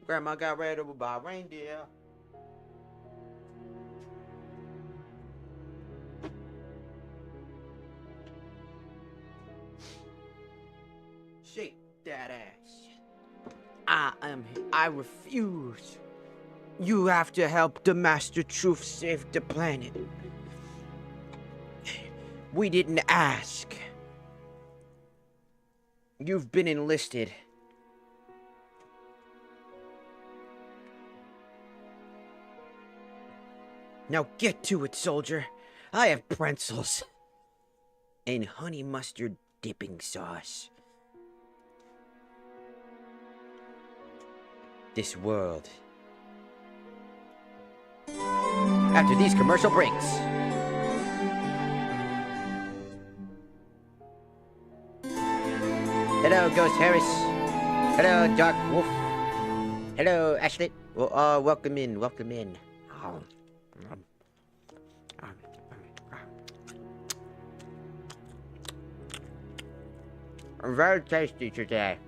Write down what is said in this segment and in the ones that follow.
Grandma got ran over by a reindeer. Shake that ass. I refuse. You have to help the Master Truth save the planet. We didn't ask. You've been enlisted. Now get to it, soldier. I have pretzels. And honey mustard dipping sauce. This world. After these commercial breaks. Hello, Ghost Harris. Hello, Dark Wolf. Hello, Ashley. Well, welcome in, welcome in. Very tasty today.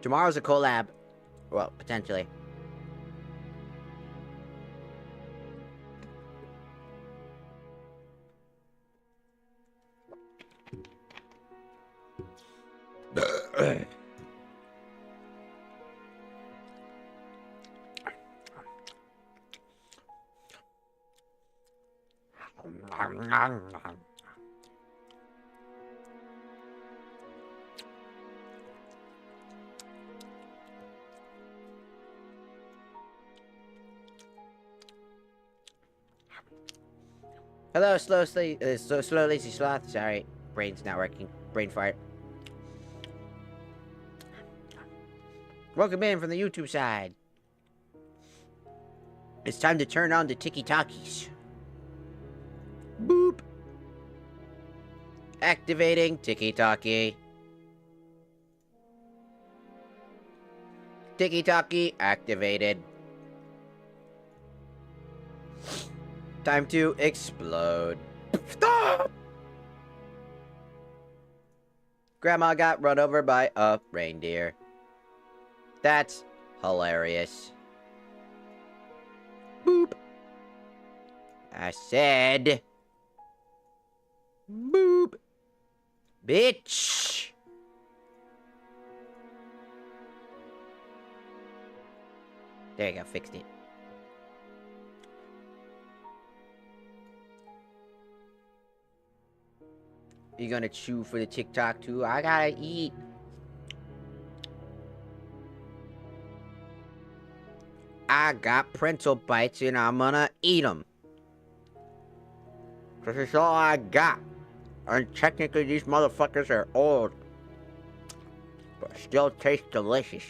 Tomorrow's a collab. Well, potentially. Hello, slow, lazy sloth. Sorry, brain's not working. Brain fart. Welcome in from the YouTube side. It's time to turn on the tiki-talkies. Boop. Activating tiki-talkie. Tiki-talkie activated. Time to explode. Stop! Grandma got run over by a reindeer. That's hilarious. Boop. I said... boop. Bitch. There you go, fixed it. You gonna chew for the TikTok too? I gotta eat. I got pretzel bites and I'm gonna eat them. Cause it's all I got. And technically these motherfuckers are old. But still taste delicious.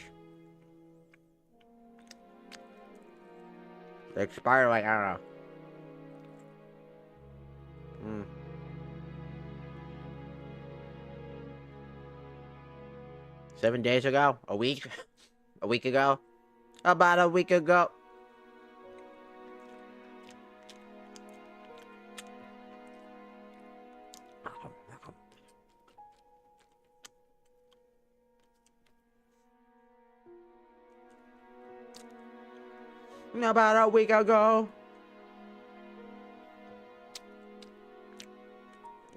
They expire like, I don't know. 7 days ago? A week? A week ago? About a week ago. About a week ago.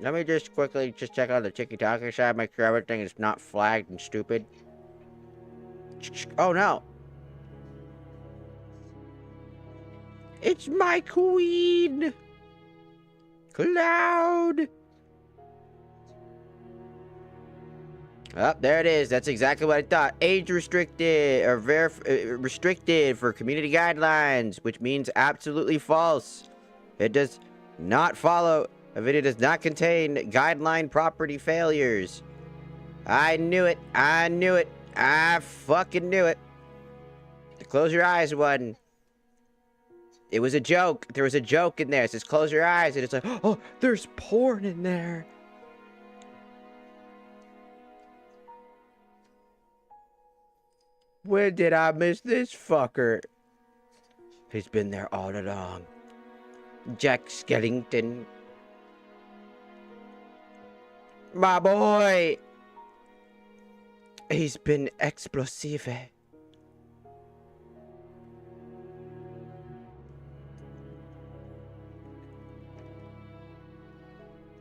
Let me just quickly check out the TikTok side, make sure everything is not flagged and stupid. Oh no. It's my queen! Cloud! Oh, there it is. That's exactly what I thought. Age restricted, or restricted for community guidelines, which means absolutely false. It does not follow. A video does not contain guideline property failures. I knew it. I knew it. I fucking knew it. The close your eyes one. It was a joke. There was a joke in there. It says close your eyes. And it's like, oh, there's porn in there. When did I miss this fucker? He's been there all along. Jack Skellington. My boy! He's been explosive.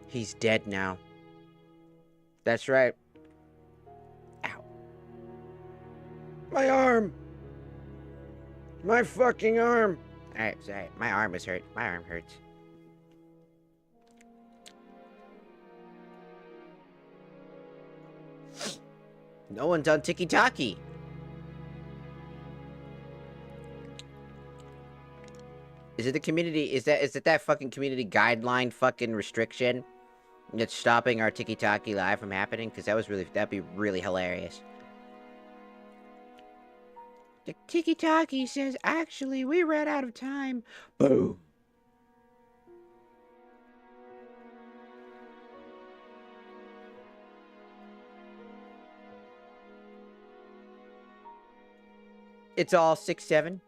He's dead now. That's right. Ow. My arm! My fucking arm! Alright, sorry. My arm is hurt. My arm hurts. No one's on Tiki-Taki. Is it the community? Is it that fucking community guideline fucking restriction that's stopping our Tiki-Taki live from happening? Because that'd be really hilarious. The Tiki-Taki says, actually, we ran out of time. Boom. It's all 6-7.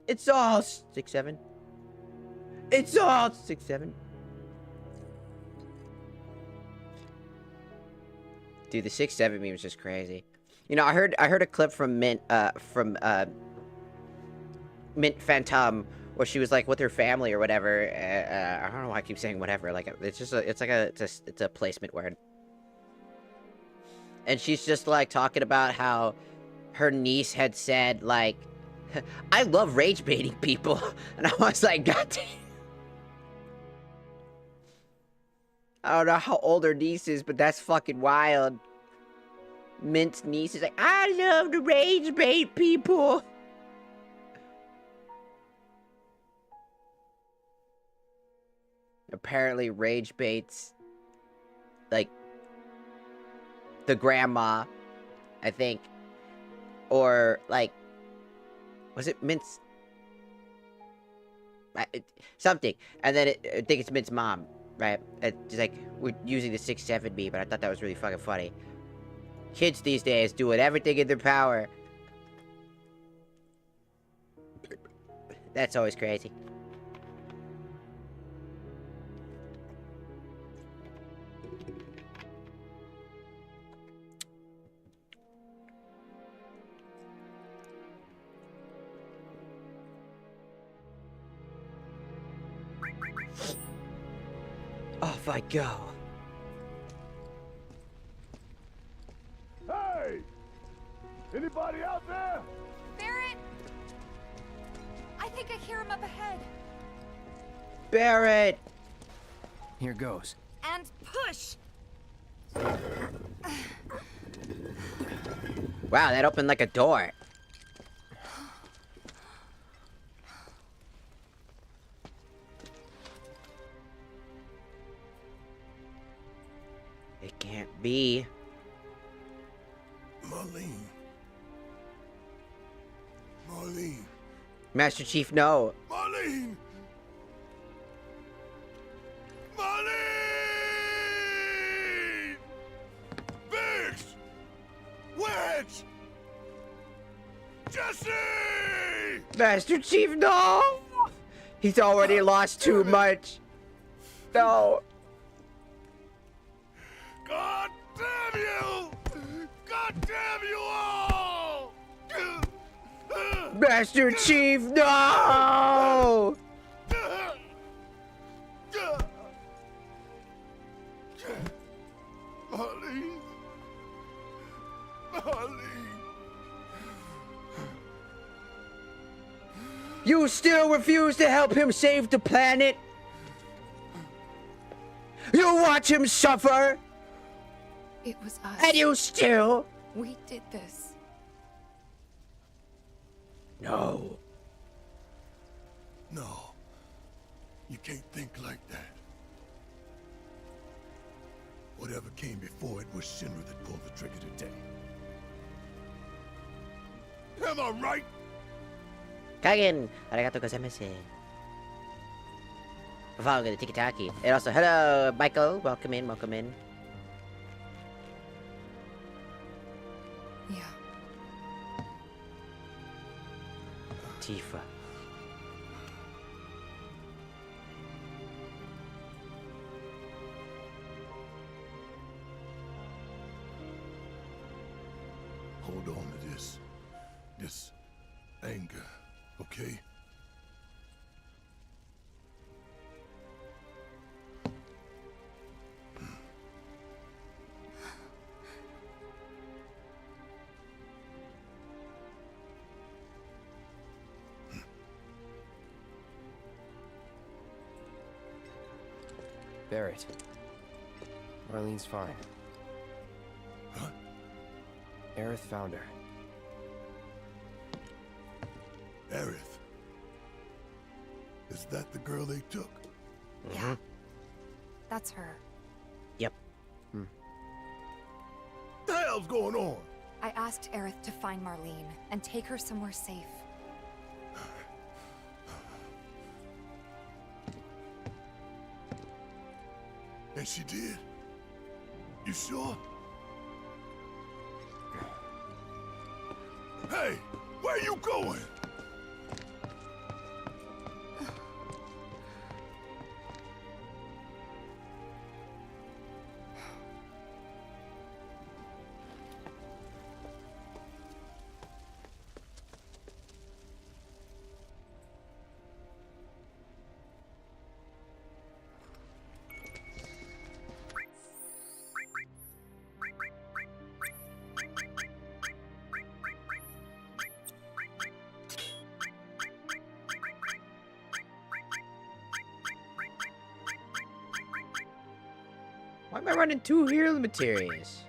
It's all 6-7. It's all 6-7. Dude, the 6-7 meme is just crazy. You know, I heard a clip from Mint Mint Phantom where she was like with her family or whatever. I don't know why I keep saying whatever. Like it's a placement word. And she's just like talking about how her niece had said like, I love rage baiting people. And I was like, God damn. I don't know how old her niece is, but that's fucking wild. Mint's niece is like, I love to rage bait people. Apparently rage baits like the grandma, I think. Or like, was it Mint's something? And then I think it's Mint's mom, right? It's like, we're using the 6-7 meme, but I thought that was really fucking funny. Kids these days doing everything in their power. That's always crazy. Off I go. Hey! Anybody out there? Barret! I think I hear him up ahead. Barret! Here goes. And push! Wow, that opened like a door. It can't be. Marlene. Marlene. Master Chief, no. Marlene! Marlene! Biggs! Wedge! Jesse! Master Chief, no! He's already lost too much. No. God damn you! God damn you all! Master Chief, no! Marlene. Marlene. You still refuse to help him save the planet? You watch him suffer, It was us. and you still... We did this. No. No. You can't think like that. Whatever came before it was Shinra that pulled the trigger today. Am I right? Kagen, arigato gozaimasu. Following the Tiki-Taki. And also, hello, Michael. Welcome in, welcome in. Yeah. Tifa. anger, okay? Barrett. Marlene's fine. Huh? Aerith found her. Aerith. Is that the girl they took? Yeah. That's her. Yep. What the hell's going on? I asked Aerith to find Marlene and take her somewhere safe. And she did? You sure? Hey, where you going? Why am I running 2 healing materials?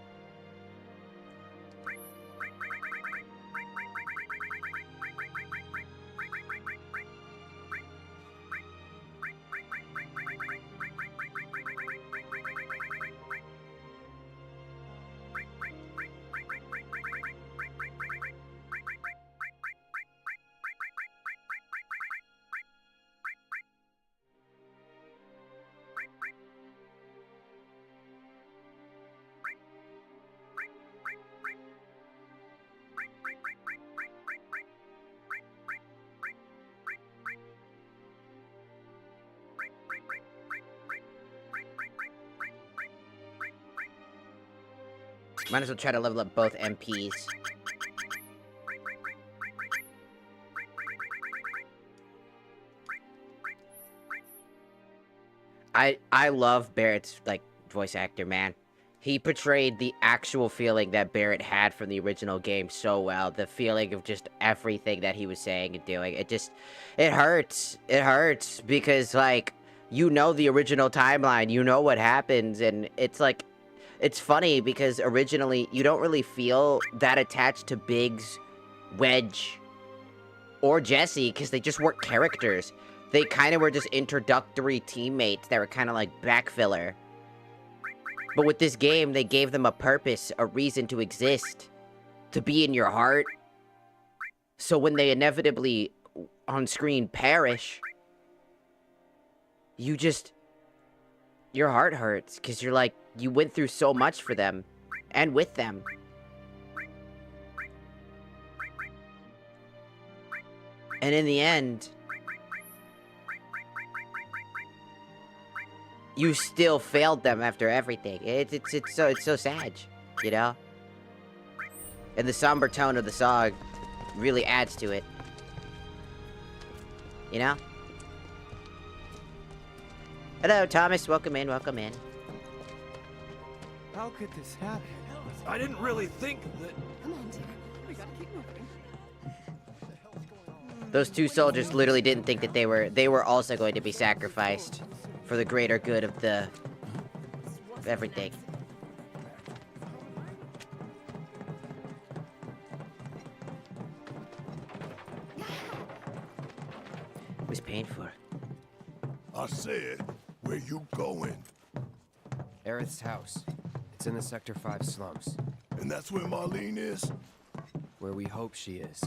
Might as well try to level up both MPs. I love Barrett's, like, voice actor, man. He portrayed the actual feeling that Barrett had from the original game so well. The feeling of just everything that he was saying and doing. It hurts. It hurts because, like, you know the original timeline. You know what happens, and it's like, it's funny because originally you don't really feel that attached to Biggs, Wedge, or Jesse because they just weren't characters. They kind of were just introductory teammates that were kind of like backfiller. But with this game, they gave them a purpose, a reason to exist, to be in your heart. So when they inevitably on screen perish, you just, your heart hurts because you're like, you went through so much for them and with them. And in the end, you still failed them after everything. It's so sad, you know? And the somber tone of the song really adds to it. You know? Hello, Thomas. Welcome in, welcome in. How could this happen? I didn't really think that... Come on, dear. We gotta keep moving. Those 2 soldiers literally didn't think that they were also going to be sacrificed for the greater good of everything. It was painful. I said, where you going? Aerith's house. It's in the Sector 5 slums. And that's where Marlene is? Where we hope she is.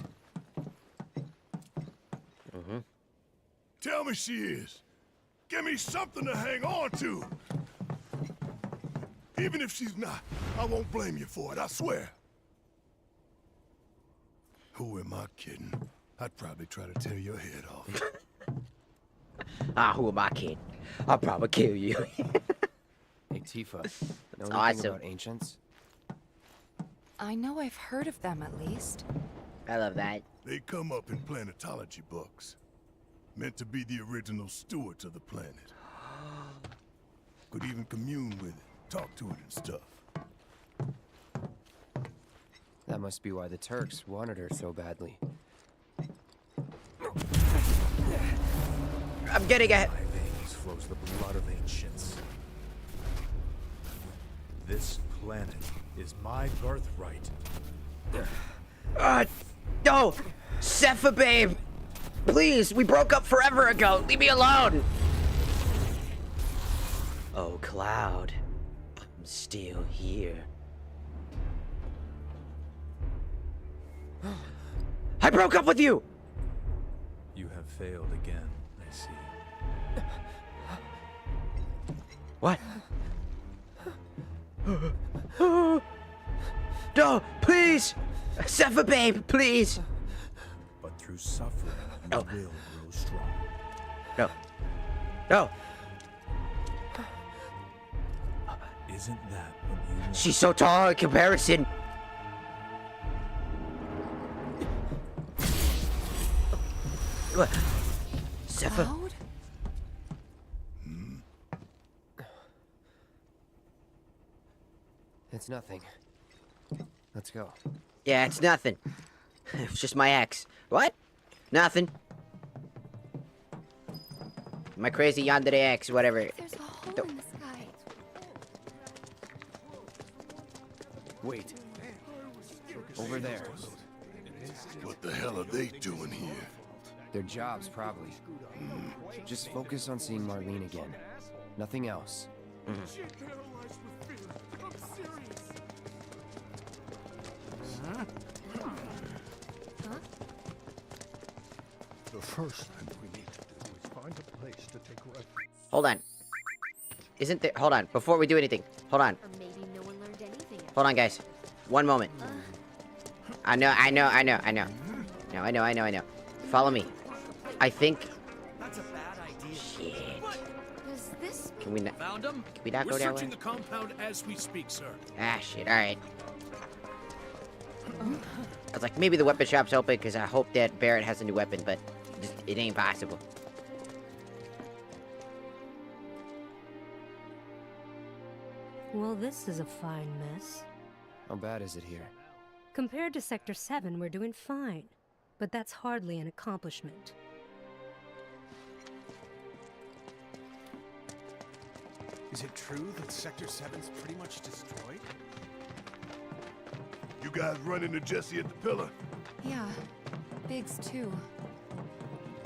Tell me she is. Give me something to hang on to. Even if she's not, I won't blame you for it, I swear. Who am I kidding? I'd probably try to tear your head off. Who am I kidding? I'll probably kill you. Hey, Tifa. Know anything awesome. about ancients? I know I've heard of them at least. I love that. They come up in planetology books. Meant to be the original stewards of the planet. Could even commune with it, talk to it and stuff. That must be why the Turks wanted her so badly. I'm getting ahead. My veins flows the blood of ancients. This planet is my birthright. No! Sepha, babe! Please, we broke up forever ago. Leave me alone! Oh, Cloud. I'm still here. I broke up with you! You have failed again, I see. What? No, please! Sepha, babe, please! But through suffering, you No. will grow strong. No. No! Isn't that what you want? She's so tall in comparison. What? Sepha? Cloud? It's nothing. Let's go. Yeah, it's nothing. It's just my ex. What? Nothing. My crazy yandere ex, whatever. There's a hole in the sky. Wait. Over there. What the hell are they doing here? Their jobs, probably. Just focus on seeing Marlene again. Nothing else. The first thing we need to do is find a place to take refuge. Hold on. Isn't there... Hold on. Before we do anything. Hold on. Or maybe no one learned anything. Hold on, guys. One moment. I know. Follow me. I think... That's a bad idea. Shit. Does this Can we not... Found him? Can we not We're go that way? searching the compound as we speak, sir. Ah, shit. Alright. I was like, maybe the weapon shop's open because I hope that Barrett has a new weapon, but just, it ain't possible. Well, this is a fine mess. How bad is it here? Compared to Sector 7, we're doing fine. But that's hardly an accomplishment. Is it true that Sector 7's pretty much destroyed? You guys run into Jesse at the pillar? Yeah, Biggs too.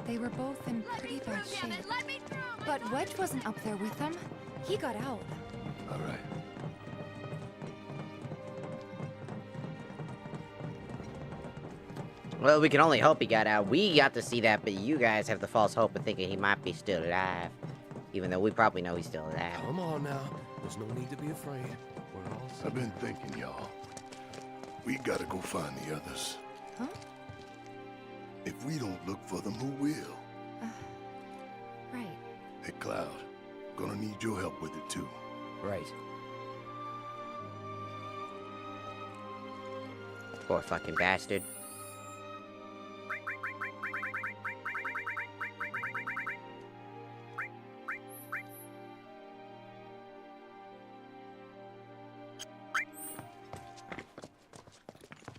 They were both in pretty bad shape. But Wedge wasn't up there with them. He got out. All right. Well, we can only hope he got out. We got to see that, but you guys have the false hope of thinking he might be still alive. Even though we probably know he's still alive. Come on now. There's no need to be afraid. We're all I've safe. been thinking, y'all. We gotta go find the others. Huh? If we don't look for them, who will? Right. Hey, Cloud. Gonna need your help with it, too. Right. Poor fucking bastard.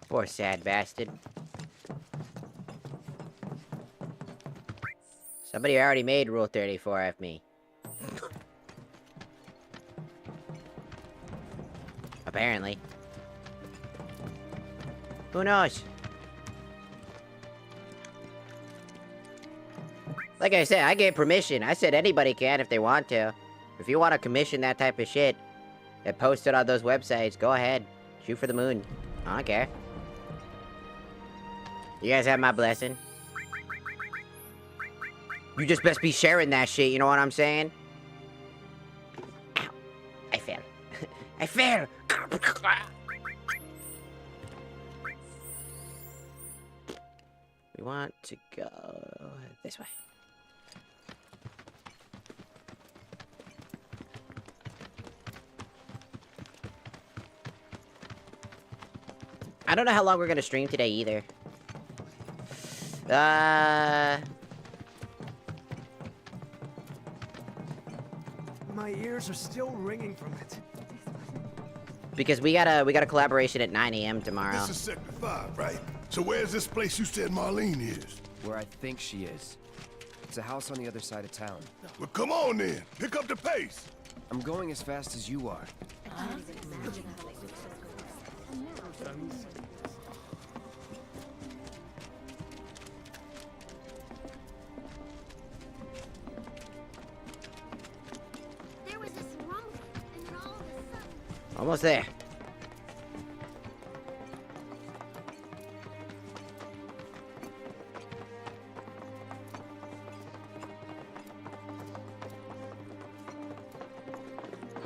Poor sad bastard. Somebody already made Rule 34 of me. Apparently. Who knows? Like I said, I gave permission. I said anybody can if they want to. If you want to commission that type of shit and post it on those websites, go ahead. Shoot for the moon. I don't care. You guys have my blessing. You just best be sharing that shit, you know what I'm saying? Ow. I fell. I fell! We want to go this way. I don't know how long we're gonna stream today either. My ears are still ringing from it. Because we got a collaboration at 9 a.m. tomorrow. This is Sector 5, right? So where's this place you said Marlene is? Where I think she is. It's a house on the other side of town. Well, come on then. Pick up the pace. I'm going as fast as you are. There was this rumbling, and then all of a sudden... Almost there.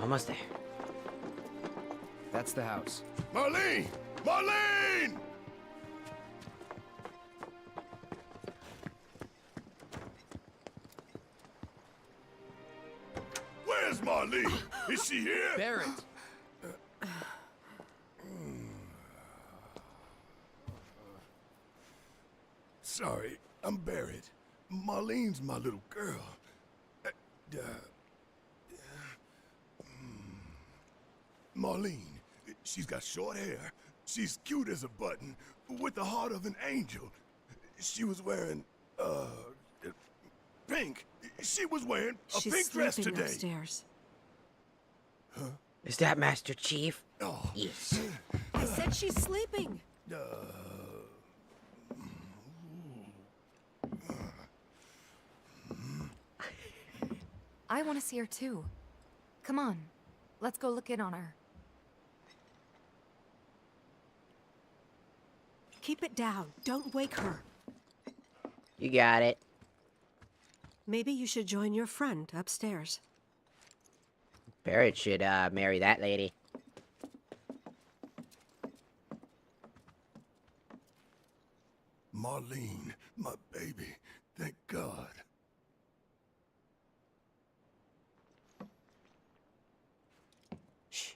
Almost there. That's the house. Marlene! Marlene! Where's Marlene? Is she here? Barrett! Sorry, I'm Barrett. Marlene's my little girl. Marlene, she's got short hair. She's cute as a button, with the heart of an angel. She was wearing, pink. She was wearing a She's pink dress sleeping today. upstairs. Is that Master Chief? Oh, Yes. I said she's sleeping. I want to see her too. Come on, let's go look in on her. Keep it down. Don't wake her. You got it. Maybe you should join your friend upstairs. Barrett should marry that lady. Marlene, my baby. Thank God. Shh.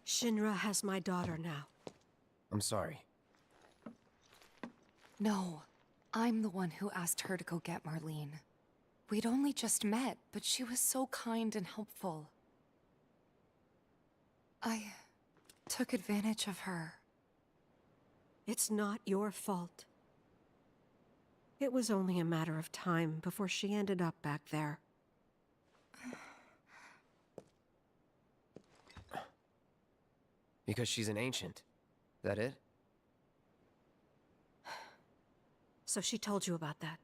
Shinra has my daughter now. I'm sorry. No, I'm the one who asked her to go get Marlene. We'd only just met, but she was so kind and helpful. I took advantage of her. It's not your fault. It was only a matter of time before she ended up back there. Because she's an ancient. That it? So she told you about that.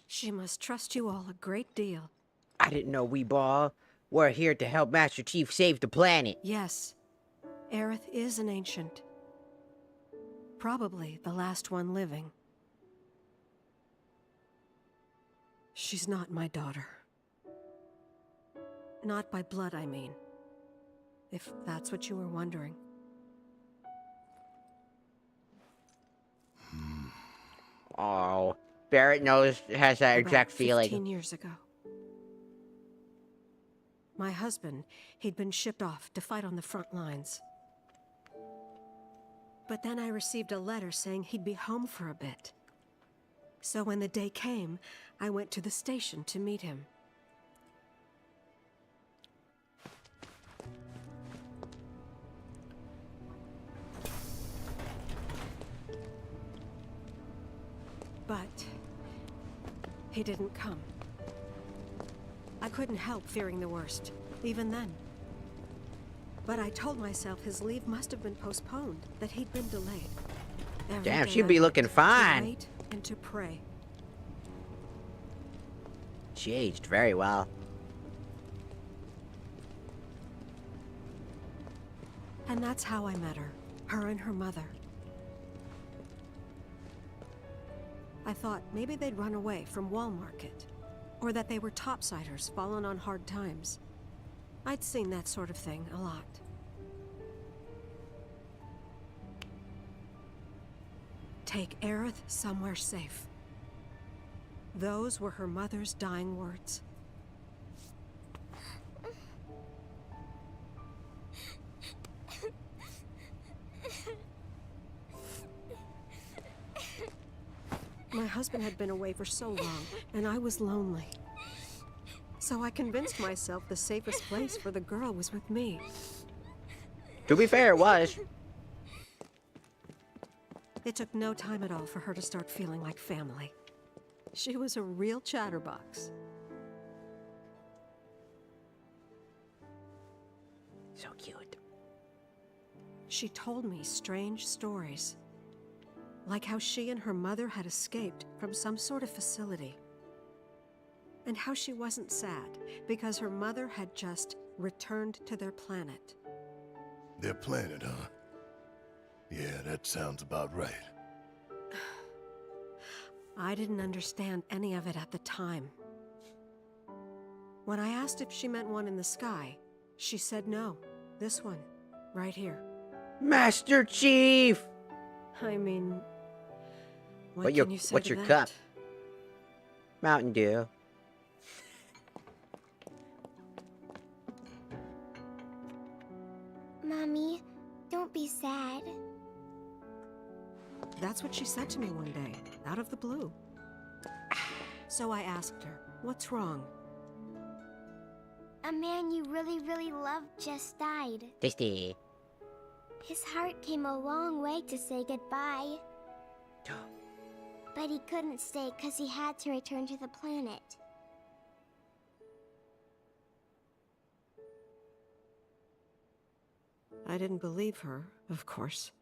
She must trust you all a great deal. I didn't know we ball. We're here to help Master Chief save the planet. Yes, Aerith is an ancient. Probably the last one living. She's not my daughter. Not by blood, I mean. If that's what you were wondering. Oh, Barrett has that exact About feeling. 15 years ago. My husband, he'd been shipped off to fight on the front lines. But then I received a letter saying he'd be home for a bit. So when the day came, I went to the station to meet him. But he didn't come. I couldn't help fearing the worst, even then. But I told myself his leave must have been postponed, that he'd been delayed. Every Damn, day she'd I be went looking to fine. wait and to pray. She aged very well. And that's how I met her. Her and her mother. I thought maybe they'd run away from Wall Market. Or that they were topsiders fallen on hard times. I'd seen that sort of thing a lot. Take Aerith somewhere safe. Those were her mother's dying words. My husband had been away for so long, and I was lonely. So I convinced myself the safest place for the girl was with me. To be fair, it was. It took no time at all for her to start feeling like family. She was a real chatterbox. So cute. She told me strange stories. Like how she and her mother had escaped from some sort of facility. And how she wasn't sad because her mother had just returned to their planet. Their planet, huh? Yeah, that sounds about right. I didn't understand any of it at the time. When I asked if she meant one in the sky, she said no. This one, right here. Master Chief! I mean, what What's can you say to your that? cup? Mountain Dew. Mommy, don't be sad. That's what she said to me one day, out of the blue. So I asked her, what's wrong? A man you really, really loved just died. Tasty. His heart came a long way to say goodbye. But he couldn't stay because he had to return to the planet. I didn't believe her, of course.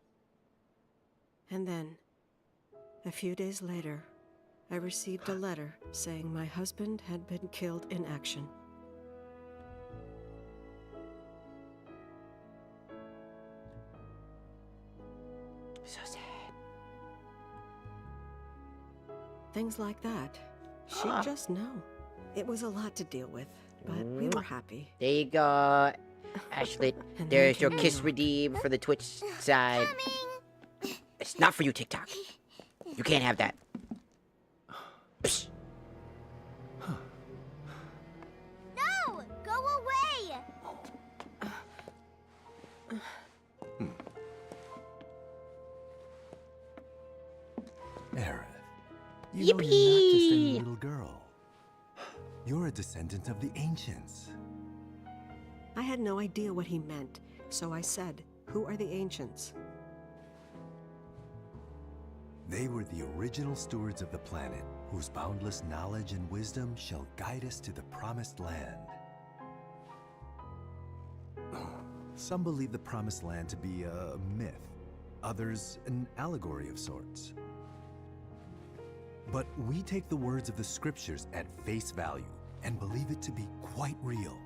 And then, a few days later, I received a letter saying my husband had been killed in action. So sad. Things like that. She'd just know. It was a lot to deal with, but we were happy. There you go, Ashley. And There's then your came kiss New York. redeem for the Twitch side. It's not for you, TikTok. You can't have that. Psst. No! Go away! Aerith, you know you're not just any Yippee! little girl. You're a descendant of the ancients. I had no idea what he meant, so I said, "Who are the ancients?" They were the original stewards of the planet, whose boundless knowledge and wisdom shall guide us to the promised land. Some believe the promised land to be a myth, others an allegory of sorts. But we take the words of the scriptures at face value and believe it to be quite real.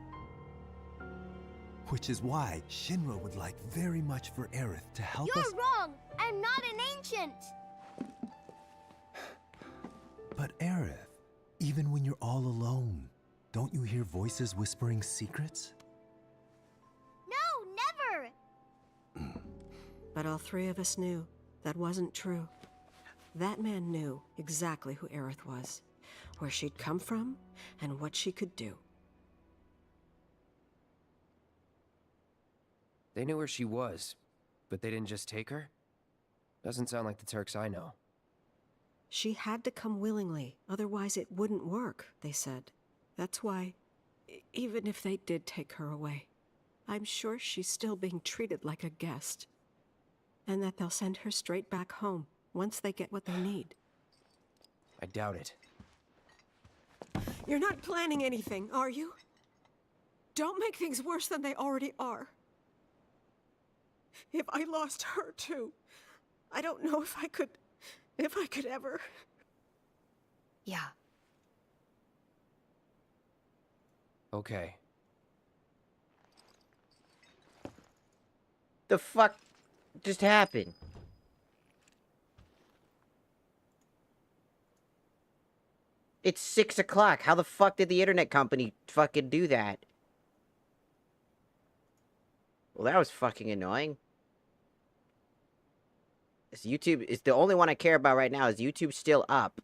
Which is why Shinra would like very much for Aerith to help us. You're wrong! I'm not an ancient! But Aerith, even when you're all alone, don't you hear voices whispering secrets? No, never! But all three of us knew that wasn't true. That man knew exactly who Aerith was, where she'd come from, and what she could do. They knew where she was, but they didn't just take her? Doesn't sound like the Turks I know. She had to come willingly, otherwise it wouldn't work, they said. That's why, even if they did take her away, I'm sure she's still being treated like a guest. And that they'll send her straight back home once they get what they need. I doubt it. You're not planning anything, are you? Don't make things worse than they already are. If I lost her too, I don't know if I could ever. Yeah. Okay. The fuck just happened? It's 6 o'clock. How the fuck did the internet company fucking do that? Well, that was fucking annoying. Is YouTube is the only one I care about right now. Is YouTube still up?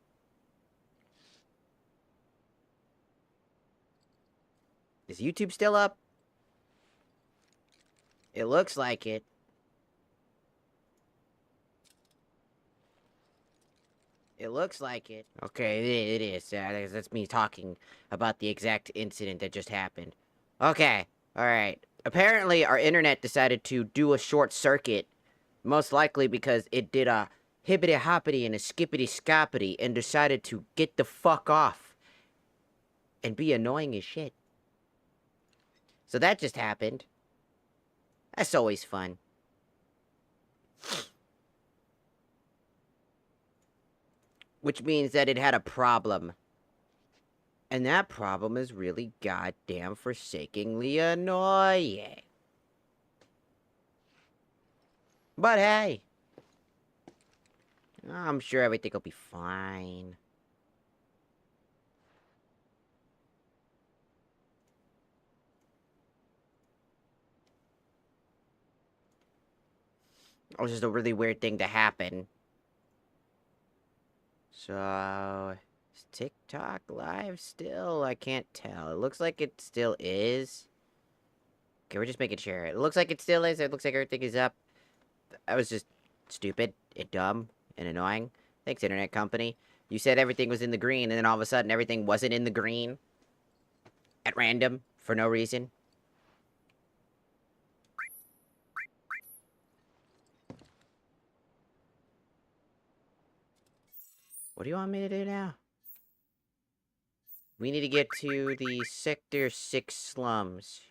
Is YouTube still up? It looks like it. It looks like it. Okay, it is. That's me talking about the exact incident that just happened. Okay, alright. Apparently, our internet decided to do a short circuit. Most likely because it did a hippity-hoppity and a skippity-scoppity and decided to get the fuck off. And be annoying as shit. So that just happened. That's always fun. Which means that it had a problem. And that problem is really goddamn forsakingly annoying. But hey. I'm sure everything will be fine. It was just a really weird thing to happen. So, is TikTok live still? I can't tell. It looks like it still is. Okay, we're just making sure. It looks like it still is. It looks like everything is up. That was just stupid and dumb and annoying. Thanks, internet company. You said everything was in the green, and then all of a sudden everything wasn't in the green. At random, for no reason. What do you want me to do now? We need to get to the Sector 6 slums.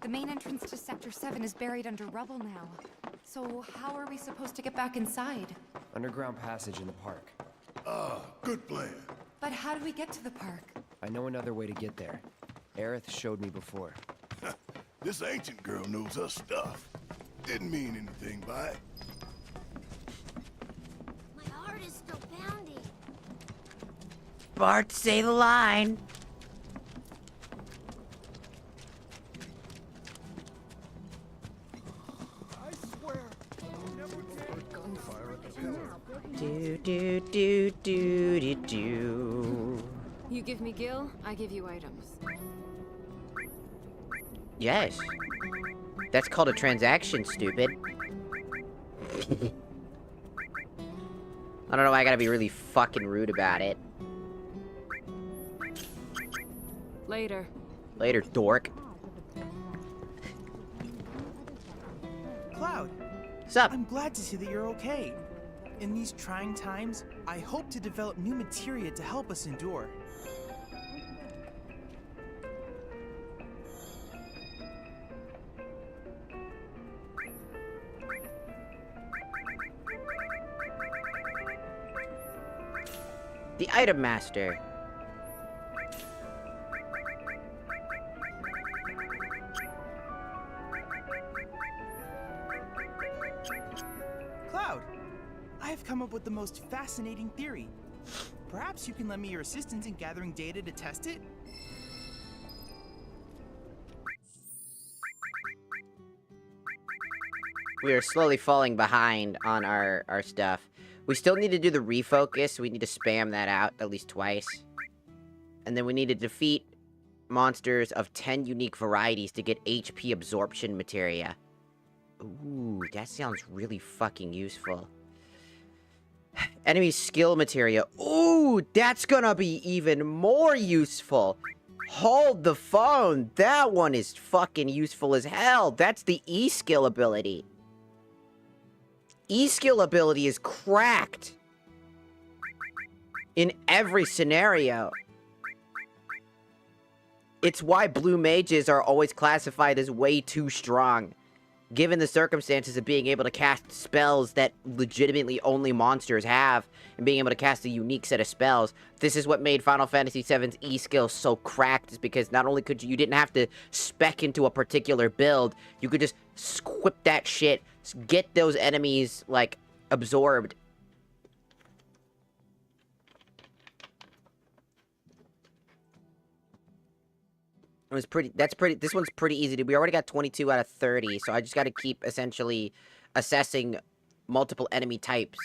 The main entrance to Sector 7 is buried under rubble now. So how are we supposed to get back inside? Underground passage in the park. Ah, good plan. But how do we get to the park? I know another way to get there. Aerith showed me before. This ancient girl knows her stuff. Didn't mean anything by it. My heart is still pounding. Bart, say the line. I swear, I'll never get gunfire at the pillar. Do. You give me Gil, I give you items. Yes. That's called a transaction, stupid. I don't know why I gotta be really fucking rude about it. Later. Later, dork. Cloud, What's up? I'm glad to see that you're okay. In these trying times, I hope to develop new materia to help us endure. The Item Master. Cloud, I have come up with the most fascinating theory. Perhaps you can lend me your assistance in gathering data to test it? We are slowly falling behind on our stuff. We still need to do the refocus. We need to spam that out at least twice. And then we need to defeat monsters of 10 unique varieties to get HP absorption materia. Ooh, that sounds really fucking useful. Enemy skill materia. Ooh, that's gonna be even more useful. Hold the phone. That one is fucking useful as hell. That's the E-skill ability. E-skill ability is cracked in every scenario. It's why blue mages are always classified as way too strong, given the circumstances of being able to cast spells that legitimately only monsters have, and being able to cast a unique set of spells. This is what made Final Fantasy VII's E-skill so cracked, is because not only could you didn't have to spec into a particular build, you could just squip that shit, get those enemies, like, absorbed. It was this one's pretty easy to do. We already got 22 out of 30, so I just gotta keep, essentially, assessing multiple enemy types.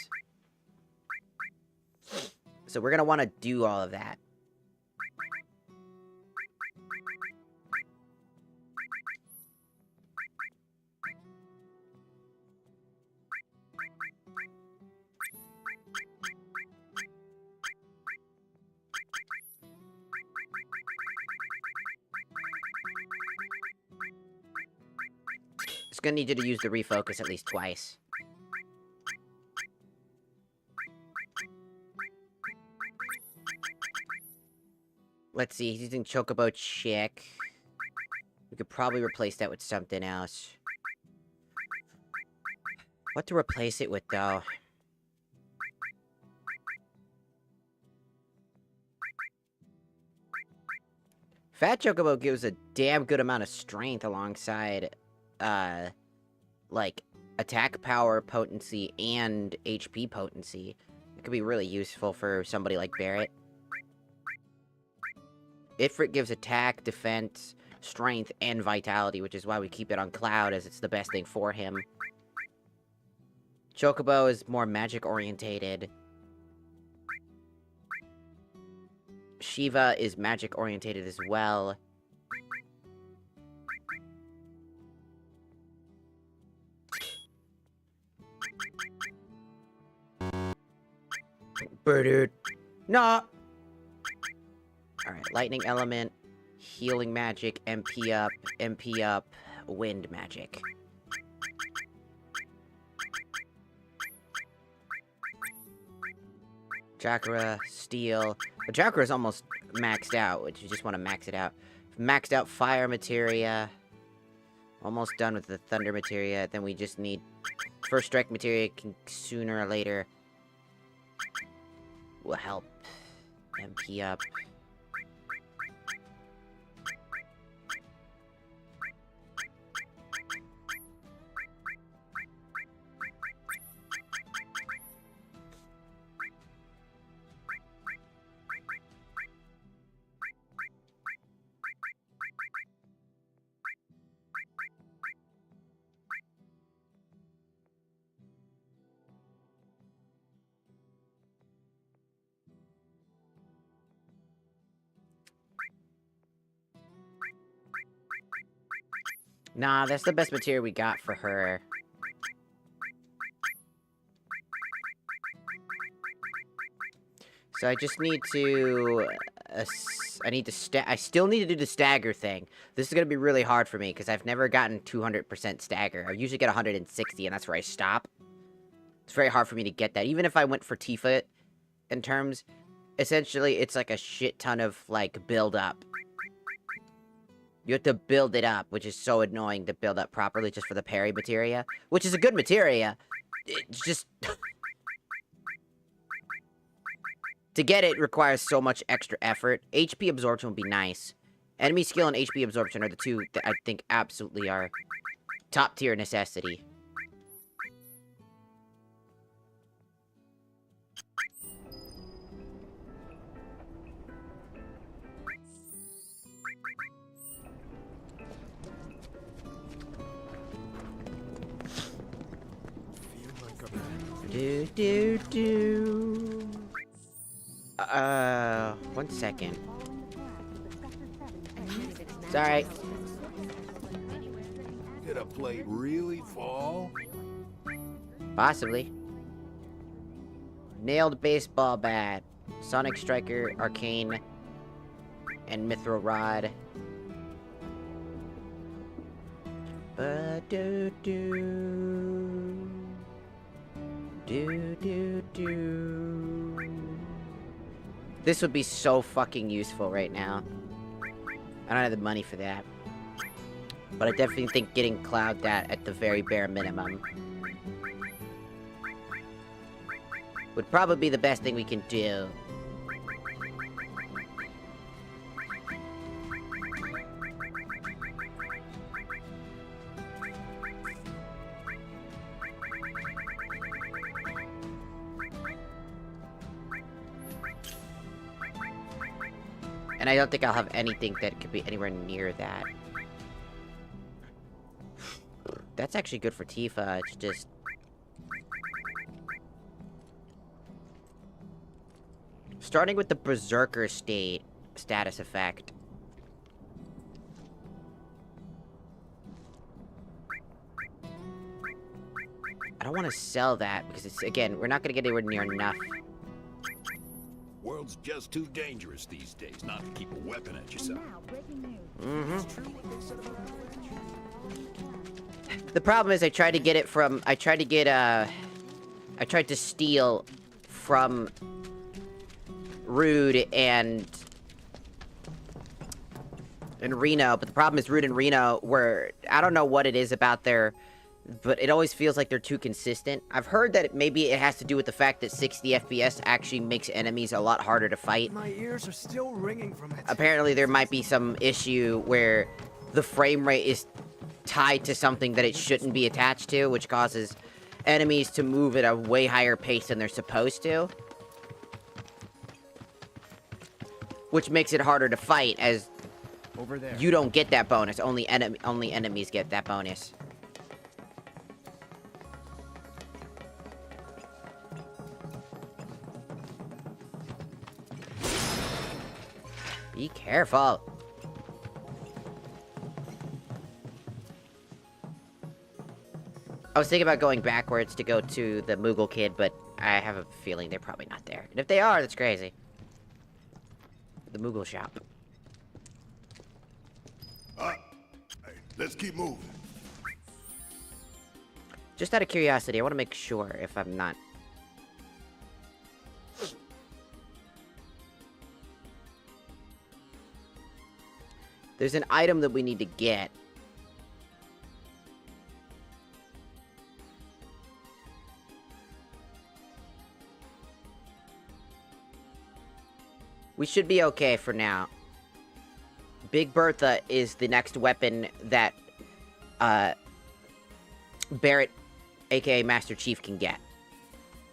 So we're gonna want to do all of that. It's gonna need you to use the refocus at least twice. Let's see, he's using Chocobo Chick. We could probably replace that with something else. What to replace it with, though? Fat Chocobo gives a damn good amount of strength alongside, like, attack power potency and HP potency. It could be really useful for somebody like Barret. Ifrit gives attack, defense, strength, and vitality, which is why we keep it on Cloud, as it's the best thing for him. Chocobo is more magic-orientated. Shiva is magic-orientated as well. Dude. No! Alright, lightning element, healing magic, MP up, wind magic. Chakra, steel. But chakra is almost maxed out, which you just want to max it out. Maxed out fire materia. Almost done with the thunder materia. Then we just need first strike materia. Can sooner or later will help. MP up. Nah, that's the best material we got for her. So I just need to... I still need to do the stagger thing. This is gonna be really hard for me, because I've never gotten 200% stagger. I usually get 160, and that's where I stop. It's very hard for me to get that. Even if I went for Tifa in terms, essentially, it's like a shit ton of, like, build-up. You have to build it up, which is so annoying to build up properly just for the parry materia. Which is a good materia. It's just... to get it requires so much extra effort. HP absorption would be nice. Enemy skill and HP absorption are the two that I think absolutely are top tier necessity. Do. 1 second. Sorry. Did a plate really fall? Possibly. Nailed baseball bat. Sonic Striker, Arcane, and Mithril Rod. This would be so fucking useful right now. I don't have the money for that. But I definitely think getting Cloud that at the very bare minimum would probably be the best thing we can do. And I don't think I'll have anything that could be anywhere near that. That's actually good for Tifa, it's just... starting with the Berserker status effect. I don't want to sell that because it's, again, we're not going to get anywhere near enough. World's just too dangerous these days not to keep a weapon at your side. The problem is I tried to get it from, I tried to steal from Rude and Reno, but the problem is Rude and Reno were, I don't know what it is about their, but it always feels like they're too consistent. I've heard that maybe it has to do with the fact that 60 FPS actually makes enemies a lot harder to fight. My ears are still ringing from it. Apparently there might be some issue where the frame rate is tied to something that it shouldn't be attached to, which causes enemies to move at a way higher pace than they're supposed to. Which makes it harder to fight, as over there. You don't get that bonus. Only enemies get that bonus. Be careful. I was thinking about going backwards to go to the Moogle kid, but I have a feeling they're probably not there. And if they are, that's crazy. The Moogle shop. Hey, let's keep moving. Just out of curiosity, I want to make sure if I'm not... There's an item that we need to get. We should be okay for now. Big Bertha is the next weapon that Barrett, aka Master Chief, can get.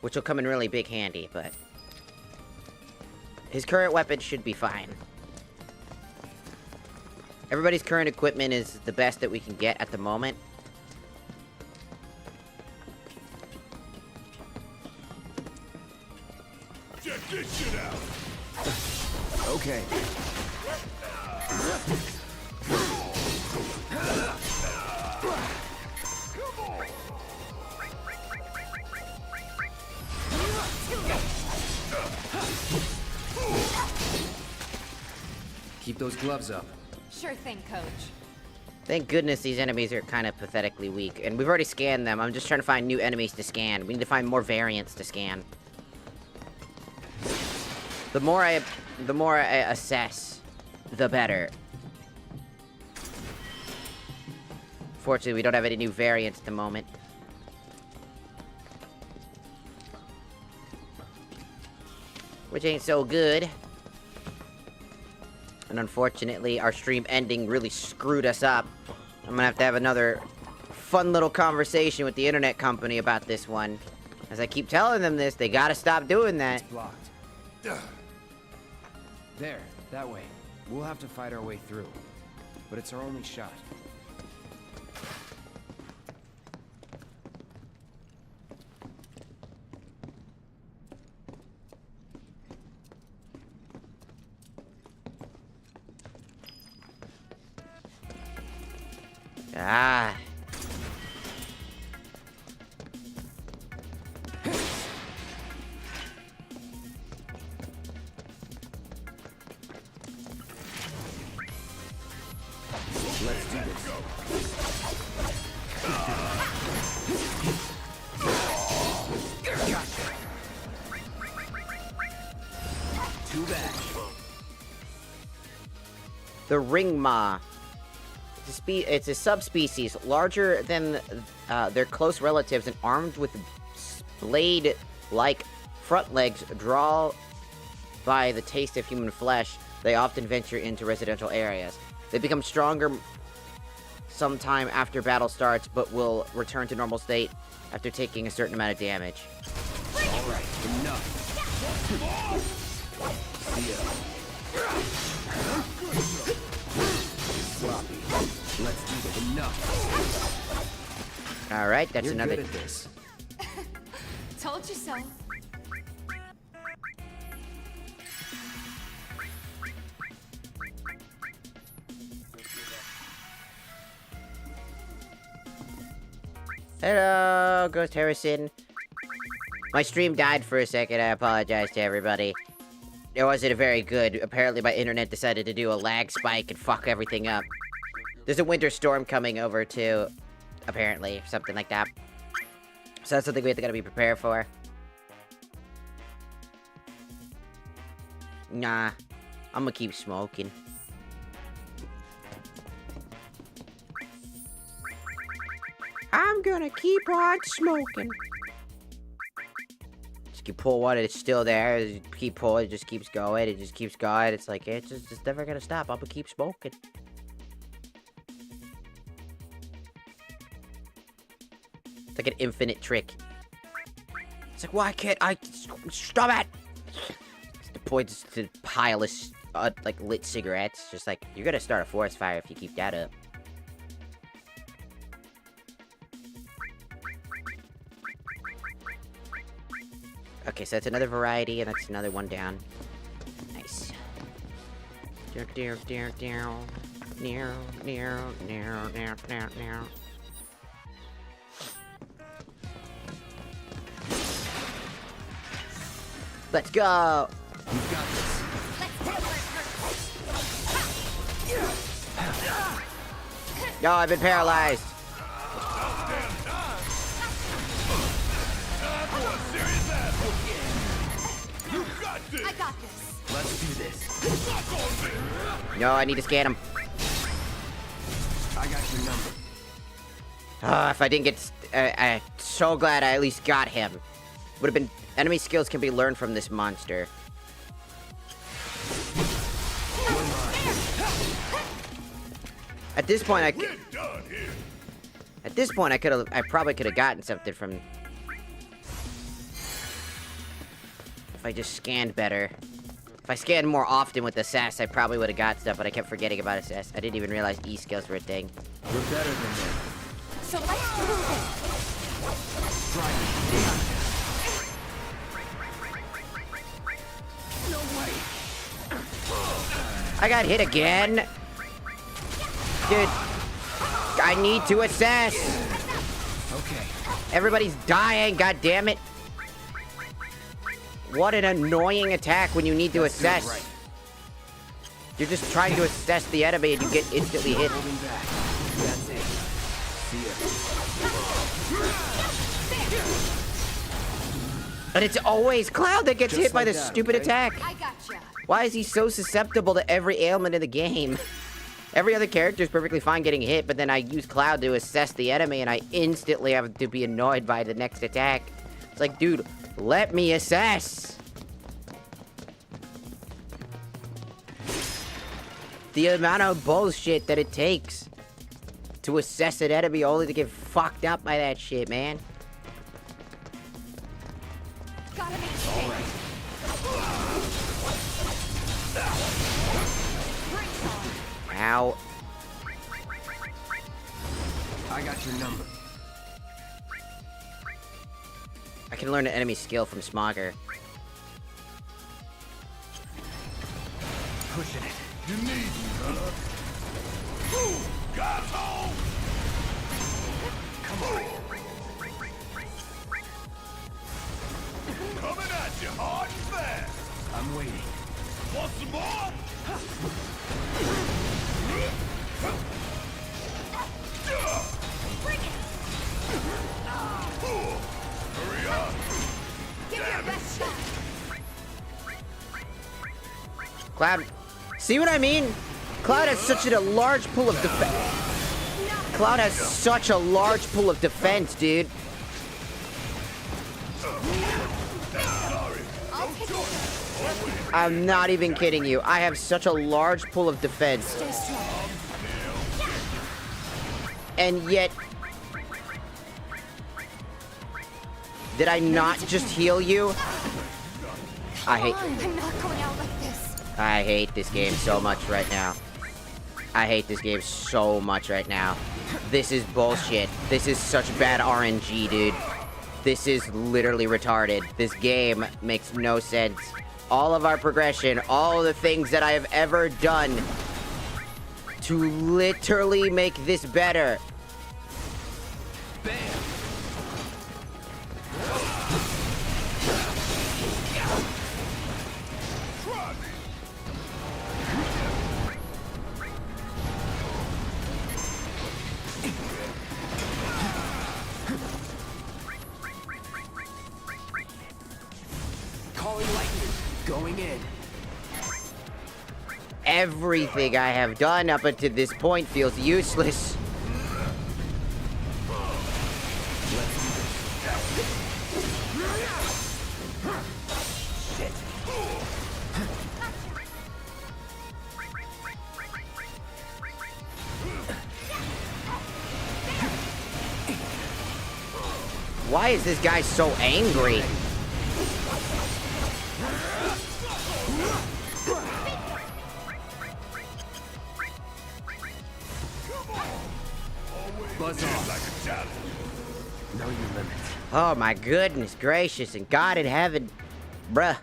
Which will come in really big handy, but... his current weapon should be fine. Everybody's current equipment is the best that we can get at the moment. Check this shit out. Okay. Keep those gloves up. Sure thing, Coach. Thank goodness these enemies are kind of pathetically weak. And we've already scanned them. I'm just trying to find new enemies to scan. We need to find more variants to scan. The more I assess, the better. Fortunately, we don't have any new variants at the moment. Which ain't so good. And unfortunately, our stream ending really screwed us up. I'm gonna have to have another fun little conversation with the internet company about this one. As I keep telling them this, they gotta stop doing that. It's blocked. There, that way. We'll have to fight our way through. But it's our only shot. Ah. Let's do this. Gotcha. Too bad. The ring maw. It's a subspecies larger than their close relatives and armed with blade-like front legs. Drawn by the taste of human flesh, they often venture into residential areas. They become stronger sometime after battle starts, but will return to normal state after taking a certain amount of damage. All right, enough. See ya. Sloppy. Let's do this. Enough. All right, that's You're another. Good at this. Told you so. Hello, Ghost Harrison. My stream died for a second. I apologize to everybody. It wasn't very good. Apparently my internet decided to do a lag spike and fuck everything up. There's a winter storm coming over too, apparently, something like that. So that's something we have to gotta be prepared for. Nah, I'm gonna keep smoking. I'm gonna keep on smoking. Just keep pull one, it's still there. Just keep pulling, it just keeps going. It just keeps going. It's like it's never gonna stop. I'm gonna keep smoking. It's like an infinite trick. It's like, why can't I stop it? The point is to pile like lit cigarettes. Just like, you're gonna start a forest fire if you keep that up. Okay, so that's another variety, and that's another one down. Nice. Let's go! You've got this. Yo, I've been paralyzed. I got this. Let's do this. No, I need to scan him. I got your number. If I didn't get... I'm so glad I at least got him. Would have been... Enemy skills can be learned from this monster. At this point, I probably could have gotten something from... If I just scanned better. If I scanned more often with Assess, I probably would have got stuff, but I kept forgetting about Assess. I didn't even realize E-skills were a thing. We're better than them. So let's do this. No way. I got hit again. Dude, I need to assess. Okay. Everybody's dying, god damn it. What an annoying attack when you need to assess. Right. You're just trying to assess the enemy and you get instantly hit. Holding back. That's it. See ya. But it's always Cloud that gets Just hit by like this that, stupid okay? attack. I gotcha. Why is he so susceptible to every ailment in the game? Every other character is perfectly fine getting hit, but then I use Cloud to assess the enemy and I instantly have to be annoyed by the next attack. It's like, dude, let me assess. The amount of bullshit that it takes to assess an enemy only to get fucked up by that shit, man. Gotta make sure. Ow. I got your number. I can learn an enemy skill from Smogger. Pushing it. You need me, huh? Got home! Come on. Coming at you hard and fast! I'm waiting. Want some more? Bring it. Hurry up! Give your best shot. Cloud, see what I mean? Cloud has such a large pool of defense. Cloud has such a large pool of defense, dude. I'm not even kidding you. I have such a large pool of defense. Stay strong. And yet... Did I not just heal you? I'm not going out like this. I hate this game so much right now. I hate this game so much right now. This is bullshit. This is such bad RNG, dude. This is literally retarded. This game makes no sense. All of our progression, all the things that I have ever done to literally make this better. Bam. Going in. Everything I have done up until this point feels useless. Why is this guy so angry? Buzz off. Know your limits. Oh my goodness gracious and God in heaven. Bruh.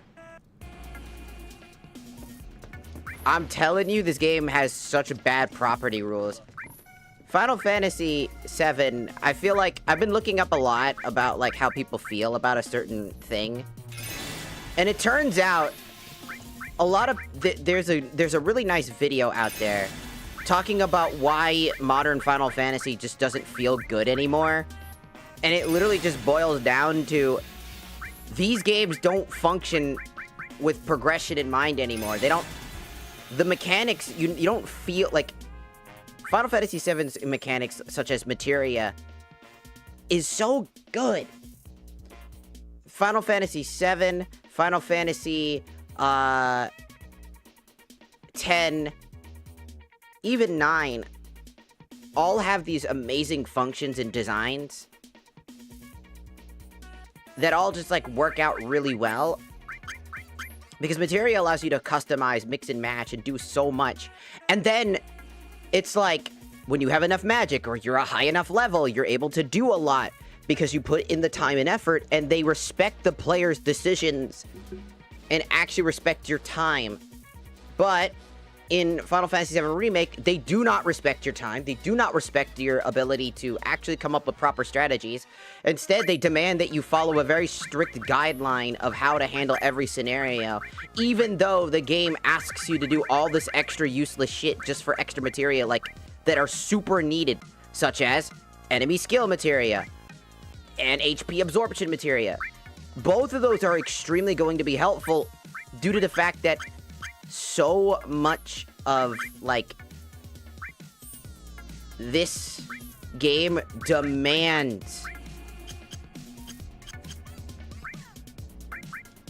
I'm telling you, this game has such bad property rules. Final Fantasy VII, I feel like I've been looking up a lot about like how people feel about a certain thing. And it turns out a lot of there's a really nice video out there talking about why modern Final Fantasy just doesn't feel good anymore. And it literally just boils down to these games don't function with progression in mind anymore. They don't, the mechanics, you don't feel like Final Fantasy VII's mechanics, such as materia, is so good. Final Fantasy VII, Final Fantasy 10, even 9, all have these amazing functions and designs that all just like work out really well. Because materia allows you to customize, mix and match, and do so much. And then it's like, when you have enough magic or you're a high enough level, you're able to do a lot because you put in the time and effort, and they respect the player's decisions and actually respect your time. But in Final Fantasy VII Remake, they do not respect your time. They do not respect your ability to actually come up with proper strategies. Instead, they demand that you follow a very strict guideline of how to handle every scenario, even though the game asks you to do all this extra useless shit just for extra materia, like, that are super needed, such as enemy skill materia and HP absorption materia. Both of those are extremely going to be helpful due to the fact that so much of, like, this game demands,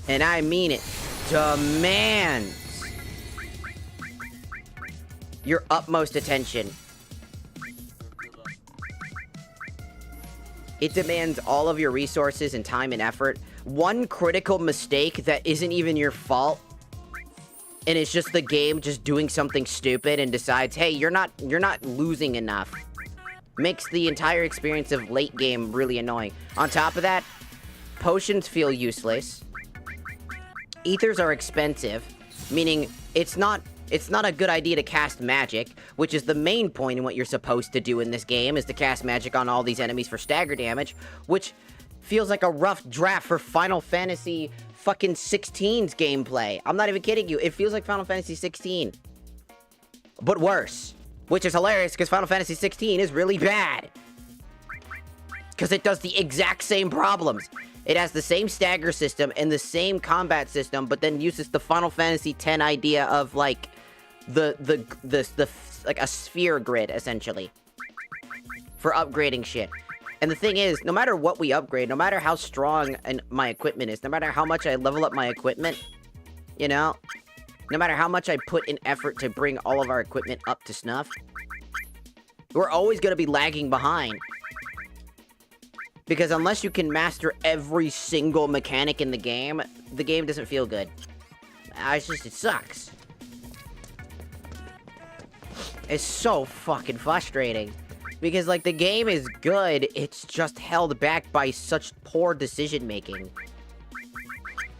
and I mean it, demands your utmost attention. It demands all of your resources and time and effort. One critical mistake that isn't even your fault, and it's just the game just doing something stupid and decides, hey, you're not losing enough, makes the entire experience of late game really annoying. On top of that, potions feel useless. Ethers are expensive, meaning it's not a good idea to cast magic, which is the main point in what you're supposed to do in this game, is to cast magic on all these enemies for stagger damage, which feels like a rough draft for Final Fantasy fucking 16's gameplay. I'm not even kidding you. It feels like Final Fantasy 16. But worse. Which is hilarious, because Final Fantasy 16 is really bad. Because it does the exact same problems. It has the same stagger system and the same combat system, but then uses the Final Fantasy 10 idea of, like, like a sphere grid, essentially, for upgrading shit. And the thing is, no matter what we upgrade, no matter how strong my equipment is, no matter how much I level up my equipment, you know, no matter how much I put in effort to bring all of our equipment up to snuff, we're always going to be lagging behind. Because unless you can master every single mechanic in the game doesn't feel good. It sucks. It's so fucking frustrating. Because, like, the game is good, it's just held back by such poor decision-making.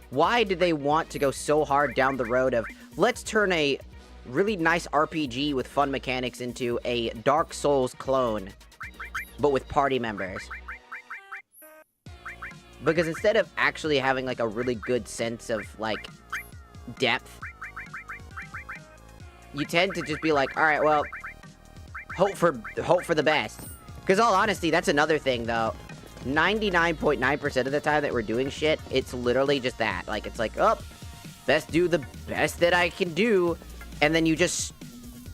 Why do they want to go so hard down the road of, let's turn a really nice RPG with fun mechanics into a Dark Souls clone, but with party members? Because instead of actually having, like, a really good sense of, like, depth, you tend to just be like, alright, well, hope for the best. Because all honesty, that's another thing, though. 99.9% of the time that we're doing shit, it's literally just that. Like, it's like, oh, best do the best that I can do, and then you just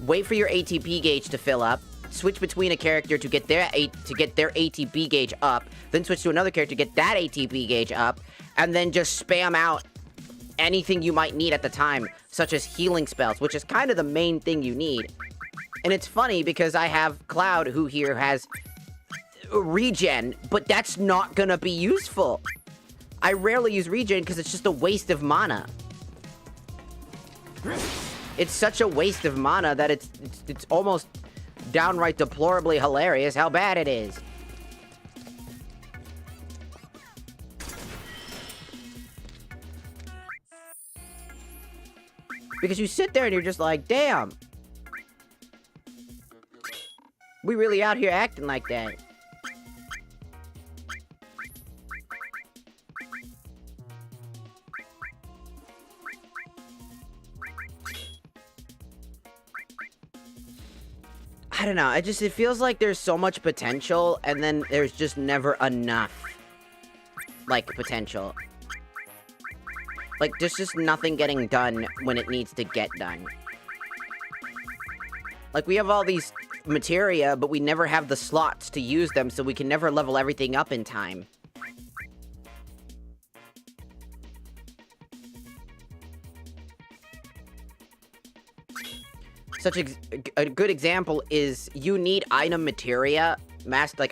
wait for your ATB gauge to fill up, switch between a character to get their ATB gauge up, then switch to another character to get that ATB gauge up, and then just spam out anything you might need at the time, such as healing spells, which is kind of the main thing you need. And it's funny because I have Cloud, who here has regen, but that's not gonna be useful. I rarely use regen because it's just a waste of mana. It's such a waste of mana that it's almost downright deplorably hilarious how bad it is. Because you sit there and you're just like, damn. We really out here acting like that. I don't know, it feels like there's so much potential, and then there's just never enough, like, potential. Like, there's just nothing getting done when it needs to get done. Like, we have all these materia, but we never have the slots to use them, so we can never level everything up in time. Such a good example is you need item materia, master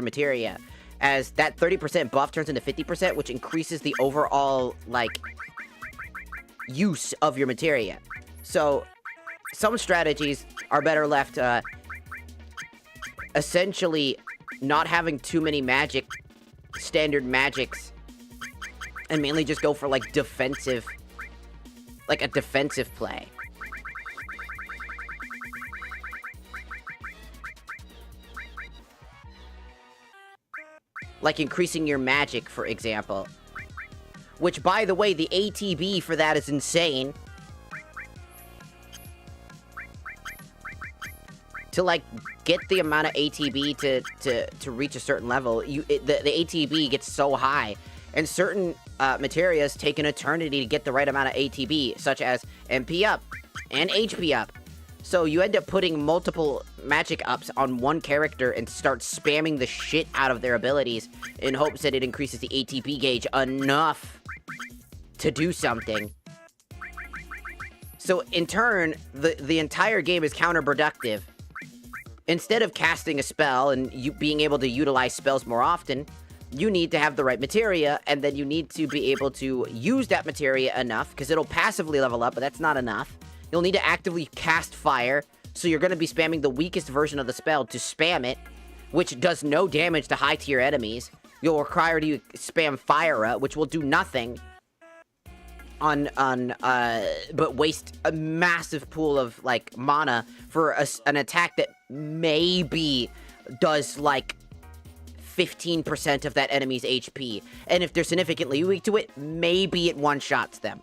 materia, as that 30% buff turns into 50%, which increases the overall, like, use of your materia. So, some strategies are better left, essentially not having too many standard magics, and mainly just go for, like, a defensive play. Like increasing your magic, for example. Which, by the way, the ATB for that is insane. To, like, get the amount of ATB to reach a certain level, the ATB gets so high. And certain materias take an eternity to get the right amount of ATB, such as MP up and HP up. So you end up putting multiple magic ups on one character and start spamming the shit out of their abilities in hopes that it increases the ATB gauge enough to do something. So in turn, the entire game is counterproductive. Instead of casting a spell and you being able to utilize spells more often, you need to have the right materia, and then you need to be able to use that materia enough, because it'll passively level up, but that's not enough. You'll need to actively cast fire, so you're going to be spamming the weakest version of the spell to spam it, which does no damage to high-tier enemies. You'll require to spam Fire Up, which will do nothing but waste a massive pool of, like, mana for an attack that maybe does, like, 15% of that enemy's HP. And if they're significantly weak to it, maybe it one-shots them.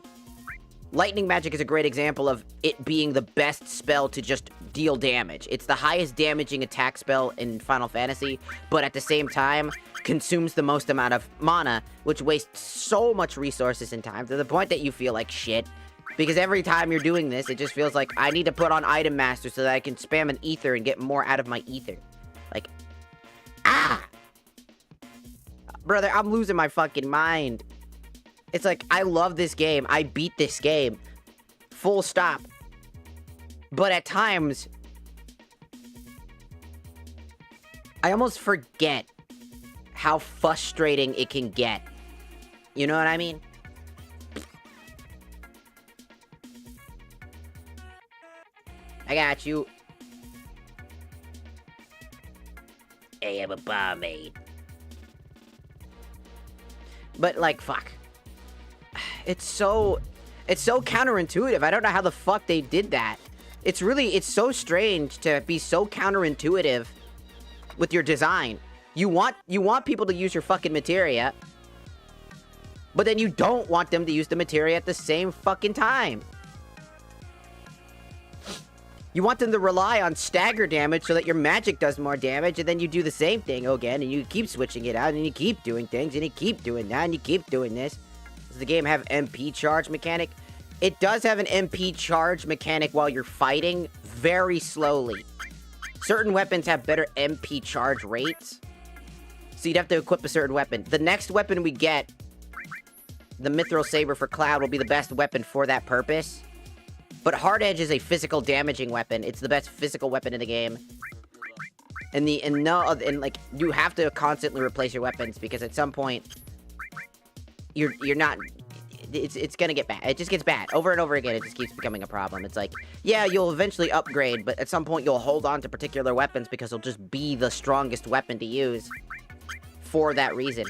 Lightning Magic is a great example of it being the best spell to just deal damage. It's the highest damaging attack spell in Final Fantasy, but at the same time, consumes the most amount of mana, which wastes so much resources and time to the point that you feel like shit. Because every time you're doing this, it just feels like, I need to put on Item Master so that I can spam an ether and get more out of my ether. Like, brother, I'm losing my fucking mind. It's like, I love this game. I beat this game. Full stop. But at times, I almost forget how frustrating it can get. You know what I mean? I got you. I am a barmaid. But, like, fuck. It's so counterintuitive. I don't know how the fuck they did that. It's so strange to be so counterintuitive with your design. You want people to use your fucking materia, but then you don't want them to use the materia at the same fucking time. You want them to rely on stagger damage so that your magic does more damage, and then you do the same thing again, and you keep switching it out, and you keep doing things, and you keep doing that, and you keep doing this. Does the game have MP charge mechanic? It does have an MP charge mechanic while you're fighting, very slowly. Certain weapons have better MP charge rates, so you'd have to equip a certain weapon. The next weapon we get, the Mithril Saber for Cloud, will be the best weapon for that purpose. But Hard Edge is a physical damaging weapon. It's the best physical weapon in the game. And like, you have to constantly replace your weapons, because at some point you're not, it's gonna get bad. It just gets bad over and over again. It just keeps becoming a problem. It's like, yeah, you'll eventually upgrade, but at some point you'll hold on to particular weapons because it'll just be the strongest weapon to use for that reason.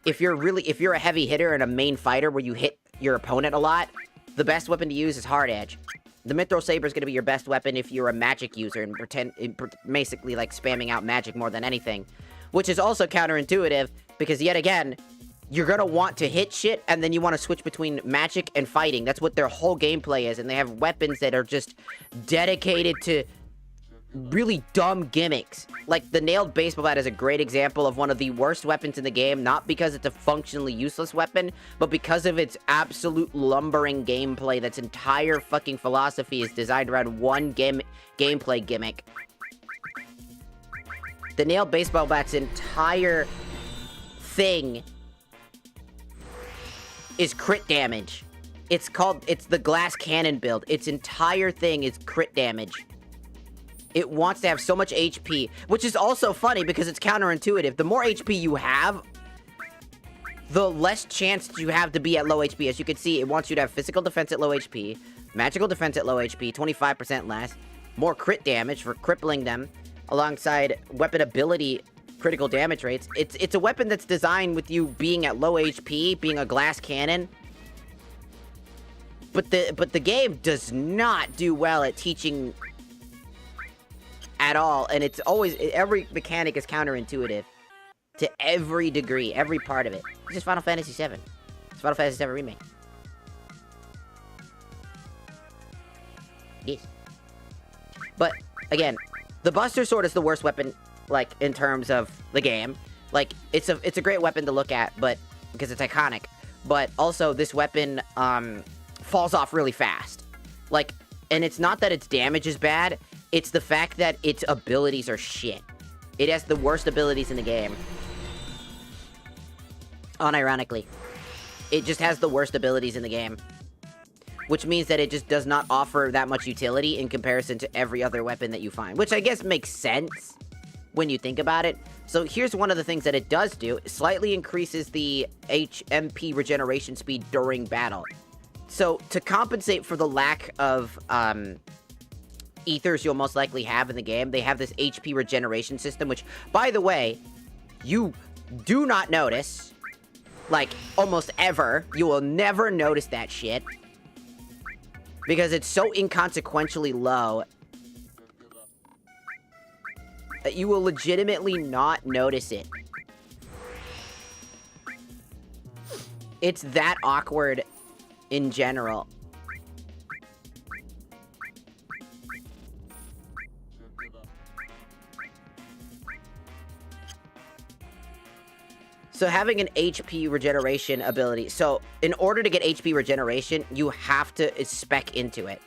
If you're a heavy hitter and a main fighter where you hit your opponent a lot, the best weapon to use is Hard Edge. The Mithril Saber is going to be your best weapon if you're a magic user and basically like spamming out magic more than anything. Which is also counterintuitive, because yet again, you're going to want to hit shit, and then you want to switch between magic and fighting. That's what their whole gameplay is, and they have weapons that are just dedicated to really dumb gimmicks. Like, the nailed baseball bat is a great example of one of the worst weapons in the game, not because it's a functionally useless weapon, but because of its absolute lumbering gameplay. That's entire fucking philosophy is designed around one gameplay gimmick. The nailed baseball bat's entire thing is crit damage. It's the glass cannon build. Its entire thing is crit damage. It wants to have so much HP, which is also funny because it's counterintuitive. The more HP you have, the less chance you have to be at low HP. As you can see, it wants you to have physical defense at low HP, magical defense at low HP, 25% less, more crit damage for crippling them, alongside weapon ability critical damage rates. It's a weapon that's designed with you being at low HP, being a glass cannon. But the game does not do well at teaching at all, and it's always, every mechanic is counterintuitive to every degree, every part of it. It's just Final Fantasy VII. It's Final Fantasy VII Remake. Yes. But again, the Buster Sword is the worst weapon, like, in terms of the game. Like, it's a great weapon to look at, but because it's iconic. But also, this weapon falls off really fast. Like, and it's not that its damage is bad. It's the fact that its abilities are shit. It has the worst abilities in the game. Unironically. It just has the worst abilities in the game. Which means that it just does not offer that much utility in comparison to every other weapon that you find. Which I guess makes sense when you think about it. So here's one of the things that it does do. It slightly increases the HP regeneration speed during battle. So to compensate for the lack of ethers you'll most likely have in the game, they have this HP regeneration system, which, by the way, you do not notice. Like, almost ever. You will never notice that shit. Because it's so inconsequentially low that you will legitimately not notice it. It's that awkward in general. So having an HP regeneration ability. So in order to get HP regeneration, you have to spec into it.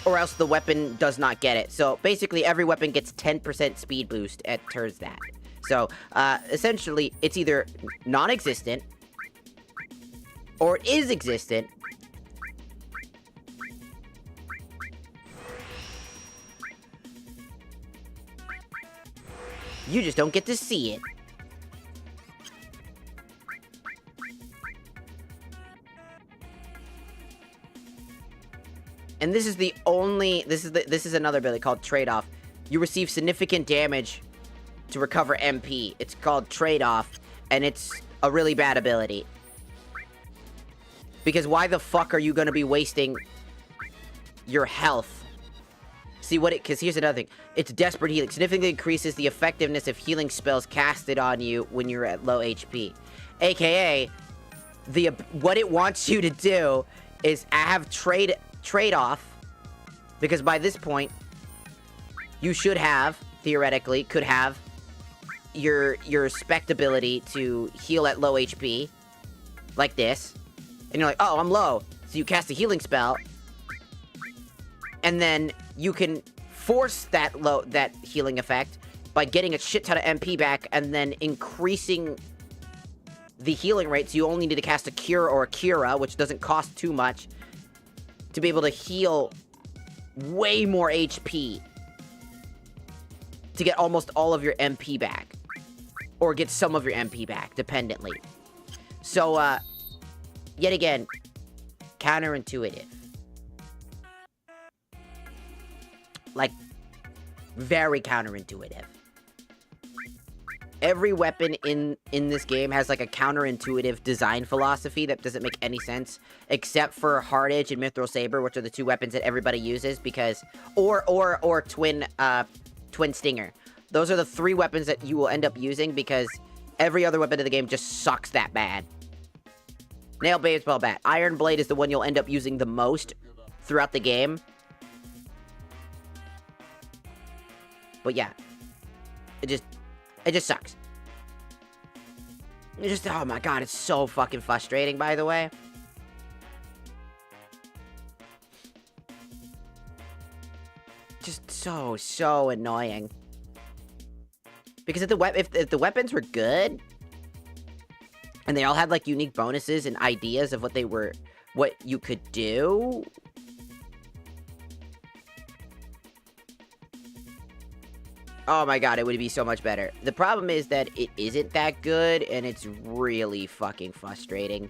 Or else the weapon does not get it. So basically every weapon gets 10% speed boost at turns that. So essentially it's either non-existent or it is existent. You just don't get to see it. And this is the only, this is another ability called Trade-Off. You receive significant damage to recover MP. It's called Trade-Off, and it's a really bad ability. Because why the fuck are you gonna be wasting your health? See what it, because here's another thing. It's Desperate Healing. Significantly increases the effectiveness of healing spells casted on you when you're at low HP. AKA, what it wants you to do is have trade-off, because by this point, you should have, theoretically, could have your spec ability to heal at low HP, like this, and you're like, oh, I'm low, so you cast a healing spell, and then you can force that healing effect by getting a shit ton of MP back, and then increasing the healing rate, so you only need to cast a Cure or a Cura, which doesn't cost too much, to be able to heal way more HP to get almost all of your MP back. Or get some of your MP back, dependently. So, yet again, counterintuitive. Like, very counterintuitive. Every weapon in this game has, like, a counterintuitive design philosophy that doesn't make any sense. Except for Hard Edge and Mithril Saber, which are the two weapons that everybody uses, because... Or Twin Stinger. Those are the three weapons that you will end up using, because every other weapon in the game just sucks that bad. Nail Baseball Bat. Iron Blade is the one you'll end up using the most throughout the game. But yeah. It just sucks. Oh my god, it's so fucking frustrating, by the way. Just so annoying. Because if the weapons were good, and they all had, like, unique bonuses and ideas of what you could do... Oh my god, it would be so much better. The problem is that it isn't that good, and it's really fucking frustrating.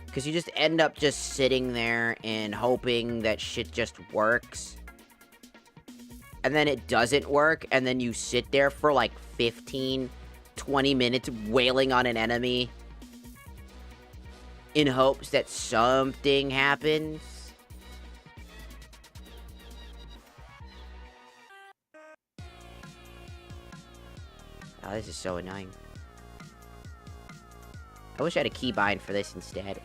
Because you just end up just sitting there and hoping that shit just works. And then it doesn't work, and then you sit there for like 15, 20 minutes wailing on an enemy in hopes that something happens. Oh, this is so annoying. I wish I had a keybind for this instead.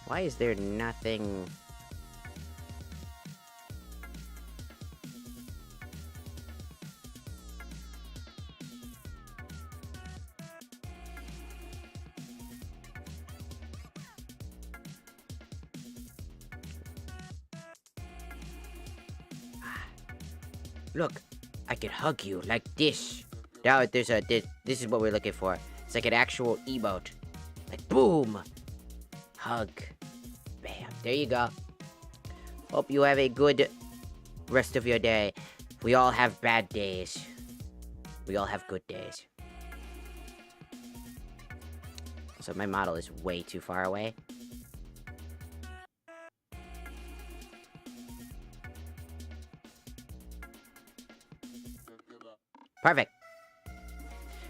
Why is there nothing... Look, I can hug you like this. Now this is what we're looking for. It's like an actual emote. Like, boom! Hug. Bam. There you go. Hope you have a good rest of your day. We all have bad days. We all have good days. So my model is way too far away. Perfect.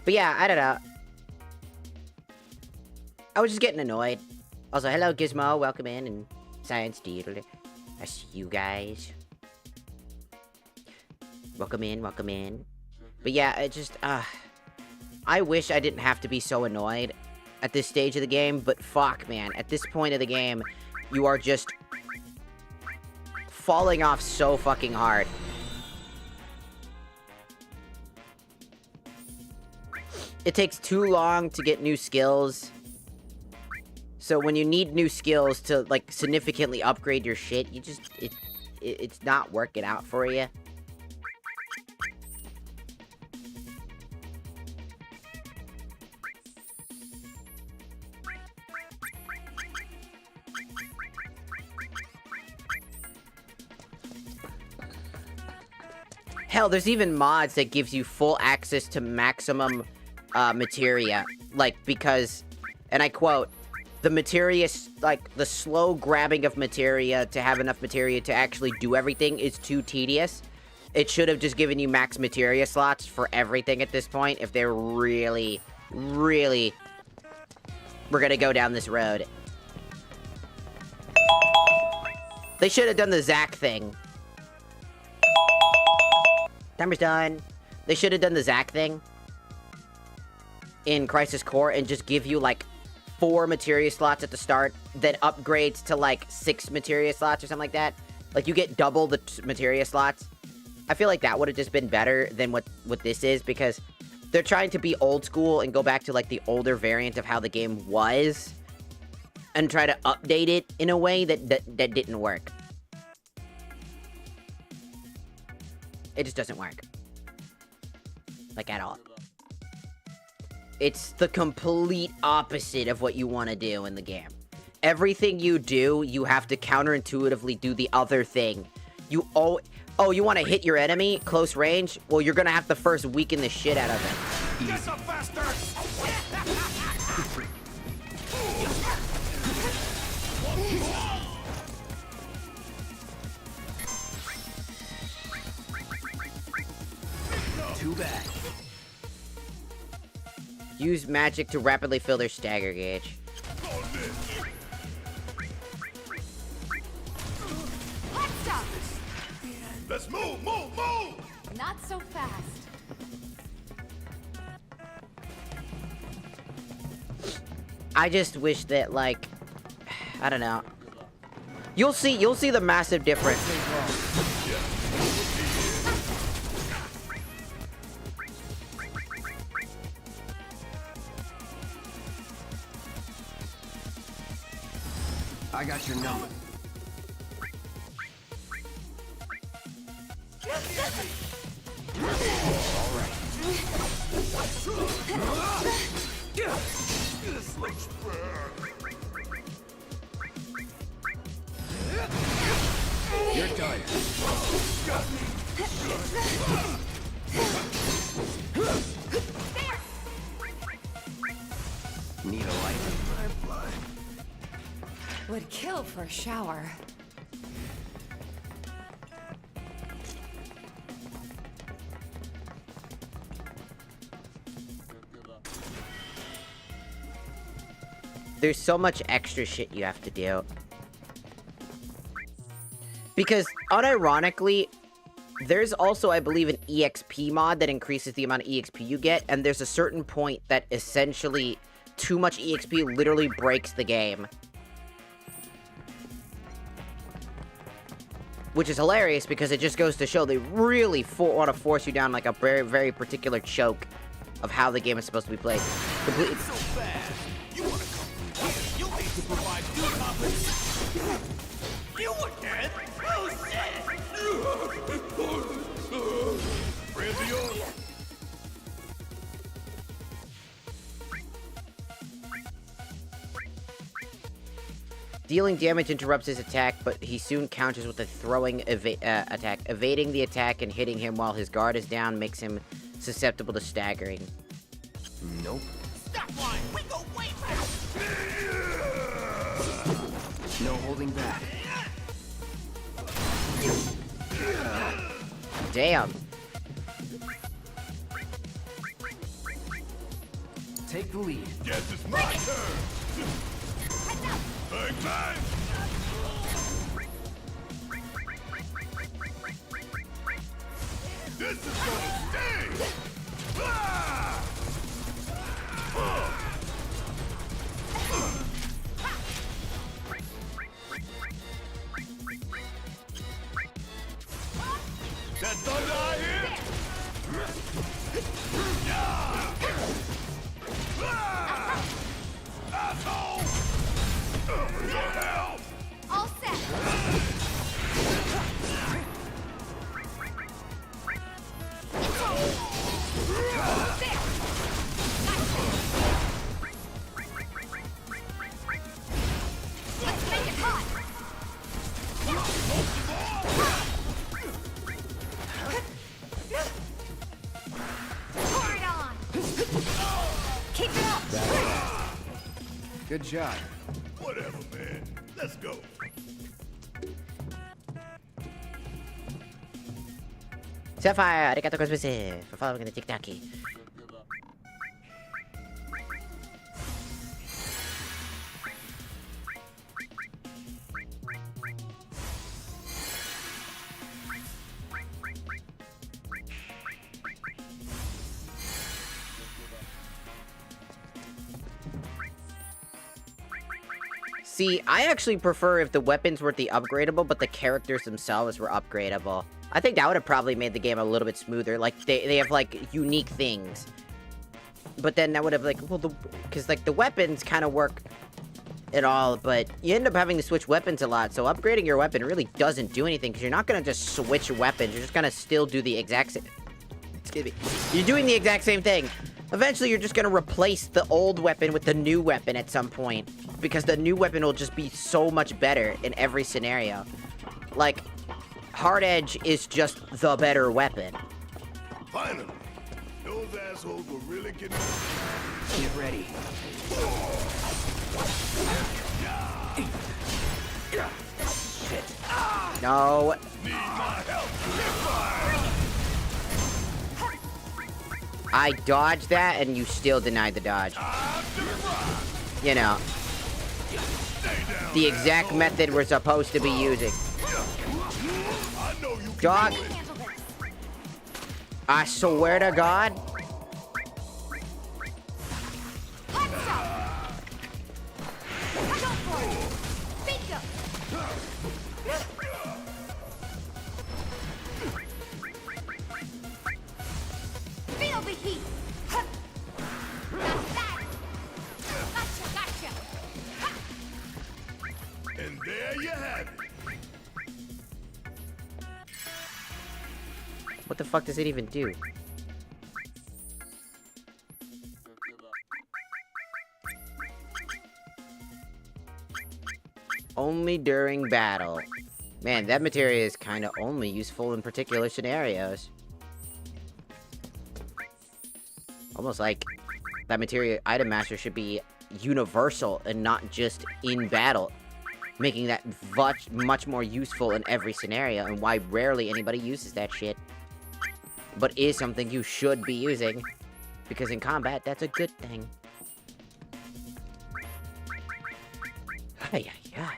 But yeah, I don't know. I was just getting annoyed. Also, hello Gizmo, welcome in, and Science Deedle. That's you guys. Welcome in, welcome in. But yeah, it just, I wish I didn't have to be so annoyed at this stage of the game, but fuck, man. At this point of the game, you are just falling off so fucking hard. It takes too long to get new skills. So when you need new skills to, like, significantly upgrade your shit, you just, it's not working out for you. Hell, there's even mods that gives you full access to maximum materia. Like, because, and I quote, the materia, like, the slow grabbing of materia to have enough materia to actually do everything is too tedious. It should have just given you max materia slots for everything at this point if they're really, really we're gonna go down this road. They should have done the Zack thing. Timer's done. They should have done the Zack thing in Crisis Core and just give you, like, 4 materia slots at the start, then upgrades to like 6 materia slots or something like that. Like you get double the materia slots. I feel like that would have just been better than what this is, because they're trying to be old school and go back to like the older variant of how the game was and try to update it in a way that didn't work. It just doesn't work. Like at all. It's the complete opposite of what you want to do in the game. Everything you do, you have to counterintuitively do the other thing. You want to hit your enemy close range? Well, you're gonna have to first weaken the shit out of it. Get some faster! Too bad. Use magic to rapidly fill their stagger gauge. Let's move! Not so fast. I just wish that, like, I don't know. You'll see the massive difference. I got your number. All right. This looks bad. You're done. Need a light? Would kill for a shower. There's so much extra shit you have to do. Because, unironically, there's also, I believe, an EXP mod that increases the amount of EXP you get, and there's a certain point that essentially too much EXP literally breaks the game. Which is hilarious because it just goes to show they really want to force you down like a very, very particular choke of how the game is supposed to be played. Completely. So fast. You want to come here? You need to provide due compensation. You were dead. Oh shit! Friends of yours? Dealing damage interrupts his attack, but he soon counters with a throwing attack. Evading the attack and hitting him while his guard is down makes him susceptible to staggering. Nope. Stop lying. We go way back. No holding back. Damn. Take the lead. Guess it's my turn. Bang, bang. This is gonna sting. Ah! That thunder I hear? Asshole! Your help! All set. Let's make it hot. Pour it on. Keep it up. Good job. Whatever, man. Let's go. Sapphire, arigato gozaimasu for following the TikTok. See, I actually prefer if the weapons were the upgradable, but the characters themselves were upgradable. I think that would have probably made the game a little bit smoother. Like, they have, like, unique things. But then that would have, like, well, because, like, the weapons kind of work at all, but you end up having to switch weapons a lot, so upgrading your weapon really doesn't do anything, because you're not going to just switch weapons. You're just going to still do the exact same... Excuse me. You're doing the exact same thing. Eventually, you're just going to replace the old weapon with the new weapon at some point, because the new weapon will just be so much better in every scenario. Like, Hard Edge is just the better weapon. Finally, those assholes were really getting... Get ready. No. Need my help. I dodged that, and you still denied the dodge. You know. The exact method we're supposed to be using. Dog. I swear to God. Feel the heat. Gotcha. And there you have it. What the fuck does it even do? Only during battle. Man, that materia is kind of only useful in particular scenarios. Almost like that materia item master should be universal and not just in battle. Making that much more useful in every scenario, and why rarely anybody uses that shit. But is something you should be using. Because in combat, that's a good thing. Ay, ay, ay.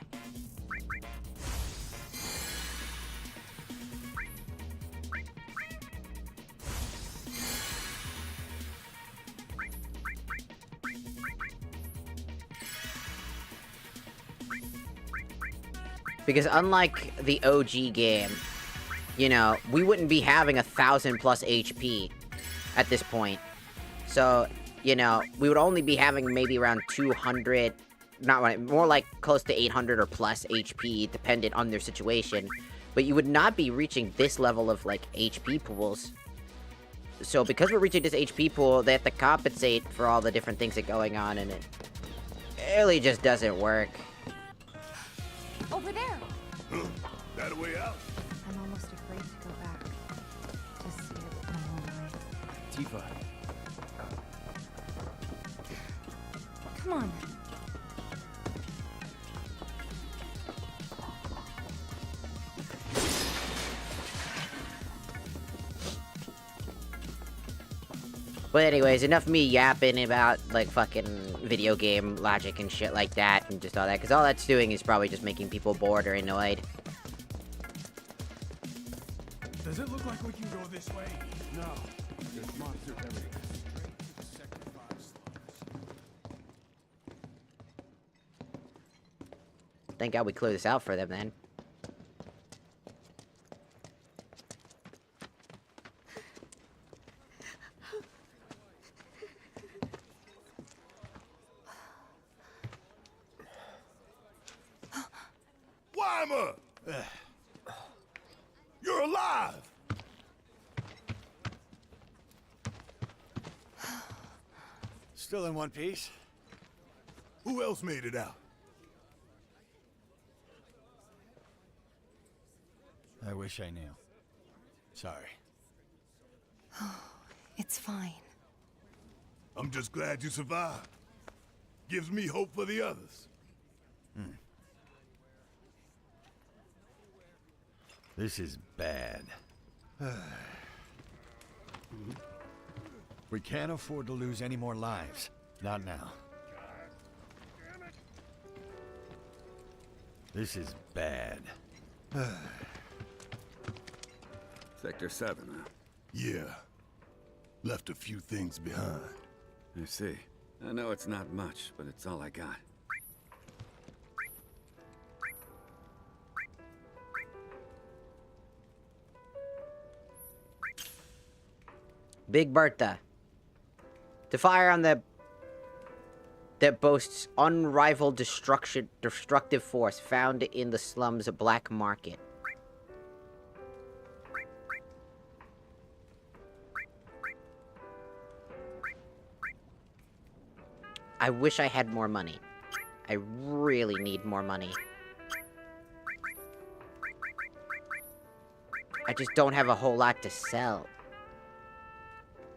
Because unlike the OG game, you know, we wouldn't be having 1,000 plus HP at this point. So, you know, we would only be having maybe around 200, more like close to 800 or plus HP, dependent on their situation. But you would not be reaching this level of, like, HP pools. So because we're reaching this HP pool, they have to compensate for all the different things that are going on, and it really just doesn't work. Over there. That a way out? I'm almost afraid to go back. To see it from online. Tifa. Come on. But anyways, enough me yapping about, like, fucking video game logic and shit like that, and just all that, because all that's doing is probably just making people bored or annoyed. Does it look like we can go this way? No. There's monsters everywhere. Thank God we cleared this out for them, then. Wymer! You're alive! Still in one piece? Who else made it out? I wish I knew. Sorry. It's fine. I'm just glad you survived. Gives me hope for the others. This is bad. We can't afford to lose any more lives. Not now. This is bad. Sector 7, huh? Yeah. Left a few things behind. I see. I know it's not much, but it's all I got. Big Bertha. To fire on the... that boasts unrivaled destructive force found in the slums black market. I wish I had more money. I really need more money. I just don't have a whole lot to sell.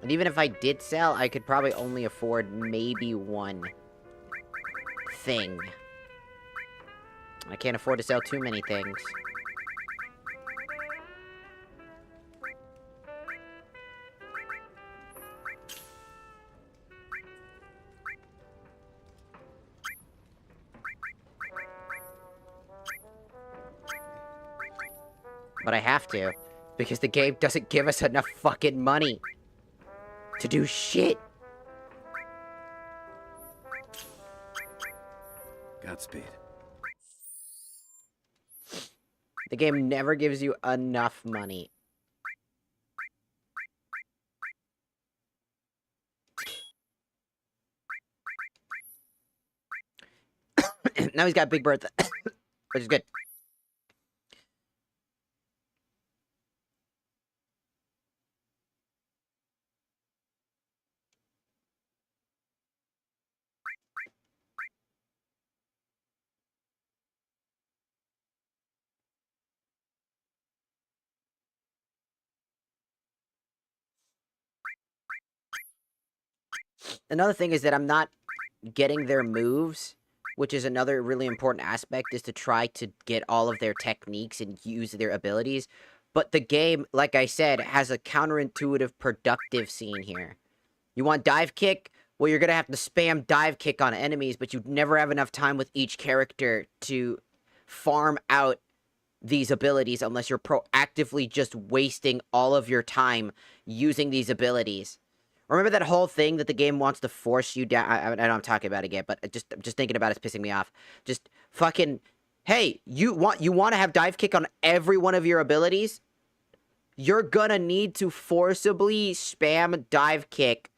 And even if I did sell, I could probably only afford maybe one thing. I can't afford to sell too many things. But I have to, because the game doesn't give us enough fucking money to do shit. Godspeed. The game never gives you enough money. Now he's got Big Bertha, which is good. Another thing is that I'm not getting their moves, which is another really important aspect, is to try to get all of their techniques and use their abilities. But the game, like I said, has a counterintuitive productive scene here. You want dive kick? Well, you're going to have to spam dive kick on enemies, but you never have enough time with each character to farm out these abilities unless you're proactively just wasting all of your time using these abilities. Remember that whole thing that the game wants to force you down? I know I'm talking about it again, but just thinking about it's pissing me off. Just fucking, hey, you want to have dive kick on every one of your abilities? You're gonna need to forcibly spam dive kick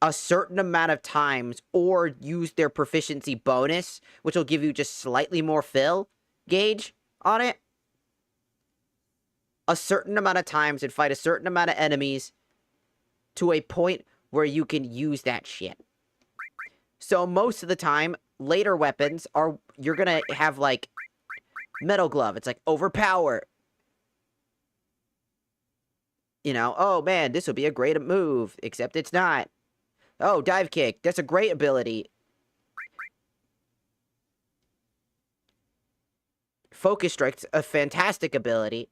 a certain amount of times, or use their proficiency bonus, which will give you just slightly more fill gauge on it, a certain amount of times and fight a certain amount of enemies to a point where you can use that shit. So most of the time, later weapons are, you're gonna have like Metal Glove. It's like overpower. You know, oh man, this will be a great move, except it's not. Oh, dive kick. That's a great ability. Focus Strike's a fantastic ability.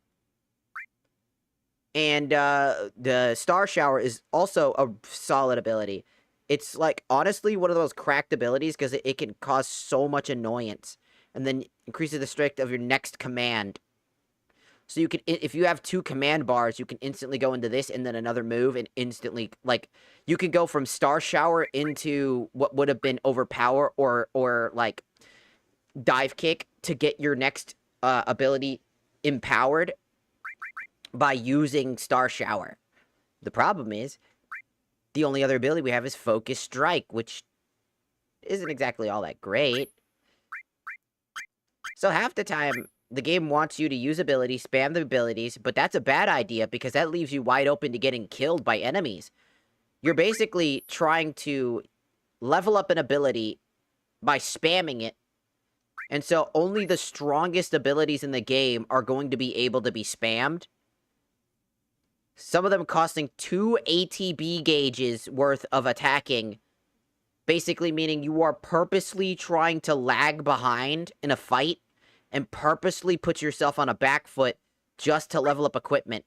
And the Star Shower is also a solid ability. It's like, honestly, one of those cracked abilities because it can cause so much annoyance. And then increases the strength of your next command. So you can, if you have 2 command bars, you can instantly go into this and then another move and instantly, like, you can go from Star Shower into what would have been Overpower or like, Dive Kick to get your next ability empowered by using Star Shower. The problem is, the only other ability we have is Focus Strike, which isn't exactly all that great. So half the time, the game wants you to use abilities, spam the abilities, but that's a bad idea because that leaves you wide open to getting killed by enemies. You're basically trying to level up an ability by spamming it, and so only the strongest abilities in the game are going to be able to be spammed. Some of them costing 2 ATB gauges worth of attacking, basically meaning you are purposely trying to lag behind in a fight and purposely put yourself on a back foot just to level up equipment.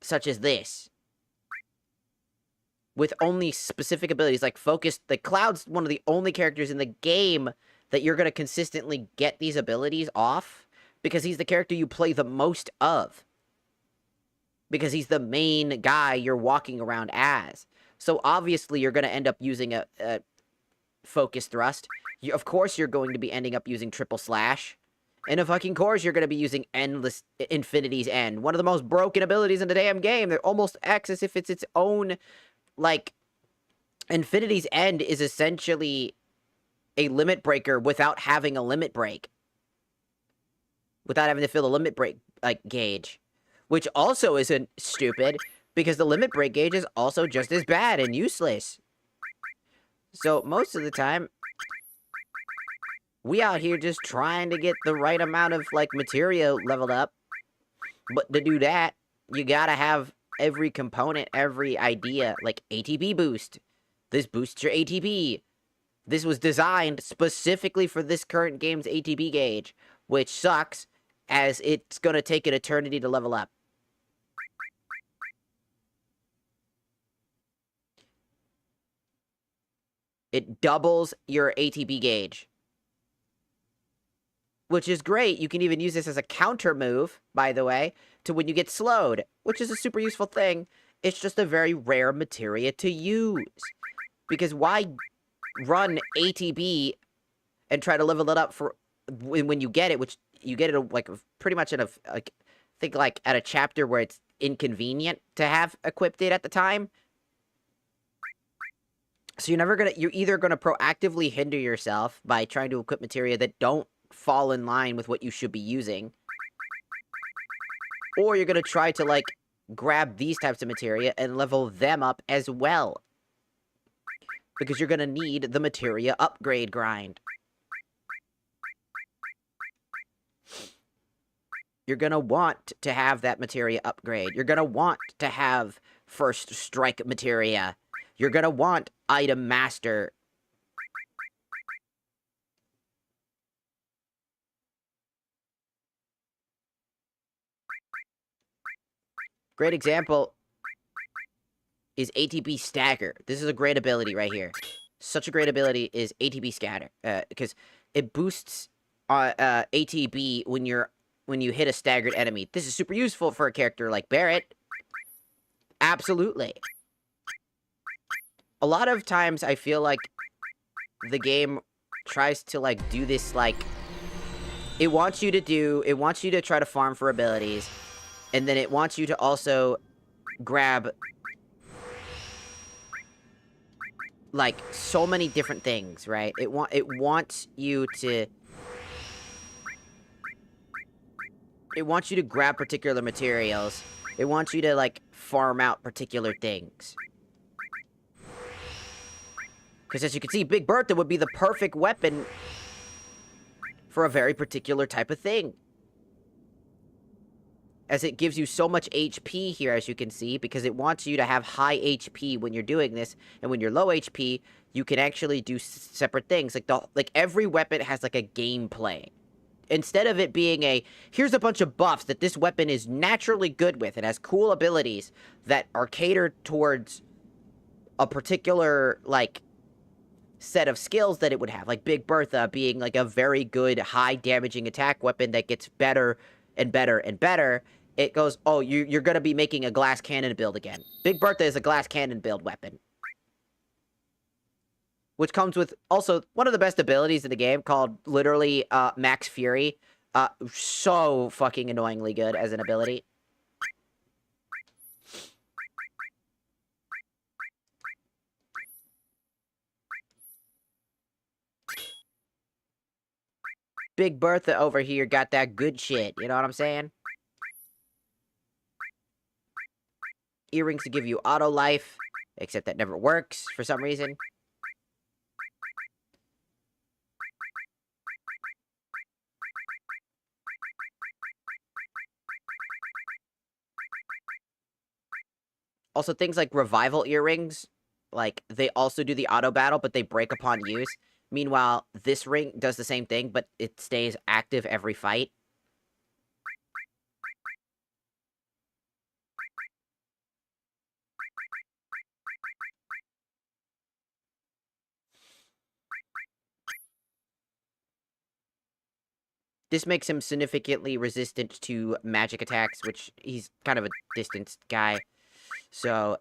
Such as this. With only specific abilities, like Focus. The Cloud's one of the only characters in the game that you're going to consistently get these abilities off, because he's the character you play the most of. Because he's the main guy you're walking around as. So obviously you're going to end up using a Focus Thrust. Of course you're going to be ending up using Triple Slash. And of fucking course, you're going to be using Endless Infinity's End. One of the most broken abilities in the damn game. That almost acts as if it's its own, like, Infinity's End is essentially a limit breaker without having a limit break. Without having to fill a limit break, like, gauge. Which also isn't stupid, because the limit break gauge is also just as bad and useless. So, most of the time, we out here just trying to get the right amount of, like, materia leveled up. But to do that, you gotta have every component, every idea, like ATB boost. This boosts your ATB. This was designed specifically for this current game's ATB gauge, which sucks, as it's gonna take an eternity to level up. It doubles your ATB gauge. Which is great. You can even use this as a counter move, by the way, to when you get slowed, which is a super useful thing. It's just a very rare materia to use. Because why run ATB and try to level it up for when you get it, which you get it like pretty much in a, like, I think like at a chapter where it's inconvenient to have equipped it at the time. So you're either gonna proactively hinder yourself by trying to equip materia that don't fall in line with what you should be using, or you're gonna try to, like, grab these types of materia and level them up as well, because you're gonna need the materia upgrade grind. You're gonna want to have that materia upgrade. You're gonna want to have first strike materia. You're gonna want item master. Great example is ATB Stagger. This is a great ability right here. Such a great ability is ATB Scatter, because it boosts ATB when you hit a staggered enemy. This is super useful for a character like Barret. Absolutely. A lot of times I feel like the game tries to, like, do this, like, it wants you to try to farm for abilities. And then it wants you to also grab, like, so many different things, right? It wants you to grab particular materials. It wants you to, like, farm out particular things. Because as you can see, Big Bertha would be the perfect weapon for a very particular type of thing. As it gives you so much HP here, as you can see, because it wants you to have high HP when you're doing this, and when you're low HP, you can actually do separate things. Like every weapon has, like, a gameplay. Instead of it being here's a bunch of buffs that this weapon is naturally good with, it has cool abilities that are catered towards a particular, like, set of skills that it would have. Like Big Bertha being, like, a very good, high-damaging attack weapon that gets better and better and better. It goes, oh, you're gonna be making a glass cannon build again. Big Bertha is a glass cannon build weapon. Which comes with also one of the best abilities in the game, called literally Max Fury. So fucking annoyingly good as an ability. Big Bertha over here got that good shit, you know what I'm saying? Earrings to give you auto life, except that never works for some reason. Also, things like revival earrings, like, they also do the auto battle, but they break upon use. Meanwhile, this ring does the same thing, but it stays active every fight. This makes him significantly resistant to magic attacks, which he's kind of a distanced guy. So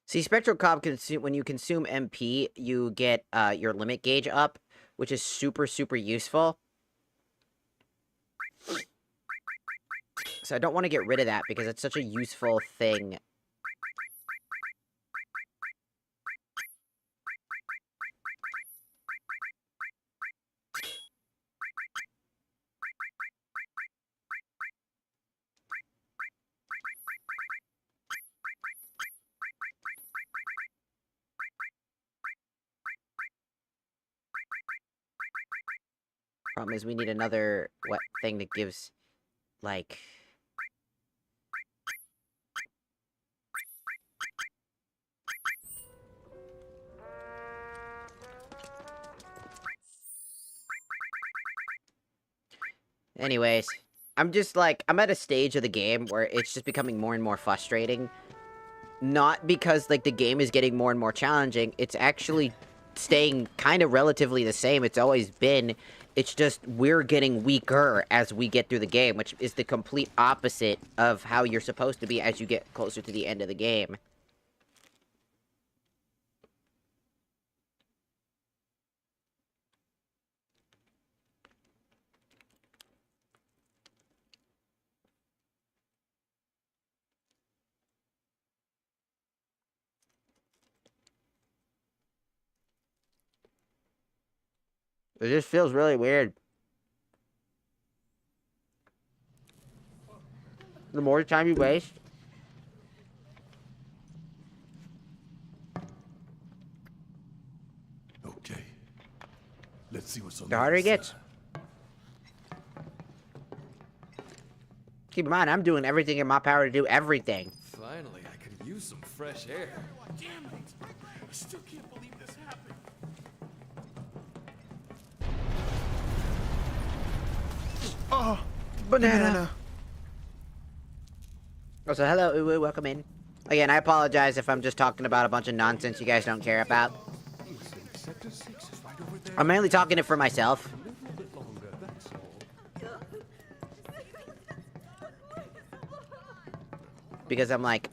See, Spectral Cob, when you consume MP, you get your limit gauge up, which is super, super useful. So I don't want to get rid of that because it's such a useful thing. Problem is we need another thing that gives, like... Anyways, I'm just like, I'm at a stage of the game where it's just becoming more and more frustrating. Not because, like, the game is getting more and more challenging, it's actually staying kind of relatively the same. It's always been. It's just we're getting weaker as we get through the game, which is the complete opposite of how you're supposed to be as you get closer to the end of the game. It just feels really weird. The more time you waste, Okay. Let's see what's on the harder it gets. Keep in mind, I'm doing everything in my power to do everything. Finally, I could use some fresh air. Damn it! I still can't believe this happened. Oh, banana. Oh, so hello, Uwu, welcome in. Again, I apologize if I'm just talking about a bunch of nonsense you guys don't care about. I'm mainly talking it for myself. Because I'm like...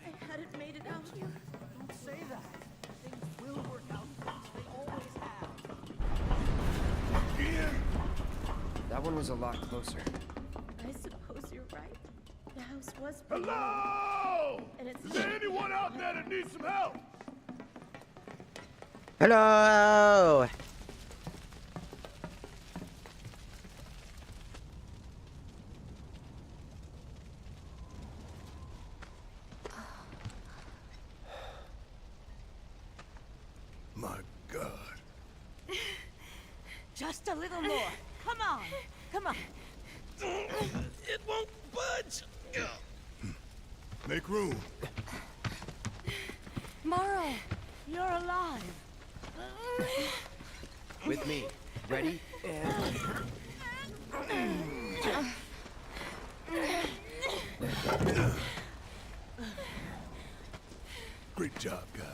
I hadn't made it out here. Don't say that. Things will work out. They always have. That one was a lot closer. I suppose you're right. The house was... Hello! And it's... Is there anyone out there that needs some help? Hello! My God. Just a little more. Come on. Come on. It won't budge. Make room. Morrow, you're alive. With me. Ready? And... Great job, guys.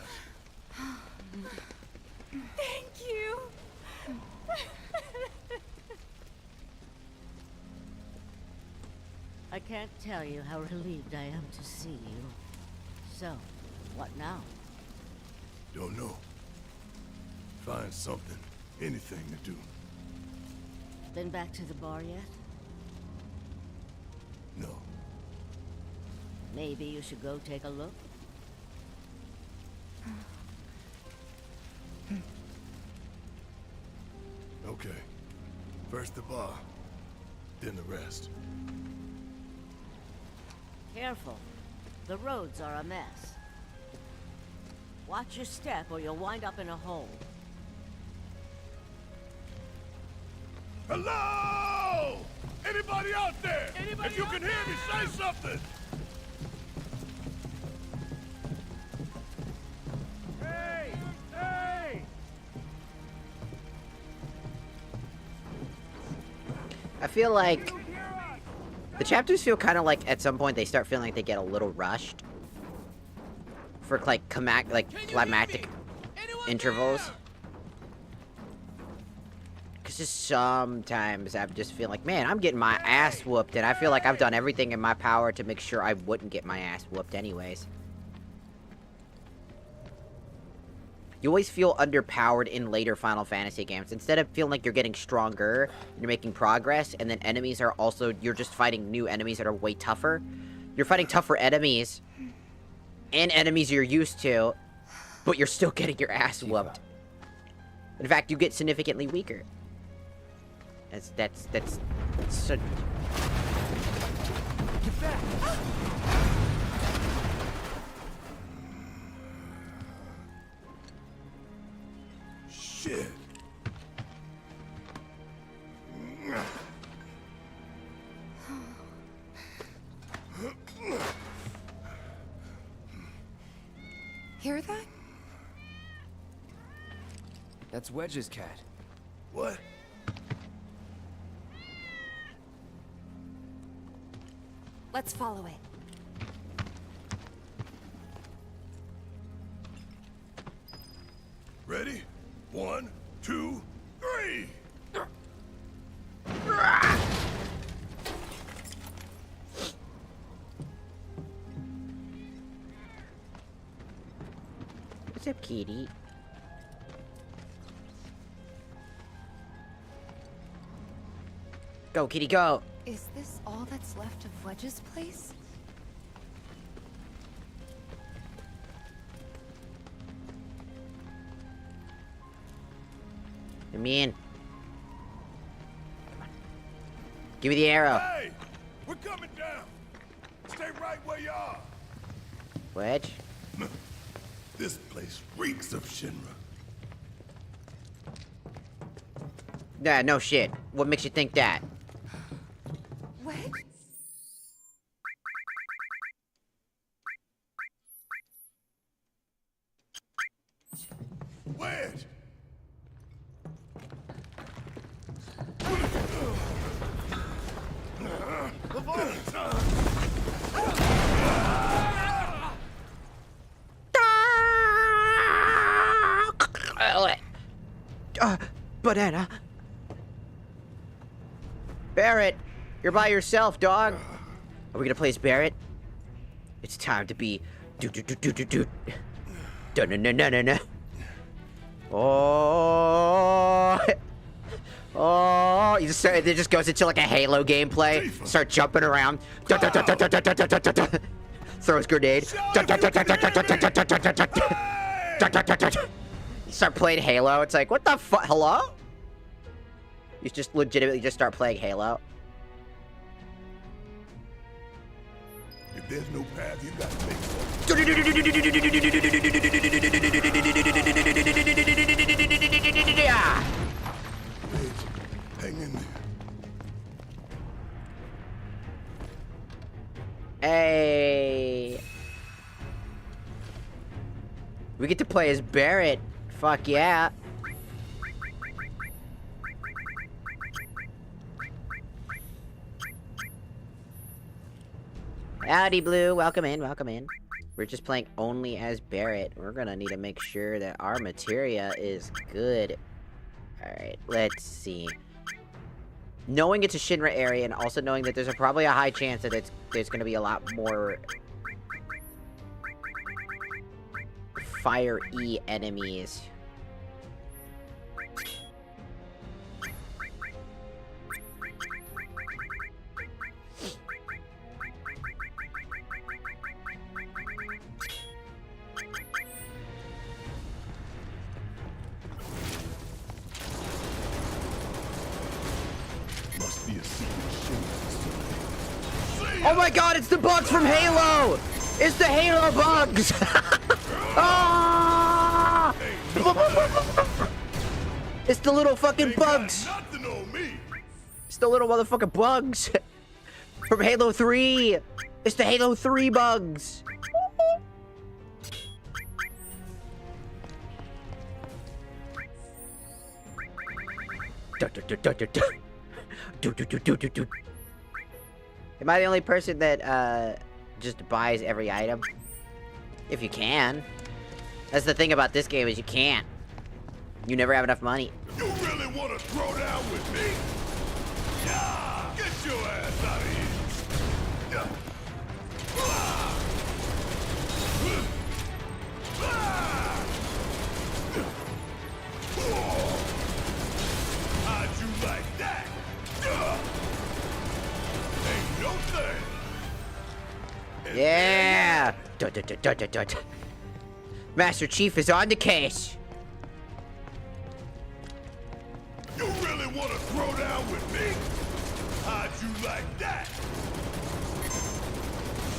Thank you. I can't tell you how relieved I am to see you. So, what now? Don't know. Find something, anything to do. Been back to the bar yet? No. Maybe you should go take a look? Okay. First the bar, then the rest. Careful. The roads are a mess. Watch your step or you'll wind up in a hole. Hello! Anybody out there? If you can hear me, say something! Hey! Hey! I feel like the chapters feel kind of like at some point they start feeling like they get a little rushed for like climactic intervals. Because It's just sometimes I just feel like, man, I'm getting my ass whooped, and I feel like I've done everything in my power to make sure I wouldn't get my ass whooped anyways. You always feel underpowered in later Final Fantasy games. Instead of feeling like you're getting stronger, you're making progress, and then enemies are also, you're just fighting new enemies that are way tougher. You're fighting tougher enemies, and enemies you're used to, but you're still getting your ass whooped. In fact, you get significantly weaker. That's so... Get back! Shit. Hear that? That's Wedge's cat. What? Let's follow it. Ready? 1, 2, 3! What's up, kitty? Go, kitty, go! Is this all that's left of Wedge's place? Let me in. Come on. Give me the arrow. Hey! We're coming down! Stay right where you are! Wedge? This place reeks of Shinra. Nah, no shit. What makes you think that? Wedge? Wedge! Banana. Barret, you're by yourself, dog. Are we gonna play as Barret? It's time to be no. Oh, you just start, it just goes into like a Halo gameplay. Start jumping around. Throws grenade. Start playing Halo. It's like, what the fuck? Hello? You just legitimately just start playing Halo. If there's no path, you gotta make hang in there. Hey. We get to play as Barret. Fuck yeah. Howdy, Blue. Welcome in, welcome in. We're just playing only as Barret. We're gonna need to make sure that our materia is good. Alright, let's see. Knowing it's a Shinra area and also knowing that there's probably a high chance that there's gonna be a lot more Fire-E enemies. Must be a secret Shinra facility. Oh my god, it's the bugs from Halo! It's the Halo bugs! Ah! It's the little fucking bugs! Nothing on me. It's the little motherfucking bugs! From Halo 3! It's the Halo 3 bugs! Am I the only person that just buys every item? If you can. That's the thing about this game is you can't. You never have enough money. You really want to throw down with with me? Yeah! Get your ass out of here! Yeah. Ah! Ah! How'd you like that? Ain't no thing. Yeah! Dut, dut, dut, dut, dut, dut. Master Chief is on the case. You really want to throw down with me? How'd you like that?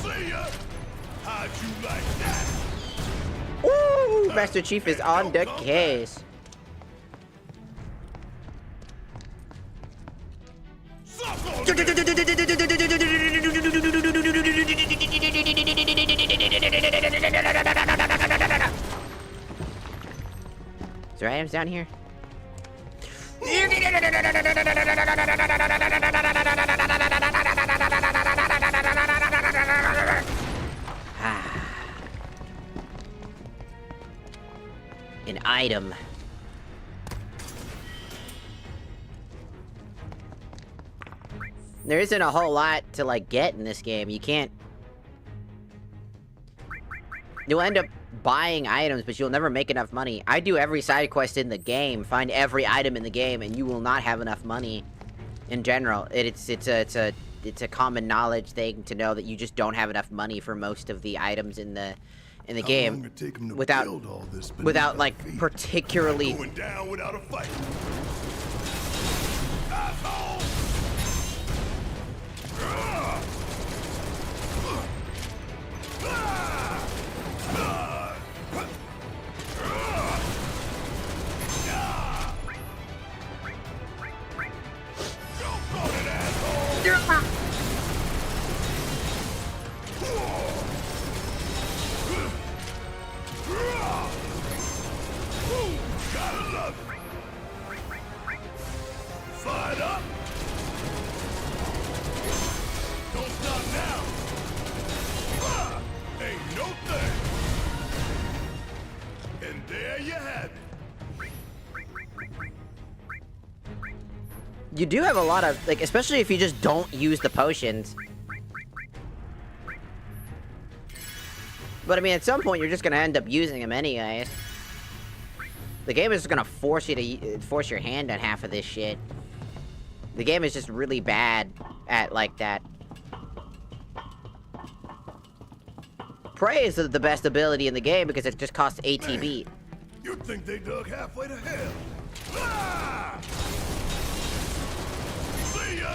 See ya? How'd you like that? Woo! Master Chief is on the case. Is there items down here? An item. There isn't a whole lot to, like, get in this game. You can't... You'll end up buying items, but you'll never make enough money. I do every side quest in the game, find every item in the game, and you will not have enough money in general. It's a common knowledge thing to know that you just don't have enough money for most of the items in the game without like particularly going down without a fight. Gotta love it. Fired up. Don't stop now. Ain't no thing. And there you have it. You do have a lot of, like, especially if you just don't use the potions. But I mean, at some point, you're just gonna end up using them anyways. The game is just gonna force you to force your hand on half of this shit. The game is just really bad at like that. Prey is the best ability in the game because it just costs ATB. Man, you'd think they dug halfway to hell. Ah! See ya!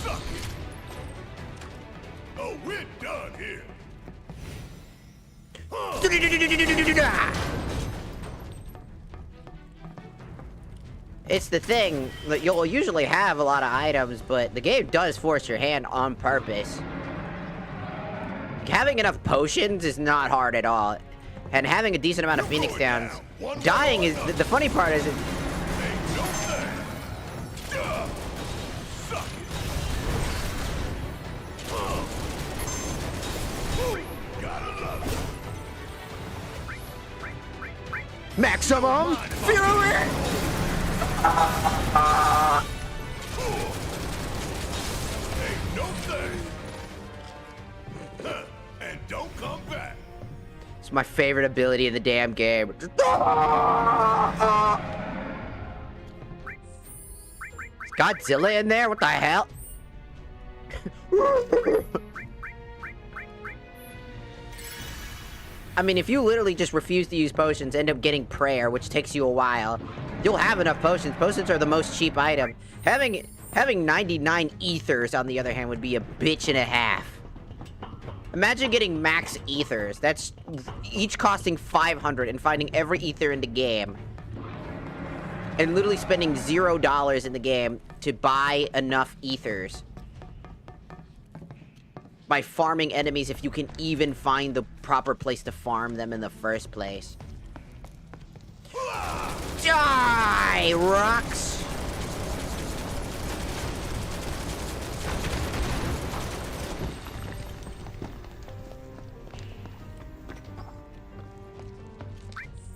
Suck it! Oh, we're done here. It's the thing that you'll usually have a lot of items, but the game does force your hand on purpose. Having enough potions is not hard at all, and having a decent amount of Phoenix Downs. Dying is the funny part is. Maximum Fury! Ain't no thing. And don't come back. It's my favorite ability in the damn game. Is Godzilla in there? What the hell? I mean, if you literally just refuse to use potions, end up getting prayer, which takes you a while, you'll have enough potions. Potions are the most cheap item. Having 99 ethers, on the other hand, would be a bitch and a half. Imagine getting max ethers. That's each costing 500 and finding every ether in the game. And literally spending $0 in the game to buy enough ethers. By farming enemies if you can even find the proper place to farm them in the first place. Die, rocks!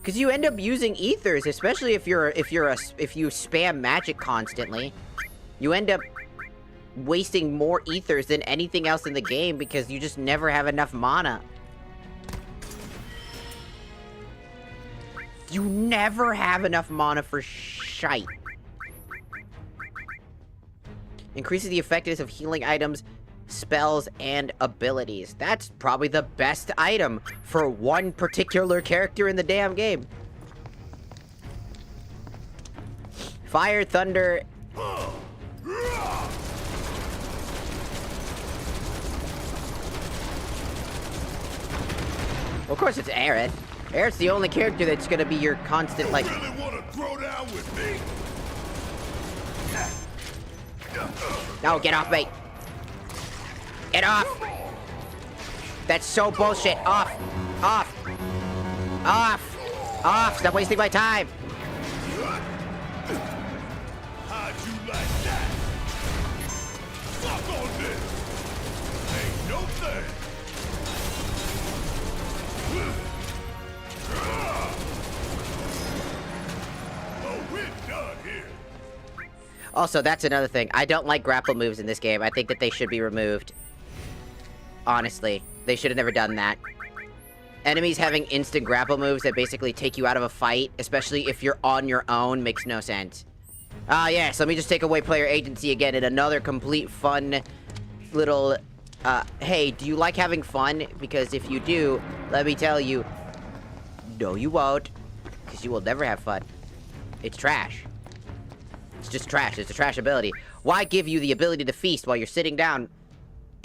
Because you end up using ethers, especially if you spam magic constantly. You end up wasting more ethers than anything else in the game because you just never have enough mana. You never have enough mana for shite. Increases the effectiveness of healing items, spells, and abilities. That's probably the best item for one particular character in the damn game. Fire, thunder... Of course it's Aerith. Aerith's the only character that's gonna be your constant, like... You really wanna throw down with me? No, get off me! Get off! That's so bullshit! Off! Off! Off! Off! Stop wasting my time! How'd you like that? Fuck on this! Ain't no thing! Oh, we're done here. Also, that's another thing. I don't like grapple moves in this game. I think that they should be removed. Honestly, they should have never done that. Enemies having instant grapple moves that basically take you out of a fight, especially if you're on your own, makes no sense. Ah, yes, let me just take away player agency again in another complete fun little... hey, do you like having fun? Because if you do, let me tell you, no you won't, because you will never have fun. It's trash. It's just trash. It's a trash ability. Why give you the ability to feast while you're sitting down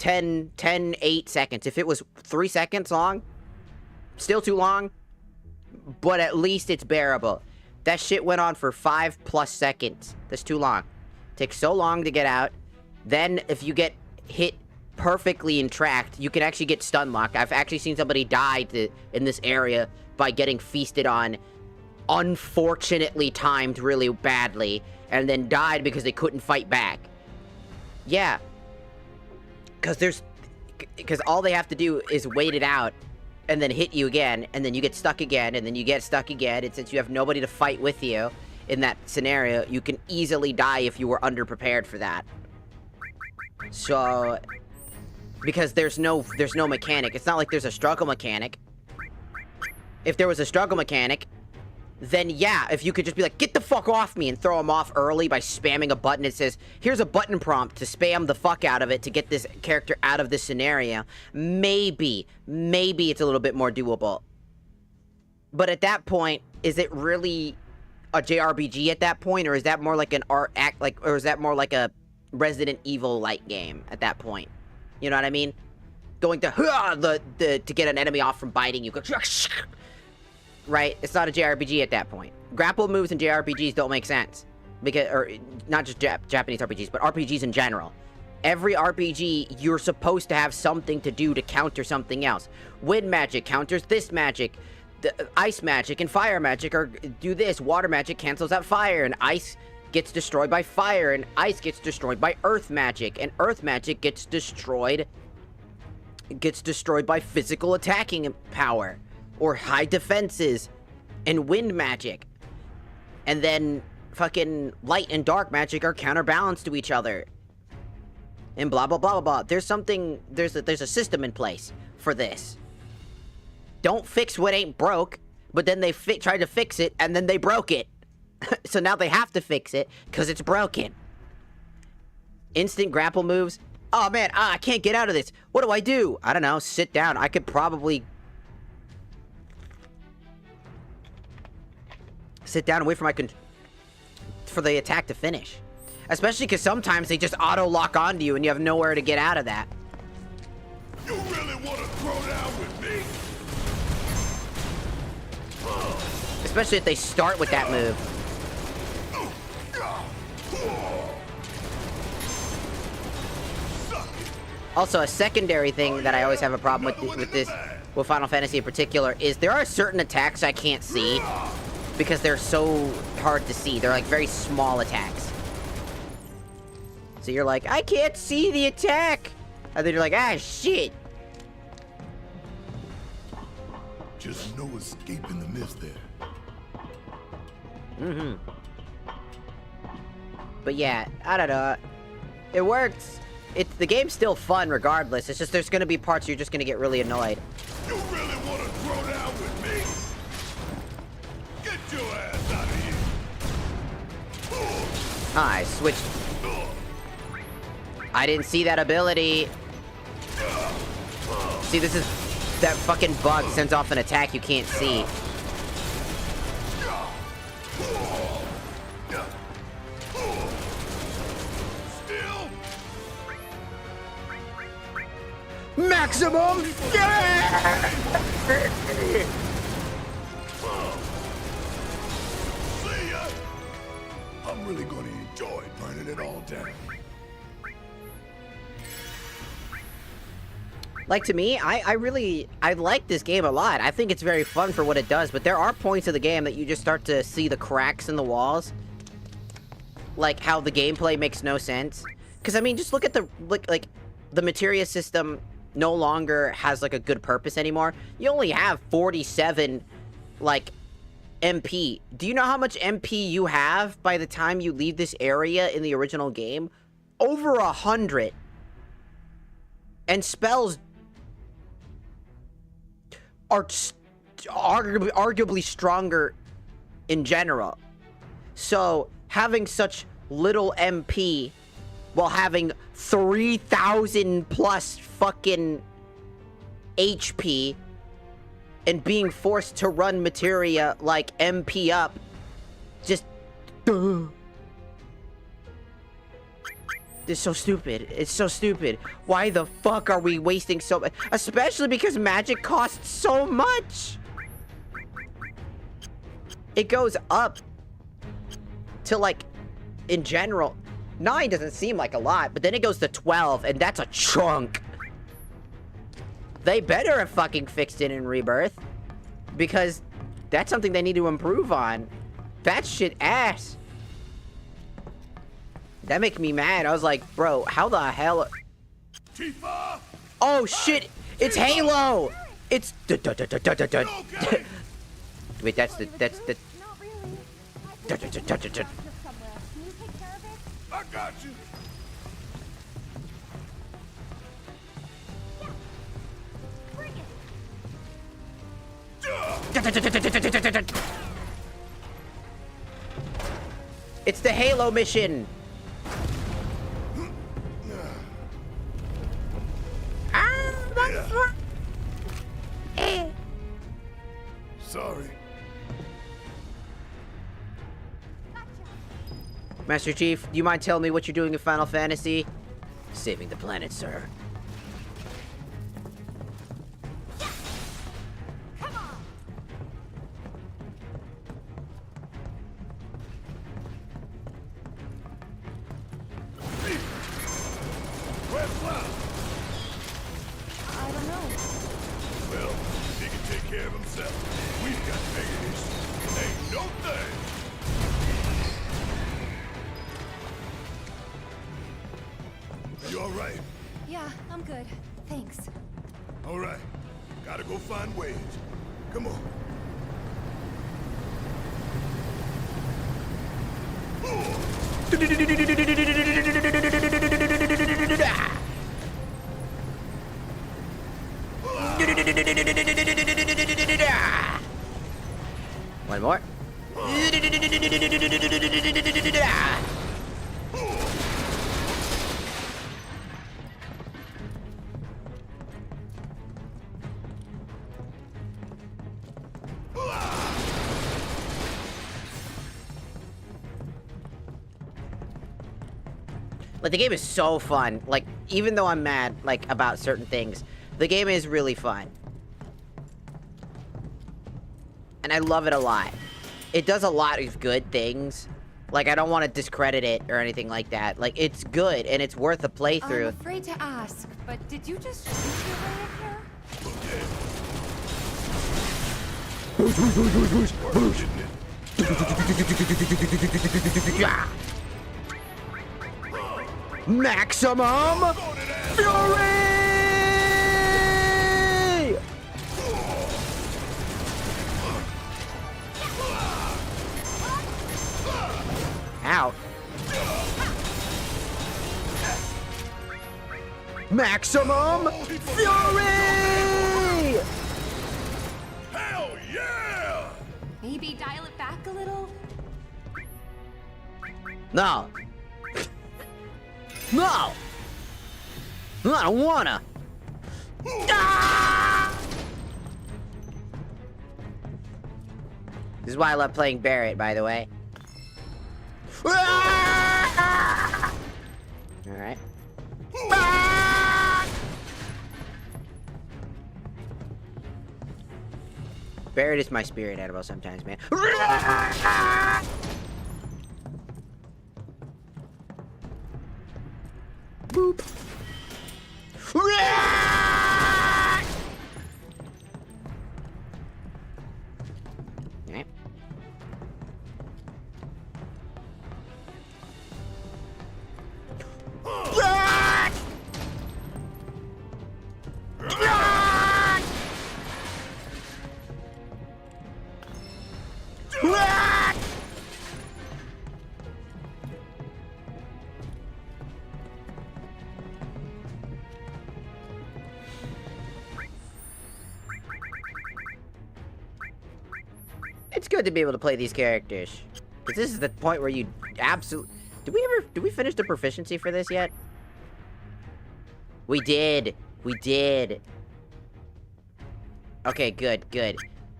8 seconds? If it was 3 seconds long, still too long, but at least it's bearable. That shit went on for 5+ seconds. That's too long. Takes so long to get out. Then if you get hit perfectly and tracked, you can actually get stun locked. I've actually seen somebody die in this area by getting feasted on, unfortunately timed really badly, and then died because they couldn't fight back. Yeah. Because all they have to do is wait it out, and then hit you again, and then you get stuck again, and then you get stuck again, and since you have nobody to fight with you in that scenario, you can easily die if you were underprepared for that. So, because there's no mechanic. It's not like there's a struggle mechanic. If there was a struggle mechanic, then yeah, if you could just be like, get the fuck off me, and throw him off early by spamming a button that says, here's a button prompt to spam the fuck out of it to get this character out of this scenario, maybe it's a little bit more doable. But at that point, is it really a JRPG at that point, or is that more like an or is that more like a Resident Evil-like game at that point? You know what I mean? Going to to get an enemy off from biting you. Right? It's not a JRPG at that point. Grapple moves in JRPGs don't make sense. Because, or not just Japanese RPGs, but RPGs in general. Every RPG, you're supposed to have something to do to counter something else. Wind magic counters this magic. The ice magic and fire magic do this. Water magic cancels out fire, and ice gets destroyed by fire, and ice gets destroyed by earth magic, and earth magic gets destroyed by physical attacking power, or high defenses, and wind magic. And then fucking light and dark magic are counterbalanced to each other. And blah blah blah blah blah. There's a system in place for this. Don't fix what ain't broke, but then they tried to fix it, and then they broke it. So now they have to fix it, because it's broken. Instant grapple moves. Oh man, I can't get out of this. What do I do? I don't know, sit down. I could probably sit down and wait for the attack to finish. Especially because sometimes they just auto-lock onto you and you have nowhere to get out of that. You really want to throw down with me? Especially if they start with that move. Also, a secondary thing that I always have a problem with Final Fantasy in particular is there are certain attacks I can't see because they're so hard to see. They're like very small attacks. So you're like, I can't see the attack! And then you're like, ah, shit! Just no escape in the mist there. But yeah, I don't know. It works. The game's still fun regardless. It's just there's gonna be parts you're just gonna get really annoyed. You really want to throw down with me? Get your ass out of here! I switched. I didn't see that ability. See, this is that fucking bug sends off an attack you can't see. Maximum! Yeah! See ya! I'm really gonna enjoy burning it all down. Like, to me, I like this game a lot. I think it's very fun for what it does, but there are points of the game that you just start to see the cracks in the walls. Like, how the gameplay makes no sense. Because, I mean, just look at the, like, the materia system no longer has, like, a good purpose anymore. You only have 47, like, MP. Do you know how much MP you have by the time you leave this area in the original game? Over 100. And spells are arguably stronger in general. So, having such little MP while having 3,000 plus fucking HP and being forced to run materia like MP up, just... It's so stupid. It's so stupid. Why the fuck are we wasting so much? Especially because magic costs so much. It goes up to, like, in general, 9 doesn't seem like a lot, but then it goes to 12, and that's a chunk. They better have fucking fixed it in Rebirth, because that's something they need to improve on. That shit ass. That makes me mad. I was like, bro, how the hell? Oh shit! It's Halo! It's Wait, that's the I got you. It's the Halo mission. Sorry. Master Chief, do you mind telling me what you're doing in Final Fantasy? Saving the planet, sir. I don't know. Well, he can take care of himself. We've got bigger issues. Ain't no thing. You all right? Yeah, I'm good. Thanks. All right. Gotta go find Wedge. Come on. One more. Like, the game is so fun. Like, even though I'm mad, like, about certain things, the game is really fun. And I love it a lot. It does a lot of good things. Like, I don't want to discredit it or anything like that. Like, it's good, and it's worth a playthrough. I'm afraid to ask, but did you just shoot your way up here? Maximum Fury! out. Maximum Fury! Hell yeah! Maybe dial it back a little? No. No! I don't wanna. Ah! This is why I love playing Barret, by the way. Ah! Alright. Ah! Barret is my spirit animal sometimes, man. Ah! Boop. Okay. It's good to be able to play these characters. Because this is the point where you absolutely... Did we finish the proficiency for this yet? We did. We did. Okay, good, good.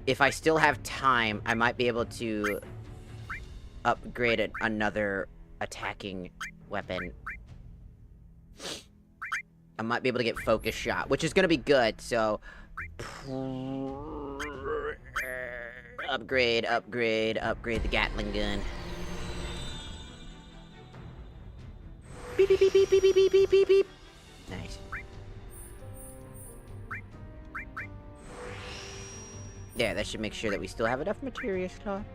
If I still have time, I might be able to upgrade another attacking weapon. I might be able to get focus shot, which is gonna be good, so... Upgrade the Gatling gun. Beep, beep, beep, beep, beep, beep, beep, beep, beep. Nice. Yeah, that should make sure that we still have enough materia stocks.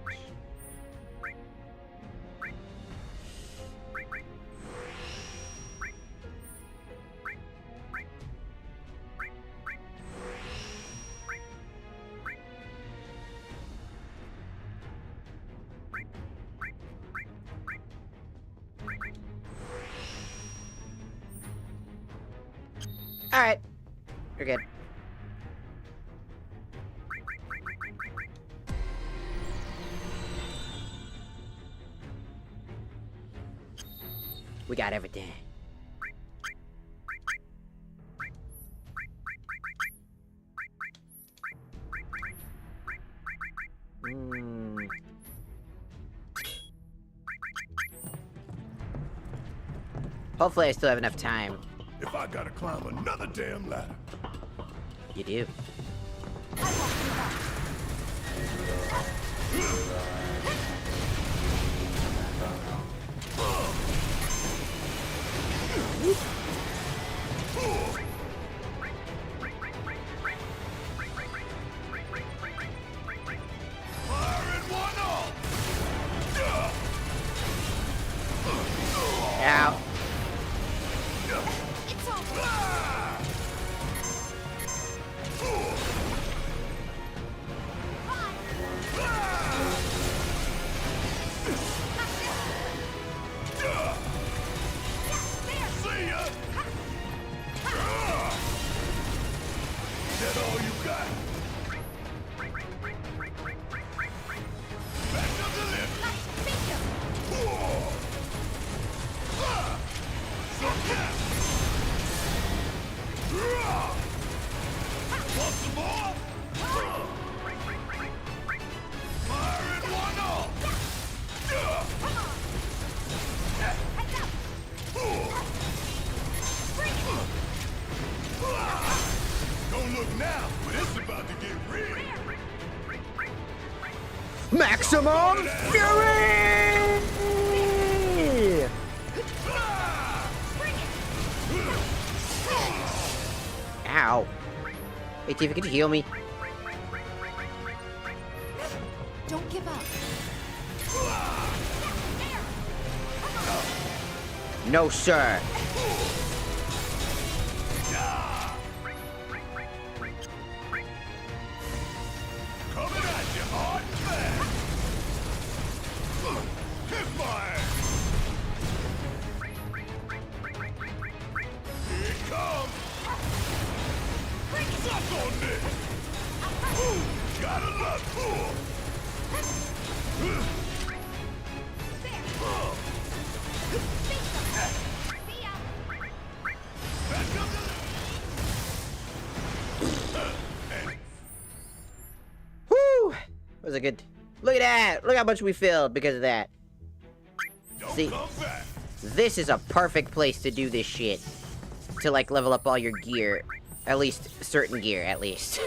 Alright. You're good. We got everything. Hopefully I still have enough time. If I gotta climb another damn ladder. You do. Ow. Maximum Fury! Ow. Hey, Tifa, could you heal me? Don't give up. No, sir. Coming at you hard and fast. Kiss my ass. was a good... Look at that! Look how much we filled because of that. See, this is a perfect place to do this shit. To, like, level up all your gear. At least, certain gear, at least.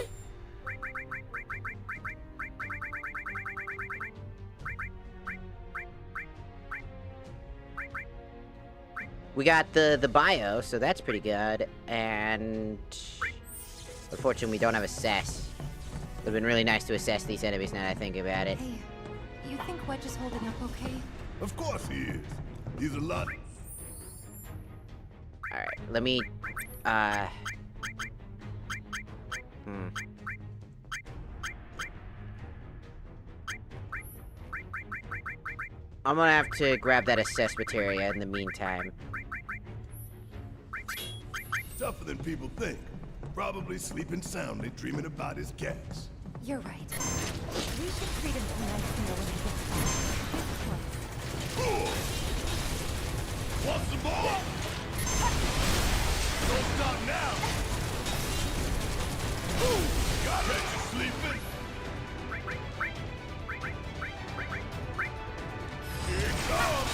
We got the bio, so that's pretty good. And... unfortunately, we don't have assess. It would've been really nice to assess these enemies now that I think about it. Hey, you think Wedge is holding up okay? Of course he is. He's a lot. Alright, let me... I'm gonna have to grab that assess materia in the meantime. Tougher than people think. Probably sleeping soundly, dreaming about his cats. You're right. We should treat him to a nice meal when he gets back. Want some more? Don't stop now! Got you sleeping? Here it comes!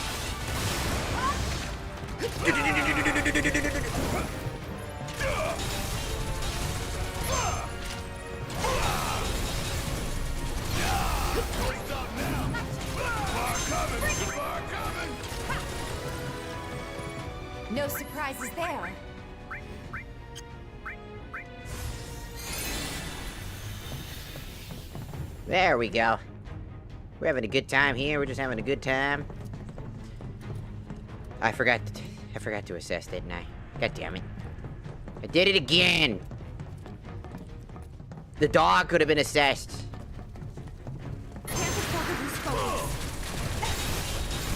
No surprises there. There we go. We're having a good time here. We're just having a good time. I forgot to assess, didn't I? God damn it. I did it again! The dog could have been assessed.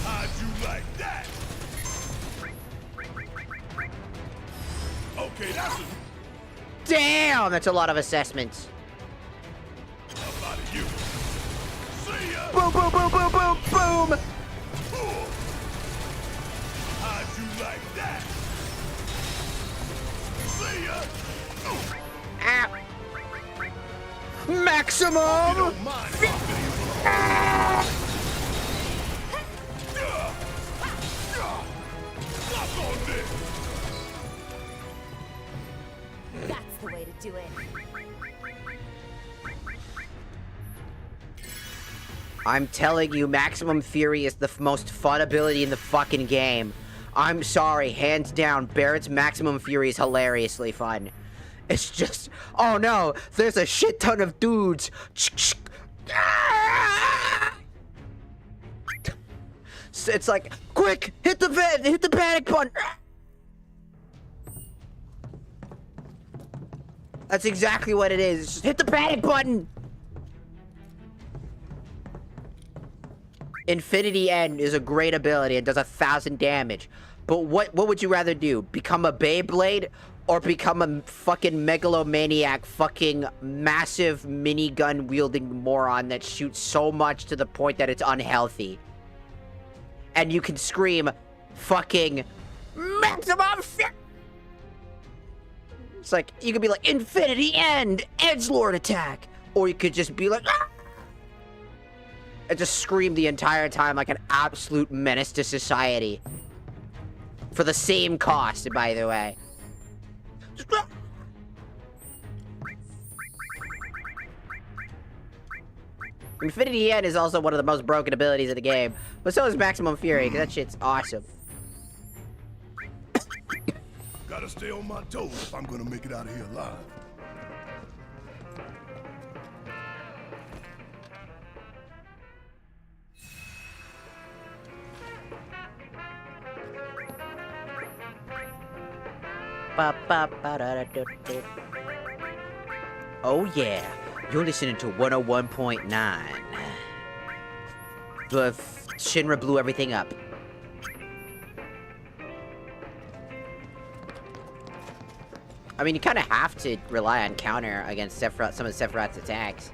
How'd you like that? Okay, that's a... Damn! That's a lot of assessments. How about you? See ya! Boom, boom, boom, boom, boom, boom! How'd you like that? See ya! Ow! Maximum! That's the way to do it. I'm telling you, Maximum Fury is the most fun ability in the fucking game. I'm sorry, hands down, Barrett's Maximum Fury is hilariously fun. It's just, oh no, there's a shit ton of dudes. It's like, quick, hit the panic button. That's exactly what it is. It's just hit the panic button. Infinity End is a great ability. It does 1,000 damage. But what would you rather do? Become a Beyblade or become a fucking megalomaniac, fucking massive minigun wielding moron that shoots so much to the point that it's unhealthy? And you can scream fucking Maximum Fury. It's like, you could be like, Infinity End, Edgelord attack. Or you could just be like, ah! And just scream the entire time like an absolute menace to society. For the same cost, by the way. Infinity End is also one of the most broken abilities in the game. But so is Maximum Fury, because that shit's awesome. Gotta stay on my toes if I'm gonna make it out of here alive. Oh yeah, you're listening to 101.9. The Shinra blew everything up. I mean, you kind of have to rely on counter against Sephiroth, some of Sephiroth's attacks.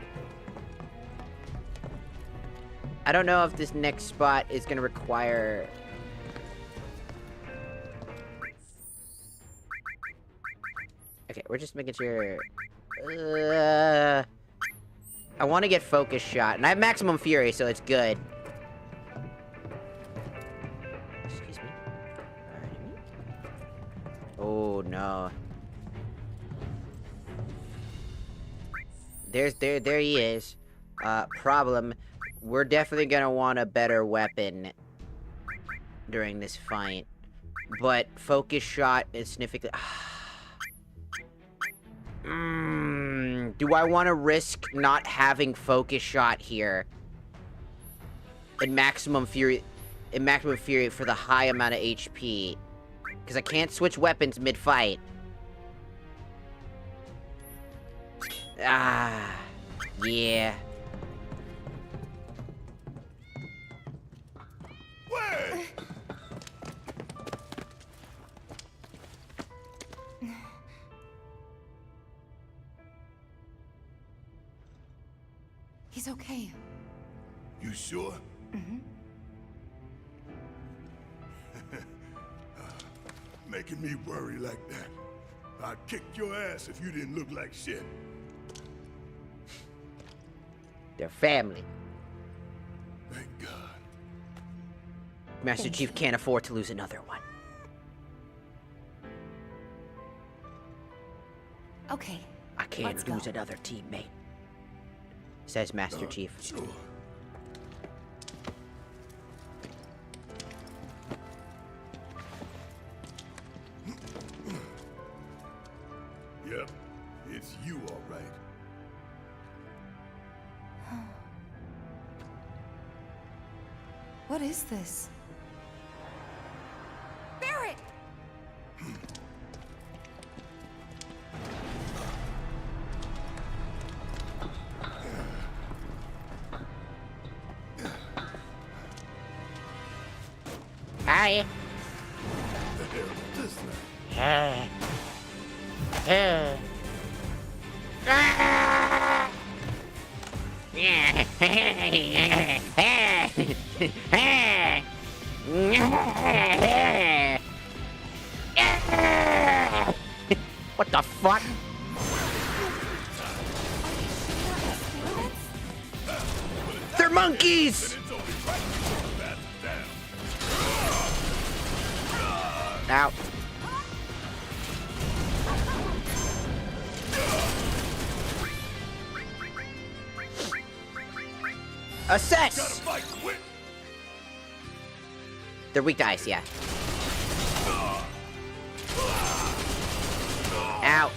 I don't know if this next spot is going to require... Okay, we're just making sure... I want to get focus shot, and I have maximum fury, so it's good. Excuse me. Oh no. There he is. Problem. We're definitely gonna want a better weapon during this fight. But focus shot is significant. Do I want to risk not having focus shot here? In maximum fury for the high amount of HP. Because I can't switch weapons mid-fight. Yeah. He's okay. You sure? Mm-hmm. Making me worry like that. I'd kick your ass if you didn't look like shit. They're family. Thank God. Master Chief can't afford to lose another one. Okay. I can't lose another teammate. Says Master Chief. Sure. Yep, it's you all right. What is this? Barret! Hi. What the fuck? They're monkeys! Out. Assess! They're weak to ice, yeah. Out.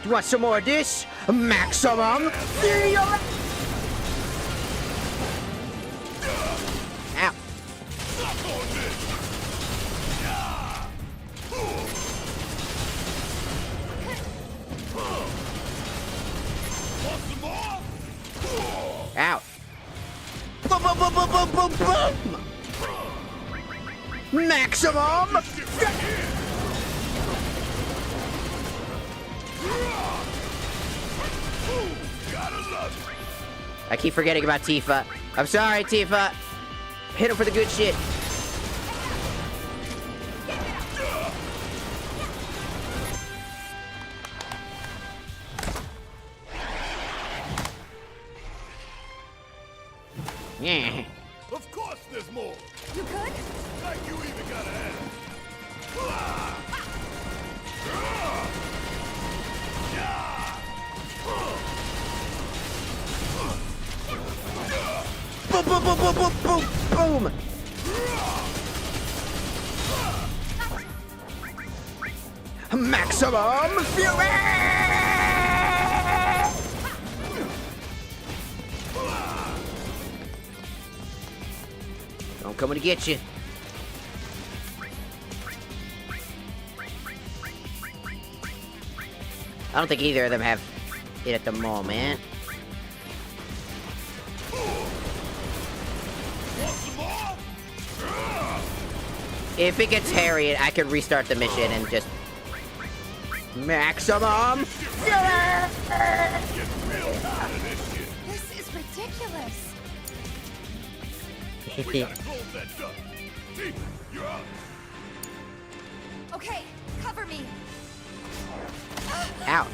You want some more of this? Maximum fury! Ow. Out. Boom, boom, boom, boom, boom, boom, boom! Maximum! I keep forgetting about Tifa. I'm sorry, Tifa. Hit him for the good shit. Yeah. Of course there's more. You good? Like you even gotta ask. Boom, boom, boom, boom, boom, boom, boom! Maximum fury! I'm coming to get you. I don't think either of them have it at the moment. If it gets Harriet, I could restart the mission and just... Maximum fury! This is ridiculous. We gotta close that duct. Tifa, you're up. Okay, cover me. Ow.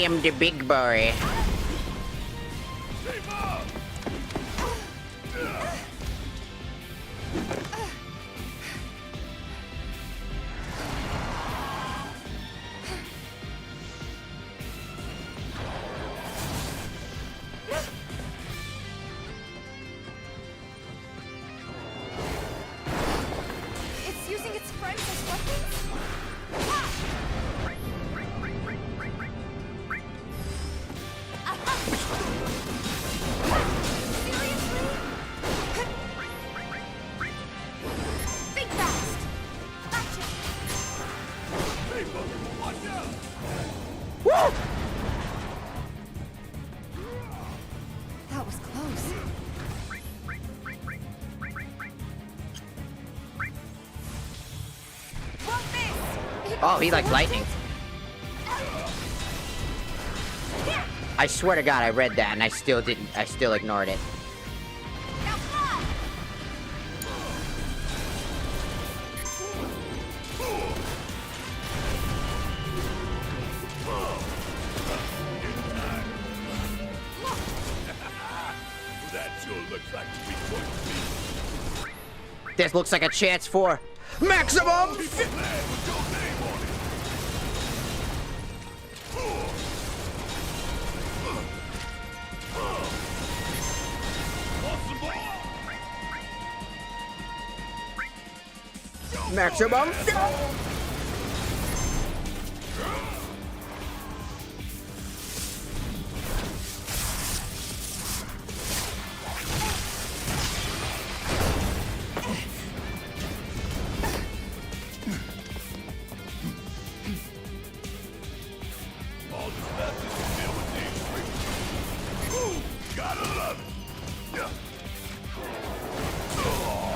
am the big boy. It's using its friends as weapons? Think fast! Gotcha! Woo! That was close. Oh, he likes lightning. I swear to God, I read that and I still didn't. I still ignored it. That sure looks like a weak point to me. This looks like a chance for maximum. Maximum. Gotta love it.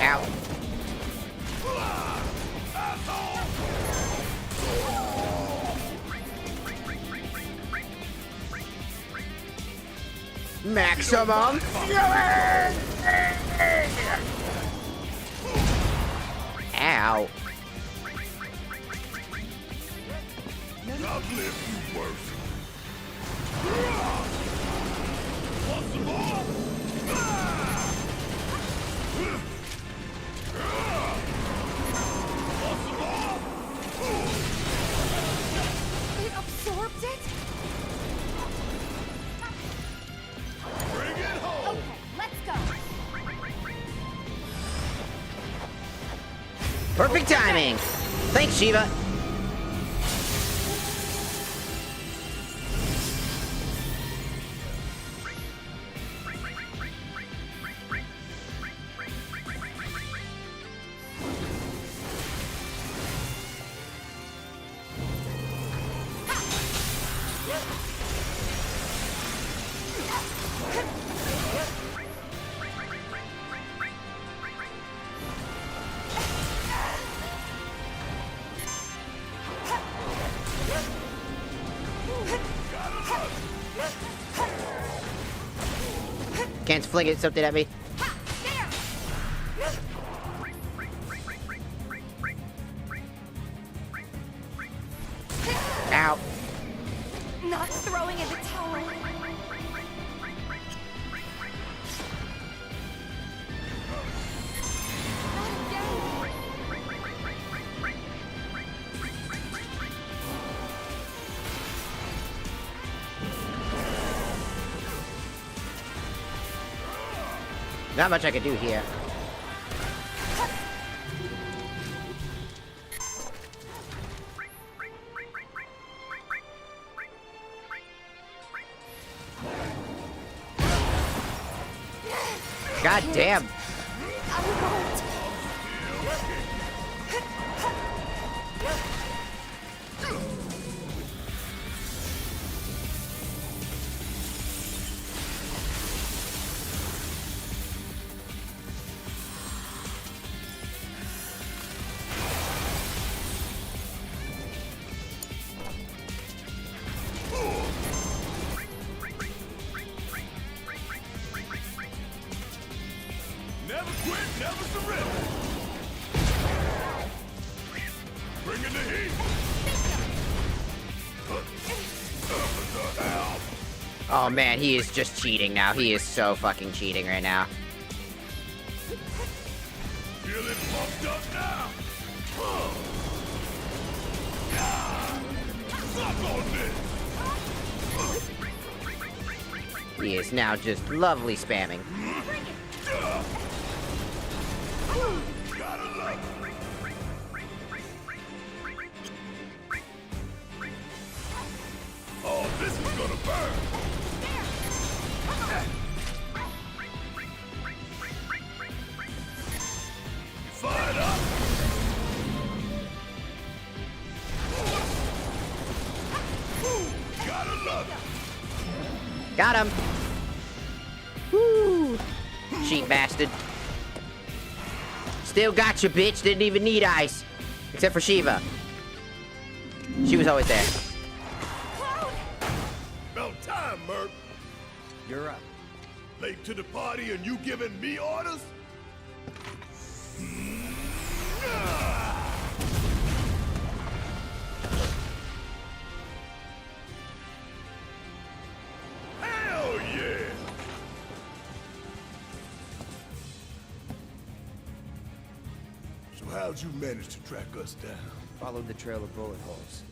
Ow. Maximum fury! Ow. I've lived through worse. Want some more? Want some more? It absorbed it? Bring it home! Okay, let's go. Perfect timing. Thanks, Shiva. Can't fling it something at me. Ow. Not throwing in the towel. Not much I could do here. God damn. Never quit, never surrender. Bring in the heat. Oh man, he is just cheating now. He is so fucking cheating right now. Feeling pumped up now. Suck on this. He is now just lovely spamming. Gotta love it. Oh, this is gonna burn. Fired up. Gotta love it. Got him. Woo. Cheat bastard. Still got you, bitch. Didn't even need ice. Except for Shiva. She was always there. About time, Merc. You're up. Late to the party and you giving me orders? Hell yeah! So how'd you manage to track us down? Followed the trail of bullet holes.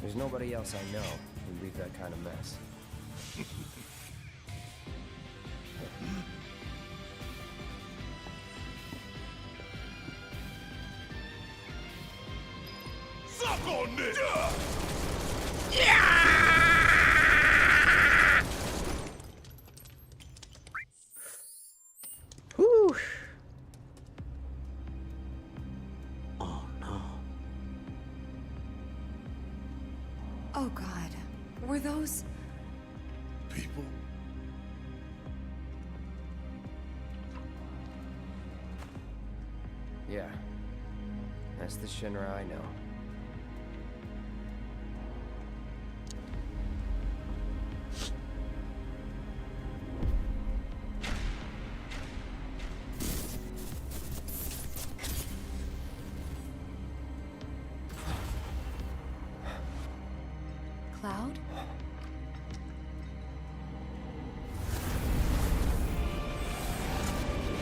There's nobody else I know who'd leave that kind of mess. Suck on this! Whew. Oh no. Oh God. Were those... People? Yeah. That's the Shinra I know. Cloud?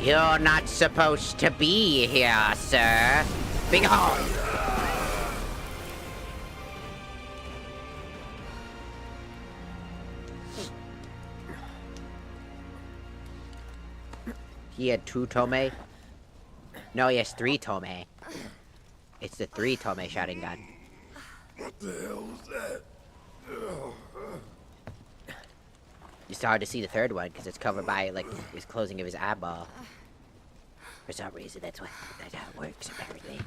You're not supposed to be here, sir. Big hole. He had 2 Tomei? No, he has 3 Tomei. It's the 3 Tomei shouting gun. What the hell was that? It's hard to see the 3rd one because it's covered by like his closing of his eyeball. For some reason, that's how it works apparently.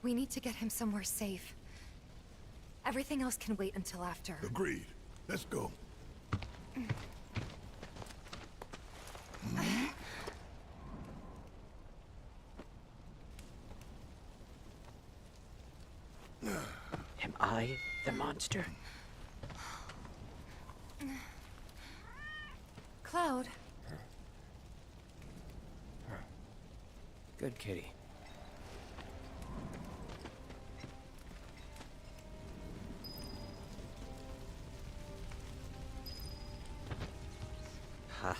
We need to get him somewhere safe. Everything else can wait until after. Agreed. Let's go. Am I the monster? Cloud. Good kitty. Huh.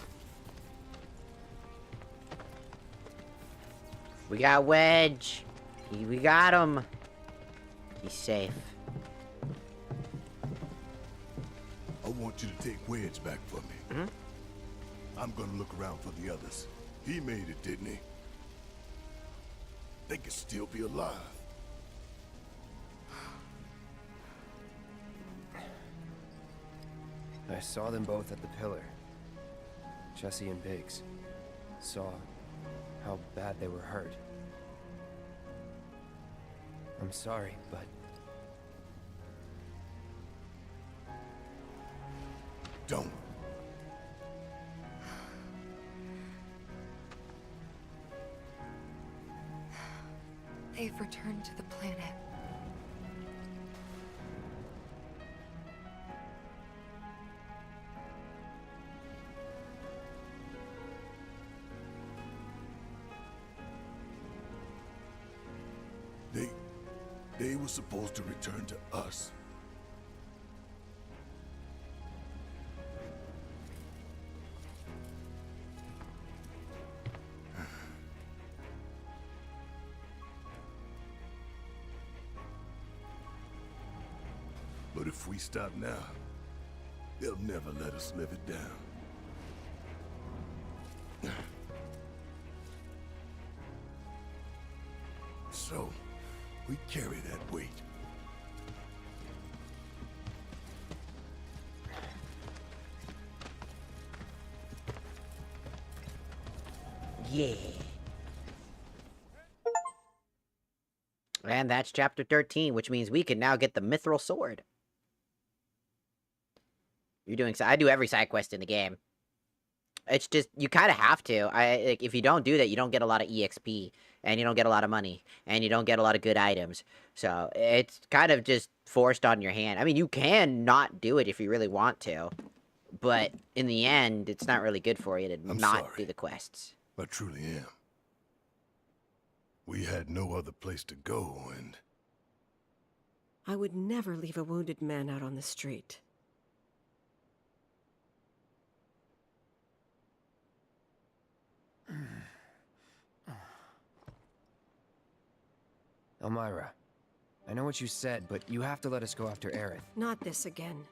We got Wedge. We got him. He's safe. I want you to take Wedge back for me. Mm-hmm. I'm gonna look around for the others. He made it, didn't he? They could still be alive. I saw them both at the pillar. Jesse and Biggs. Saw how bad they were hurt. I'm sorry, but... Don't. They've returned to the planet. They were was supposed to return to us. But if we stop now, they'll never let us live it down. So, we carry that weight. Yeah. And that's chapter 13, which means we can now get the Mithril Sword. You're doing... I do every side quest in the game. It's just, you kind of have to. Like, if you don't do that, you don't get a lot of EXP, and you don't get a lot of money, and you don't get a lot of good items. So, it's kind of just forced on your hand. I mean, you can not do it if you really want to, but in the end, it's not really good for you to not do the quests. I truly am. We had no other place to go, and... I would never leave a wounded man out on the street. Elmyra, I know what you said, but you have to let us go after Aerith. Not this again.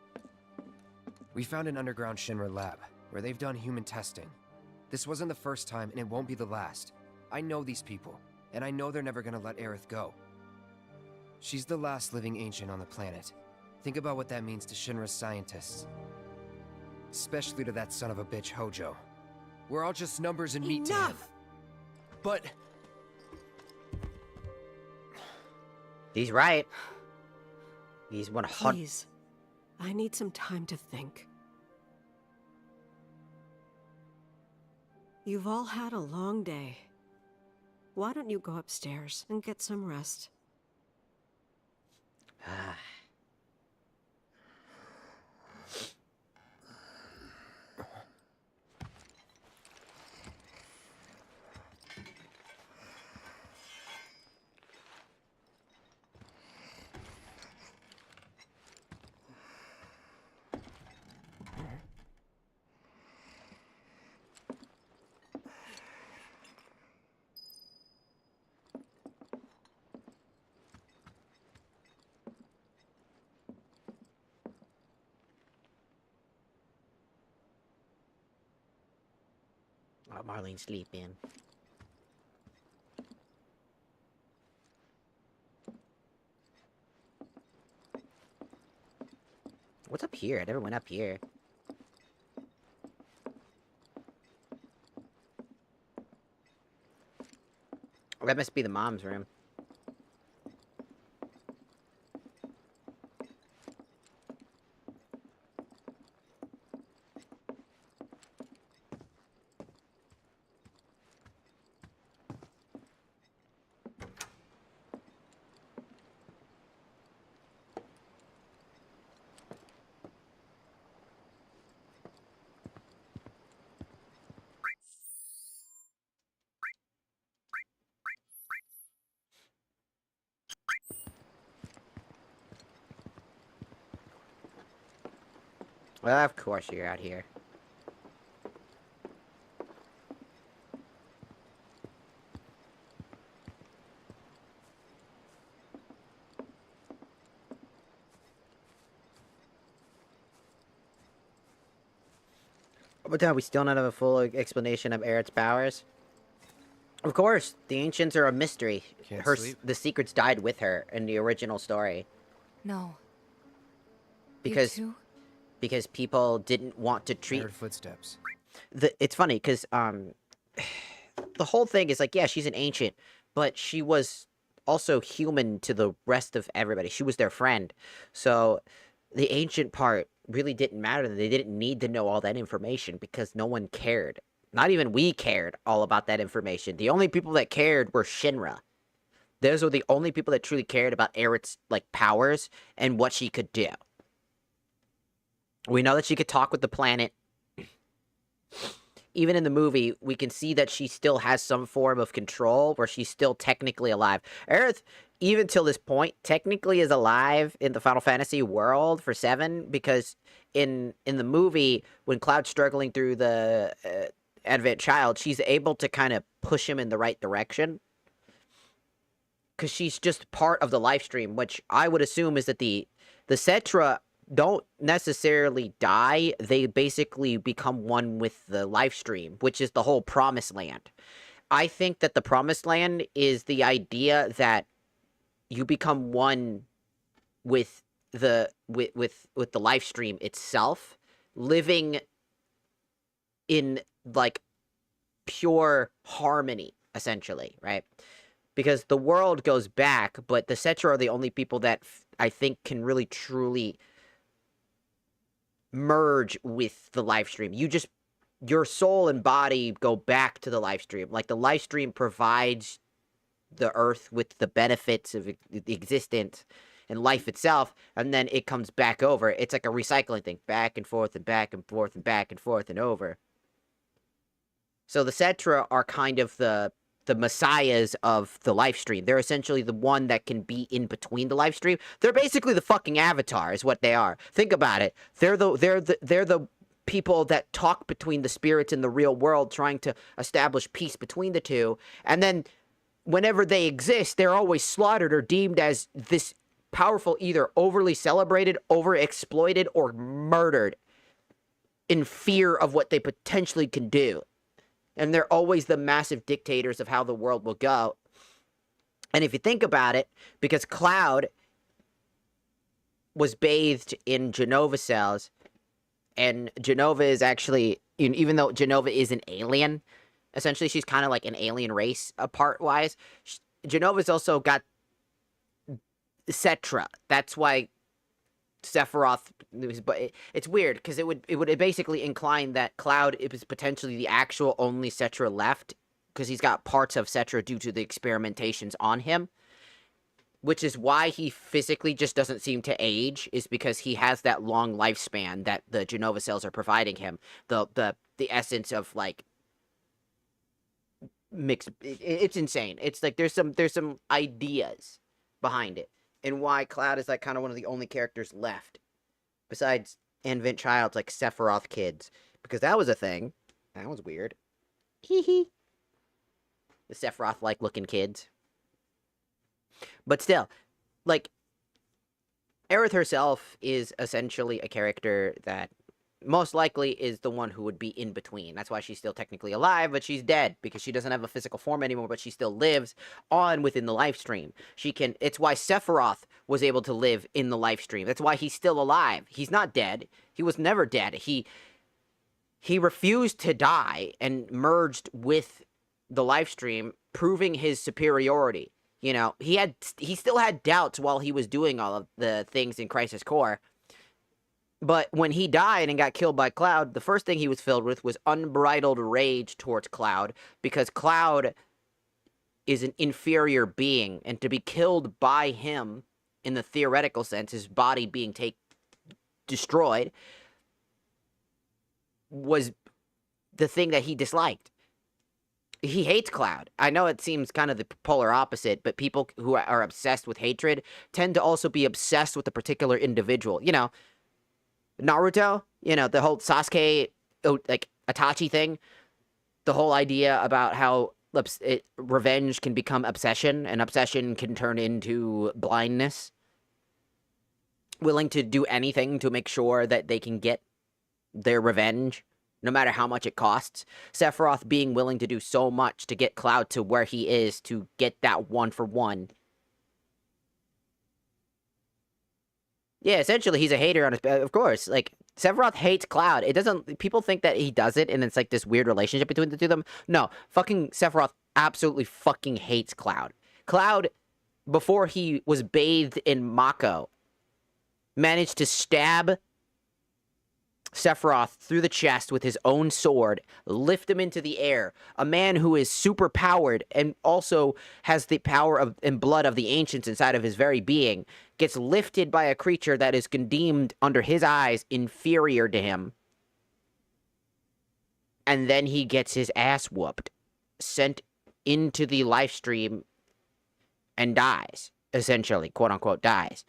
We found an underground Shinra lab, where they've done human testing. This wasn't the first time, and it won't be the last. I know these people, and I know they're never gonna let Aerith go. She's the last living ancient on the planet. Think about what that means to Shinra's scientists. Especially to that son of a bitch, Hojo. We're all just numbers and meat to him. But... He's right. He's 100... Please. I need some time to think. You've all had a long day. Why don't you go upstairs and get some rest? Oh, Marlene's sleeping. What's up here? I never went up here. Oh, that must be the mom's room. Well, of course you're out here. But we still not have a full explanation of Aerith's powers. Of course, the ancients are a mystery. The secrets died with her in the original story. No. Because people didn't want to treat... Heard footsteps. It's funny, because, the whole thing is like, yeah, she's an ancient, but she was also human to the rest of everybody. She was their friend. So, the ancient part really didn't matter. They didn't need to know all that information, because no one cared. Not even we cared all about that information. The only people that cared were Shinra. Those were the only people that truly cared about Aerith's, like, powers and what she could do. We know that she could talk with the planet. Even in the movie, we can see that she still has some form of control where she's still technically alive. Aerith even till this point, technically is alive in the Final Fantasy world for 7, because in the movie, when Cloud's struggling through the Advent Child, she's able to kind of push him in the right direction. Because she's just part of the life stream, which I would assume is that the Cetra don't necessarily die. They basically become one with the life stream, which is the whole Promised Land. I think that the Promised Land is the idea that you become one with the life stream itself, living in like pure harmony, essentially, right? Because the world goes back, but the Cetra are the only people that I think can really truly merge with the live stream. Your soul and body go back to the live stream. Like, the live stream provides the earth with the benefits of existence and life itself, and then it comes back over. It's like a recycling thing, back and forth and back and forth and back and forth and over. So the Cetra are kind of the messiahs of the live stream. They're essentially the one that can be in between the live stream. They're basically the fucking Avatar, is what they are. Think about it. They're the people that talk between the spirits and the real world, trying to establish peace between the two. And then whenever they exist, they're always slaughtered or deemed as this powerful, either overly celebrated, overexploited, or murdered in fear of what they potentially can do. And they're always the massive dictators of how the world will go. And if you think about it, because Cloud was bathed in Jenova cells, and Jenova is actually, even though Jenova is an alien, essentially she's kind of like an alien race part-wise, Jenova's also got Cetra. That's why Sephiroth, but it's weird because it would basically incline that Cloud is potentially the actual only Cetra left, because he's got parts of Cetra due to the experimentations on him, which is why he physically just doesn't seem to age, is because he has that long lifespan that the Jenova cells are providing him. The essence of like mixed, it's insane. It's like there's some ideas behind it. And why Cloud is like kind of one of the only characters left, besides Advent Child's like Sephiroth kids, because that was a thing. That was weird. Hee hee. The Sephiroth like looking kids. But still, like, Aerith herself is essentially a character that most likely is the one who would be in between. That's why she's still technically alive, but she's dead, because she doesn't have a physical form anymore, but she still lives on within the life stream. It's why Sephiroth was able to live in the life stream. That's why he's still alive. He's not dead. He was never dead. He refused to die and merged with the life stream, proving his superiority. You know, he still had doubts while he was doing all of the things in Crisis Core. But when he died and got killed by Cloud, the first thing he was filled with was unbridled rage towards Cloud, because Cloud is an inferior being, and to be killed by him, in the theoretical sense, his body being destroyed, was the thing that he disliked. He hates Cloud. I know it seems kind of the polar opposite, but people who are obsessed with hatred tend to also be obsessed with a particular individual. You know, Naruto, you know, the whole Sasuke, like, Itachi thing, the whole idea about how revenge can become obsession, and obsession can turn into blindness. Willing to do anything to make sure that they can get their revenge, no matter how much it costs. Sephiroth being willing to do so much to get Cloud to where he is, to get that 1-for-1. Yeah, essentially, he's a hater on his... Of course, like, Sephiroth hates Cloud. It doesn't... People think that he does it, and it's like this weird relationship between the two of them. No, fucking Sephiroth absolutely fucking hates Cloud. Cloud, before he was bathed in Mako, managed to stab Sephiroth through the chest with his own sword, lift him into the air. A man who is super powered and also has the power of and blood of the ancients inside of his very being, gets lifted by a creature that is deemed under his eyes inferior to him. And then he gets his ass whooped, sent into the life stream, and dies. essentially, quote unquote, dies.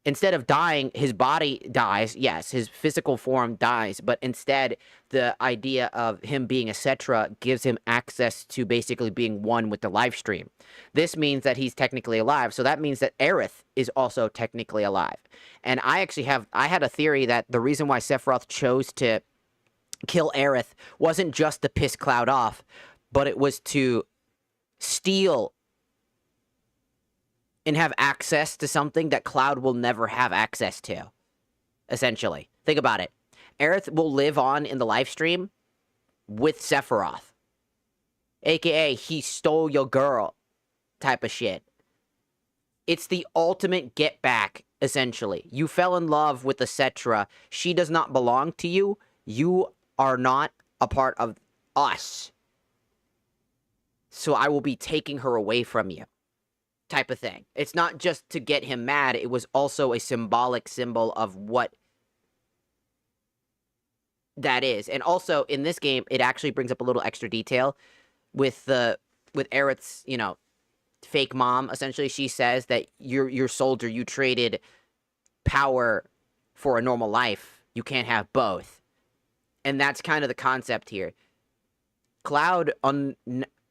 Instead of dying, his body dies. Yes, his physical form dies, but instead, the idea of him being a Cetra gives him access to basically being one with the live stream. This means that he's technically alive, so that means that Aerith is also technically alive. And I had a theory that the reason why Sephiroth chose to kill Aerith wasn't just to piss Cloud off, but it was to steal and have access to something that Cloud will never have access to, essentially. Think about it. Aerith will live on in the live stream with Sephiroth. AKA, he stole your girl type of shit. It's the ultimate get back, essentially. You fell in love with the Cetra. She does not belong to you. You are not a part of us. So I will be taking her away from you. Type of thing. It's not just to get him mad, it was also a symbolic symbol of what that is. And also, in this game, it actually brings up a little extra detail with Aerith's, you know, fake mom. Essentially, she says that you're soldier, you traded power for a normal life. You can't have both. And that's kind of the concept here. Cloud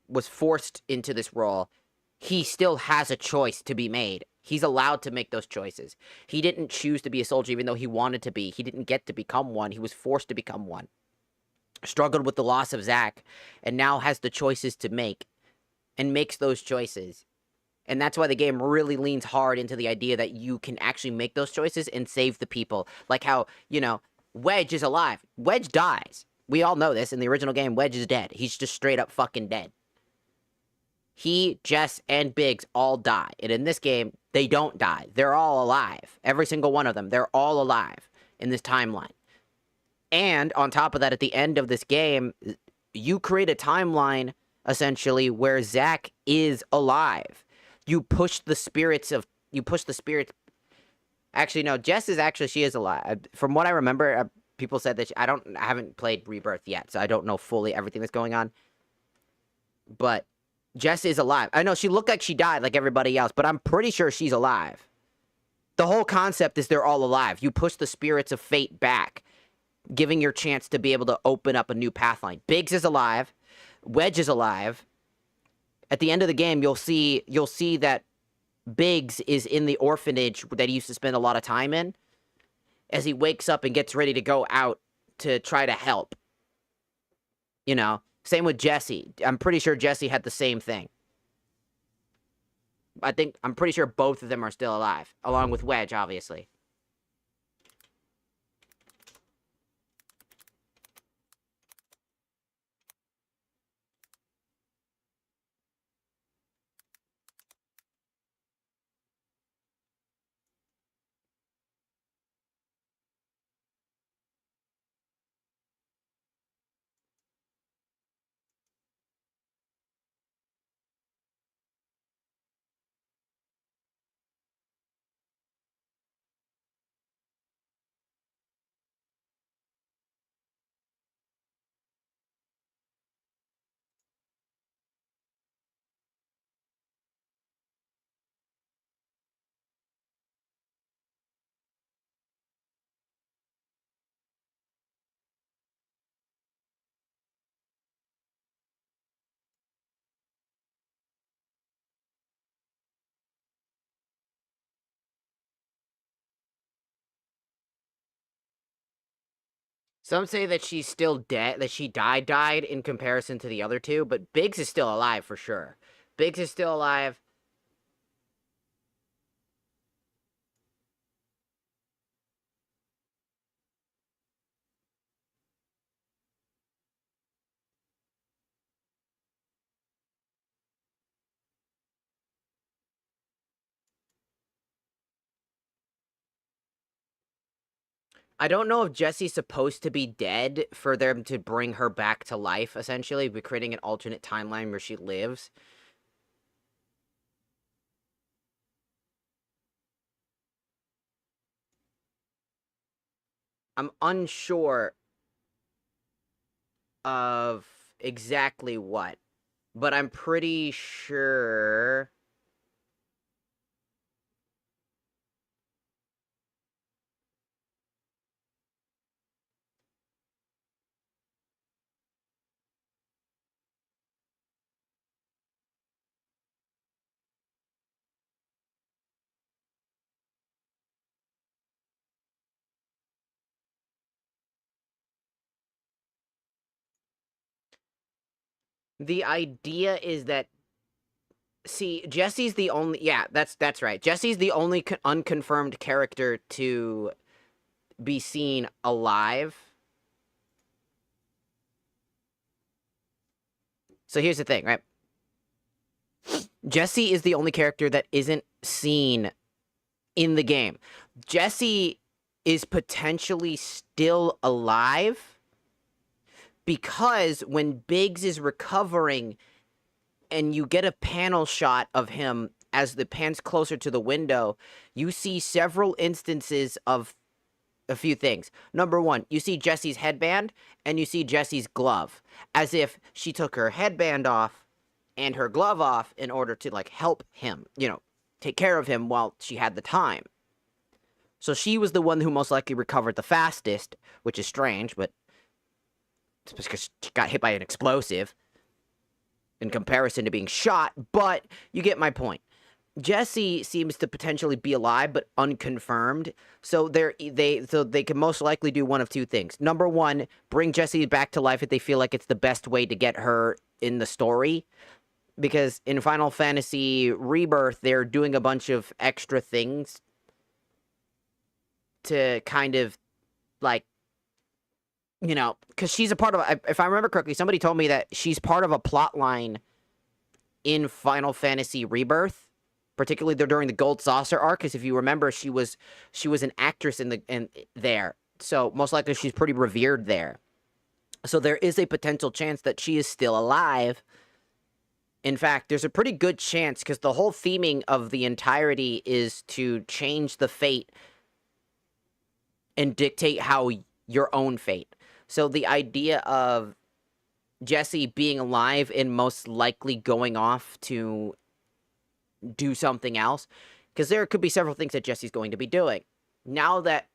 was forced into this role. He still has a choice to be made. He's allowed to make those choices. He didn't choose to be a soldier even though he wanted to be. He didn't get to become one. He was forced to become one. Struggled with the loss of Zack, and now has the choices to make, and makes those choices. And that's why the game really leans hard into the idea that you can actually make those choices and save the people. Like how, you know, Wedge is alive. Wedge dies. We all know this. In the original game, Wedge is dead. He's just straight up fucking dead. He, Jess, and Biggs all die. And in this game, they don't die. They're all alive. Every single one of them. They're all alive in this timeline. And on top of that, at the end of this game, you create a timeline, essentially, where Zack is alive. You push the spirits. Actually, no, Jess is actually, she is alive. From what I remember, people said that I haven't played Rebirth yet, so I don't know fully everything that's going on. But Jess is alive. I know she looked like she died like everybody else, but I'm pretty sure she's alive. The whole concept is they're all alive. You push the spirits of fate back, giving your chance to be able to open up a new pathline. Biggs is alive. Wedge is alive. At the end of the game, you'll see that Biggs is in the orphanage that he used to spend a lot of time in as he wakes up and gets ready to go out to try to help. You know? Same with Jesse. I'm pretty sure Jesse had the same thing. I'm pretty sure both of them are still alive, along with Wedge, obviously. Some say that she's still dead, that she died in comparison to the other two, but Biggs is still alive for sure. Biggs is still alive. I don't know if Jesse's supposed to be dead for them to bring her back to life, essentially, by creating an alternate timeline where she lives. I'm unsure of exactly what, but I'm pretty sure The idea is that, see, Jesse's the only, yeah, that's right. Jesse's the only unconfirmed character to be seen alive. So here's the thing, right? Jesse is the only character that isn't seen in the game. Jesse is potentially still alive because when Biggs is recovering and you get a panel shot of him as the pan's closer to the window, you see several instances of a few things. Number one, you see Jesse's headband and you see Jesse's glove, as if she took her headband off and her glove off in order to, like, help him, you know, take care of him while she had the time. So she was the one who most likely recovered the fastest, which is strange, but it's because she got hit by an explosive in comparison to being shot, but you get my point. Jesse seems to potentially be alive, but unconfirmed. So they can most likely do one of two things. Number one, bring Jesse back to life if they feel like it's the best way to get her in the story. Because in Final Fantasy Rebirth, they're doing a bunch of extra things to kind of, like, you know, because she's a part of, if I remember correctly, somebody told me that she's part of a plot line in Final Fantasy Rebirth. Particularly during the Gold Saucer arc, because if you remember, she was an actress in there, so most likely she's pretty revered there. So there is a potential chance that she is still alive. In fact, there's a pretty good chance, because the whole theming of the entirety is to change the fate and dictate how your own fate. So the idea of Jesse being alive and most likely going off to do something else, because there could be several things that Jesse's going to be doing. Now that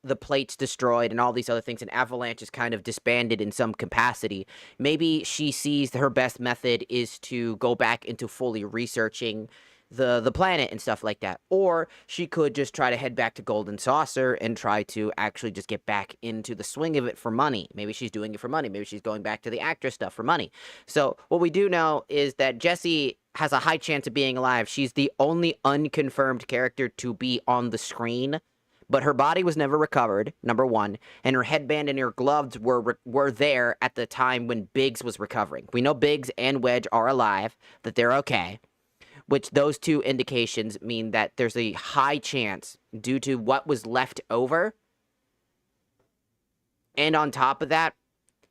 the plate's destroyed and all these other things, and Avalanche is kind of disbanded in some capacity, maybe she sees her best method is to go back into fully researching the planet and stuff like that. Or she could just try to head back to Golden Saucer and try to actually just get back into the swing of it for money. Maybe she's doing it for money. Maybe she's going back to the actress stuff for money. So what we do know is that Jesse has a high chance of being alive. She's the only unconfirmed character to be on the screen, but her body was never recovered, number one, and her headband and her gloves were there at the time when Biggs was recovering. We know Biggs and Wedge are alive, that they're okay, which those two indications mean that there's a high chance, due to what was left over, and on top of that,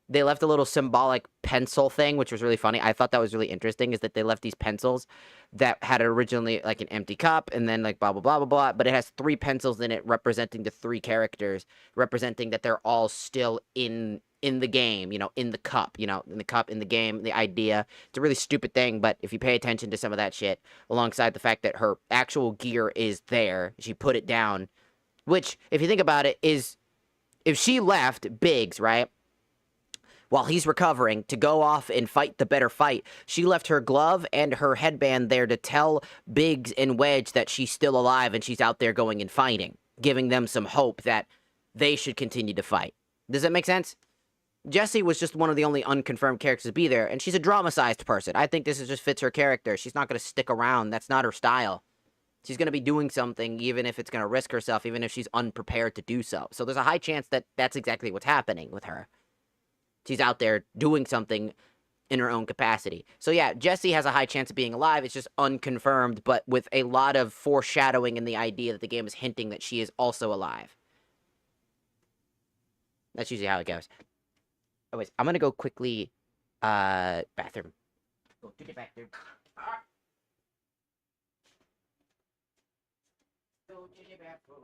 they left a little symbolic pencil thing, which was really funny. I thought that was really interesting, is that they left these pencils that had originally, like, an empty cup, and then, like, blah, blah, blah, blah, blah, but it has 3 pencils in it representing the 3 characters, representing that they're all still in the game, you know, in the cup, you know, in the cup, in the game, the idea. It's a really stupid thing, but if you pay attention to some of that shit, alongside the fact that her actual gear is there, she put it down, which, if you think about it, is, if she left Biggs, right, while he's recovering, to go off and fight the better fight, she left her glove and her headband there to tell Biggs and Wedge that she's still alive and she's out there going and fighting, giving them some hope that they should continue to fight. Does that make sense? Jessie was just one of the only unconfirmed characters to be there, and she's a drama-sized person. I think this just fits her character. She's not going to stick around. That's not her style. She's going to be doing something, even if it's going to risk herself, even if she's unprepared to do so. So there's a high chance that that's exactly what's happening with her. She's out there doing something in her own capacity. So yeah, Jessie has a high chance of being alive. It's just unconfirmed, but with a lot of foreshadowing in the idea that the game is hinting that she is also alive. That's usually how it goes. Anyways, I'm gonna go quickly, bathroom. Go to the bathroom. Go to the bathroom.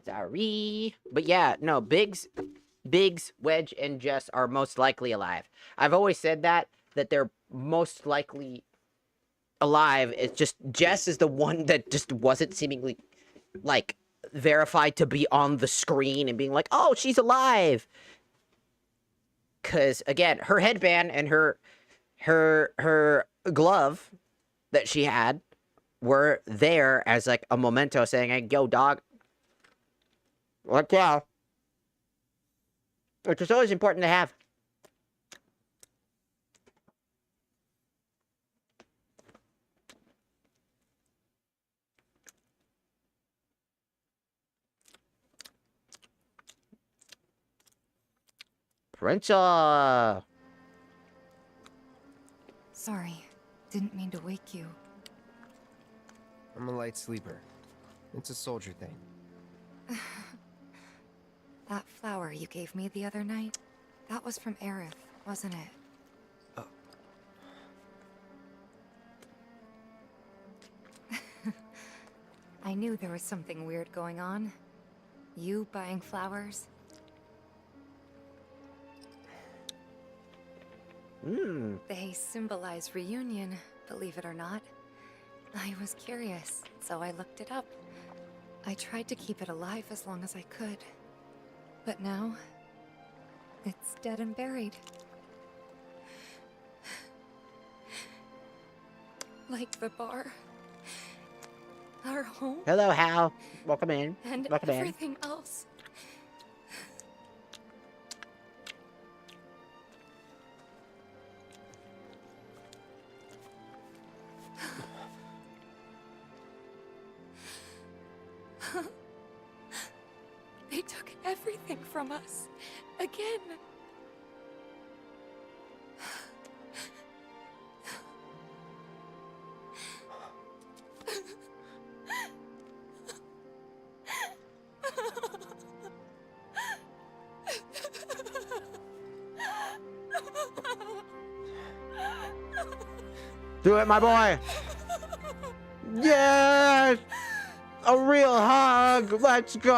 Sorry. But yeah, no, Biggs, Wedge, and Jess are most likely alive. I've always said that they're most likely alive. It's just Jess is the one that just wasn't seemingly like verified to be on the screen and being like, oh, she's alive. Cause again, her headband and her glove that she had were there as like a memento saying, hey, yo, dog. What yeah. Which is always important to have. Prince. Sorry, didn't mean to wake you. I'm a light sleeper. It's a soldier thing. That flower you gave me the other night, that was from Aerith, wasn't it? I knew there was something weird going on. You buying flowers? They symbolize reunion, believe it or not. I was curious, so I looked it up. I tried to keep it alive as long as I could. But now, it's dead and buried. Like the bar. Our home. Hello, Hal. Welcome in. And Welcome everything else. They took everything from us. Again. Do it, my boy. Yes. A real hug. Let's go.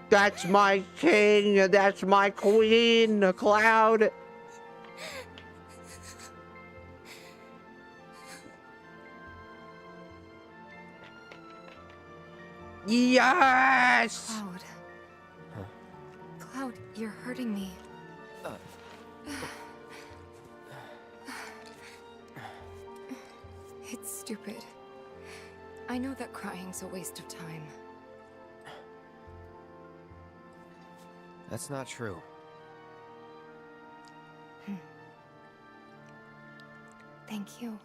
That's my king. That's my queen, Cloud. Yes. Cloud. Cloud, you're hurting me. It's stupid. I know that crying's a waste of time. That's not true. Thank you.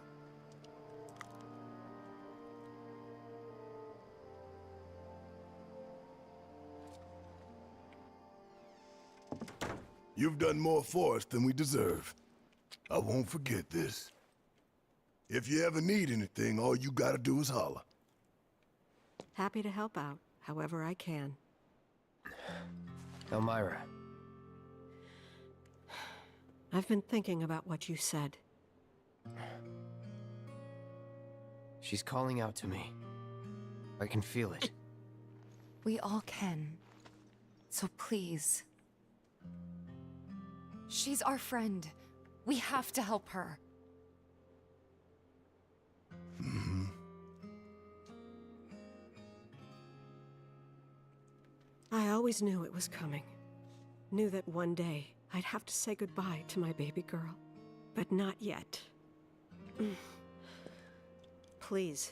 You've done more for us than we deserve. I won't forget this. If you ever need anything, all you gotta do is holler. Happy to help out, however I can. Elmyra. I've been thinking about what you said. She's calling out to me. I can feel it. We all can. So please. She's our friend. We have to help her. I always knew it was coming. Knew that one day I'd have to say goodbye to my baby girl. But not yet. Please,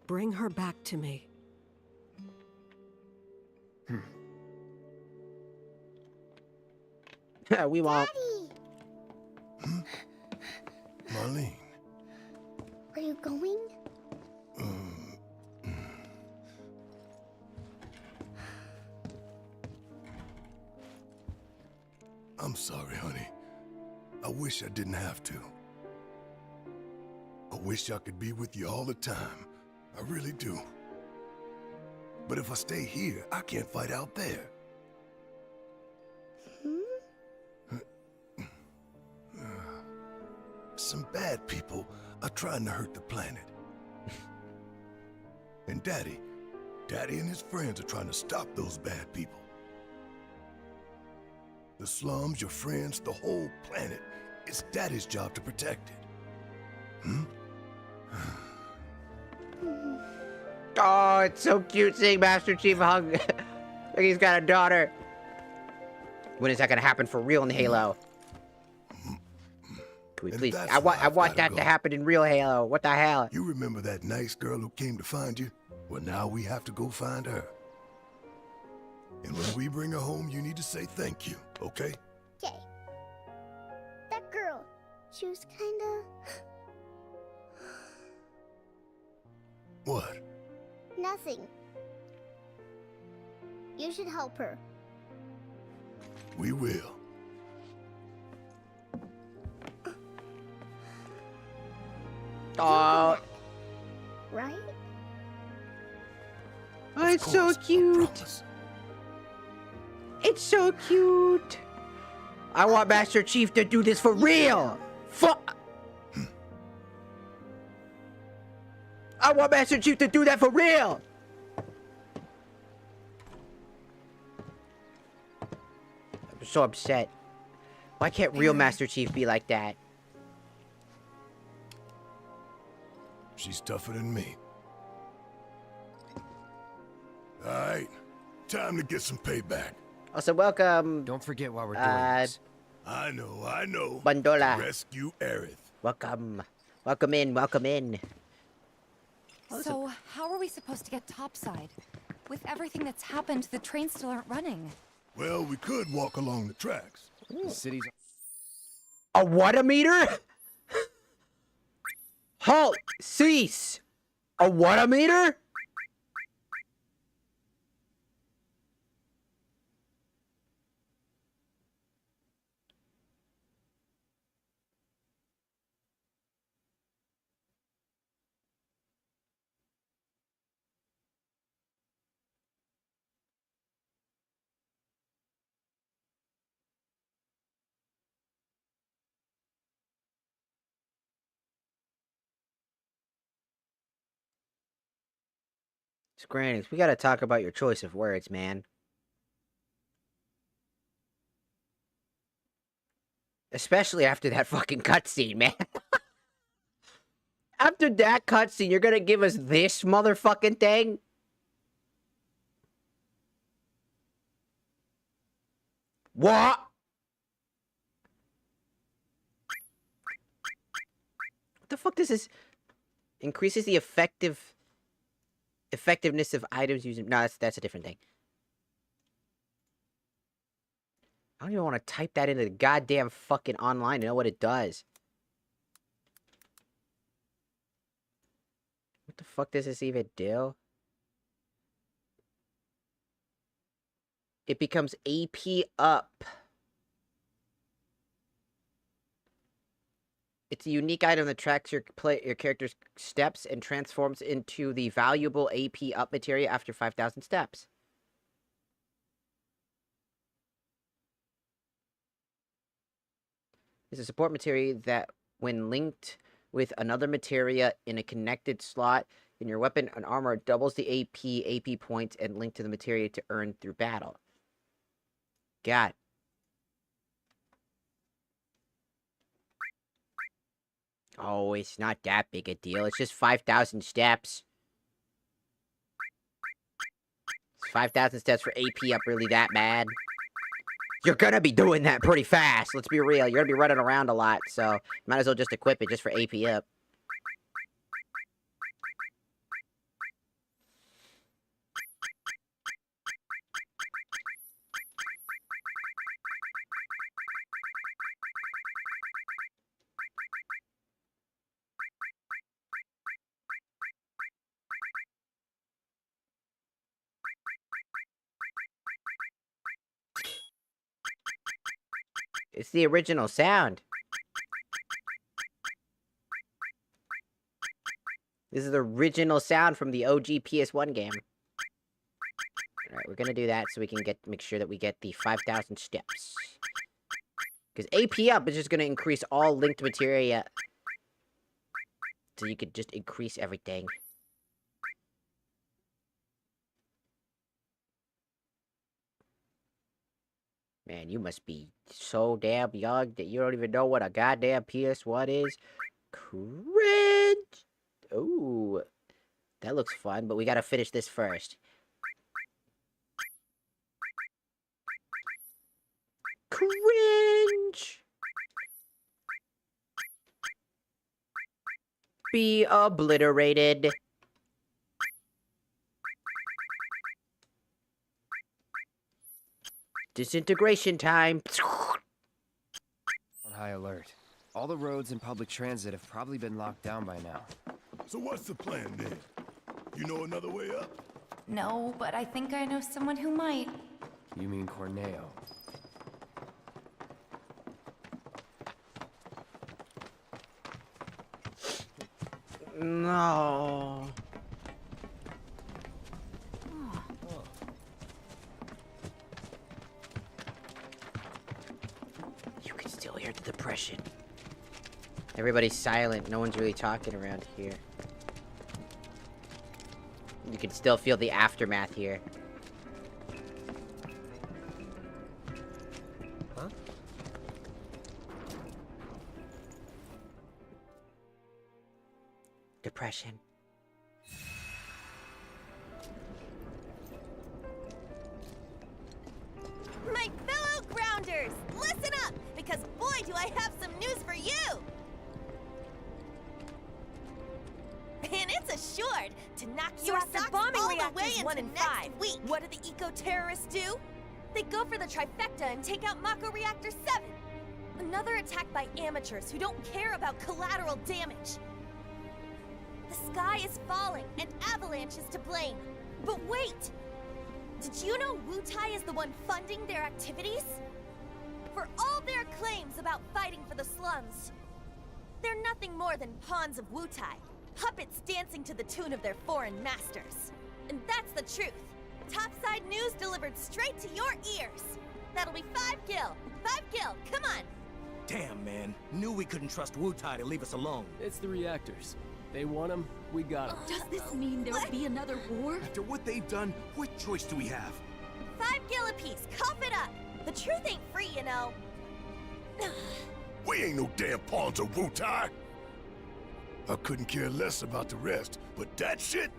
bring her back to me. We won't. Marlene. Are you going? I'm sorry, honey. I wish I didn't have to. I wish I could be with you all the time. I really do. But if I stay here, I can't fight out there. some bad people are trying to hurt the planet. And Daddy and his friends are trying to stop those bad people. The slums, your friends, the whole planet. It's Daddy's job to protect it. Hmm? Oh, it's so cute seeing Master Chief hug. Like he's got a daughter. When is that gonna happen for real in Halo? Can we please? I want that to happen in real Halo. What the hell? You remember that nice girl who came to find you? Well, now we have to go find her. And when we bring her home, you need to say thank you, okay? Okay. That girl, she was kinda... What? Nothing. You should help her. We will. Oh. Right? Oh, it's so cute. It's so cute. I want Master Chief to do this for real. Fuck. I want Master Chief to do that for real. I'm so upset. Why can't real Master Chief be like that? She's tougher than me. All right, time to get some payback. Also, welcome. Don't forget why we're doing this. I know. Bandola. Rescue Aerith. Welcome. Welcome in, welcome in. So, how are we supposed to get topside? With everything that's happened, the trains still aren't running. Well, we could walk along the tracks. The city's... A what-a-meter? Halt! Cease! A what-a-meter? Square Enix, we gotta talk about your choice of words, man. Especially after that fucking cutscene, man. After that cutscene, you're gonna give us this motherfucking thing? What? What the fuck does this... Increases the effectiveness of items using... No, that's a different thing. I don't even want to type that into the goddamn fucking online to know what it does. What the fuck does this even do? It becomes AP up. It's a unique item that tracks your character's steps and transforms into the valuable AP up materia after 5,000 steps. It's a support materia that, when linked with another materia in a connected slot in your weapon and armor, doubles the AP points and linked to the materia to earn through battle. God. Oh, it's not that big a deal. It's just 5,000 steps. Is 5,000 steps for AP up really that bad? You're gonna be doing that pretty fast. Let's be real. You're gonna be running around a lot, so might as well just equip it just for AP up. It's the original sound. This is the original sound from the OG PS1 game. Alright, we're gonna do that so we can make sure that we get the 5,000 steps. Because AP up is just gonna increase all linked materia so you could just increase everything. Man, you must be so damn young that you don't even know what a goddamn PS1 is. Cringe! Ooh, that looks fun, but we gotta finish this first. Cringe! Be obliterated. Disintegration time. On high alert. All the roads and public transit have probably been locked down by now. So what's the plan then? You know another way up? No, but I think I know someone who might. You mean Corneo? No. You can still hear the depression. Everybody's silent. No one's really talking around here. You can still feel the aftermath here. Huh? Depression. My fellow grounders, listen up, because boy do I have some news for you! And it's assured to knock So your after socks bombing all the reactors way 1 into and next 5, week. What do the eco-terrorists do? They go for the trifecta and take out Mako Reactor 7. Another attack by amateurs who don't care about collateral damage. The sky is falling and Avalanche is to blame. But wait! Did you know Wutai is the one funding their activities? For all their claims about fighting for the slums, they're nothing more than pawns of Wutai. Puppets dancing to the tune of their foreign masters. And that's the truth. Topside news delivered straight to your ears. That'll be 5 gil. 5 gil, come on. Damn, man. Knew we couldn't trust Wutai to leave us alone. It's the reactors. They want them, we got them. Does this mean there'll be another war? After what they've done, what choice do we have? 5 gil apiece, cough it up. The truth ain't free, you know. We ain't no damn pawns of Wutai. I couldn't care less about the rest, but that shit?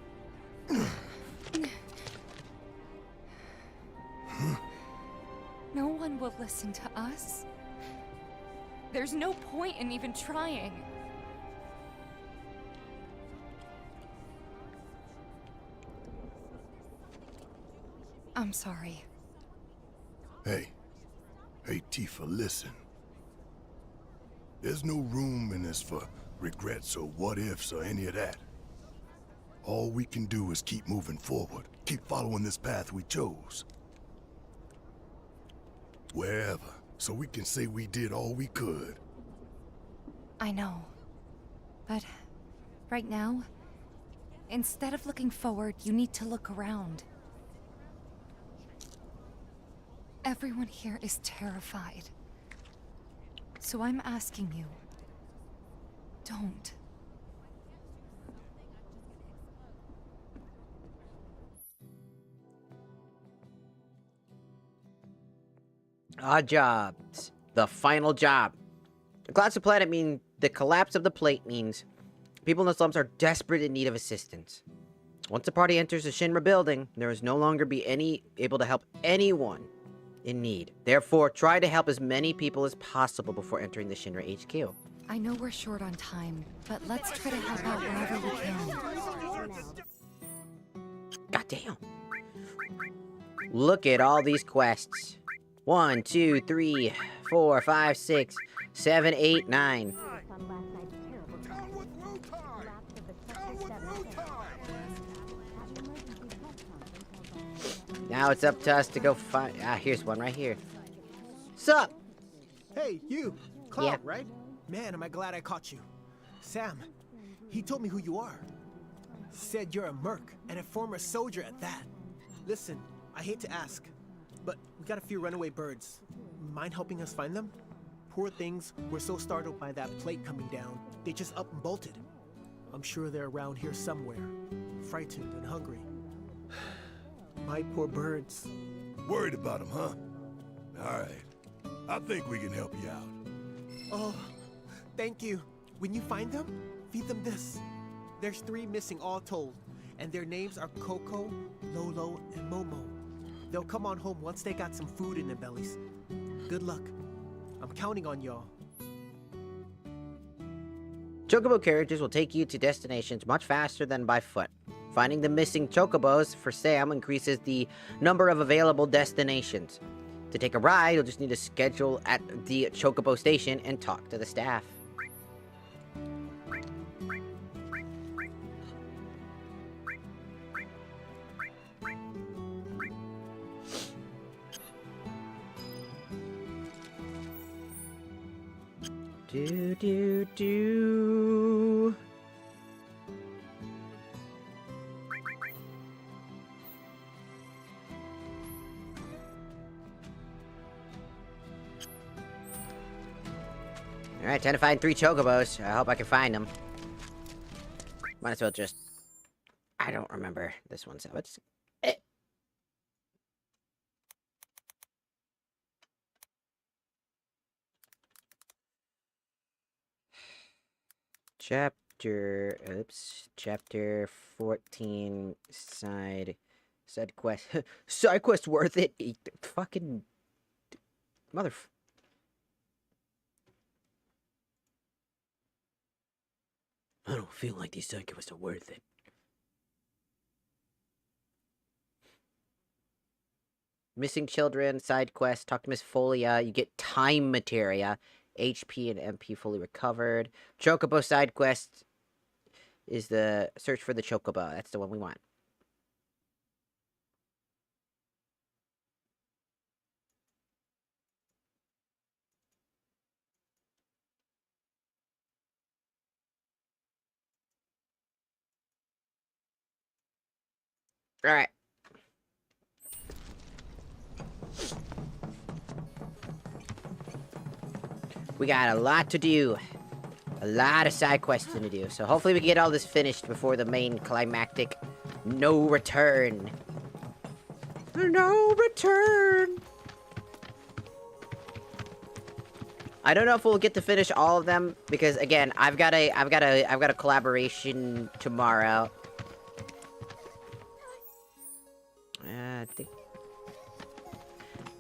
No one will listen to us. There's no point in even trying. I'm sorry. Hey, Tifa, listen. There's no room in this for regrets or what-ifs or any of that. All we can do is keep moving forward, keep following this path we chose. Wherever, so we can say we did all we could. I know. But right now, instead of looking forward, you need to look around. Everyone here is terrified. So I'm asking you, don't. Odd jobs. The final job. The collapse of the planet means the collapse of the plate means people in the slums are desperate in need of assistance. Once the party enters the Shinra building, there is no longer able to help anyone in need. Therefore, try to help as many people as possible before entering the Shinra HQ. I know we're short on time, but let's try to help out wherever we can. God damn. Look at all these quests. 1, 2, 3, 4, 5, 6, 7, 8, 9. Now it's up to us to go find... here's one right here. Sup? Hey, you! Cloud, Yeah. right? Man, am I glad I caught you. Sam, he told me who you are. Said you're a merc, and a former soldier at that. Listen, I hate to ask, but we got a few runaway birds. Mind helping us find them? Poor things were so startled by that plate coming down, they just up and bolted. I'm sure they're around here somewhere, frightened and hungry. My poor birds. Worried about them, huh? All right. I think we can help you out. Oh, thank you. When you find them, feed them this. There's 3 missing all told, and their names are Coco, Lolo, and Momo. They'll come on home once they got some food in their bellies. Good luck. I'm counting on y'all. Chocobo carriages will take you to destinations much faster than by foot. Finding the missing chocobos for Sam increases the number of available destinations. To take a ride, you'll just need to schedule at the chocobo station and talk to the staff. Do. Alright, time to find 3 chocobos. I hope I can find them. Might as well just... I don't remember this one, so let's... Chapter 14, side quest. Side quest worth it? Fucking... I don't feel like these side quests are worth it. Missing children, side quest, talk to Miss Folia, you get time materia, HP and MP fully recovered. Chocobo side quest is the search for the chocobo. That's the one we want. All right. We got a lot to do. A lot of side quests to do. So hopefully we can get all this finished before the main climactic no return. No return. I don't know if we'll get to finish all of them because again, I've got a collaboration tomorrow. I think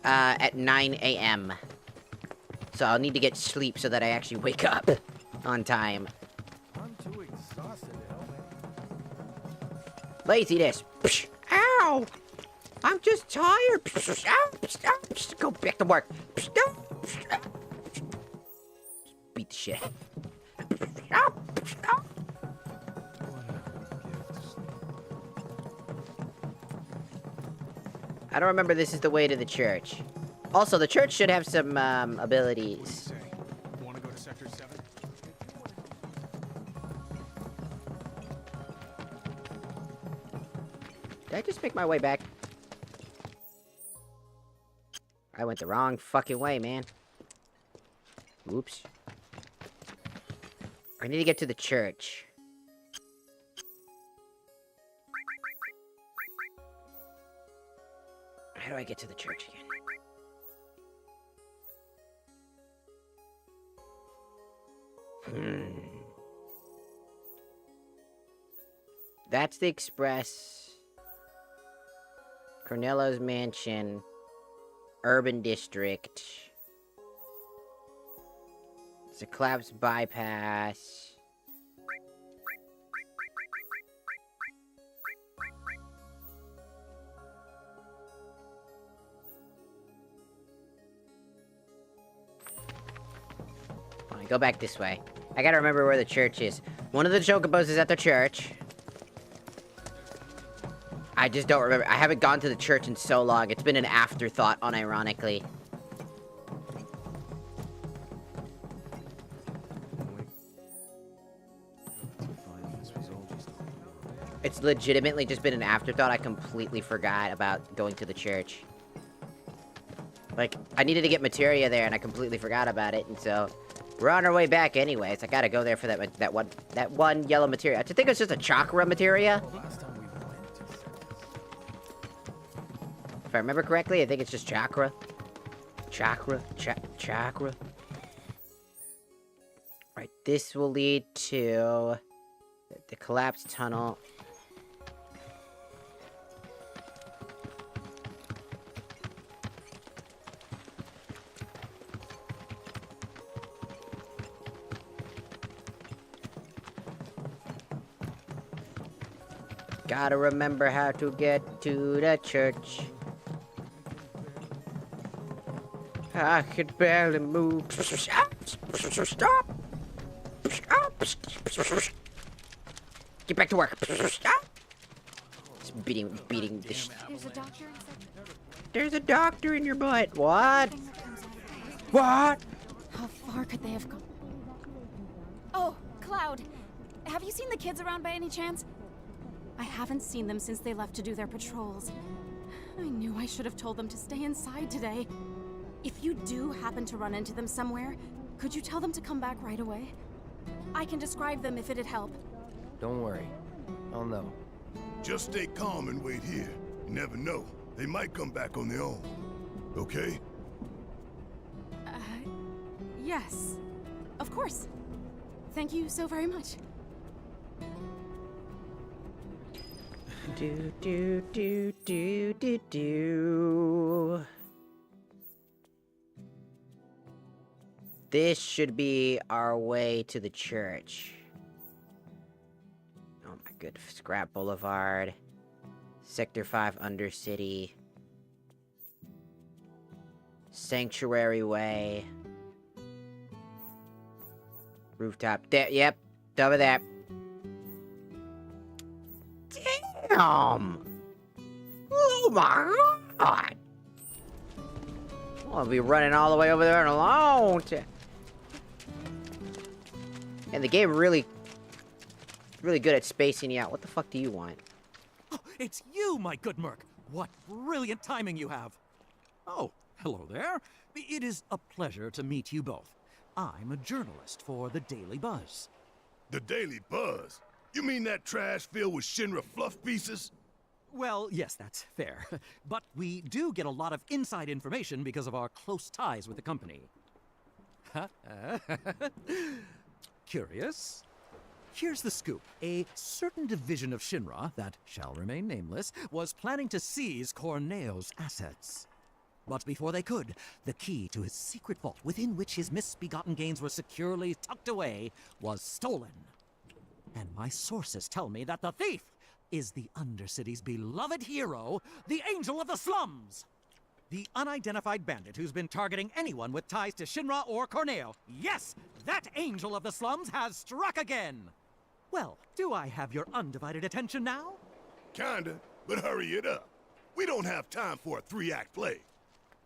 at 9 a.m. So I'll need to get sleep so that I actually wake up on time. I'm too exhausted to help. Laziness. Ow! I'm just tired. Ow! Go back to work. Beat the shit. Ow! I don't remember this is the way to the church. Also, the church should have some abilities. Want to go to Sector 7? Did I just make my way back? I went the wrong fucking way, man. Oops. I need to get to the church. How do I get to the church again? That's the Express. Cornello's Mansion. Urban District. It's a collapse bypass. Go back this way. I gotta remember where the church is. One of the chocobos is at the church. I just don't remember. I haven't gone to the church in so long. It's been an afterthought, unironically. It's legitimately just been an afterthought. I completely forgot about going to the church. Like, I needed to get materia there, and I completely forgot about it, and so... We're on our way back anyways. I gotta go there for that one yellow materia. I think it's just a chakra materia. If I remember correctly, I think it's just chakra. Chakra. Right, this will lead to the collapsed tunnel. Gotta remember how to get to the church. I could barely move. Stop! Get back to work. Stop! Just beating the sh- There's a doctor in your butt. What? What? How far could they have gone? Oh, Cloud. Have you seen the kids around by any chance? I haven't seen them since they left to do their patrols. I knew I should have told them to stay inside today. If you do happen to run into them somewhere, could you tell them to come back right away? I can describe them if it'd help. Don't worry. I'll know. Just stay calm and wait here. You never know. They might come back on their own. Okay? Yes. Of course. Thank you so very much. Do. This should be our way to the church. Oh my good. Scrap Boulevard. Sector 5 Undercity. Sanctuary Way. Rooftop. There, yep. Over there. Damn! Oh my god! I'll be running all the way over there in a long time. And the game really good at spacing you out. What the fuck do you want? Oh, it's you, my good Merc. What brilliant timing you have. Oh, hello there. It is a pleasure to meet you both. I'm a journalist for the Daily Buzz. The Daily Buzz? You mean that trash filled with Shinra fluff pieces? Well, yes, that's fair. But we do get a lot of inside information because of our close ties with the company. Curious? Here's the scoop. A certain division of Shinra, that shall remain nameless, was planning to seize Corneo's assets. But before they could, the key to his secret vault, within which his misbegotten gains were securely tucked away, was stolen. And my sources tell me that the thief is the Undercity's beloved hero, the Angel of the Slums! The unidentified bandit who's been targeting anyone with ties to Shinra or Corneo. Yes, that Angel of the Slums has struck again! Well, do I have your undivided attention now? Kinda, but hurry it up. We don't have time for a 3-act play.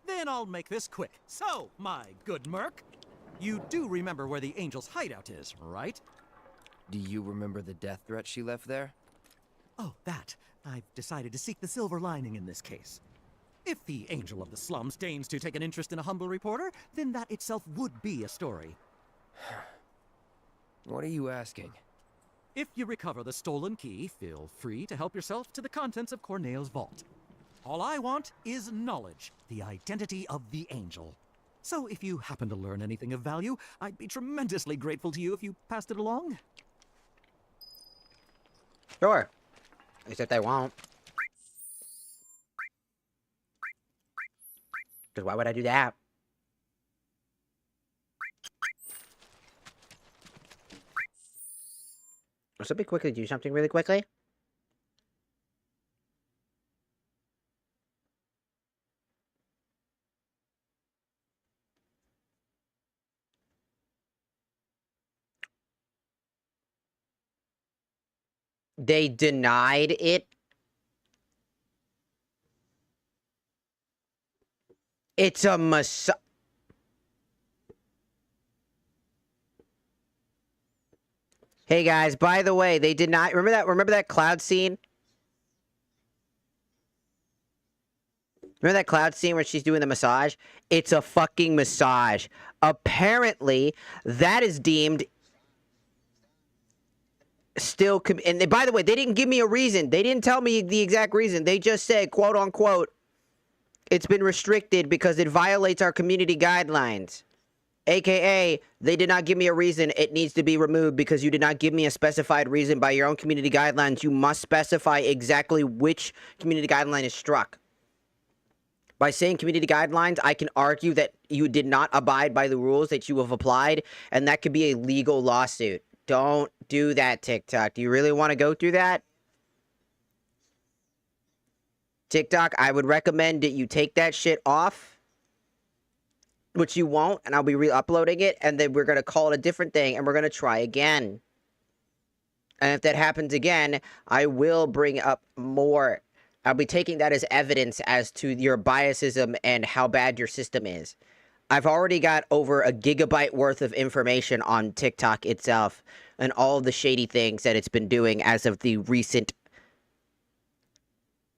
Then I'll make this quick. So, my good Merc, you do remember where the Angel's hideout is, right? Do you remember the death threat she left there? Oh, that. I've decided to seek the silver lining in this case. If the Angel of the Slums deigns to take an interest in a humble reporter, then that itself would be a story. What are you asking? If you recover the stolen key, feel free to help yourself to the contents of Corneo's vault. All I want is knowledge, the identity of the Angel. So if you happen to learn anything of value, I'd be tremendously grateful to you if you passed it along. Sure. Except I won't. Because why would I do that? Let's let me quickly do something really quickly. They denied it. It's a Hey guys, by the way, they did not remember that cloud scene? Remember that Cloud scene where she's doing the massage? It's a fucking massage. Apparently, that is deemed still... And by the way, they didn't give me a reason. They didn't tell me the exact reason. They just said, quote unquote, it's been restricted because it violates our community guidelines. AKA, they did not give me a reason it needs to be removed because you did not give me a specified reason by your own community guidelines. You must specify exactly which community guideline is struck. By saying community guidelines, I can argue that you did not abide by the rules that you have applied, and that could be a legal lawsuit. Don't do that, TikTok. Do you really want to go through that? TikTok, I would recommend that you take that shit off. Which you won't, and I'll be re-uploading it, and then we're going to call it a different thing, and we're going to try again. And if that happens again, I will bring up more. I'll be taking that as evidence as to your biasism and how bad your system is. I've already got over a gigabyte worth of information on TikTok itself, and all of the shady things that it's been doing as of the recent,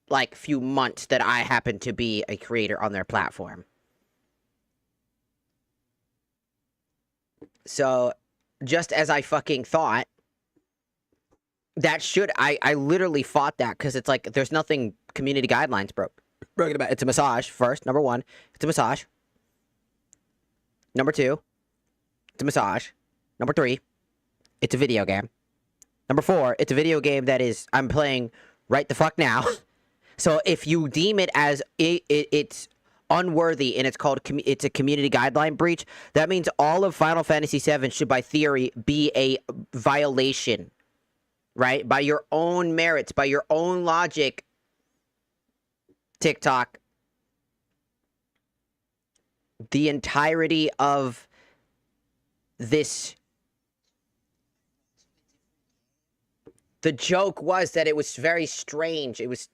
like, few months that I happen to be a creator on their platform. So, just as I fucking thought, that should... I literally fought that, because it's like, there's nothing community guidelines broken about. It's a massage, first, number one. It's a massage. Number two, it's a massage. Number three, it's a video game. Number four, it's a video game that is... I'm playing right the fuck now. So, if you deem it as... it's... unworthy, and it's a community guideline breach, that means all of Final Fantasy VII should, by theory, be a violation, right? By your own merits, by your own logic, TikTok, the entirety of this... The joke was that it was very strange. It was...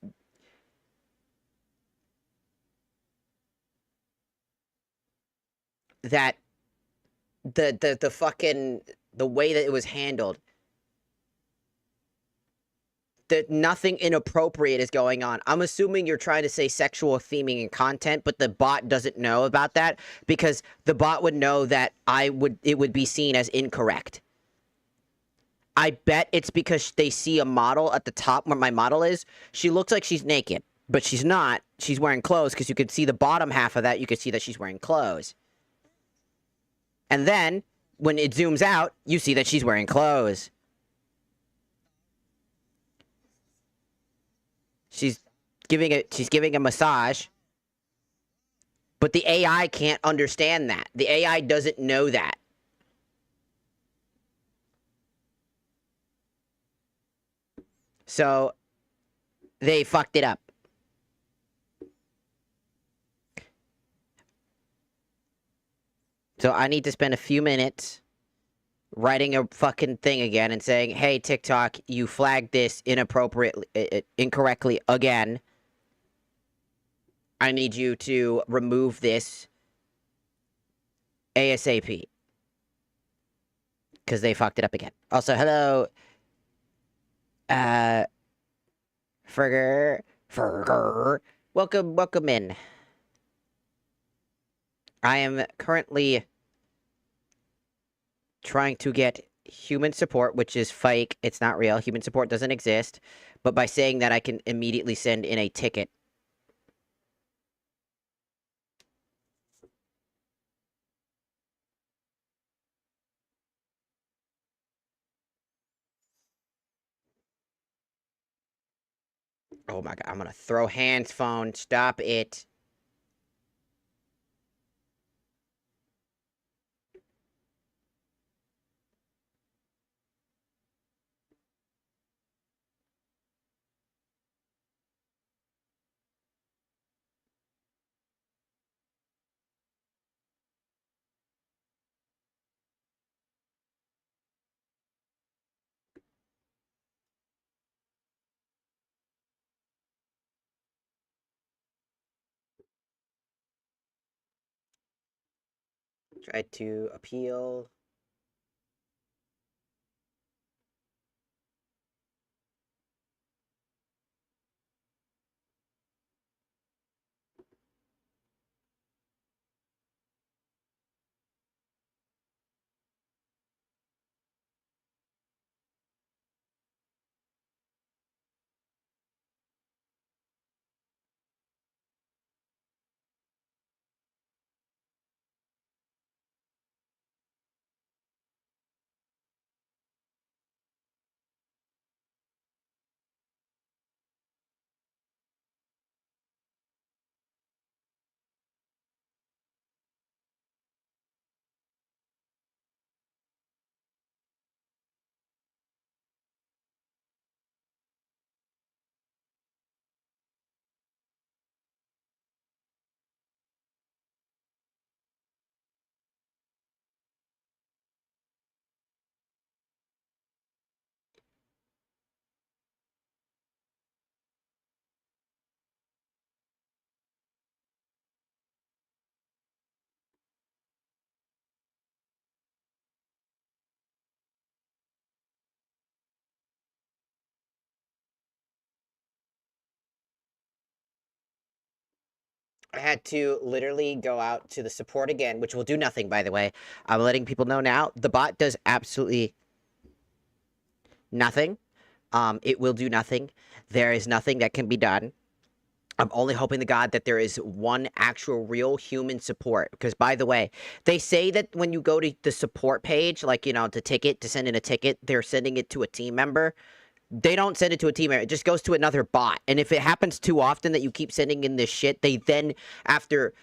that the fucking, the way that it was handled, that nothing inappropriate is going on. I'm assuming you're trying to say sexual theming and content, but the bot doesn't know about that, because the bot would know that it would be seen as incorrect. I bet it's because they see a model at the top where my model is. She looks like she's naked, but she's not. She's wearing clothes, because you could see the bottom half of that. You could see that she's wearing clothes. And then, when it zooms out, you see that she's wearing clothes. She's giving a massage. But the AI can't understand that. The AI doesn't know that. So, they fucked it up. So I need to spend a few minutes writing a fucking thing again and saying, hey, TikTok, you flagged this incorrectly again. I need you to remove this ASAP. Because they fucked it up again. Also, hello. Ferger. Welcome in. I am currently trying to get human support, which is fake. It's not real. Human support doesn't exist. But by saying that, I can immediately send in a ticket. Oh my god, I'm gonna throw hands phone. Stop it. Try to appeal. I had to literally go out to the support again, which will do nothing, by the way. I'm letting people know now. The bot does absolutely nothing. It will do nothing. There is nothing that can be done. I'm only hoping to God that there is one actual real human support. Because, by the way, they say that when you go to the support page, like, you know, to send in a ticket, they're sending it to a team member. They don't send it to a team member. It just goes to another bot. And if it happens too often that you keep sending in this shit, they then, after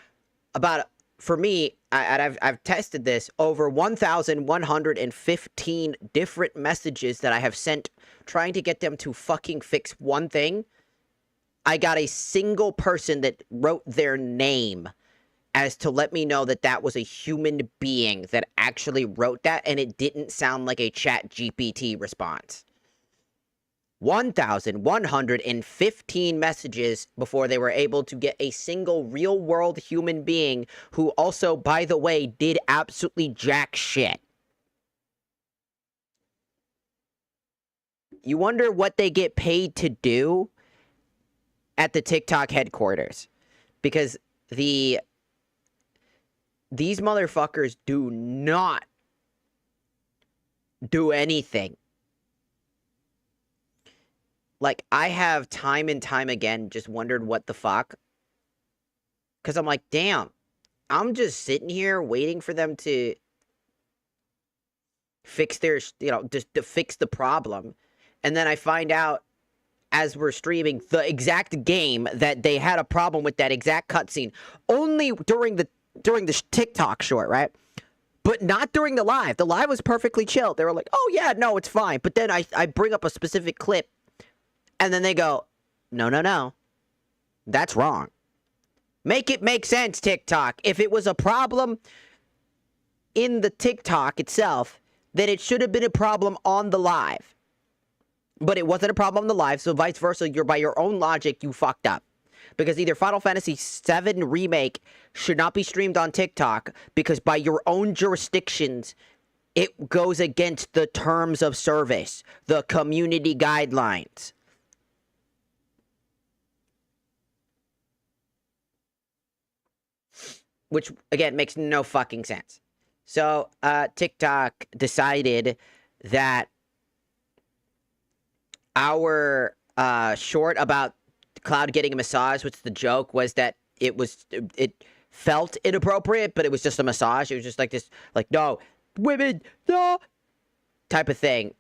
about, for me, I've tested this, over 1,115 different messages that I have sent trying to get them to fucking fix one thing. I got a single person that wrote their name as to let me know that that was a human being that actually wrote that, and it didn't sound like a Chat GPT response. 1,115 messages before they were able to get a single real-world human being who also, by the way, did absolutely jack shit. You wonder what they get paid to do at the TikTok headquarters, because these motherfuckers do not do anything. Like, I have time and time again just wondered what the fuck, because I'm like, damn, I'm just sitting here waiting for them to fix their, you know, just to fix the problem, and then I find out as we're streaming the exact game that they had a problem with that exact cutscene only during the TikTok short, right? But not during the live. The live was perfectly chill. They were like, oh yeah, no, it's fine. But then I bring up a specific clip, and then they go, no, that's wrong. Make it make sense, TikTok. If it was a problem in the TikTok itself, then it should have been a problem on the live. But it wasn't a problem on the live, so vice versa, by your own logic, you fucked up. Because either Final Fantasy VII Remake should not be streamed on TikTok, because by your own jurisdictions, it goes against the terms of service, the community guidelines. Which, again, makes no fucking sense. So, TikTok decided that our short about Cloud getting a massage, which the joke was that it felt inappropriate, but it was just a massage. It was just like this, like, no, women, no, type of thing.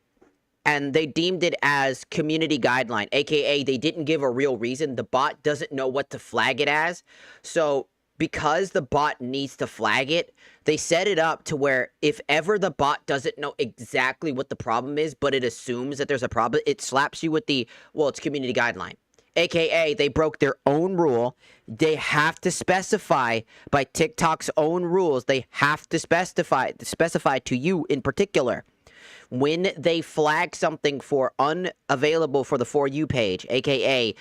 And they deemed it as community guideline, aka they didn't give a real reason. The bot doesn't know what to flag it as. So because the bot needs to flag it, they set it up to where if ever the bot doesn't know exactly what the problem is, but it assumes that there's a problem, it slaps you with the, well, it's community guideline. AKA, they broke their own rule. They have to specify by TikTok's own rules. They have to specify to you in particular when they flag something for unavailable for the For You page, AKA,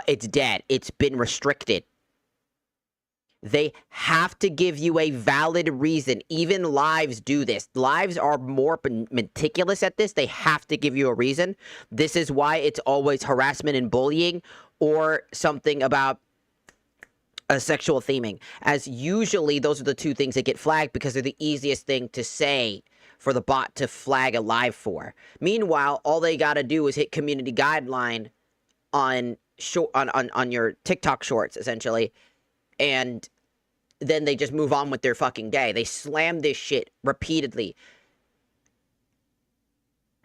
it's dead. It's been restricted. They have to give you a valid reason. Even lives do this. Lives are more meticulous at this. They have to give you a reason. This is why it's always harassment and bullying or something about a sexual theming. As usually those are the two things that get flagged because they're the easiest thing to say for the bot to flag a live for. Meanwhile, all they got to do is hit community guideline on your TikTok shorts, essentially, and then they just move on with their fucking day. They slam this shit repeatedly.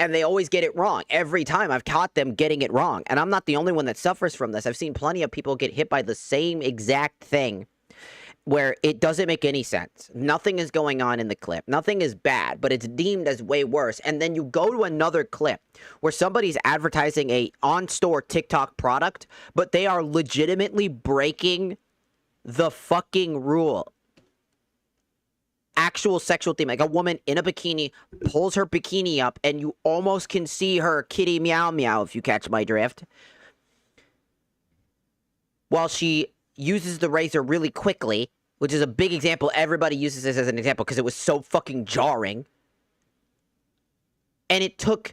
And they always get it wrong. Every time I've taught them getting it wrong. And I'm not the only one that suffers from this. I've seen plenty of people get hit by the same exact thing where it doesn't make any sense. Nothing is going on in the clip. Nothing is bad, but it's deemed as way worse. And then you go to another clip where somebody's advertising a on-store TikTok product, but they are legitimately breaking the fucking rule. Actual sexual theme, like a woman in a bikini pulls her bikini up and you almost can see her kitty meow meow, if you catch my drift, while she uses the razor really quickly, which is a big example. Everybody uses this as an example because it was so fucking jarring. And it took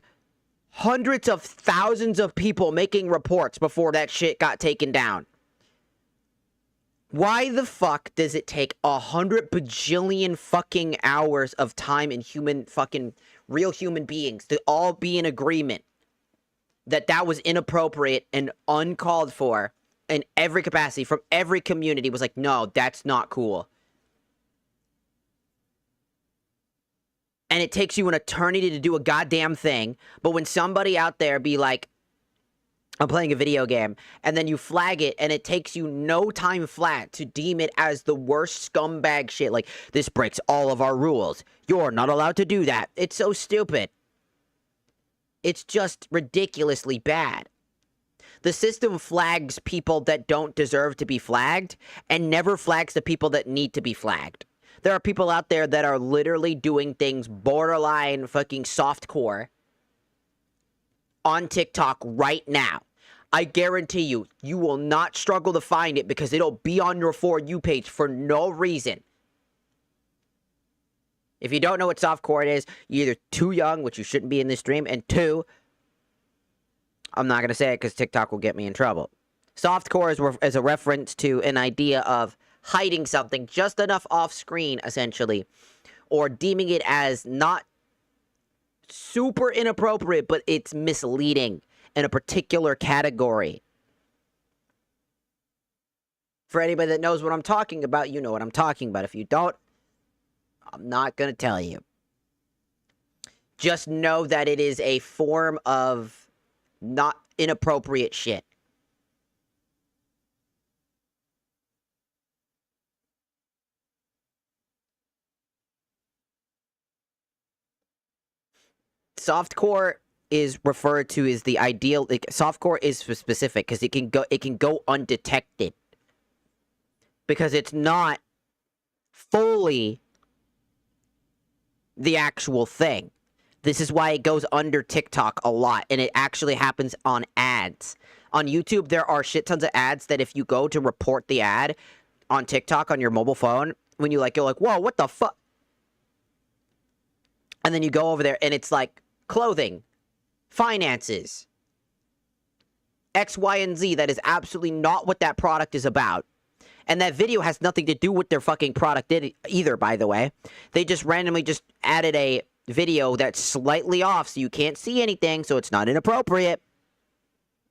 hundreds of thousands of people making reports before that shit got taken down. Why the fuck does it take 100 bajillion fucking hours of time in real human beings to all be in agreement that that was inappropriate and uncalled for in every capacity from every community was like, no, that's not cool. And it takes you an eternity to do a goddamn thing, but when somebody out there be like, I'm playing a video game, and then you flag it, and it takes you no time flat to deem it as the worst scumbag shit. Like, this breaks all of our rules. You're not allowed to do that. It's so stupid. It's just ridiculously bad. The system flags people that don't deserve to be flagged, and never flags the people that need to be flagged. There are people out there that are literally doing things borderline fucking softcore on TikTok right now. I guarantee you, you will not struggle to find it because it'll be on your For You page for no reason. If you don't know what softcore is, you're either too young, which you shouldn't be in this stream, and two, I'm not going to say it because TikTok will get me in trouble. Softcore is a reference to an idea of hiding something just enough off screen, essentially, or deeming it as not super inappropriate, but it's misleading in a particular category. For anybody that knows what I'm talking about, you know what I'm talking about. If you don't, I'm not going to tell you. Just know that it is a form of not inappropriate shit. Softcore is referred to as the ideal. Like, softcore is specific because it can go undetected because it's not fully the actual thing. This is why it goes under TikTok a lot, and it actually happens on ads. On YouTube, there are shit tons of ads that if you go to report the ad on TikTok on your mobile phone, when you're like, whoa, what the fuck? And then you go over there, and it's like clothing, finances, X, Y, and Z. That is absolutely not what that product is about. And that video has nothing to do with their fucking product either, by the way. They just randomly just added a video that's slightly off so you can't see anything, so it's not inappropriate.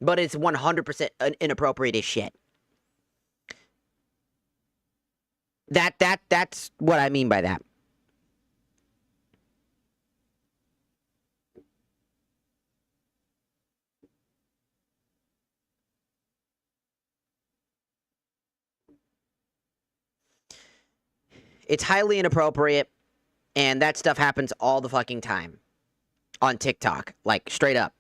But it's 100% inappropriate as shit. That's what I mean by that. It's highly inappropriate, and that stuff happens all the fucking time on TikTok. Like, straight up.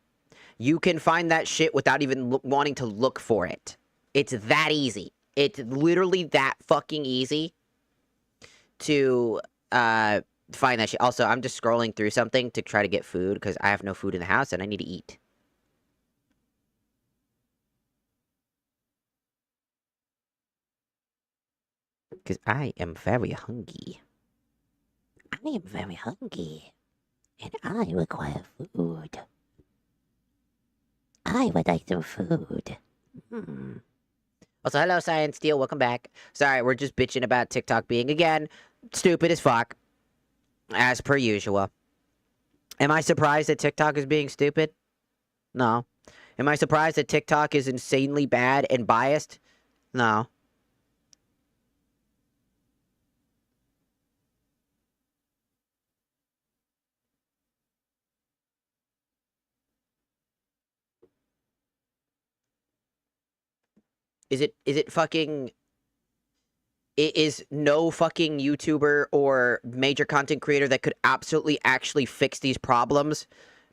You can find that shit without even wanting to look for it. It's that easy. It's literally that fucking easy to find that shit. Also, I'm just scrolling through something to try to get food because I have no food in the house and I need to eat. Because I am very hungry. I am very hungry. And I require food. I would like some food. Also, hello, Science Steel. Welcome back. Sorry, we're just bitching about TikTok being, again, stupid as fuck. As per usual. Am I surprised that TikTok is being stupid? No. Am I surprised that TikTok is insanely bad and biased? No. Is it fucking... Is no fucking YouTuber or major content creator that could absolutely actually fix these problems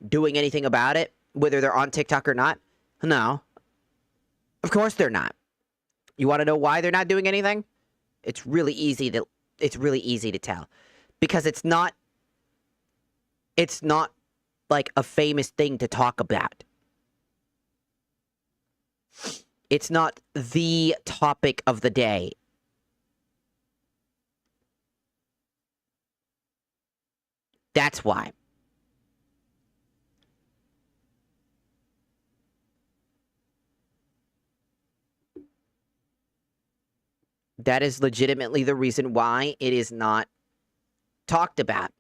doing anything about it, whether they're on TikTok or not? No. Of course they're not. You want to know why they're not doing anything? It's really easy to tell. Because it's not like a famous thing to talk about. It's not the topic of the day. That's why. That is legitimately the reason why it is not talked about.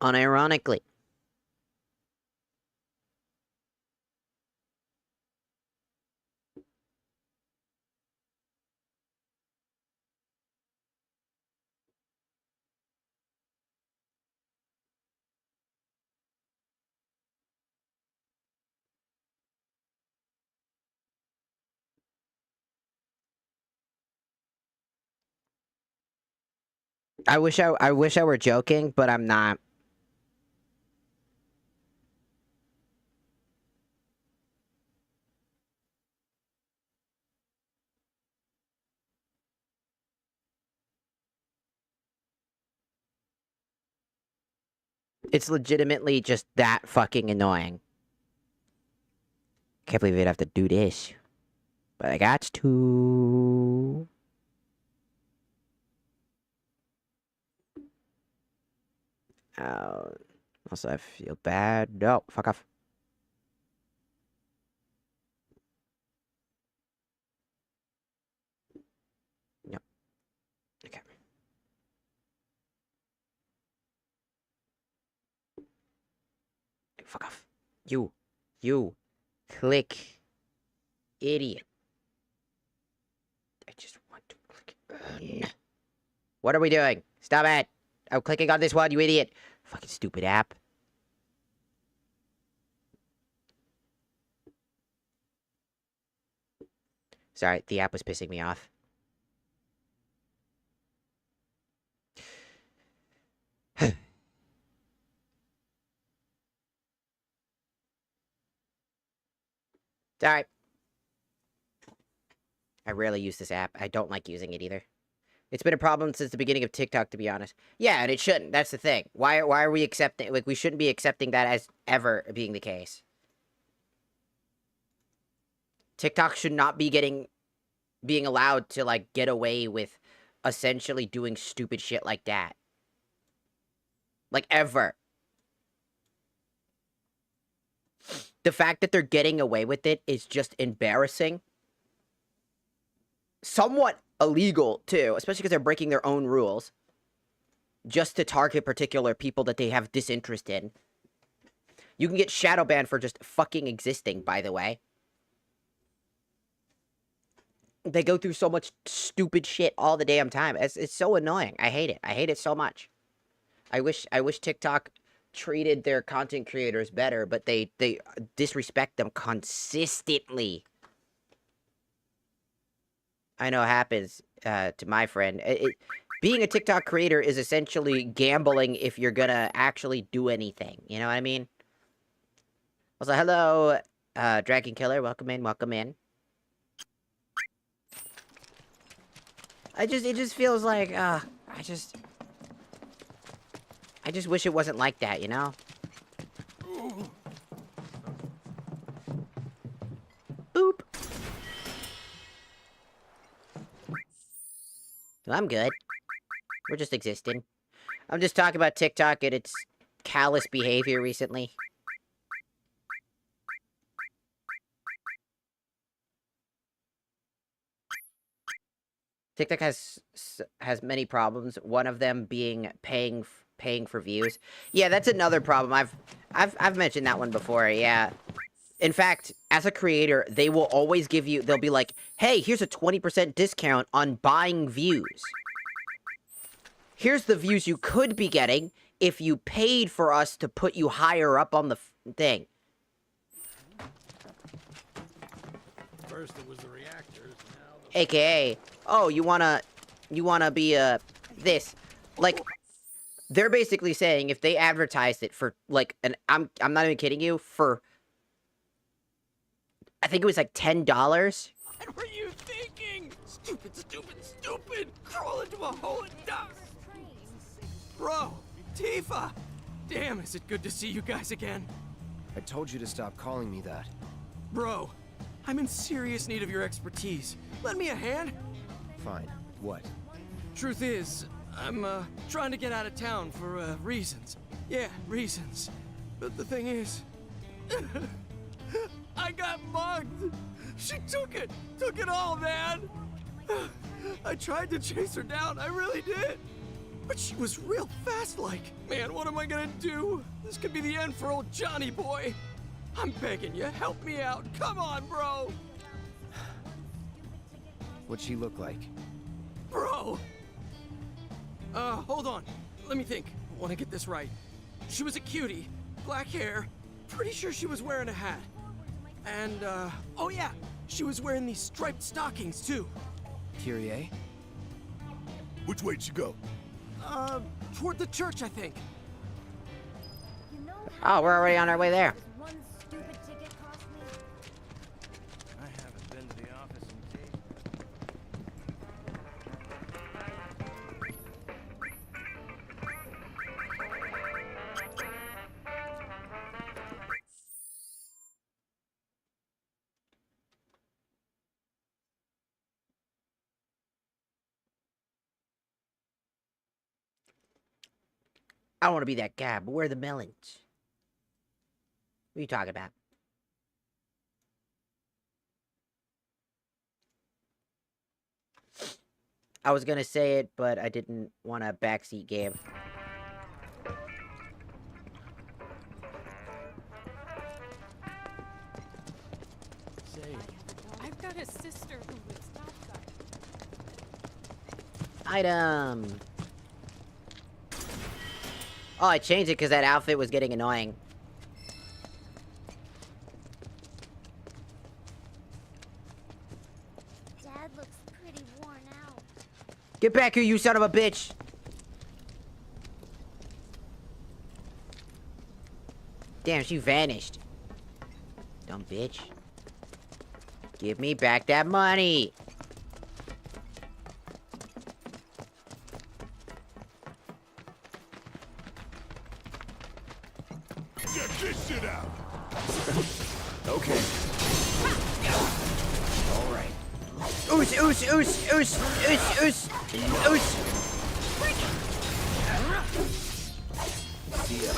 Unironically. I wish I were joking, but I'm not. It's legitimately just that fucking annoying. Can't believe I'd have to do this. But I got to. Also, I feel bad. No, fuck off. No. Okay. Fuck off. You. Click. Idiot. I just want to click. What are we doing? Stop it. I'm clicking on this one, you idiot. Fucking stupid app. Sorry, the app was pissing me off. Sorry. I rarely use this app. I don't like using it either. It's been a problem since the beginning of TikTok, to be honest. Yeah, and it shouldn't. That's the thing. Why are we accepting... Like, we shouldn't be accepting that as ever being the case. TikTok should not be being allowed to, like, get away with essentially doing stupid shit like that. Like, ever. The fact that they're getting away with it is just embarrassing. Somewhat illegal, too, especially because they're breaking their own rules. Just to target particular people that they have disinterest in. You can get shadow banned for just fucking existing, by the way. They go through so much stupid shit all the damn time. It's so annoying. I hate it. I hate it so much. I wish TikTok treated their content creators better, but they disrespect them consistently. I know it happens to my friend. Being a TikTok creator is essentially gambling if you're gonna actually do anything. You know what I mean? Also, hello, Dragon Killer. Welcome in. Welcome in. It just feels like, I just wish it wasn't like that, you know? Boop. Well, I'm good. We're just existing. I'm just talking about TikTok and its callous behavior recently. TikTok has many problems. One of them being paying for views. Yeah, that's another problem. I've mentioned that one before. Yeah. In fact, as a creator, they will always give you. They'll be like, "Hey, here's a 20% discount on buying views. Here's the views you could be getting if you paid for us to put you higher up on the thing." First it was the reactors, now AKA, oh, you wanna be this, like, they're basically saying if they advertised it for like I'm not even kidding you, for I think it was like $10. What were you thinking? Stupid, stupid, stupid! Crawl into a hole and dust! Bro, Tifa! Damn, is it good to see you guys again? I told you to stop calling me that. Bro, I'm in serious need of your expertise. Lend me a hand? Fine. What? Truth is, I'm, trying to get out of town for, reasons. Yeah, reasons. But the thing is... I got mugged! She took it all, man! I tried to chase her down, I really did. But she was real fast like. Man, what am I gonna do? This could be the end for old Johnny boy. I'm begging you, help me out. Come on, bro. What'd she look like? Bro! Hold on. Let me think. I want to get this right. She was a cutie. Black hair. Pretty sure she was wearing a hat. And, oh yeah, she was wearing these striped stockings, too. Kyrie? Which way'd she go? Toward the church, I think. Oh, we're already on our way there. I haven't been to the office in days. I don't want to be that guy, but where are the melons? What are you talking about? I was gonna say it, but I didn't want a backseat game. Say, I've got a sister who lives outside. Item. Oh, I changed it because that outfit was getting annoying. Dad looks pretty worn out. Get back here, you son of a bitch! Damn, she vanished. Dumb bitch. Give me back that money! Check this shit out. Okay. All right. Oos, oos, oos, oos, oos, oos, oos. See ya.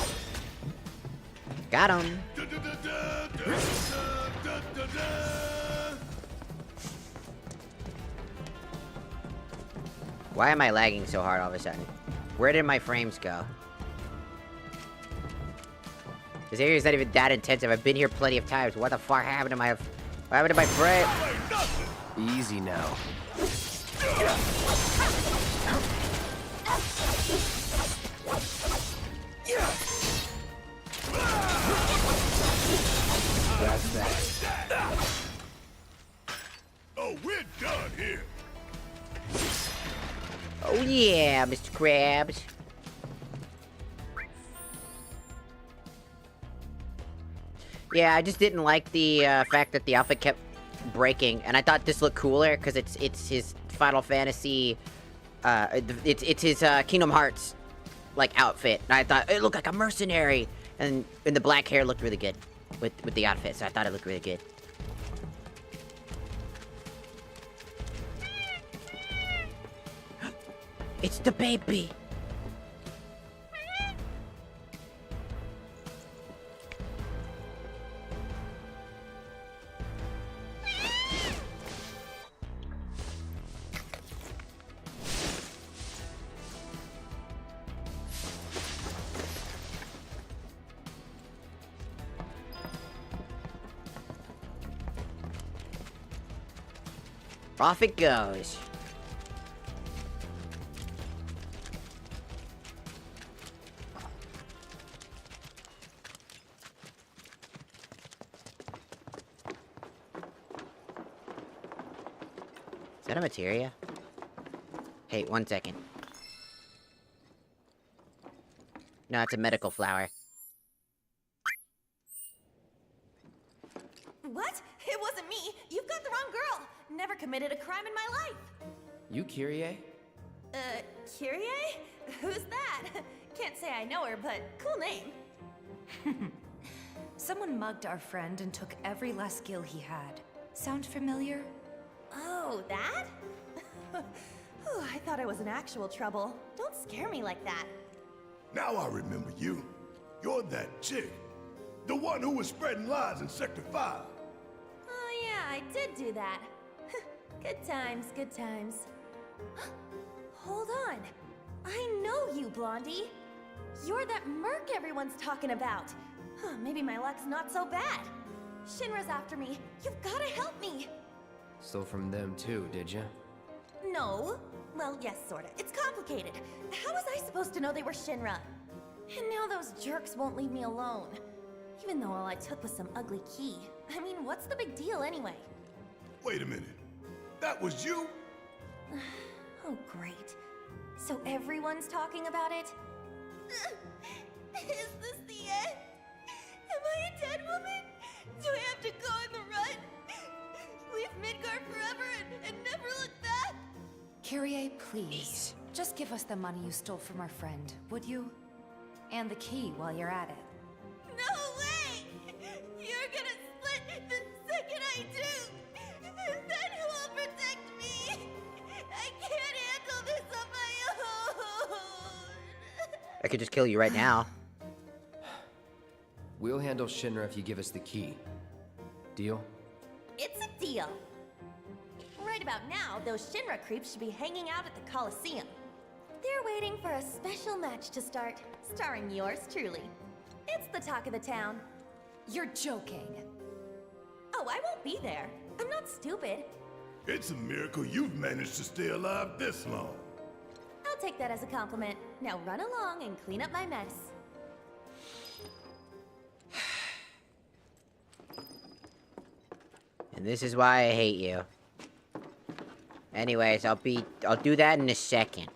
Got him. Why am I lagging so hard all of a sudden? Where did my frames go? This area's not even that intensive. I've been here plenty of times. What the fuck happened to my... What happened to my frame? Easy now. That's that. Oh, we're done here. Oh yeah, Mr. Krabs. Yeah, I just didn't like the fact that the outfit kept breaking, and I thought this looked cooler because it's his Final Fantasy, it's his Kingdom Hearts like outfit, and I thought it looked like a mercenary, and the black hair looked really good with the outfit, so I thought it looked really good. It's the baby. Off it goes. Is that a materia? Hey, 1 second. No, it's a medical flower. What? It wasn't me. You've got the wrong girl. Never committed a crime in my life. You Kyrie? Kyrie? Who's that? Can't say I know her, but cool name. Someone mugged our friend and took every last skill he had. Sound familiar? Oh, that? Whew, I thought I was in actual trouble. Don't scare me like that. Now I remember you. You're that chick. The one who was spreading lies in Sector 5. Oh yeah, I did do that. Good times, good times. Hold on. I know you, Blondie. You're that merc everyone's talking about. Huh, maybe my luck's not so bad. Shinra's after me. You've gotta help me. Stole from them too, did ya? No. Well, yes, sorta. It's complicated. How was I supposed to know they were Shinra? And now those jerks won't leave me alone. Even though all I took was some ugly key. I mean, what's the big deal anyway? Wait a minute. That was you? Oh, great. So everyone's talking about it? Is this the end? Am I a dead woman? Do I have to go on the run? Leave Midgard forever and never look back? Kyrie, please. Just give us the money you stole from our friend, would you? And the key while you're at it. No way! You're gonna split the second I do! And then who will protect me? I can't handle this on my own! I could just kill you right now. We'll handle Shinra if you give us the key. Deal? It's a deal. Right about now, those Shinra creeps should be hanging out at the Colosseum. They're waiting for a special match to start, starring yours truly. It's the talk of the town. You're joking. Oh, I won't be there. I'm not stupid. It's a miracle you've managed to stay alive this long. I'll take that as a compliment. Now run along and clean up my mess. And this is why I hate you. Anyways, I'll do that in a second.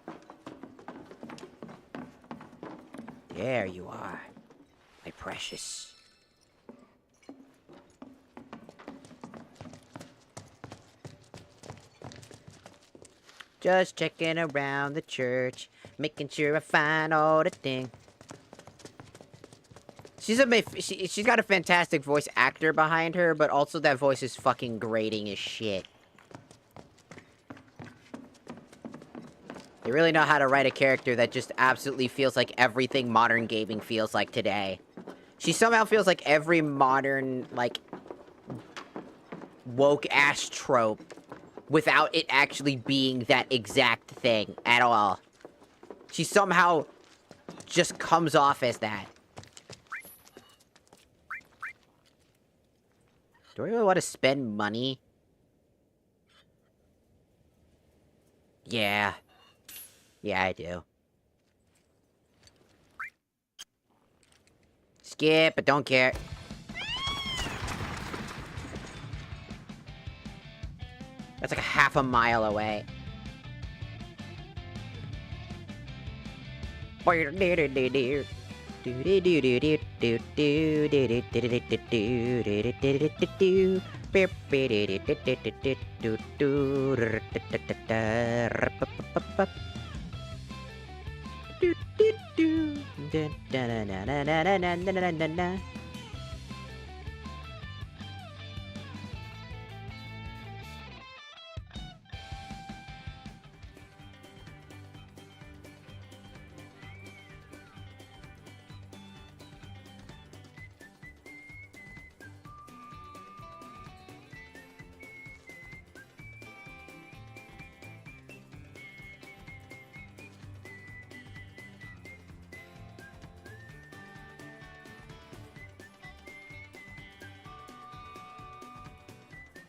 There you are, my precious. Just checking around the church, making sure I find all the thing. She's got a fantastic voice actor behind her, but also that voice is fucking grating as shit. They really know how to write a character that just absolutely feels like everything modern gaming feels like today. She somehow feels like every modern, like, woke-ass trope without it actually being that exact thing at all. She somehow just comes off as that. Do I really want to spend money? Yeah. Yeah, I do. Skip, but don't care. That's like a half a mile away.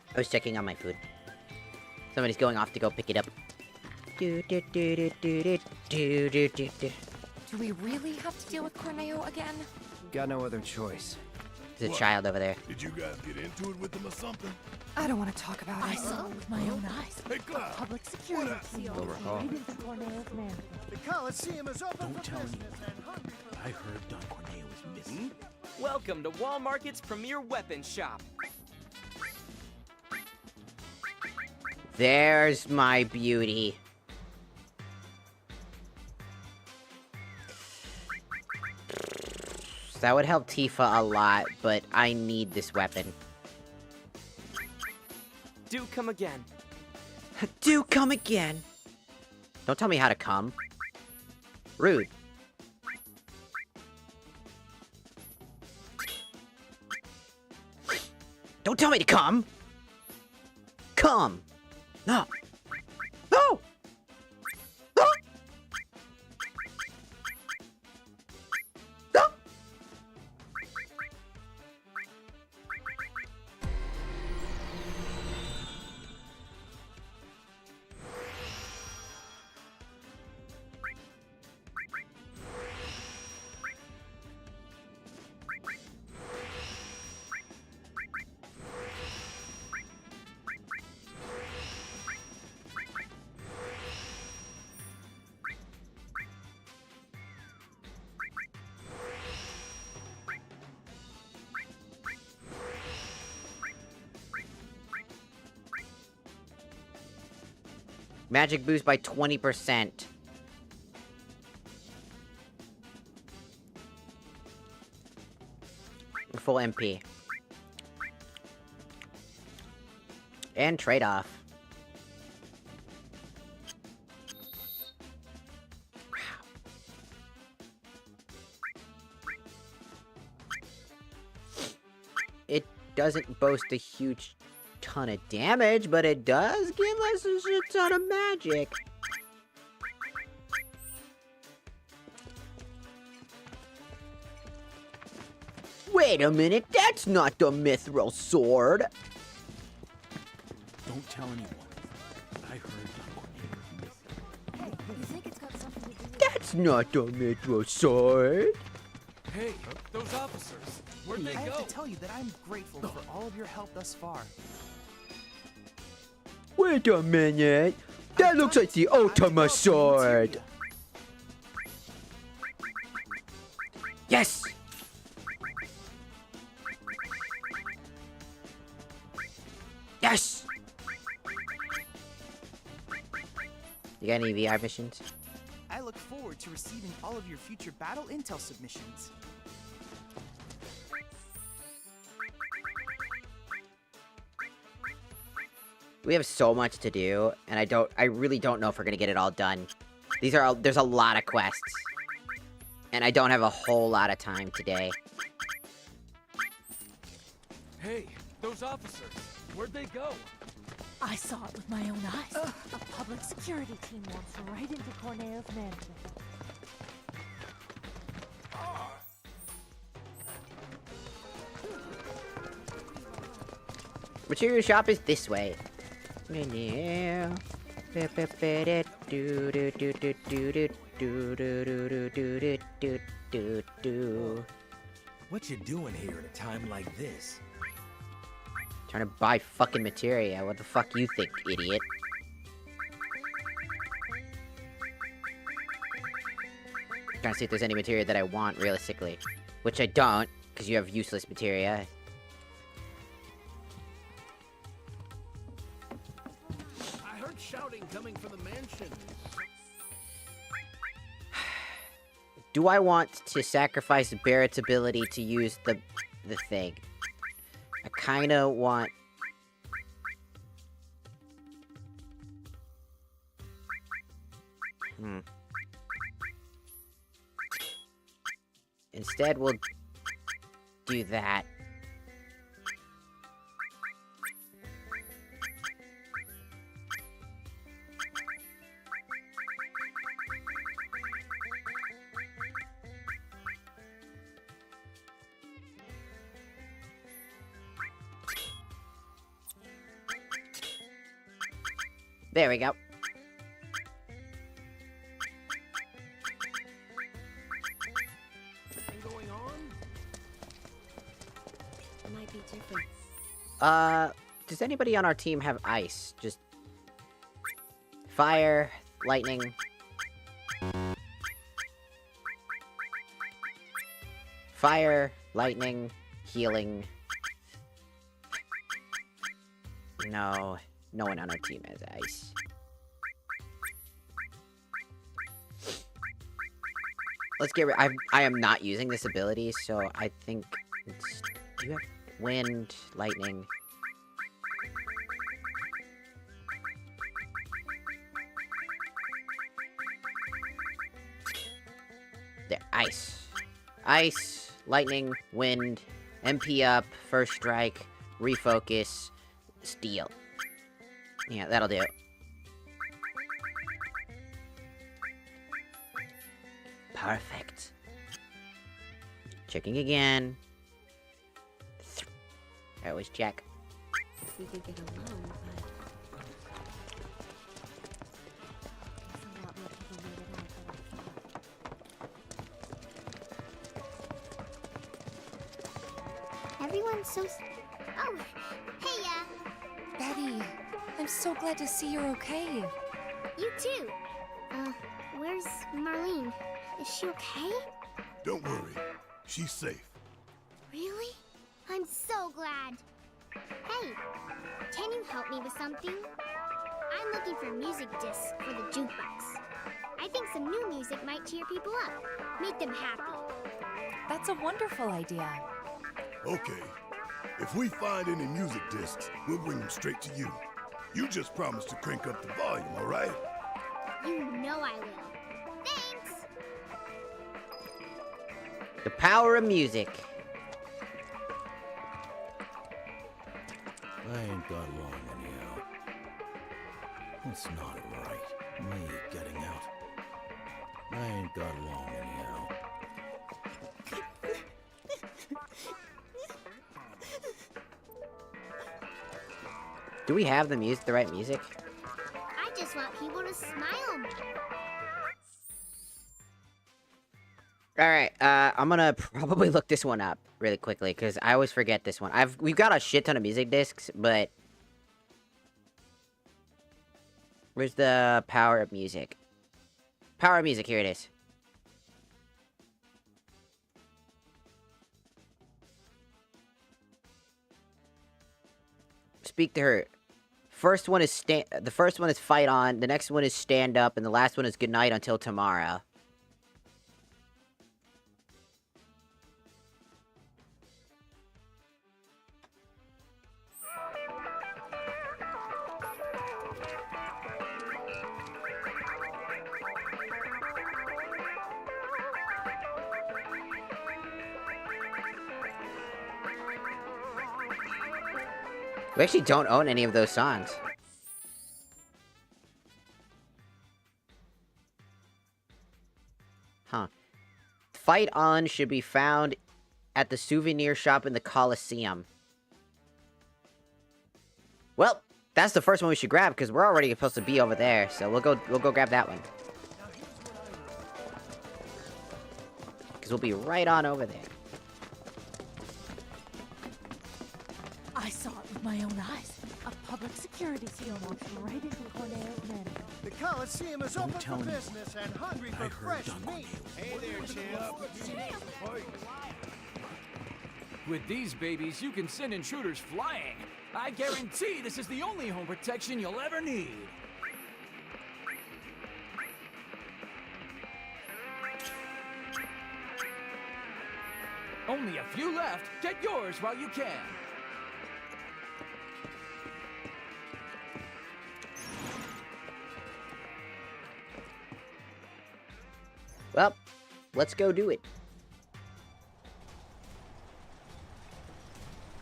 I was checking on my food. Somebody's going off to go pick it up. Do we really have to deal with Corneo again? Got no other choice. There's a child over there. Did you guys get into it with them or something? I don't want to talk about it. I saw it with my own eyes. Hey, Cloud. Public security. Don't recall. The Coliseum is open Don't for tell business anyone. and hungry for I heard Don Corneo was missing. Welcome to Wall Market's premier weapon shop. There's my beauty. That would help Tifa a lot, but I need this weapon. Do come again. Do come again. Don't tell me how to come. Rude. Don't tell me to come. Come. No! No! No! No! Magic boost by 20%. Full MP. And trade-off. It doesn't boast a huge ton of damage, but it does give us a shit ton of magic. Wait a minute, that's not the Mithril sword. Don't tell anyone. I heard You think it's got something to do with That's not the Mithril sword. Hey, those officers. Where'd they I go? have to tell you that I'm grateful for all of your help thus far. Wait a minute. That looks like the Ultima sword. Yes! Yes! You got any VR missions? I look forward to receiving all of your future battle intel submissions. We have so much to do, and I really don't know if we're gonna get it all done. There's a lot of quests. And I don't have a whole lot of time today. Hey, those officers. Where'd they go? I saw it with my own eyes. A public security team walks right into Corneo's mansion. Material shop is this way. What you doing here at a time like this? Trying to buy fucking materia. What the fuck you think, idiot? Trying to see if there's any materia that I want, realistically. Which I don't, because you have useless materia. I heard shouting coming from the mansion. Do I want to sacrifice Barrett's ability to use the thing? I kinda want... Instead, we'll do that. There we go. Going on? It might be different. Does anybody on our team have ice? Just fire, lightning. Fire, lightning, healing. No, no one on our team has ice. Let's get rid. I am not using this ability, so I think it's. Do you have wind, lightning? There, ice. Ice, lightning, wind, MP up, first strike, refocus, steel. Yeah, that'll do. Perfect. Checking again. That was check. We could get along, but... Everyone's so... Oh, hey, Betty, I'm so glad to see you're okay. You too. Where's Marlene? Is she okay? Don't worry. She's safe. Really? I'm so glad. Hey, can you help me with something? I'm looking for music discs for the jukebox. I think some new music might cheer people up, make them happy. That's a wonderful idea. Okay. If we find any music discs, we'll bring them straight to you. You just promise to crank up the volume, all right? You know I will. Thanks! The power of music. I ain't got long anyhow. It's not right. Me getting out. I ain't got long anyhow. Do we have the right music? I just want people to smile more. Alright, I'm gonna probably look this one up really quickly, because I always forget this one. We've got a shit ton of music discs, but... Where's the power of music? Power of music, here it is. Speak to her. First one is the first one is fight on, the next one is stand up, and the last one is good night until tomorrow. We actually don't own any of those songs. Huh. Fight On should be found at the souvenir shop in the Coliseum. Well, that's the first one we should grab, because we're already supposed to be over there, so we'll go grab that one. Because we'll be right on over there. I saw it with my own eyes. A public security team walked right into Corneo's manor. The Coliseum is open tell for me. business and hungry for fresh meat. Hey there, champ. With these babies, you can send intruders flying. I guarantee this is the only home protection you'll ever need. Only a few left. Get yours while you can. Well, let's go do it.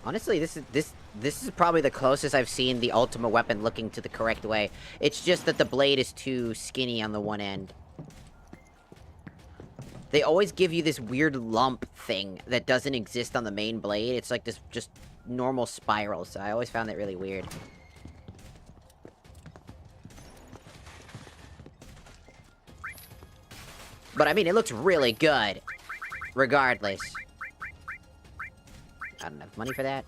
Honestly, this is probably the closest I've seen the ultimate weapon looking to the correct way. It's just that the blade is too skinny on the one end. They always give you this weird lump thing that doesn't exist on the main blade. It's like this just normal spiral, so I always found that really weird. But I mean, it looks really good, regardless. I don't have money for that.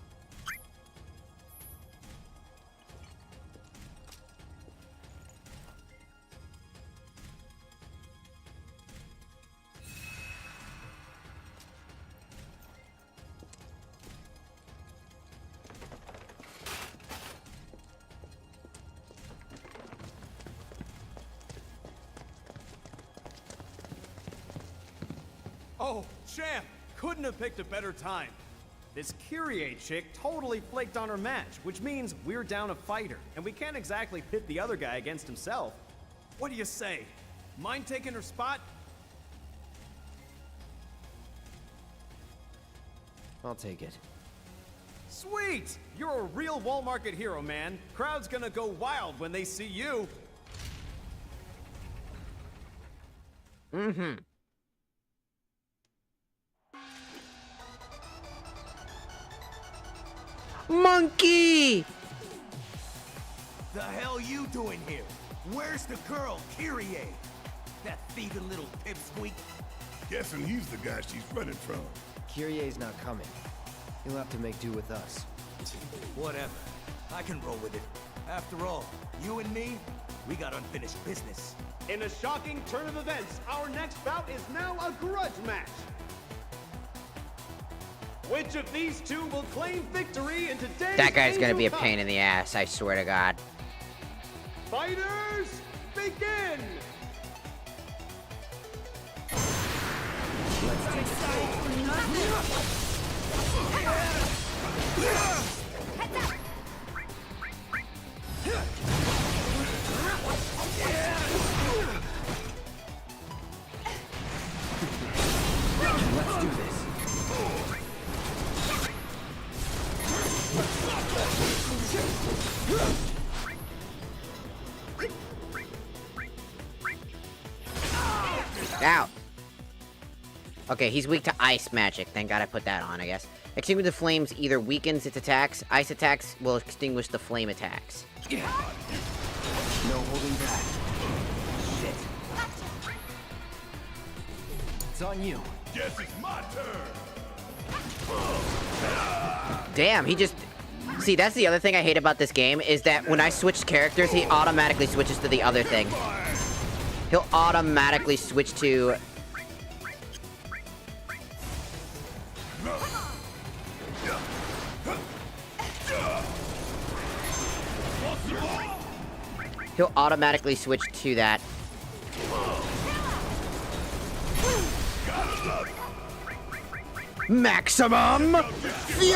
Oh, champ! Couldn't have picked a better time. This Kyrie chick totally flaked on her match, which means we're down a fighter, and we can't exactly pit the other guy against himself. What do you say? Mind taking her spot? I'll take it. Sweet! You're a real Wall Market hero, man. Crowd's gonna go wild when they see you. Mm-hmm. Monkey! The hell you doing here? Where's the girl, Kyrie? That thieving little pipsqueak? Guessing he's the guy she's running from. Kyrie's not coming. He'll have to make do with us. Whatever. I can roll with it. After all, you and me, we got unfinished business. In a shocking turn of events, our next bout is now a grudge match. Which of these two will claim victory in today's That guy's gonna be a Angel pain Cup? in the ass, I swear to God. Fighters, begin! Let's do this. Ow. Okay, he's weak to ice magic. Thank God I put that on, I guess. Extinguish the flames either weakens its attacks. Ice attacks will extinguish the flame attacks. No holding back. Shit. It's on you. Guess it's my turn. Damn, he just... See, that's the other thing I hate about this game, is that when I switch characters, he automatically switches to the other thing. He'll automatically switch to... He'll automatically switch to that. Maximum Fury!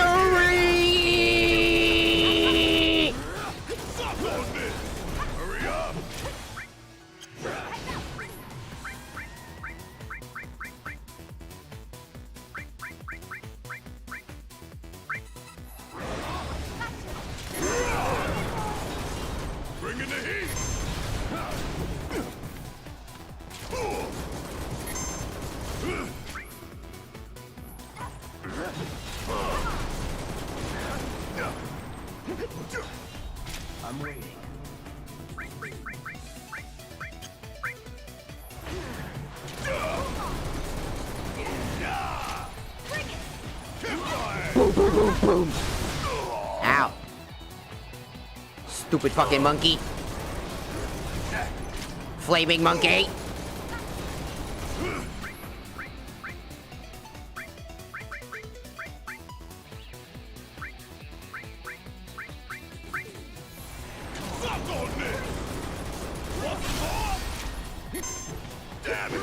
Hurry up! Bring in the heat! I'm waiting. Boom, boom, boom, boom. Ow. Stupid fucking monkey. Flaming monkey. Damn it!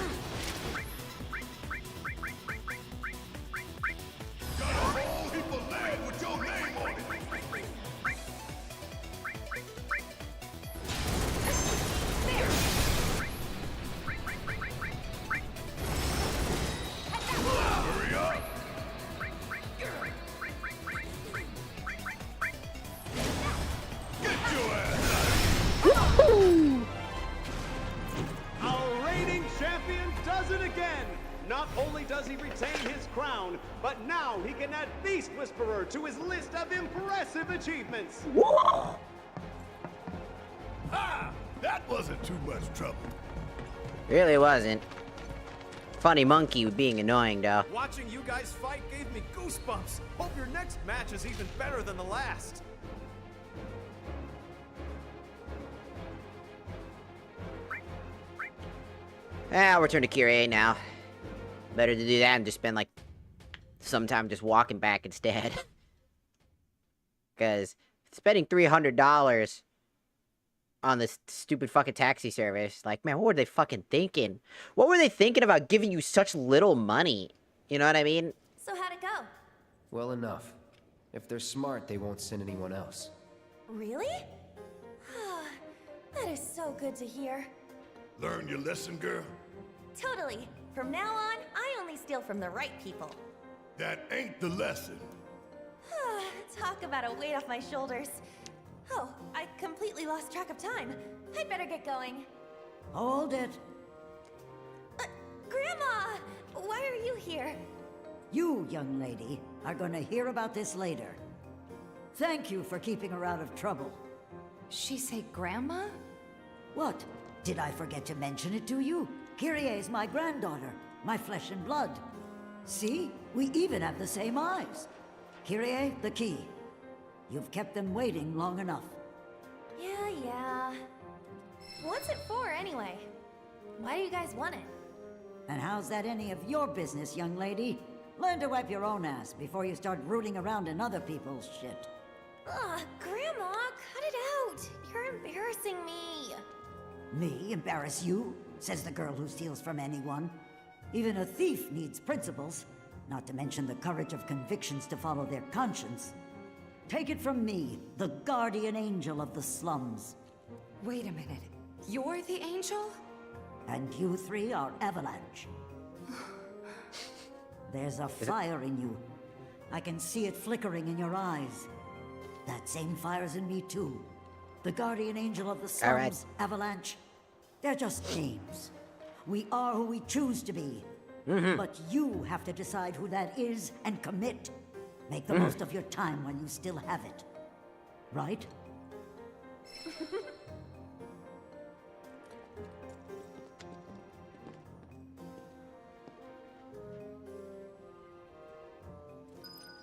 Got a whole heap of land with your name on it! Hurry up! Get your ass out of here! Our reigning champion does it again! Not only does he retain his crown, but now he can add Beast Whisperer to his list of impressive achievements! Ah! That wasn't too much trouble. Really wasn't. Funny monkey being annoying, though. Watching you guys fight gave me goosebumps. Hope your next match is even better than the last. I'll return to Kyrie now. Better to do that and just spend, like, some time just walking back instead. Because spending $300 on this stupid fucking taxi service, like, man, what were they fucking thinking? What were they thinking about giving you such little money? You know what I mean? So how'd it go? Well enough. If they're smart, they won't send anyone else. Really? That is so good to hear. Learn your lesson, girl? Totally. From now on, I only steal from the right people. That ain't the lesson. Talk about a weight off my shoulders. Oh, I completely lost track of time. I'd better get going. Hold it. Grandma! Why are you here? You, young lady, are gonna hear about this later. Thank you for keeping her out of trouble. She say Grandma? What? Did I forget to mention it to you? Kyrie's my granddaughter, my flesh and blood. See? We even have the same eyes. Kyrie, the key. You've kept them waiting long enough. Yeah. What's it for, anyway? Why do you guys want it? And how's that any of your business, young lady? Learn to wipe your own ass before you start rooting around in other people's shit. Ugh, Grandma, cut it out! You're embarrassing me! Me embarrass you? Says the girl who steals from anyone. Even a thief needs principles, not to mention the courage of convictions to follow their conscience. Take it from me, the guardian angel of the slums. Wait a minute. You're the angel? And you three are Avalanche. There's a fire in you. I can see it flickering in your eyes. That same fire's in me too. The guardian angel of the slums, right. Avalanche. They're just names. We are who we choose to be. But you have to decide who that is and commit. Make the most of your time when you still have it. Right?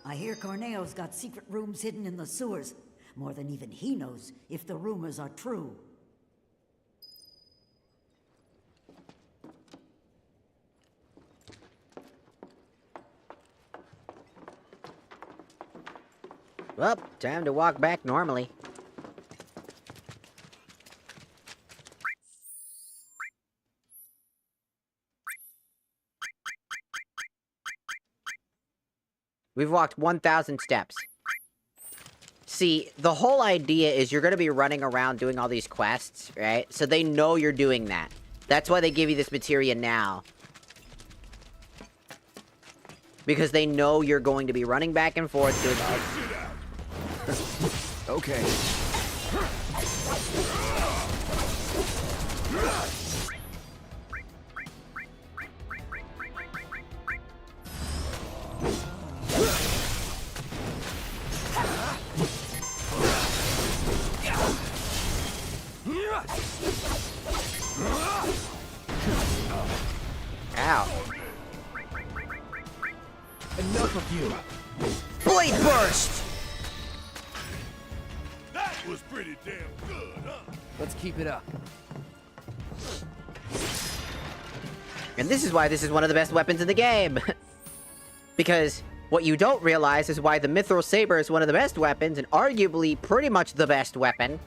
I hear Corneo's got secret rooms hidden in the sewers. More than even he knows, if the rumors are true. Well, time to walk back normally. We've walked 1,000 steps. See, the whole idea is you're going to be running around doing all these quests, right? So they know you're doing that. That's why they give you this materia now. Because they know you're going to be running back and forth doing all... Okay. Ow. Enough of you. Blade burst! That was pretty damn good, huh? Let's keep it up. And this is why this is one of the best weapons in the game. Because what you don't realize is why the Mithril Saber is one of the best weapons, and arguably pretty much the best weapon,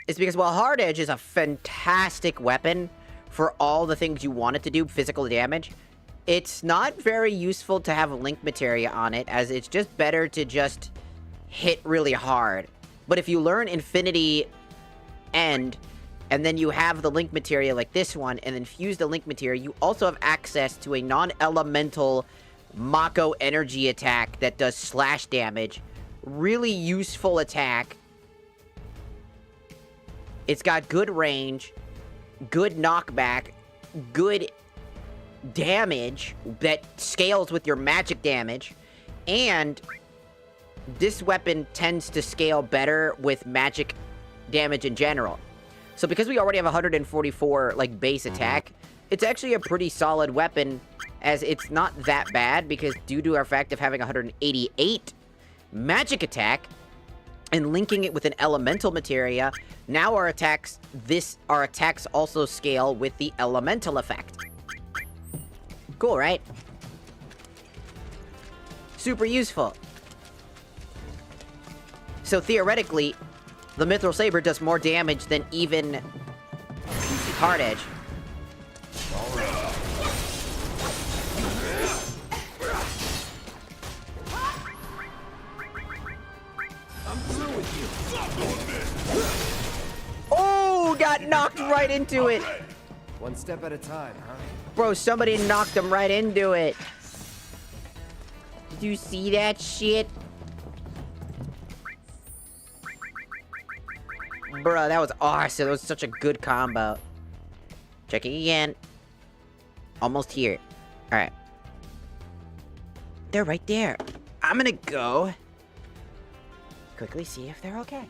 is because while Hard Edge is a fantastic weapon for all the things you want it to do, physical damage, it's not very useful to have link materia on it, as it's just better to just hit really hard. But if you learn Infinity End, and then you have the link materia like this one, and then fuse the link materia, you also have access to a non-elemental Mako energy attack that does slash damage. Really useful attack. It's got good range, good knockback, good damage that scales with your magic damage, and this weapon tends to scale better with magic damage in general. So because we already have 144 like base attack, it's actually a pretty solid weapon, as it's not that bad, because due to our fact of having 188 magic attack and linking it with an elemental materia, now our attacks also scale with the elemental effect. Cool, right? Super useful. So theoretically, the Mithril Saber does more damage than even Hard Edge. I'm through with you. Oh, got knocked right into it. One step at a time, huh? Bro, somebody knocked him right into it. Did you see that shit? Bruh, that was awesome. That was such a good combo. Checking again. Almost here. Alright. They're right there. I'm gonna go quickly see if they're okay.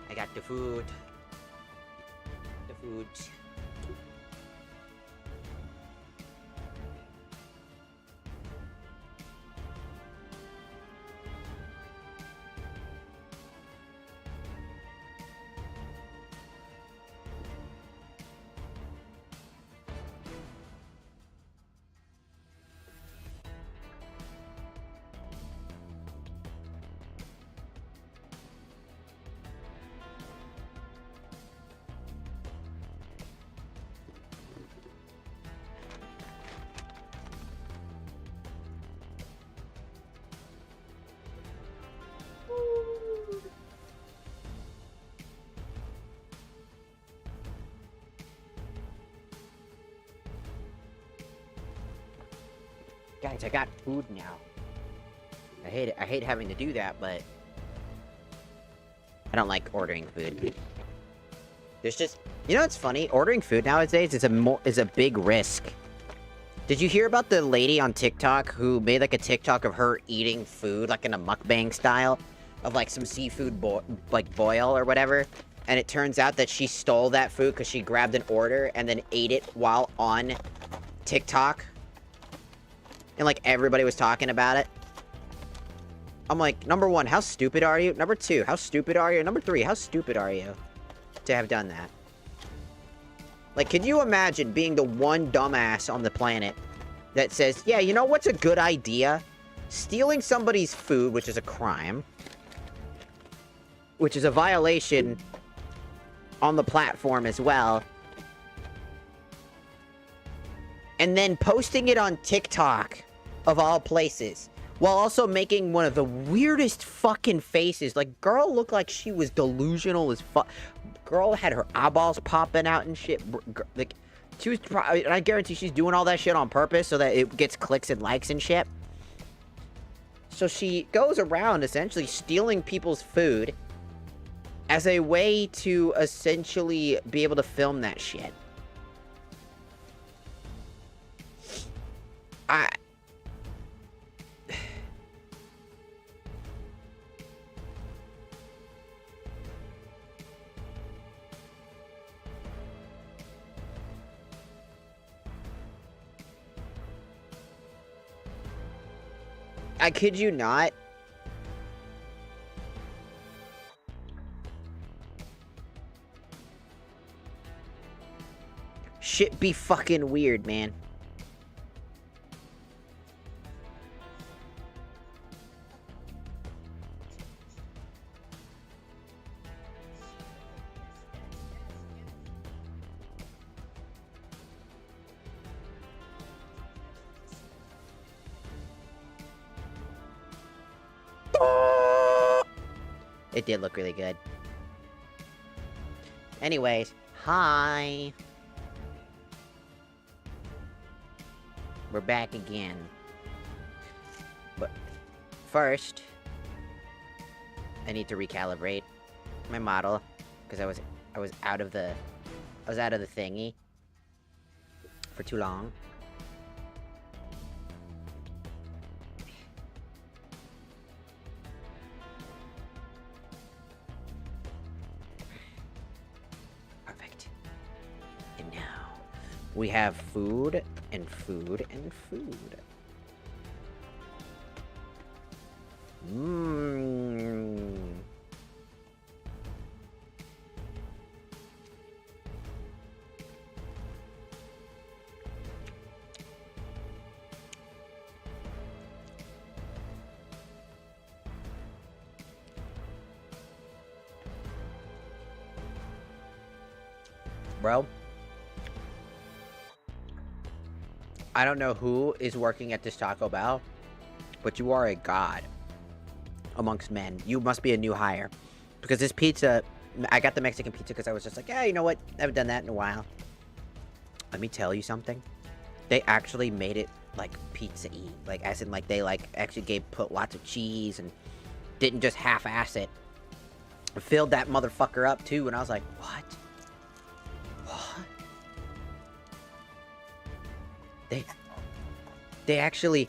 I got the food. The food. Guys, I got food now. I hate having to do that, but I don't like ordering food. There's just, you know what's funny? Ordering food nowadays is a big risk. Did you hear about the lady on TikTok who made like a TikTok of her eating food like in a mukbang style of like some seafood boil or whatever? And it turns out that she stole that food because she grabbed an order and then ate it while on TikTok. And like everybody was talking about it. I'm like, number one, how stupid are you? Number two, how stupid are you? Number three, how stupid are you to have done that? Like, can you imagine being the one dumbass on the planet that says, yeah, you know what's a good idea? Stealing somebody's food, which is a crime, which is a violation on the platform as well, and then posting it on TikTok, of all places, while also making one of the weirdest fucking faces. Like, girl looked like she was delusional as fuck. Girl had her eyeballs popping out and shit. Like, she was probably, and I guarantee she's doing all that shit on purpose so that it gets clicks and likes and shit. So she goes around essentially stealing people's food as a way to essentially be able to film that shit. I kid you not. Shit be fucking weird, man. It did look really good. Anyways, hi. We're back again. But first, I need to recalibrate my model because I was out of the thingy for too long. We have food, and food, and food. Mmm. Bro. I don't know who is working at this Taco Bell, but you are a god amongst men. You must be a new hire. Because this pizza, I got the Mexican pizza because I was just like, yeah, you know what? I haven't done that in a while. Let me tell you something. They actually made it like pizza-y. Like, as in, like, they, like, actually put lots of cheese and didn't just half-ass it. Filled that motherfucker up, too, and I was like, what? They actually...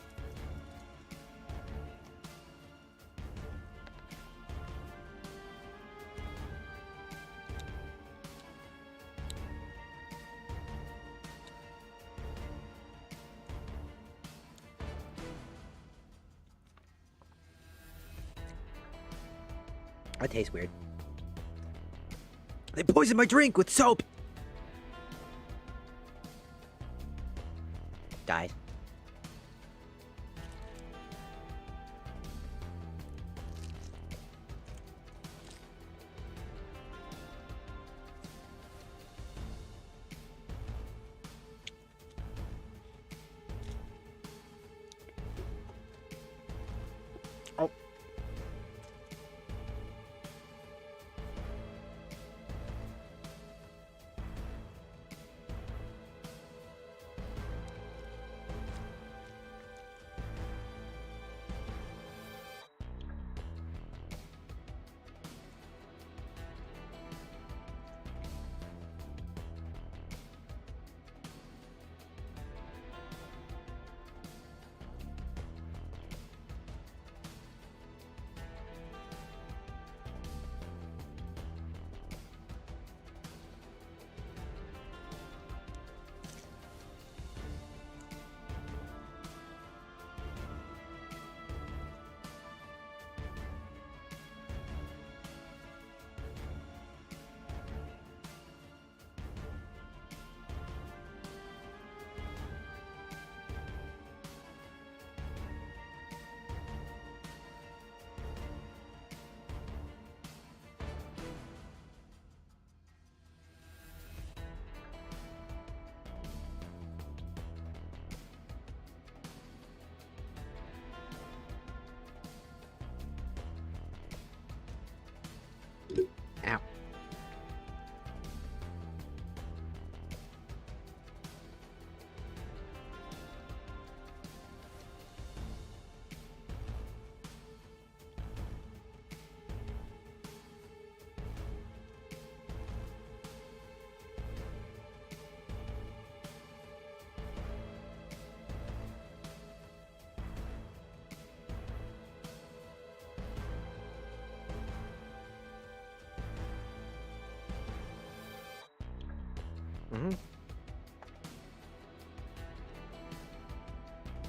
That tastes weird. They poisoned my drink with soap! Died. Oh.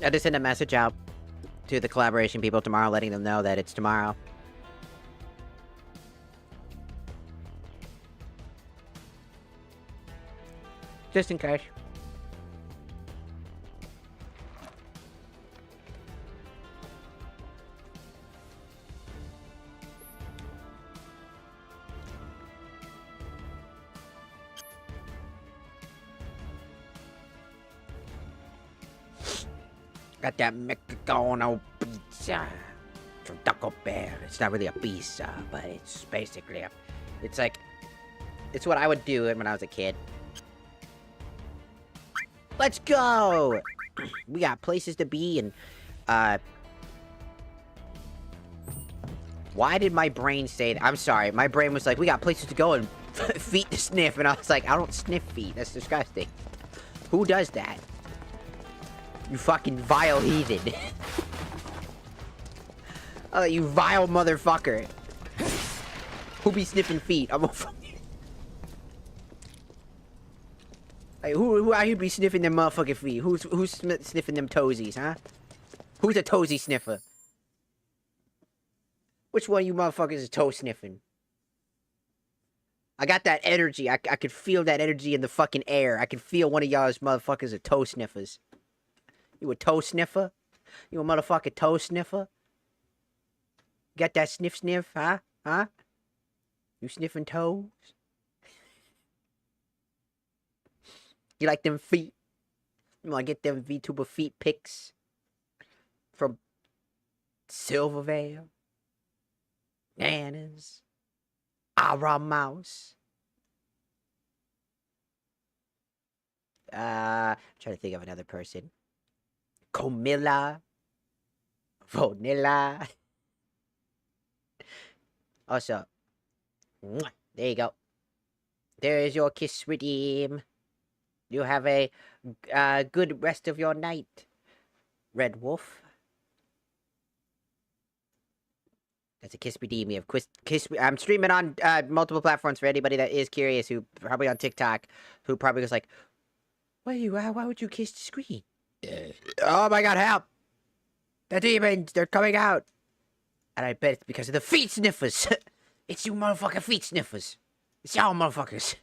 I just send a message out to the collaboration people tomorrow, letting them know that it's tomorrow. Just in case. Got that Mexican pizza from Taco Bell. It's not really a pizza, but it's basically it's like, it's what I would do when I was a kid. Let's go! We got places to be, and, why did my brain say that? I'm sorry, my brain was like, we got places to go and feet to sniff, and I was like, I don't sniff feet, that's disgusting. Who does that? You fucking vile heathen. Oh, you vile motherfucker. Who be sniffing feet? I'm a fucking... Hey, who out here be sniffing them motherfucking feet? Who's sniffing them toesies, huh? Who's a toesy sniffer? Which one of you motherfuckers is toe sniffing? I got that energy. I could feel that energy in the fucking air. I can feel one of y'all's motherfuckers are toe sniffers. You a toe sniffer? You a motherfucking toe sniffer? Got that sniff sniff, huh? Huh? You sniffing toes? You like them feet? You wanna get them VTuber feet pics? From Silvervale? Nana's? Ara Mouse? I'm trying to think of another person. Comilla, Vanilla. Also, there you go. There is your kiss redeem. You have a good rest of your night, Red Wolf. That's a kiss redeem. We have kiss. I'm streaming on multiple platforms for anybody that is curious, who probably on TikTok, who probably was like, why would you kiss the screen? Oh my god, help! The demons, they're coming out! And I bet it's because of the feet sniffers! It's you motherfucking feet sniffers! It's y'all motherfuckers!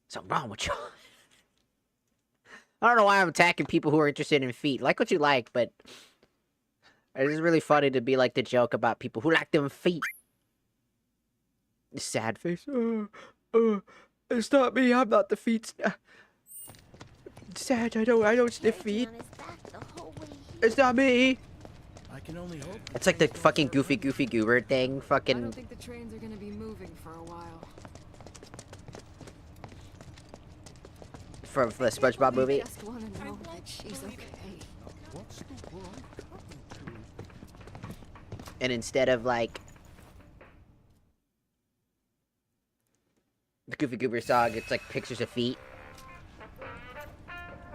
Something wrong with y'all. I don't know why I'm attacking people who are interested in feet. Like what you like, but... It's just really funny to be like the joke about people who like them feet. Sad face. It's not me, I'm not the feet... Sad, I don't sniff feet. It's not me. I can only hope. It's like the fucking Goofy Goober thing. Fucking. I don't think the trains are gonna be moving for a while. From the SpongeBob movie. I just wanna know that she's okay. And instead of like the Goofy Goober song, it's like pictures of feet.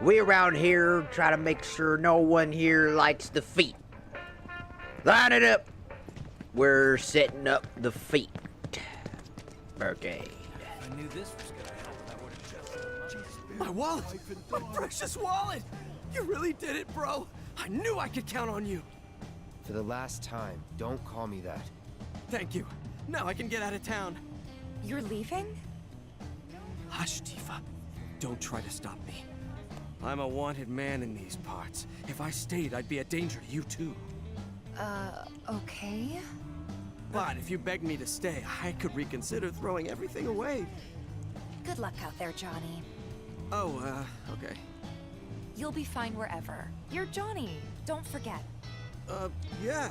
We around here try to make sure no one here likes the feet. Line it up. We're setting up the feet brigade. I knew this was gonna help. I would have just... My wallet! My precious wallet! You really did it, bro! I knew I could count on you! For the last time, don't call me that. Thank you. Now I can get out of town. You're leaving? Hush, Tifa. Don't try to stop me. I'm a wanted man in these parts. If I stayed, I'd be a danger to you too. Okay. But if you begged me to stay, I could reconsider throwing everything away. Good luck out there, Johnny. Oh, okay. You'll be fine wherever. You're Johnny. Don't forget. Yeah.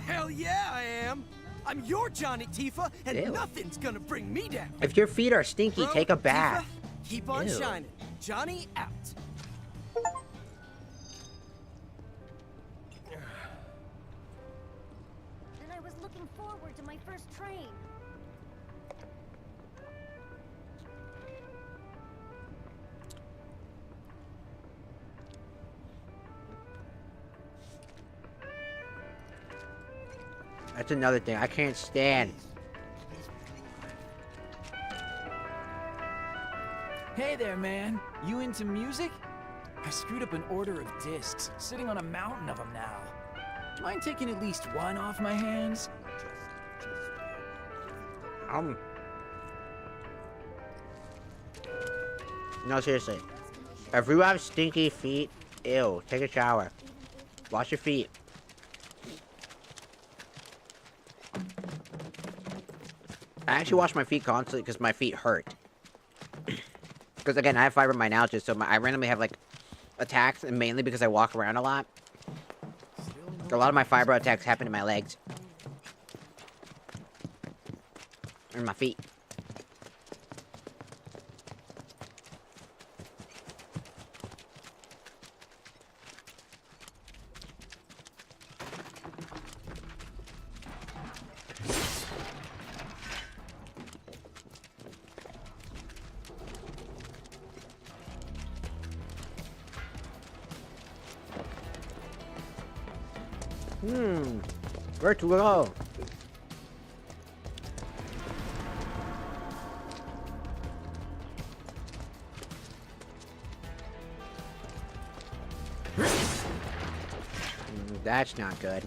Hell yeah, I am! I'm your Johnny, Tifa, and Ew. nothing's gonna bring me down. If your feet are stinky, Bro, take a bath. Tifa, keep on Ew. shining. Johnny out. And I was looking forward to my first train. That's another thing. I can't stand Hey there, man. You into music? I screwed up an order of discs, sitting on a mountain of them now. Mind taking at least one off my hands? No, seriously. If you have stinky feet, ew, take a shower. Wash your feet. I actually wash my feet constantly because my feet hurt. Because again, I have fibromyalgia, so I randomly have like attacks, and mainly because I walk around a lot. A lot of my fibro attacks happen in my legs. And my feet. Where to go? That's not good.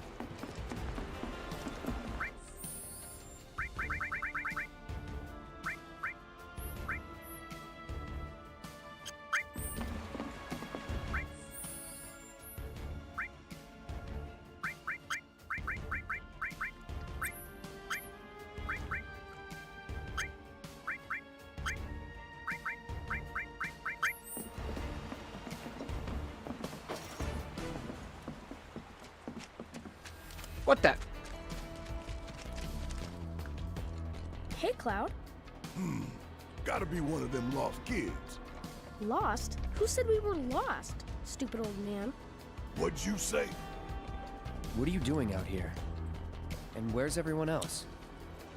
What the? Hey, Cloud. Gotta be one of them lost kids. Lost? Who said we were lost? Stupid old man. What'd you say? What are you doing out here? And where's everyone else?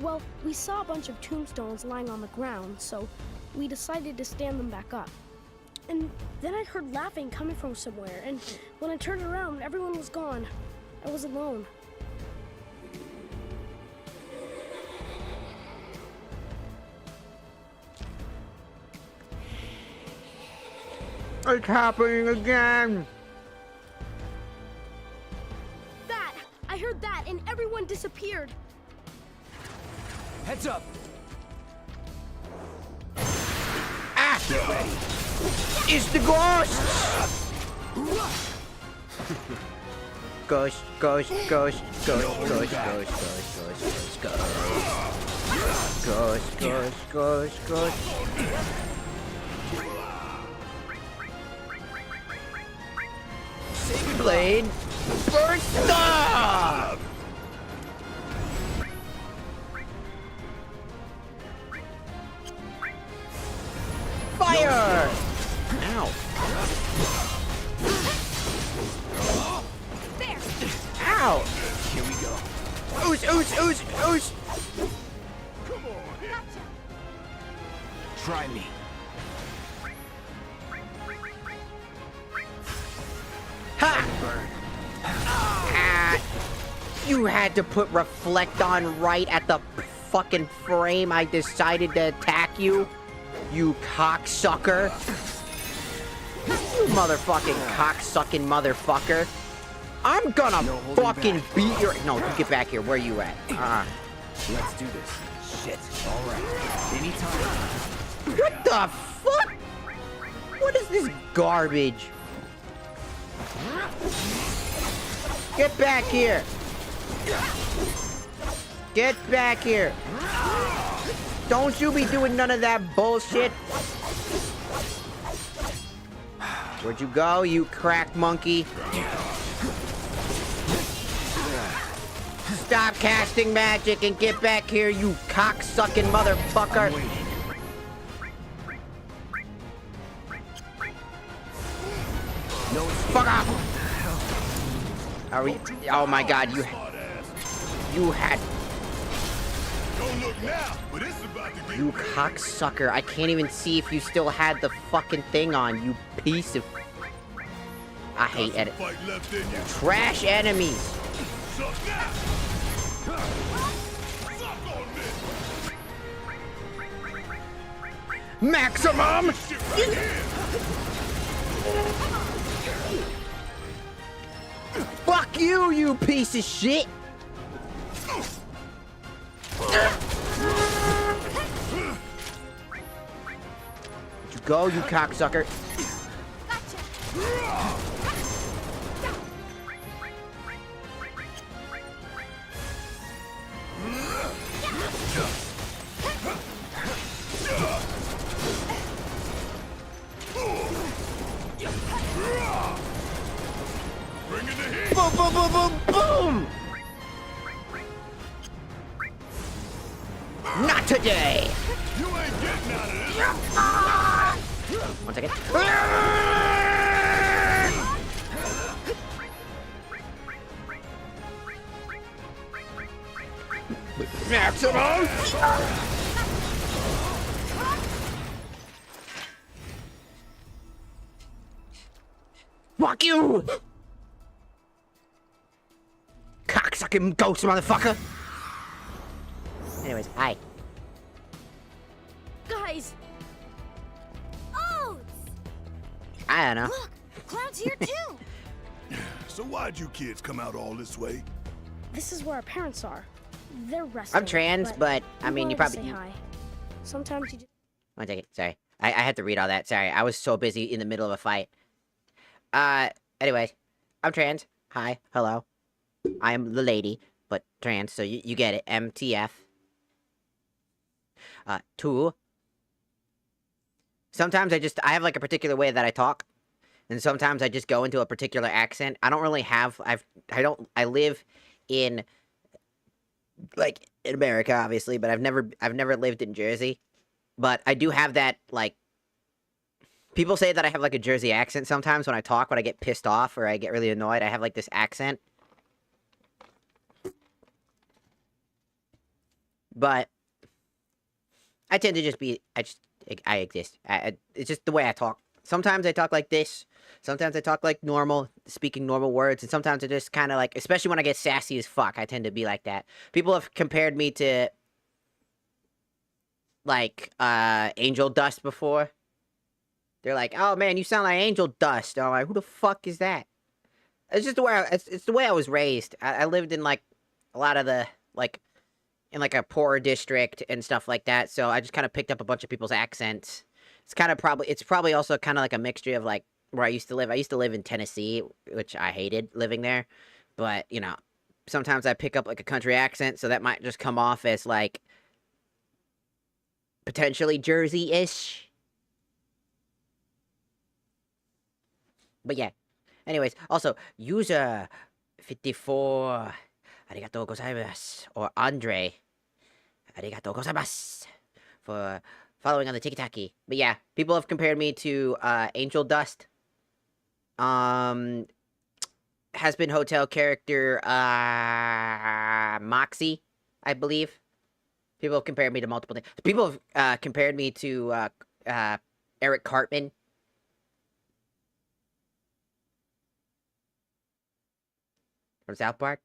Well, we saw a bunch of tombstones lying on the ground, so we decided to stand them back up. And then I heard laughing coming from somewhere, and when I turned around, everyone was gone. I was alone. It's happening again! That! I heard that, and everyone disappeared. Heads up! Ah! Get ready! It's the ghost! Ghost, ghost, ghost, ghost, ghost, ghost, ghost, ghost, ghost, ghost, ghost, ghost, ghost. Blade, burst up! Fire! Ow. There! Ow! Here we go. Ooze, ooze, ooze, ooze! Try me. Ah, you had to put reflect on right at the fucking frame I decided to attack you, you cocksucker. You motherfucking cocksucking motherfucker. I'm gonna fucking beat your— No, you get back here. Where you at? Let's do this. Shit. All right. Anytime. What the fuck? What is this garbage? Get back here! Get back here! Don't you be doing none of that bullshit! Where'd you go, you crack monkey? Stop casting magic and get back here, you cock-sucking motherfucker! No, fuck off! Are we? Oh my God! You had. Don't look now, but it's about to get You cocksucker! I can't even see if you still had the fucking thing on. You piece of. I hate it. Trash enemies. Suck now. Suck on Maximum! Fuck you, you piece of shit! You go, you cocksucker. Boom, boom, boom, boom, boom! Not today! You ain't getting out of this! 1 second. Maximum! Fuck you! Cocksucking ghost motherfucker! Anyways, hi. Guys! Oh! I don't know. Look! Cloud's here too! So why'd you kids come out all this way? This is where our parents are. They're resting. I'm trans, but I mean, you wanted to probably. say hi. Sometimes you just. 1 second. Sorry. I had to read all that. Sorry. I was so busy in the middle of a fight. Anyway. I'm trans. Hi. Hello. I am the lady, but trans, so you get it. MTF. 2. Sometimes I have like a particular way that I talk. And sometimes I just go into a particular accent. I don't really have, I live in, like, in America, obviously, but I've never lived in Jersey. But I do have that, like, people say that I have, like, a Jersey accent sometimes when I talk, when I get pissed off or I get really annoyed. I have, like, this accent. But I tend to just be, I exist. It's just the way I talk. Sometimes I talk like this. Sometimes I talk like normal, speaking normal words. And sometimes I just kind of like, especially when I get sassy as fuck, I tend to be like that. People have compared me to, like, Angel Dust before. They're like, oh man, you sound like Angel Dust. And I'm like, who the fuck is that? It's just the way it's the way I was raised. I lived in, like, a lot of the, like, in, like, a poorer district and stuff like that. So I just kind of picked up a bunch of people's accents. It's probably also kind of like a mixture of, like, where I used to live. I used to live in Tennessee, which I hated living there. But, you know, sometimes I pick up, like, a country accent, so that might just come off as, like, potentially Jersey-ish. But yeah. Anyways, also, user 54, arigatou gozaimasu, or Andre, arigatou gozaimasu, for following on the Tiki-Taki. But yeah, people have compared me to, Angel Dust. Has been Hotel character, Moxie, I believe. People have compared me to multiple things. People have, compared me to, Eric Cartman. From South Park.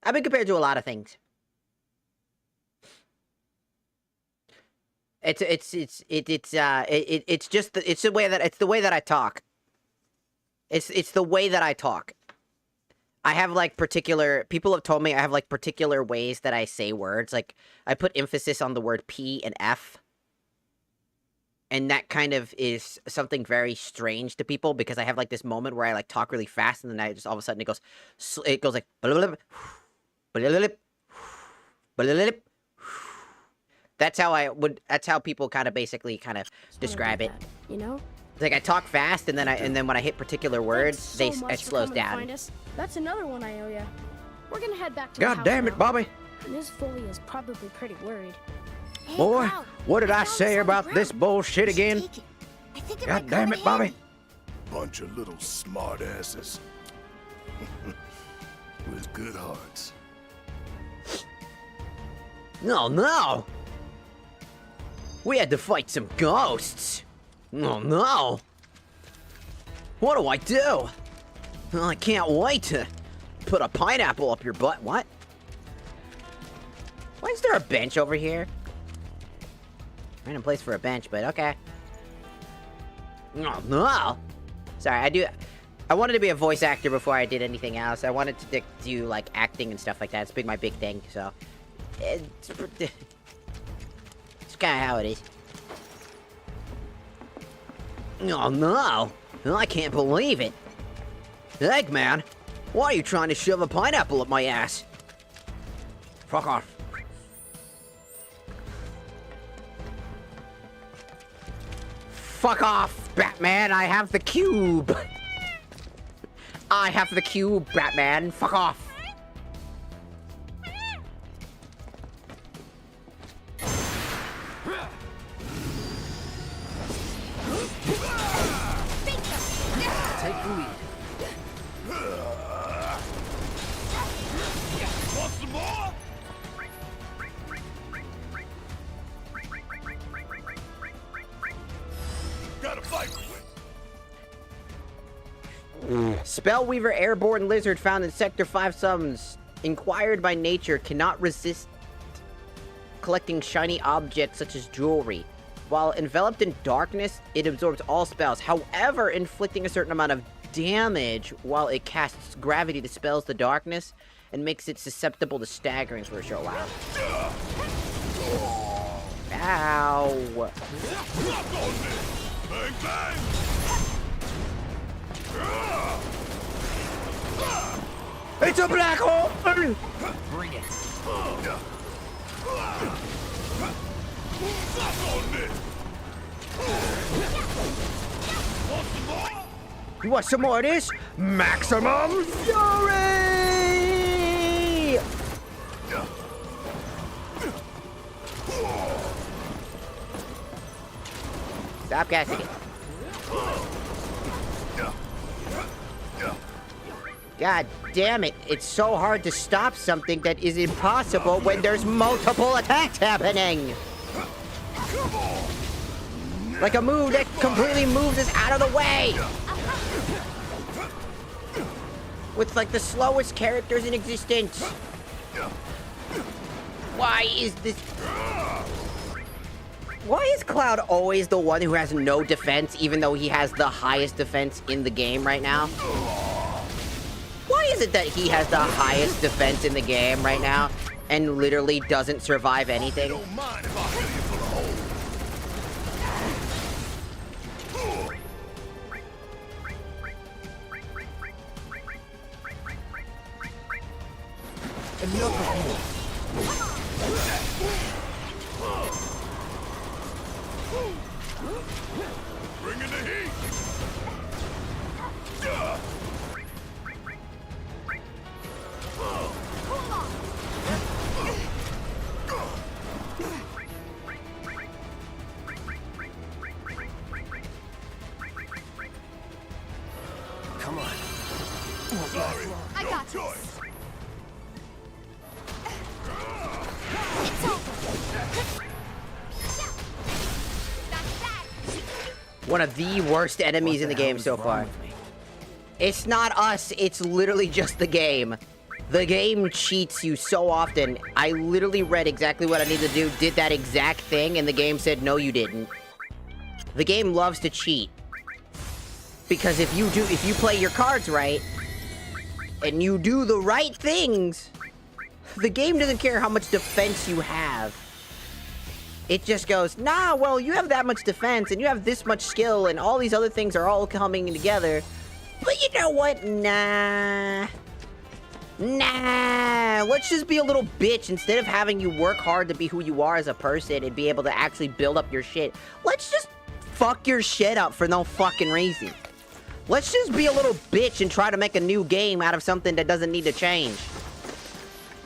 I've been compared to a lot of things. It's the way that I talk. It's the way that I talk. I have, like, people have told me I have, like, particular ways that I say words. Like, I put emphasis on the word P and F. And that kind of is something very strange to people, because I have, like, this moment where I, like, talk really fast, and then I just all of a sudden it goes like that's how people kind of basically kind of describe it. You know? It's like I talk fast, and then when I hit particular words, it slows down. That's another one I owe ya. We're gonna head back to God damn it, Bobby! Ms. Foley is probably pretty worried. Hey, Boy, Cloud, what did I found say some about ground. this bullshit again? Take it. I think it God might damn come it, in Bobby! handy. Bunch of little smartasses. With good hearts. No! We had to fight some ghosts! Oh no! What do I do? I can't wait to put a pineapple up your butt. What? Why is there a bench over here? Random place for a bench, but okay. No. Sorry, I wanted to be a voice actor before I did anything else. I wanted to do, like, acting and stuff like that. It's my big thing, so... It's kind of how it is. Oh, no. I can't believe it. Eggman, why are you trying to shove a pineapple up my ass? Fuck off. Fuck off, Batman. I have the cube. I have the cube, Batman. Fuck off. Take the lead. Want some more? Gotta fight. Spellweaver airborne lizard found in Sector 5 Summons. Inquired by nature, cannot resist collecting shiny objects such as jewelry. While enveloped in darkness, it absorbs all spells. However, inflicting a certain amount of damage while it casts gravity dispels the darkness and makes it susceptible to staggering for a short while. Ow! Bang, bang. It's a black hole! Bring it. You want some more of this? Maximum Fury! Stop casting it. God damn it, it's so hard to stop something that is impossible when there's multiple attacks happening! Like a move that completely moves us out of the way! With like the slowest characters in existence. Why is this... Why is Cloud always the one who has no defense even though he has the highest defense in the game right now? Why is it that he has the highest defense in the game right now and literally doesn't survive anything? Bring in the heat. Come on. Sorry, I no got choice. this. One of the worst enemies in the game so far. It's not us, it's literally just the game. The game cheats you so often. I literally read exactly what I need to do, did that exact thing, and the game said, no, you didn't. The game loves to cheat. Because if you play your cards right, and you do the right things, the game doesn't care how much defense you have. It just goes, nah, well, you have that much defense, and you have this much skill, and all these other things are all coming together. But you know what? Nah. Let's just be a little bitch. Instead of having you work hard to be who you are as a person and be able to actually build up your shit, let's just fuck your shit up for no fucking reason. Let's just be a little bitch and try to make a new game out of something that doesn't need to change.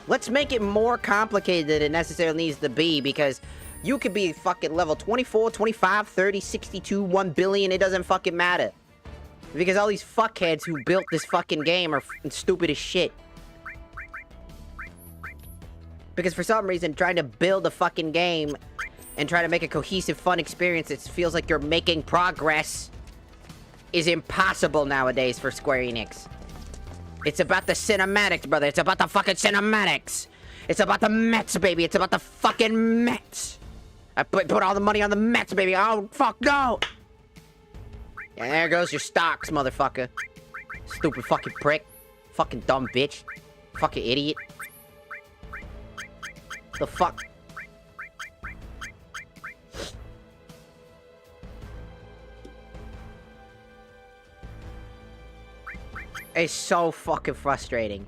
Let's make it more complicated than it necessarily needs to be, because you could be fucking level 24, 25, 30, 62, 1 billion, it doesn't fucking matter. Because all these fuckheads who built this fucking game are stupid as shit. Because for some reason, trying to build a fucking game and try to make a cohesive, fun experience that feels like you're making progress is impossible nowadays for Square Enix. It's about the cinematics, brother. It's about the fucking cinematics. It's about the Mets, baby. It's about the fucking Mets. I put all the money on the Mets, baby. Oh, fuck, no! And there goes your stocks, motherfucker. Stupid fucking prick. Fucking dumb bitch. Fucking idiot. The fuck? It's so fucking frustrating.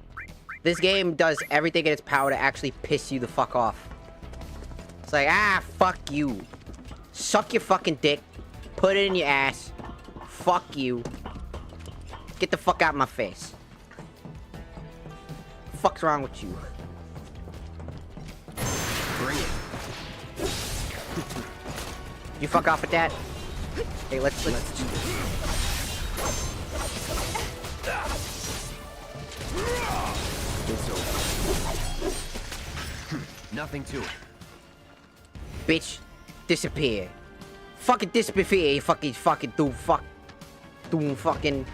This game does everything in its power to actually piss you the fuck off. It's like, ah, fuck you. Suck your fucking dick. Put it in your ass. Fuck you. Get the fuck out of my face. The fuck's wrong with you? Bring it. You fuck off with that? Hey, let's do this. Nothing to it. Bitch, disappear. Fucking disappear, you fucking doom fucking.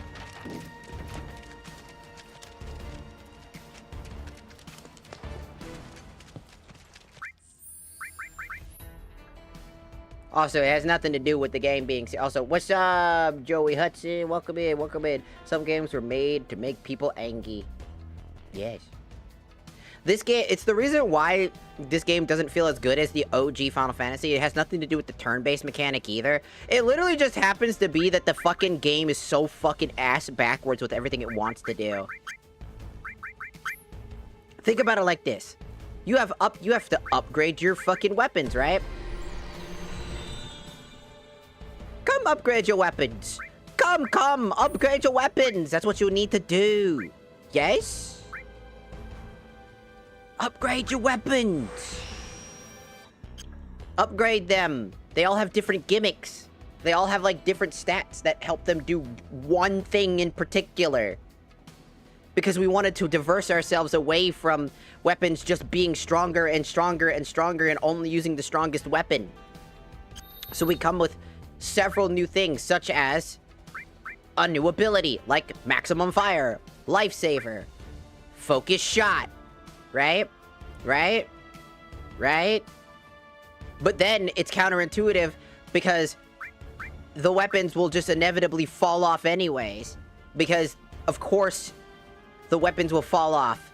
Also, it has nothing to do with the game being... Also, what's up, Joey Hudson? Welcome in, welcome in. Some games were made to make people angry. Yes. This game, it's the reason why this game doesn't feel as good as the OG Final Fantasy. It has nothing to do with the turn-based mechanic either. It literally just happens to be that the fucking game is so fucking ass backwards with everything it wants to do. Think about it like this. You have to upgrade your fucking weapons, right? Come upgrade your weapons. Come, upgrade your weapons. That's what you need to do. Yes? Upgrade your weapons. Upgrade them. They all have different gimmicks. They all have, like, different stats that help them do one thing in particular. Because we wanted to diverse ourselves away from weapons just being stronger and stronger and stronger and only using the strongest weapon. So we come with several new things, such as a new ability, like Maximum Fire, Lifesaver, Focus Shot. Right? But then it's counterintuitive because the weapons will just inevitably fall off anyways. Because, of course, the weapons will fall off.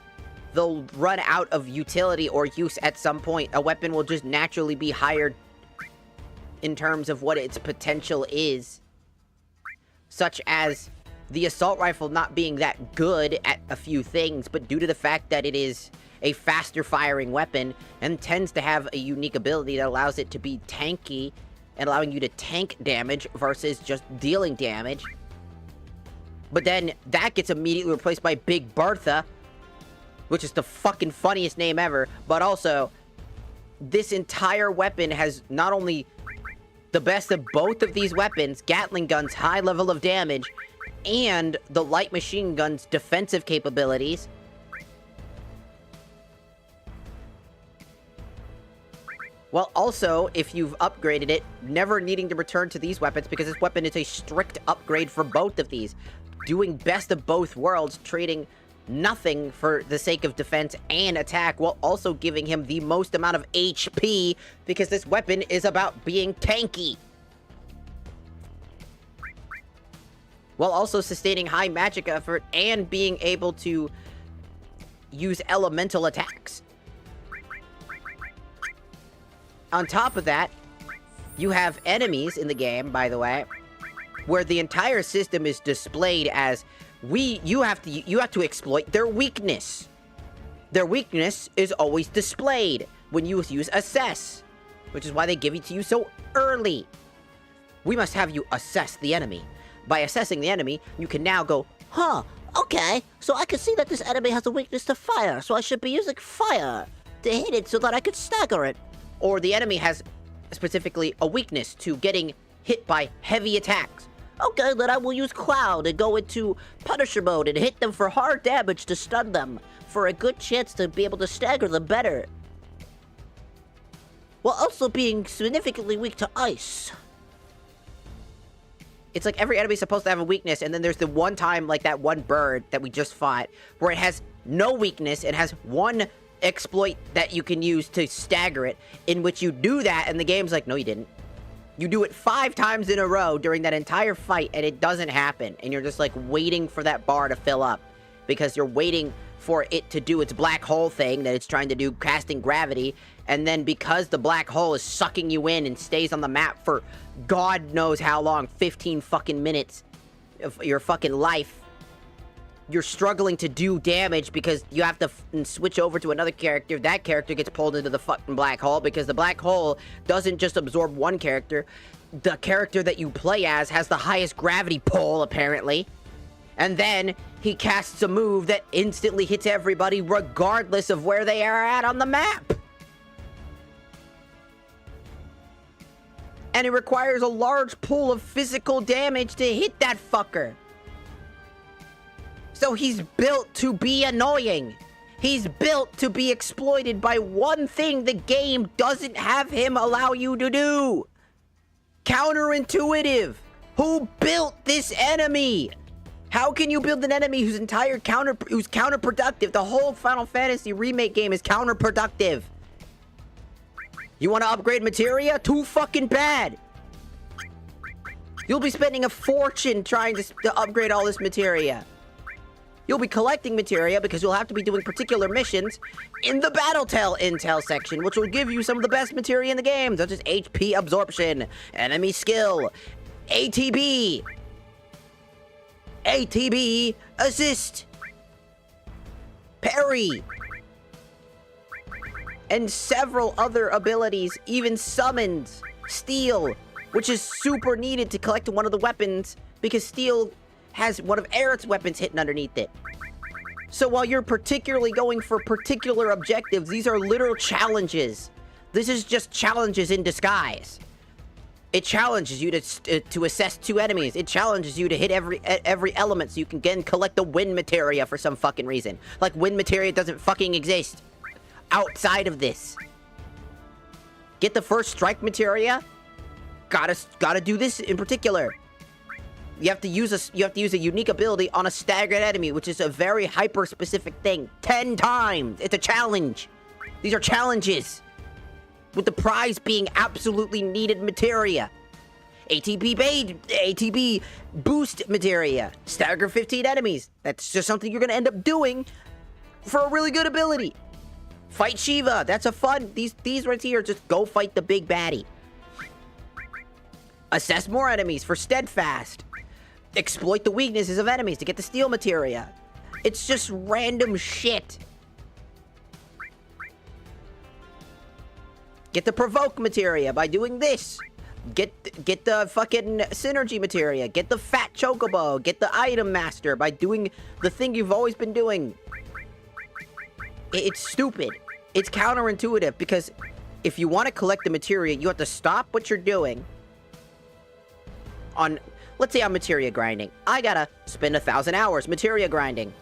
They'll run out of utility or use at some point. A weapon will just naturally be higher in terms of what its potential is. Such as the assault rifle not being that good at a few things, but due to the fact that it is a faster firing weapon and tends to have a unique ability that allows it to be tanky and allowing you to tank damage versus just dealing damage. But then that gets immediately replaced by Big Bertha, which is the fucking funniest name ever, but also this entire weapon has not only the best of both of these weapons, Gatling guns, high level of damage, and the light machine gun's defensive capabilities. Well, also, if you've upgraded it, never needing to return to these weapons because this weapon is a strict upgrade for both of these. Doing best of both worlds, trading nothing for the sake of defense and attack, while also giving him the most amount of HP because this weapon is about being tanky. While also sustaining high magic effort and being able to use elemental attacks. On top of that, you have enemies in the game, by the way, where the entire system is displayed as you have to exploit their weakness. Their weakness is always displayed when you use assess, which is why they give it to you so early. We must have you assess the enemy. By assessing the enemy, you can now go, huh, okay, so I can see that this enemy has a weakness to fire, so I should be using fire to hit it so that I could stagger it. Or the enemy has specifically a weakness to getting hit by heavy attacks. Okay, then I will use Cloud and go into Punisher mode and hit them for hard damage to stun them, for a good chance to be able to stagger them better. While also being significantly weak to ice. It's like every enemy's supposed to have a weakness, and then there's the one time, like that one bird that we just fought, where it has no weakness, it has one exploit that you can use to stagger it, in which you do that, and the game's like, no, you didn't. You do it 5 times in a row during that entire fight, and it doesn't happen. And you're just, like, waiting for that bar to fill up. Because you're waiting for it to do its black hole thing that it's trying to do, casting gravity. And then because the black hole is sucking you in and stays on the map for God knows how long, 15 fucking minutes of your fucking life, you're struggling to do damage because you have to switch over to another character. That character gets pulled into the fucking black hole because the black hole doesn't just absorb one character. The character that you play as has the highest gravity pull, apparently. And then he casts a move that instantly hits everybody regardless of where they are at on the map. And it requires a large pool of physical damage to hit that fucker. So he's built to be annoying. He's built to be exploited by one thing the game doesn't have him allow you to do. Counterintuitive. Who built this enemy? How can you build an enemy who's counterproductive? The whole Final Fantasy remake game is counterproductive. You want to upgrade materia? Too fucking bad. You'll be spending a fortune trying to upgrade all this materia. You'll be collecting materia because you'll have to be doing particular missions in the Battletell Intel section, which will give you some of the best materia in the game, such as HP absorption, enemy skill, ATB assist, parry, and several other abilities, even summons, steel, which is super needed to collect one of the weapons because steel has one of Aerith's weapons hidden underneath it. So while you're particularly going for particular objectives, these are literal challenges. This is just challenges in disguise. It challenges you to assess 2 enemies. It challenges you to hit every element so you can again collect the wind materia for some fucking reason. Like wind materia doesn't fucking exist outside of this. Get the first strike materia. Gotta do this in particular. You have to use a unique ability on a staggered enemy, which is a very hyper-specific thing. 10 times! It's a challenge! These are challenges! With the prize being absolutely needed materia. ATB boost materia. Stagger 15 enemies. That's just something you're gonna end up doing for a really good ability. Fight Shiva. That's a fun... These right here, just go fight the big baddie. Assess more enemies for steadfast. Exploit the weaknesses of enemies to get the steel materia. It's just random shit. Get the provoke materia by doing this. Get the fucking synergy materia. Get the fat chocobo. Get the item master by doing the thing you've always been doing. It's stupid. It's counterintuitive because if you want to collect the materia, you have to stop what you're doing on... Let's say I'm materia grinding. I gotta spend 1,000 hours materia grinding.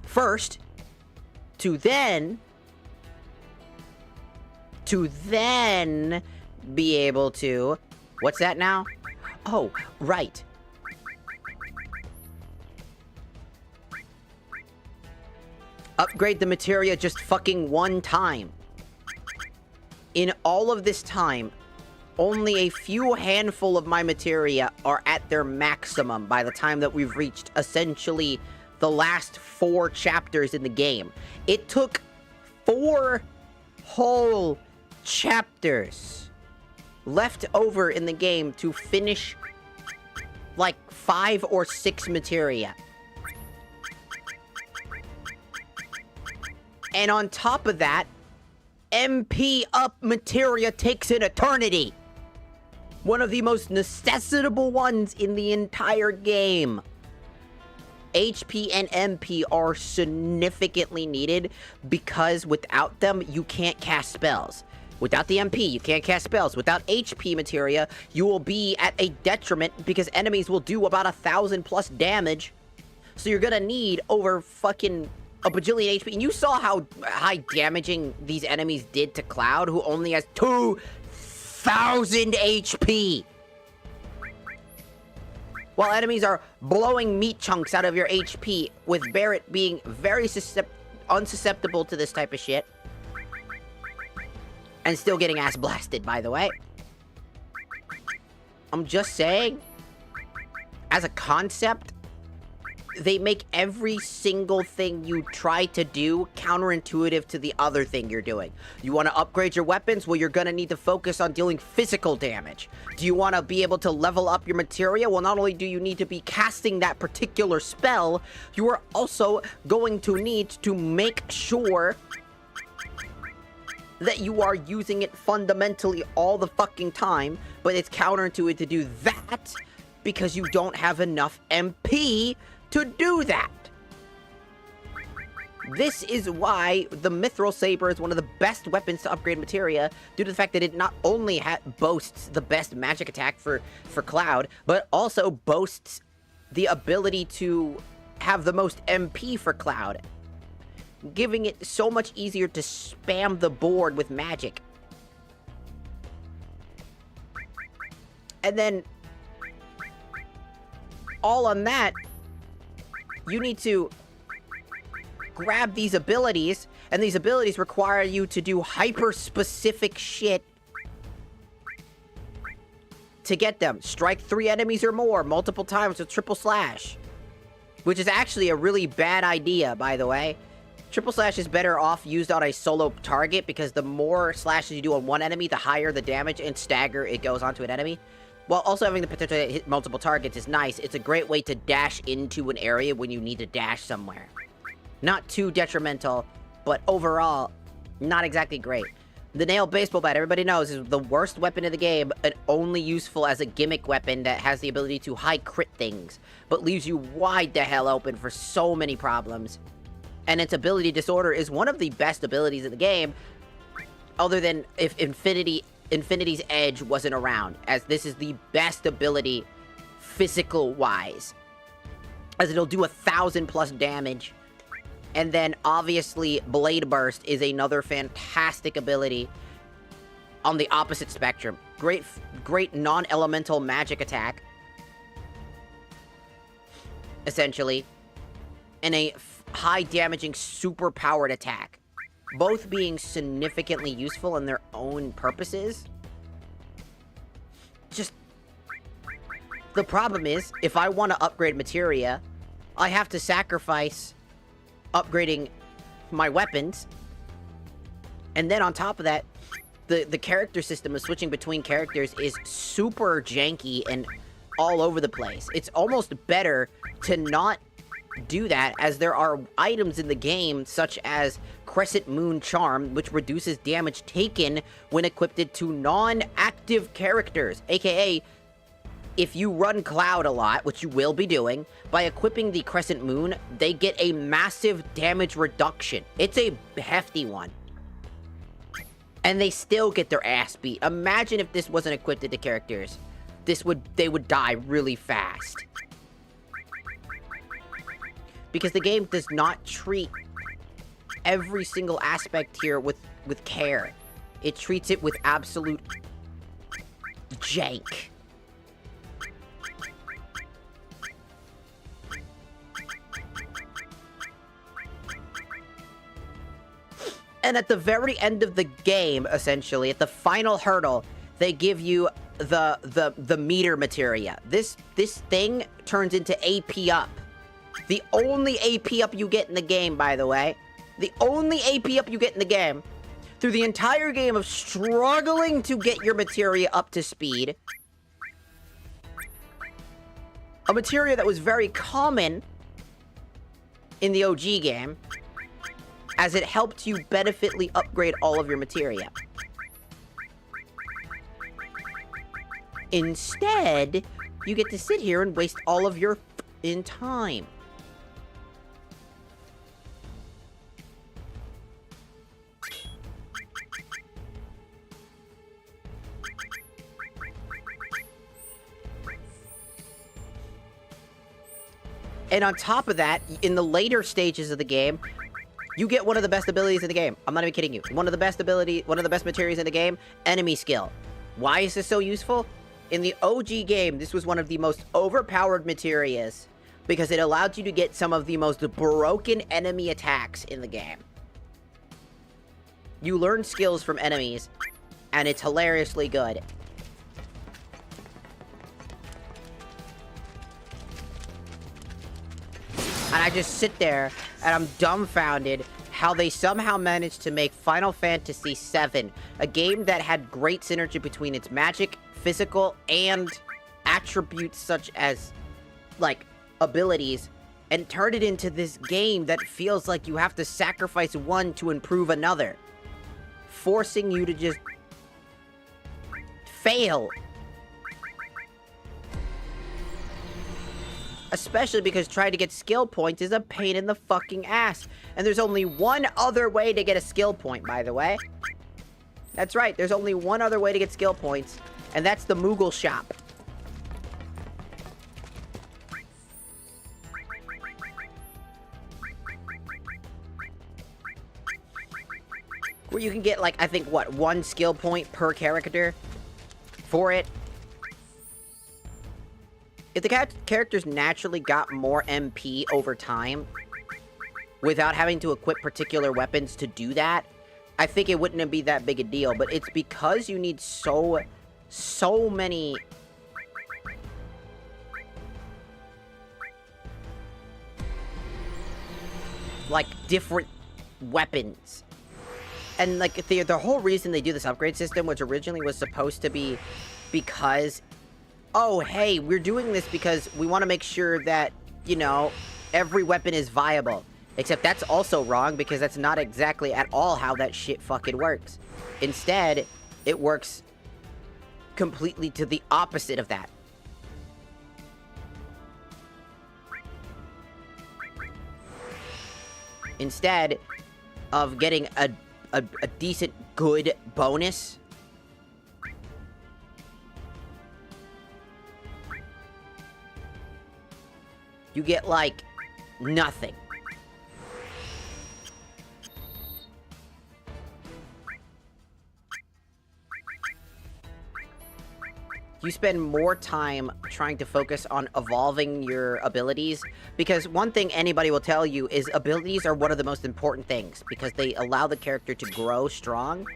First, to then be able to... What's that now? Oh, right. Upgrade the materia just fucking one time. In all of this time, only a few handful of my materia are at their maximum by the time that we've reached essentially the last 4 chapters in the game. It took 4 whole chapters left over in the game to finish like 5 or 6 materia. And on top of that, MP up materia takes an eternity. One of the most necessitable ones in the entire game. HP and MP are significantly needed because without them, you can't cast spells. Without the MP, you can't cast spells. Without HP materia, you will be at a detriment because enemies will do about 1,000 plus damage. So you're gonna need over fucking a bajillion HP. And you saw how high damaging these enemies did to Cloud, who only has 2,000 HP. While enemies are blowing meat chunks out of your HP, with Barret being very unsusceptible to this type of shit. And still getting ass blasted, by the way. I'm just saying, as a concept, they make every single thing you try to do counterintuitive to the other thing you're doing. You want to upgrade your weapons? Well, you're going to need to focus on dealing physical damage. Do you want to be able to level up your materia? Well, not only do you need to be casting that particular spell, you are also going to need to make sure that you are using it fundamentally all the fucking time, but it's counterintuitive to do that because you don't have enough MP to do that. This is why the Mithril Saber is one of the best weapons to upgrade materia, due to the fact that it not only boasts the best magic attack for Cloud, but also boasts the ability to have the most MP for Cloud, giving it so much easier to spam the board with magic. And then, all on that, you need to grab these abilities, and these abilities require you to do hyper-specific shit to get them. Strike 3 enemies or more multiple times with triple slash, which is actually a really bad idea, by the way. Triple slash is better off used on a solo target, because the more slashes you do on one enemy, the higher the damage and stagger it goes onto an enemy. While also having the potential to hit multiple targets is nice, it's a great way to dash into an area when you need to dash somewhere. Not too detrimental, but overall, not exactly great. The nail baseball bat, everybody knows, is the worst weapon in the game, and only useful as a gimmick weapon that has the ability to high crit things, but leaves you wide the hell open for so many problems. And its ability disorder is one of the best abilities in the game, other than if Infinity's Edge wasn't around, as this is the best ability physical-wise, as it'll do 1,000+ damage. And then, obviously, Blade Burst is another fantastic ability on the opposite spectrum. Great non-elemental magic attack, essentially, and a high-damaging, super-powered attack. Both being significantly useful in their own purposes. Just, the problem is, if I want to upgrade materia, I have to sacrifice upgrading my weapons. And then on top of that, the character system of switching between characters is super janky and all over the place. It's almost better to not do that, as there are items in the game such as Crescent Moon Charm, which reduces damage taken when equipped to non-active characters, aka if you run Cloud a lot, which you will be doing, by equipping the Crescent Moon, they get a massive damage reduction. It's a hefty one. And they still get their ass beat. Imagine if this wasn't equipped to characters. They would die really fast. Because the game does not treat every single aspect here with care. It treats it with absolute jank. And at the very end of the game, essentially, at the final hurdle, they give you the meter materia. This thing turns into AP up. The only AP up you get in the game, by the way. The only AP up you get in the game. Through the entire game of struggling to get your materia up to speed. A materia that was very common in the OG game, as it helped you benefitly upgrade all of your materia. Instead, you get to sit here and waste all of your in time. And on top of that, in the later stages of the game, you get one of the best abilities in the game. I'm not even kidding you. One of the best materials in the game, enemy skill. Why is this so useful? In the OG game, this was one of the most overpowered materias because it allowed you to get some of the most broken enemy attacks in the game. You learn skills from enemies, and it's hilariously good. And I just sit there, and I'm dumbfounded how they somehow managed to make Final Fantasy VII, a game that had great synergy between its magic, physical, and attributes such as, like, abilities, and turn it into this game that feels like you have to sacrifice one to improve another, forcing you to just fail. Especially because trying to get skill points is a pain in the fucking ass. And there's only one other way to get a skill point, by the way. That's right, there's only one other way to get skill points, and that's the Moogle shop. Where you can get, like, I think, what, 1 skill point per character for it. If the characters naturally got more MP over time, without having to equip particular weapons to do that, I think it wouldn't be that big a deal. But it's because you need so many... like, different weapons. And, like, the whole reason they do this upgrade system, which originally was supposed to be because... oh, hey, we're doing this because we want to make sure that, you know, every weapon is viable. Except that's also wrong, because that's not exactly at all how that shit fucking works. Instead, it works completely to the opposite of that. Instead of getting a decent, good bonus, you get, like, nothing. You spend more time trying to focus on evolving your abilities, because one thing anybody will tell you is abilities are one of the most important things, because they allow the character to grow strong.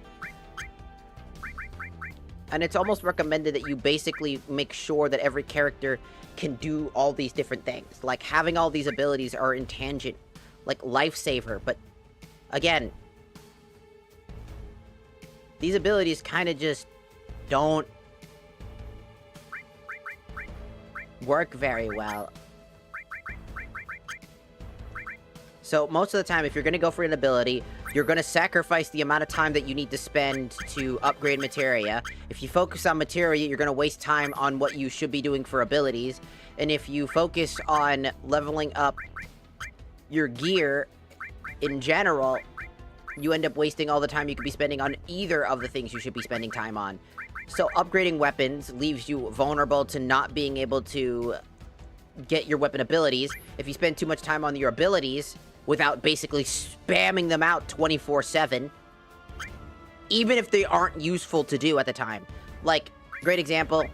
And it's almost recommended that you basically make sure that every character can do all these different things. Like, having all these abilities are in tangent, like Lifesaver, but again, these abilities kind of just don't work very well. So most of the time, if you're going to go for an ability, you're going to sacrifice the amount of time that you need to spend to upgrade materia. If you focus on materia, you're going to waste time on what you should be doing for abilities. And if you focus on leveling up your gear in general, you end up wasting all the time you could be spending on either of the things you should be spending time on. So upgrading weapons leaves you vulnerable to not being able to get your weapon abilities. If you spend too much time on your abilities without basically spamming them out 24/7, even if they aren't useful to do at the time. Like, great example,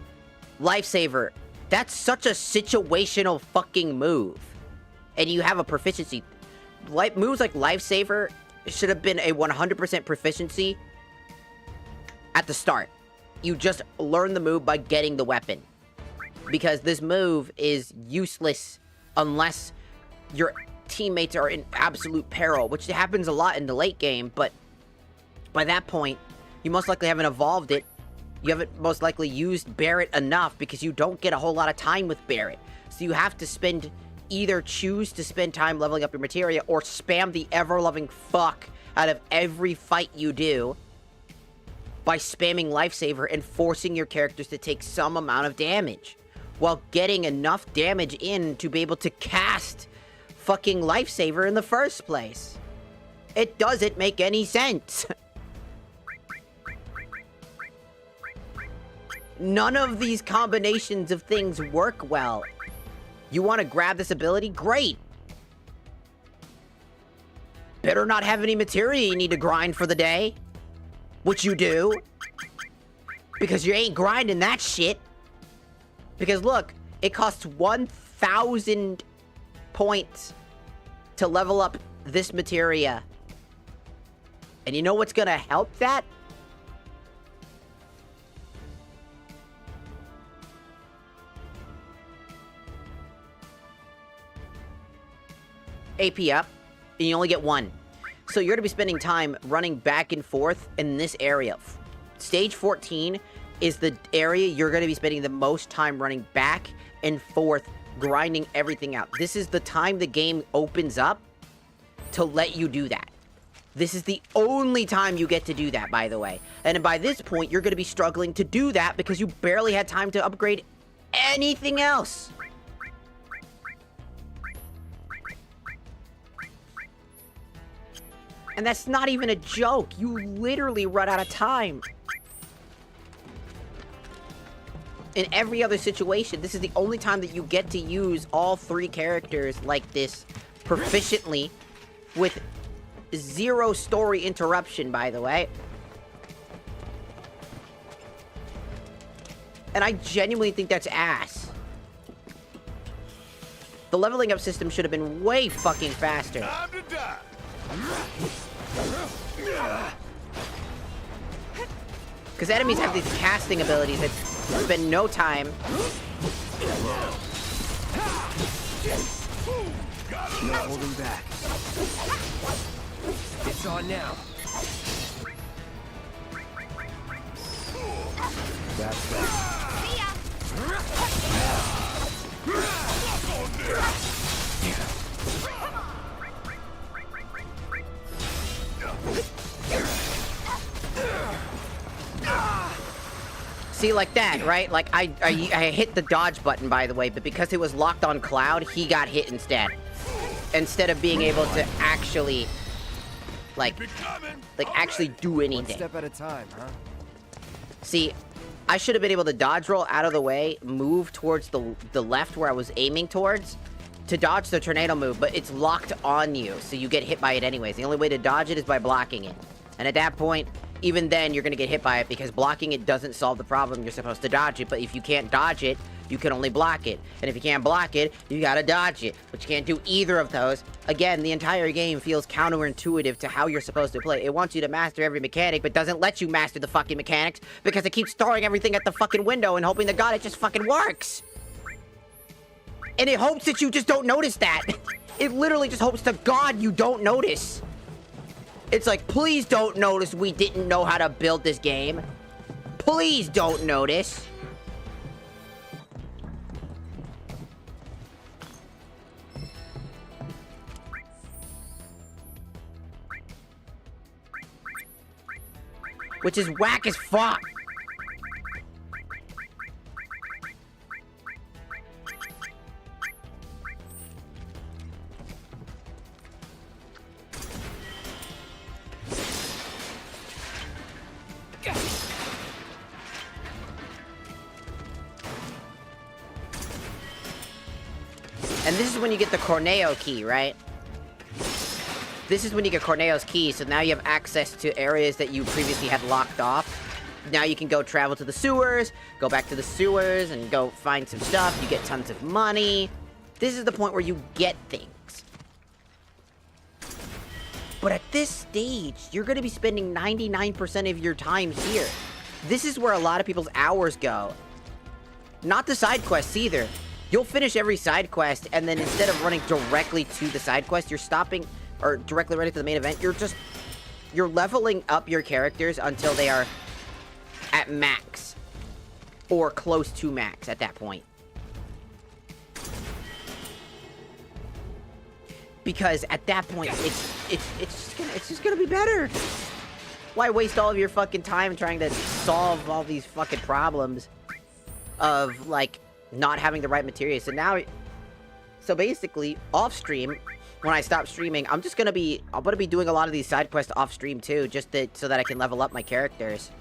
Lifesaver. That's such a situational fucking move. And you have a proficiency. Moves like Lifesaver should have been a 100% proficiency at the start. You just learn the move by getting the weapon. Because this move is useless unless your teammates are in absolute peril, which happens a lot in the late game, but by that point, you most likely haven't evolved it. You haven't most likely used Barret enough, because you don't get a whole lot of time with Barret. So you have to either choose to spend time leveling up your materia, or spam the ever-loving fuck out of every fight you do by spamming Lifesaver and forcing your characters to take some amount of damage, while getting enough damage in to be able to cast fucking Lifesaver in the first place. It doesn't make any sense. None of these combinations of things work well. You want to grab this ability? Great. Better not have any materia you need to grind for the day. Which you do. Because you ain't grinding that shit. Because look, it costs 1,000 points to level up this materia. And you know what's gonna help that? AP up, and you only get 1. So you're gonna be spending time running back and forth in this area. Stage 14 is the area you're gonna be spending the most time running back and forth, grinding everything out. This is the time the game opens up to let you do that. This is the only time you get to do that, by the way. And by this point, you're gonna be struggling to do that because you barely had time to upgrade anything else. And that's not even a joke. You literally run out of time. In every other situation, this is the only time that you get to use all 3 characters like this proficiently with 0 story interruption, by the way. And I genuinely think that's ass. The leveling up system should have been way fucking faster. Time to die. Because enemies have these casting abilities that spend no time. No holding back. It's on now. That's that. See ya. See, like that, right? Like, I hit the dodge button, by the way, but because it was locked on Cloud, he got hit instead. Instead of being able to actually, like actually do anything. One step at a time, huh? See, I should have been able to dodge roll out of the way, move towards the left where I was aiming towards, to dodge the tornado move, but it's locked on you, so you get hit by it anyways. The only way to dodge it is by blocking it. And at that point, even then, you're gonna get hit by it because blocking it doesn't solve the problem. You're supposed to dodge it, but if you can't dodge it, you can only block it. And if you can't block it, you gotta dodge it. But you can't do either of those. Again, the entire game feels counterintuitive to how you're supposed to play. It wants you to master every mechanic, but doesn't let you master the fucking mechanics because it keeps throwing everything at the fucking window and hoping to God it just fucking works. And it hopes that you just don't notice that. It literally just hopes to God you don't notice. It's like, please don't notice we didn't know how to build this game. Please don't notice. Which is whack as fuck. And this is when you get the Corneo key, right? This is when you get Corneo's key, so now you have access to areas that you previously had locked off. Now you can go travel to the sewers, go back to the sewers, and go find some stuff. You get tons of money. This is the point where you get things. But at this stage, you're going to be spending 99% of your time here. This is where a lot of people's hours go. Not the side quests either. You'll finish every side quest, and then instead of running directly to the side quest, you're stopping, or directly running to the main event, you're leveling up your characters until they are at max. Or close to max at that point. Because at that point, it's just gonna be better. Why waste all of your fucking time trying to solve all these fucking problems of, like, not having the right materials? And now, so basically, off stream, when I stop streaming, I'm gonna be doing a lot of these side quests off stream too, just so that I can level up my characters.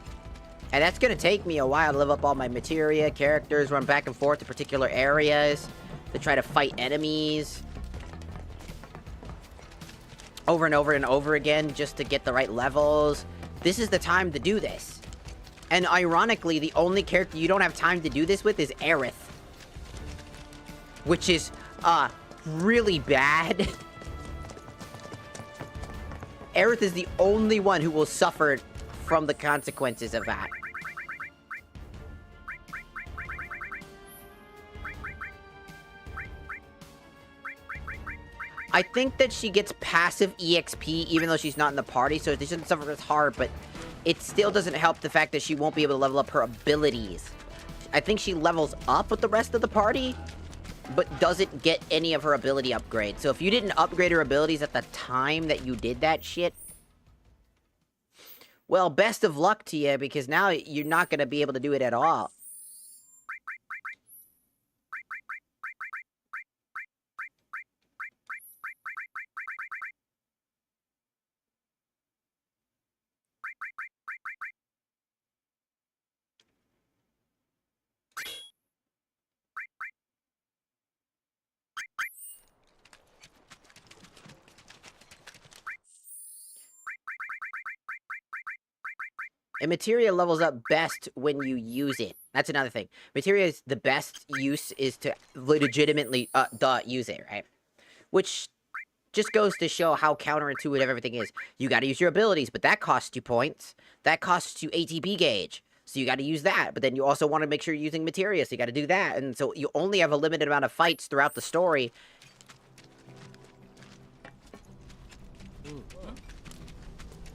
And that's gonna take me a while to level up all my materia, characters, run back and forth to particular areas, to try to fight enemies over and over and over again, just to get the right levels. This is the time to do this. And ironically, the only character you don't have time to do this with is Aerith. Which is, really bad. Aerith is the only one who will suffer from the consequences of that. I think that she gets passive EXP even though she's not in the party, so she shouldn't suffer as hard, but it still doesn't help the fact that she won't be able to level up her abilities. I think she levels up with the rest of the party, but doesn't get any of her ability upgrades. So if you didn't upgrade her abilities at the time that you did that shit, well, best of luck to you, because now you're not going to be able to do it at all. And materia levels up best when you use it. That's another thing. Materia's the best use is to legitimately use it, right? Which just goes to show how counterintuitive everything is. You gotta use your abilities, but that costs you points. That costs you ATB gauge. So you gotta use that. But then you also want to make sure you're using materia, so you gotta do that. And so you only have a limited amount of fights throughout the story.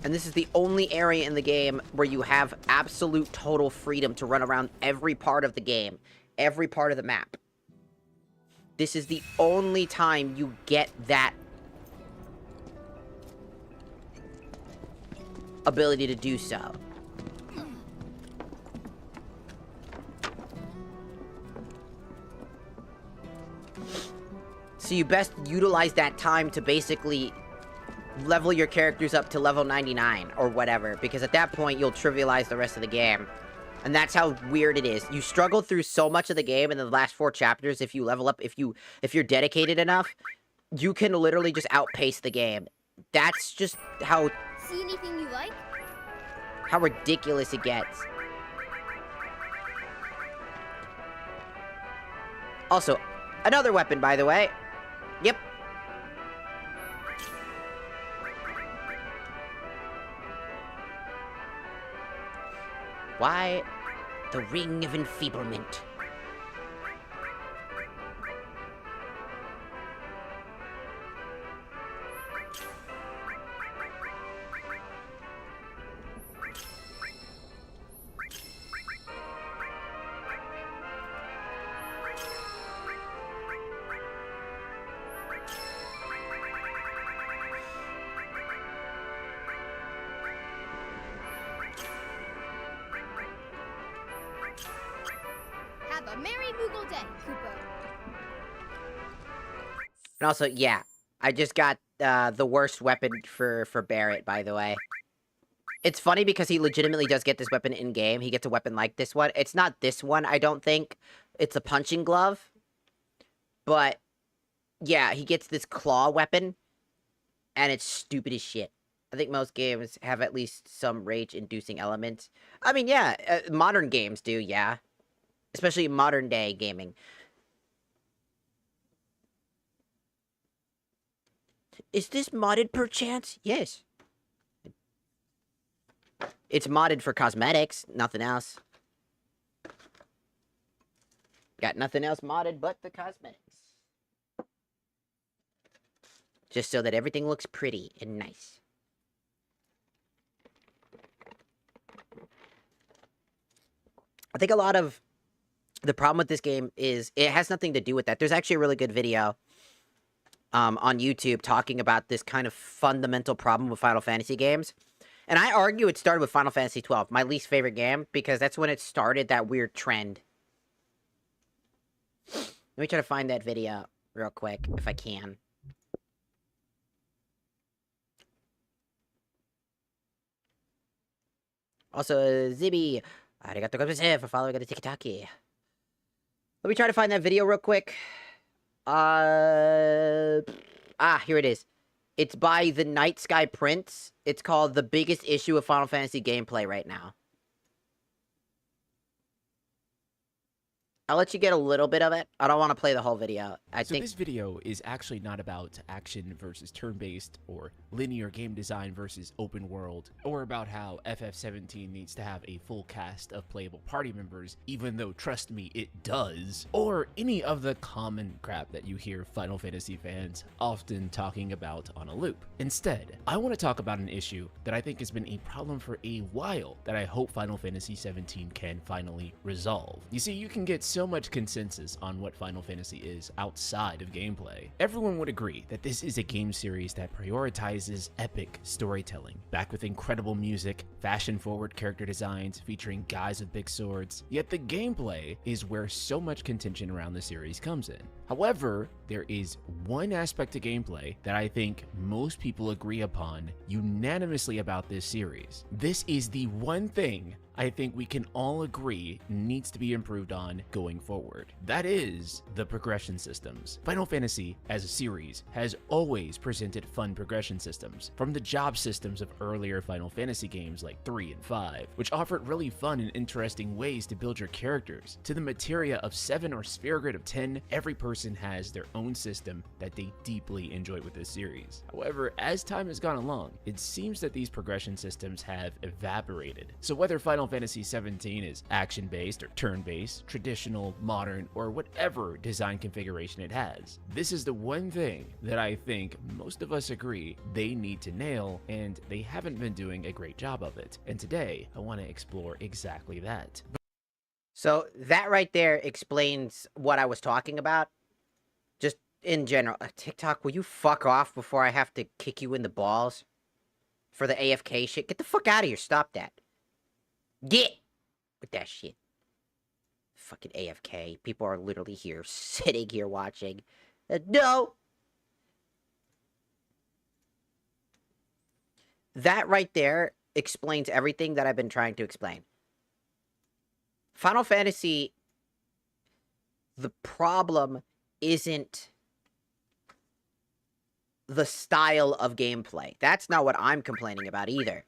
And this is the only area in the game where you have absolute total freedom to run around every part of the game. Every part of the map. This is the only time you get that ability to do so. So you best utilize that time to basically level your characters up to level 99 or whatever, because at that point you'll trivialize the rest of the game. And that's how weird it is. You struggle through so much of the game in the last 4 chapters. If you level up, if you're dedicated enough, you can literally just outpace the game. That's just how See anything you like? how ridiculous it gets. Also, another weapon, by the way. Yep. Why? The Ring of Enfeeblement. Have a merry Moogle day, Koopa. And also, yeah, I just got the worst weapon for Barret, by the way. It's funny because he legitimately does get this weapon in-game. He gets a weapon like this one. It's not this one, I don't think. It's a punching glove. But, yeah, he gets this claw weapon. And it's stupid as shit. I think most games have at least some rage-inducing elements. I mean, yeah, modern games do, yeah. Especially modern-day gaming. Is this modded perchance? Yes. It's modded for cosmetics, nothing else. Got nothing else modded but the cosmetics. Just so that everything looks pretty and nice. I think a lot of the problem with this game is it has nothing to do with that. There's actually a really good video on YouTube talking about this kind of fundamental problem with Final Fantasy games. And I argue it started with Final Fantasy XII, my least favorite game, because that's when it started that weird trend. Let me try to find that video real quick, if I can. Also, Zibby, arigato gozaimashita for following on the TikTok. Let me try to find that video real quick. Here it is. It's by the Night Sky Prince. It's called The Biggest Issue of Final Fantasy Gameplay right now. I'll let you get a little bit of it. I don't want to play the whole video. I So think this video is actually not about action versus turn-based or linear game design versus open world, or about how FF17 needs to have a full cast of playable party members, even though, trust me, it does, or any of the common crap that you hear Final Fantasy fans often talking about on a loop. Instead, I want to talk about an issue that I think has been a problem for a while that I hope Final Fantasy 17 can finally resolve. You see, you can get so much consensus on what Final Fantasy is outside of gameplay. Everyone would agree that this is a game series that prioritizes epic storytelling, backed with incredible music, fashion-forward character designs featuring guys with big swords, yet the gameplay is where so much contention around the series comes in. However, there is one aspect to gameplay that I think most people agree upon unanimously about this series. This is the one thing I think we can all agree needs to be improved on going forward. That is the progression systems. Final Fantasy, as a series, has always presented fun progression systems, from the job systems of earlier Final Fantasy games like 3 and 5, which offered really fun and interesting ways to build your characters, to the materia of 7 or Sphere Grid of 10. Every person has their own system that they deeply enjoy with this series. However, as time has gone along, it seems that these progression systems have evaporated. So whether Final Fantasy 17 is action-based or turn-based, traditional, modern, or whatever design configuration it has, this is the one thing that I think most of us agree they need to nail, and they haven't been doing a great job of it. And today, I want to explore exactly that. so. That right there explains what I was talking about. Just in general, TikTok, will you fuck off before I have to kick you in the balls for the AFK shit? Get the fuck out of here. Stop that. Get with that shit. Fucking AFK. People are literally here, sitting here watching. No. That right there explains everything that I've been trying to explain. Final Fantasy, the problem isn't the style of gameplay. That's not what I'm complaining about either.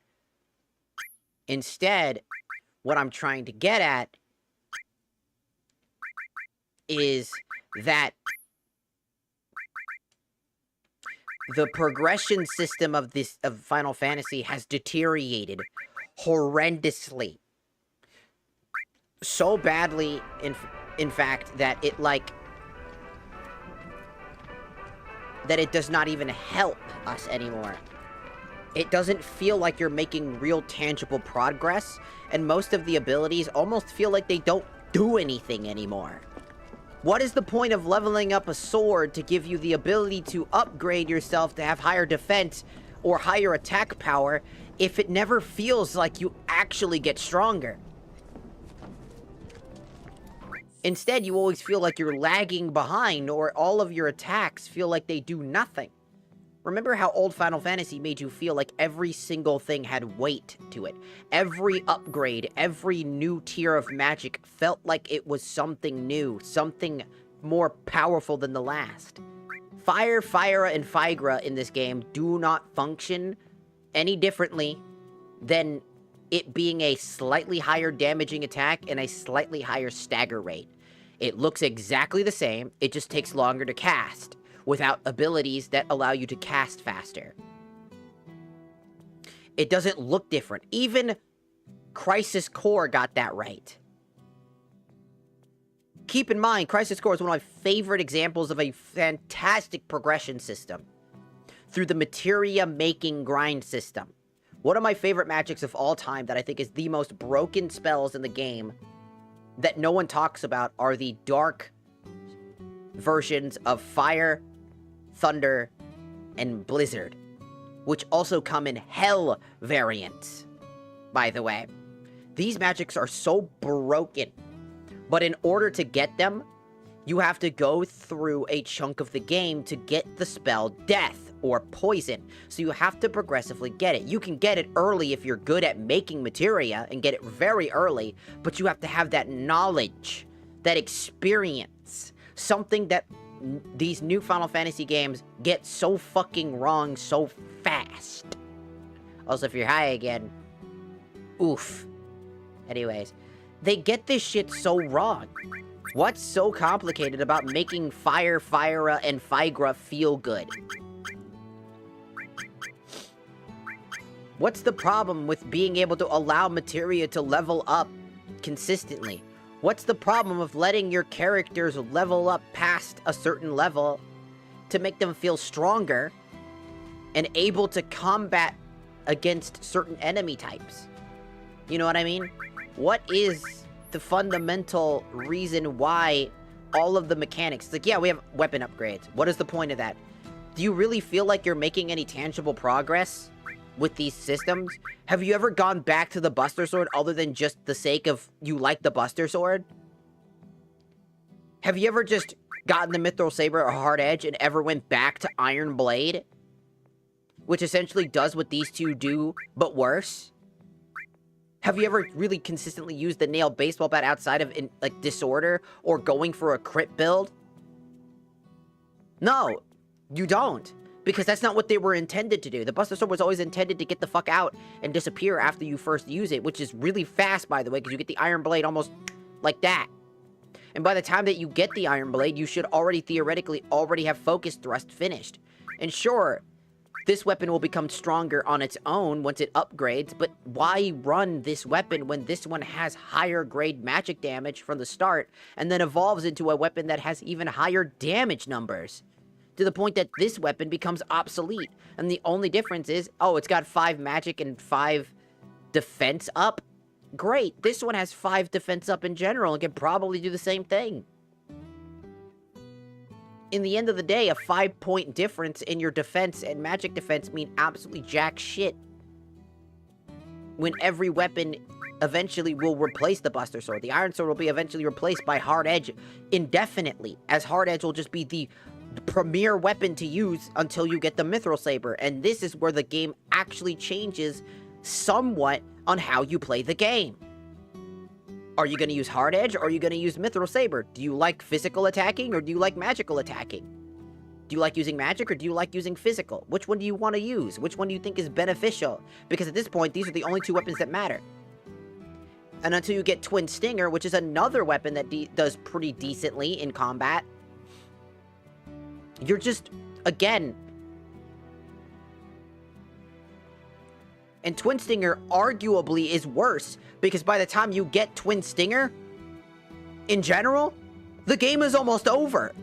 Instead, what I'm trying to get at is that the progression system of Final Fantasy has deteriorated horrendously. So badly, in fact, that it it does not even help us anymore. It doesn't feel like you're making real tangible progress, and most of the abilities almost feel like they don't do anything anymore. What is the point of leveling up a sword to give you the ability to upgrade yourself to have higher defense or higher attack power if it never feels like you actually get stronger? Instead, you always feel like you're lagging behind, or all of your attacks feel like they do nothing. Remember how old Final Fantasy made you feel like every single thing had weight to it? Every upgrade, every new tier of magic felt like it was something new, something more powerful than the last. Fire, Fyra, and Fygra in this game do not function any differently than it being a slightly higher damaging attack and a slightly higher stagger rate. It looks exactly the same, it just takes longer to cast, without abilities that allow you to cast faster. It doesn't look different. Even Crisis Core got that right. Keep in mind, Crisis Core is one of my favorite examples of a fantastic progression system through the materia making grind system. One of my favorite magics of all time that I think is the most broken spells in the game that no one talks about are the dark versions of Fire, Thunder, and Blizzard, which also come in Hell variants, by the way. These magics are so broken, but in order to get them, you have to go through a chunk of the game to get the spell Death or Poison, so you have to progressively get it. You can get it early if you're good at making materia and get it very early, but you have to have that knowledge, that experience, something that these new Final Fantasy games get so fucking wrong so fast. Also, if you're high again, oof. Anyways, they get this shit so wrong. What's so complicated about making Fire, Fyra, and Fygra feel good? What's the problem with being able to allow materia to level up consistently? What's the problem with letting your characters level up past a certain level to make them feel stronger and able to combat against certain enemy types? You know what I mean? What is the fundamental reason why all of the mechanics... It's like, yeah, we have weapon upgrades. What is the point of that? Do you really feel like you're making any tangible progress with these systems? Have you ever gone back to the Buster Sword other than just the sake of you like the Buster Sword? Have you ever just gotten the Mithril Saber or Hard Edge and ever went back to Iron Blade? Which essentially does what these two do, but worse? Have you ever really consistently used the Nail Baseball Bat outside of, like, Disorder or going for a crit build? No, you don't. Because that's not what they were intended to do. The Buster Sword was always intended to get the fuck out and disappear after you first use it, which is really fast, by the way, because you get the Iron Blade almost like that. And by the time that you get the Iron Blade, you should already theoretically already have Focus Thrust finished. And sure, this weapon will become stronger on its own once it upgrades, but why run this weapon when this one has higher grade magic damage from the start and then evolves into a weapon that has even higher damage numbers? To the point that this weapon becomes obsolete. And the only difference is, oh, it's got 5 magic and 5 defense up. Great, this one has 5 defense up in general and can probably do the same thing. In the end of the day, a 5-point difference in your defense and magic defense mean absolutely jack shit. When every weapon eventually will replace the Buster Sword. The Iron Sword will be eventually replaced by Hard Edge indefinitely, as Hard Edge will just be the premier weapon to use until you get the Mithril Saber. And this is where the game actually changes somewhat on how you play the game. Are you going to use Hard Edge or are you going to use Mithril Saber? Do you like physical attacking or do you like magical attacking? Do you like using magic or do you like using physical? Which one do you want to use? Which one do you think is beneficial? Because at this point, these are the only 2 weapons that matter. And until you get Twin Stinger, which is another weapon that does pretty decently in combat, you're just, again... And Twin Stinger arguably is worse, because by the time you get Twin Stinger, in general, the game is almost over.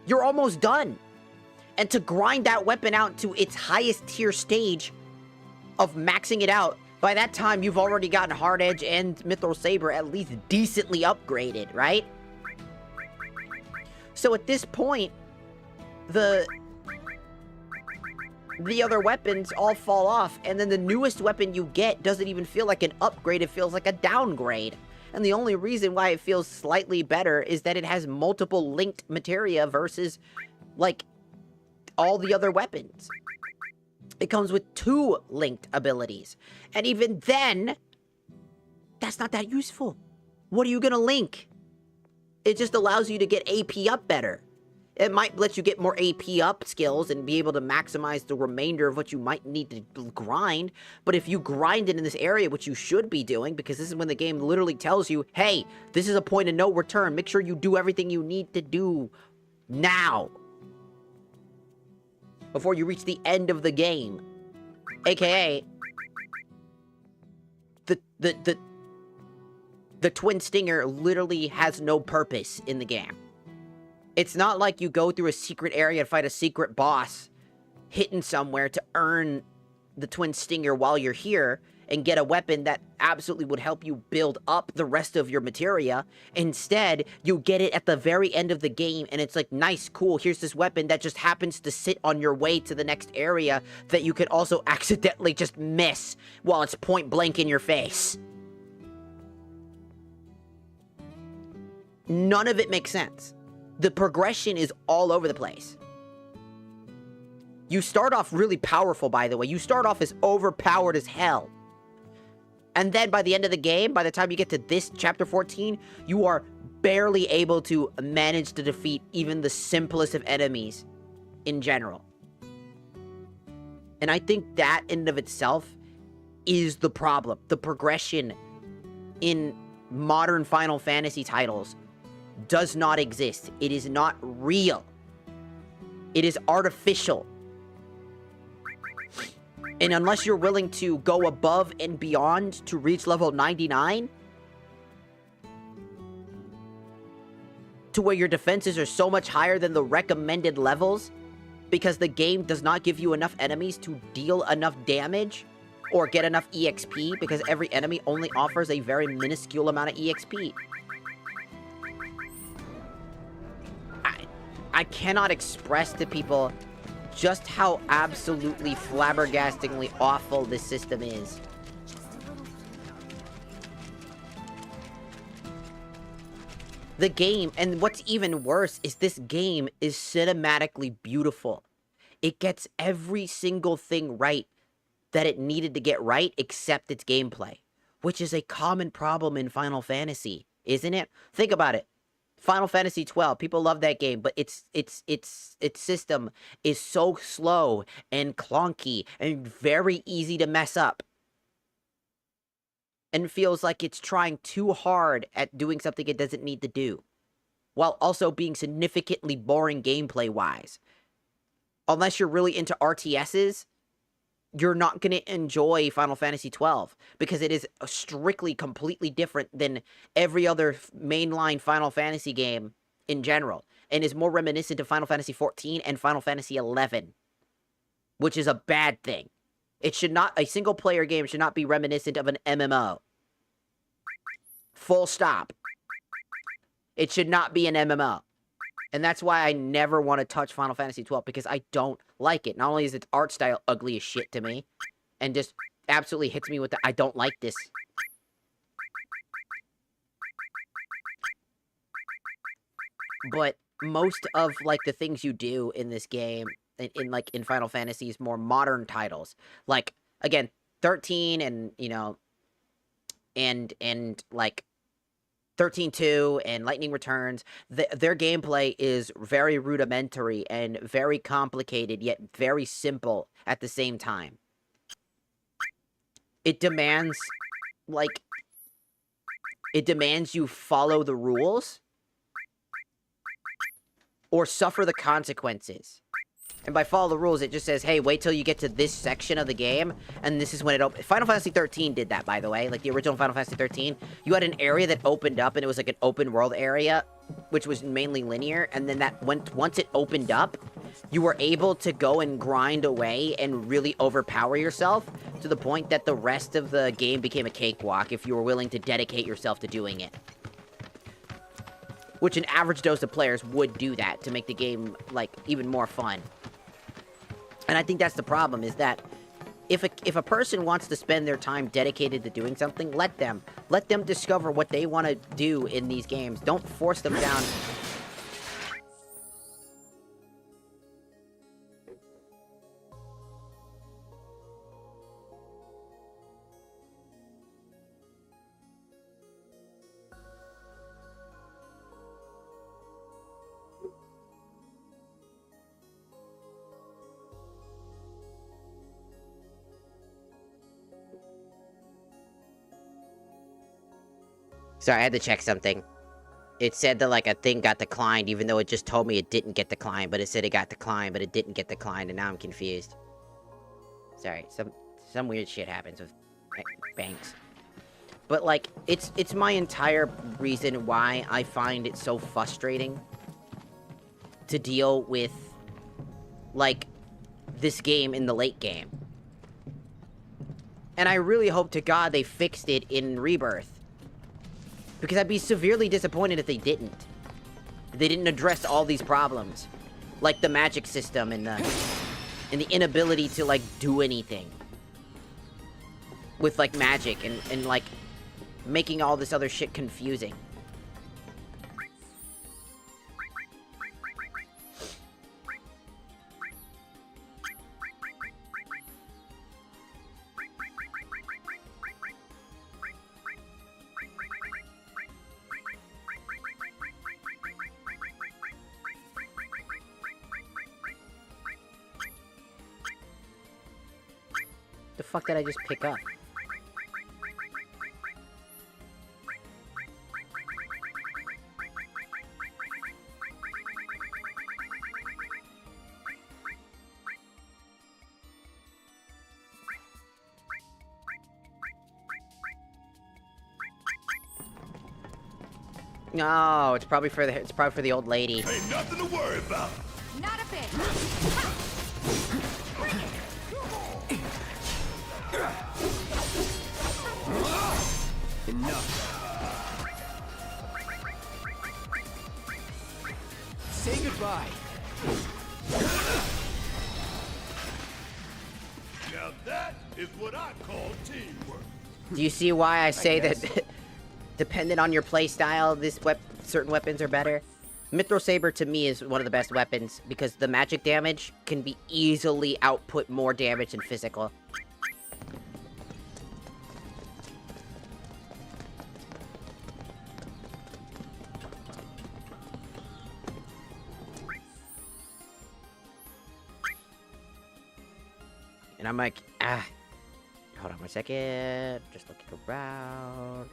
You're almost done. And to grind that weapon out to its highest tier stage of maxing it out, by that time you've already gotten Hard Edge and Mithril Saber at least decently upgraded, right? So at this point, the other weapons all fall off, and then the newest weapon you get doesn't even feel like an upgrade, it feels like a downgrade. And the only reason why it feels slightly better is that it has multiple linked materia versus, like, all the other weapons. It comes with 2 linked abilities. And even then, that's not that useful. What are you gonna link? It just allows you to get AP up better. It might let you get more AP up skills and be able to maximize the remainder of what you might need to grind. But if you grind it in this area, which you should be doing, because this is when the game literally tells you, hey, this is a point of no return. Make sure you do everything you need to do now before you reach the end of the game. AKA, the Twin Stinger literally has no purpose in the game. It's not like you go through a secret area and fight a secret boss hidden somewhere to earn the Twin Stinger while you're here and get a weapon that absolutely would help you build up the rest of your materia. Instead, you get it at the very end of the game and it's like, nice, cool, here's this weapon that just happens to sit on your way to the next area that you could also accidentally just miss while it's point blank in your face. None of it makes sense. The progression is all over the place. You start off really powerful, by the way. You start off as overpowered as hell. And then by the end of the game, by the time you get to this chapter 14, you are barely able to manage to defeat even the simplest of enemies in general. And I think that in and of itself is the problem. The progression in modern Final Fantasy titles does not exist. It is not real. It is artificial. And unless you're willing to go above and beyond to reach level 99, to where your defenses are so much higher than the recommended levels, because the game does not give you enough enemies to deal enough damage or get enough EXP, because every enemy only offers a very minuscule amount of EXP. I cannot express to people just how absolutely flabbergastingly awful this system is. The game, and what's even worse, is this game is cinematically beautiful. It gets every single thing right that it needed to get right, except its gameplay, which is a common problem in Final Fantasy, isn't it? Think about it. Final Fantasy 12, people love that game, but its system is so slow and clunky and very easy to mess up. And feels like it's trying too hard at doing something it doesn't need to do, while also being significantly boring gameplay-wise. Unless you're really into RTSs, you're not going to enjoy Final Fantasy 12, because it is strictly completely different than every other mainline Final Fantasy game in general, and is more reminiscent of Final Fantasy 14 and Final Fantasy 11, which is a bad thing. It should not, a single player game should not be reminiscent of an MMO. Full stop. It should not be an MMO. And that's why I never want to touch Final Fantasy 12, because I don't like it. Not only is its art style ugly as shit to me, and just absolutely hits me with the, I don't like this. But most of, like, the things you do in this game, in Final Fantasy's more modern titles, like, again, 13 and, you know, and like, 13-2 and Lightning Returns, their gameplay is very rudimentary and very complicated, yet very simple at the same time. It demands, like, it demands you follow the rules or suffer the consequences. And by follow the rules, it just says, hey, wait till you get to this section of the game, and this is when it opens. Final Fantasy 13 did that, by the way. Like, the original Final Fantasy 13, you had an area that opened up, and it was like an open world area, which was mainly linear, and then that once it opened up, you were able to go and grind away and really overpower yourself to the point that the rest of the game became a cakewalk if you were willing to dedicate yourself to doing it. Which an average dose of players would do that to make the game, like, even more fun. And I think that's the problem, is that if a person wants to spend their time dedicated to doing something, let them discover what they want to do in these games. Don't force them down. Sorry, I had to check something. It said that, like, a thing got declined, even though it just told me it didn't get declined, but it said it got declined, but it didn't get declined, and now I'm confused. Sorry, some weird shit happens with banks. But, like, it's my entire reason why I find it so frustrating to deal with, like, this game in the late game. And I really hope to God they fixed it in Rebirth. Because I'd be severely disappointed if they didn't. They didn't address all these problems. Like the magic system and the inability to, like, do anything. With, like, magic and like, making all this other shit confusing. The fuck did I just pick up? No, it's probably for the old lady. Ain't nothing to worry about. Not a bit. Enough. Say goodbye. Now that is what I call teamwork. Do you see why I say that, dependent on your playstyle, certain weapons are better? Mithril Saber to me is one of the best weapons because the magic damage can be easily output more damage than physical. And I'm like, hold on 1 second, just looking around.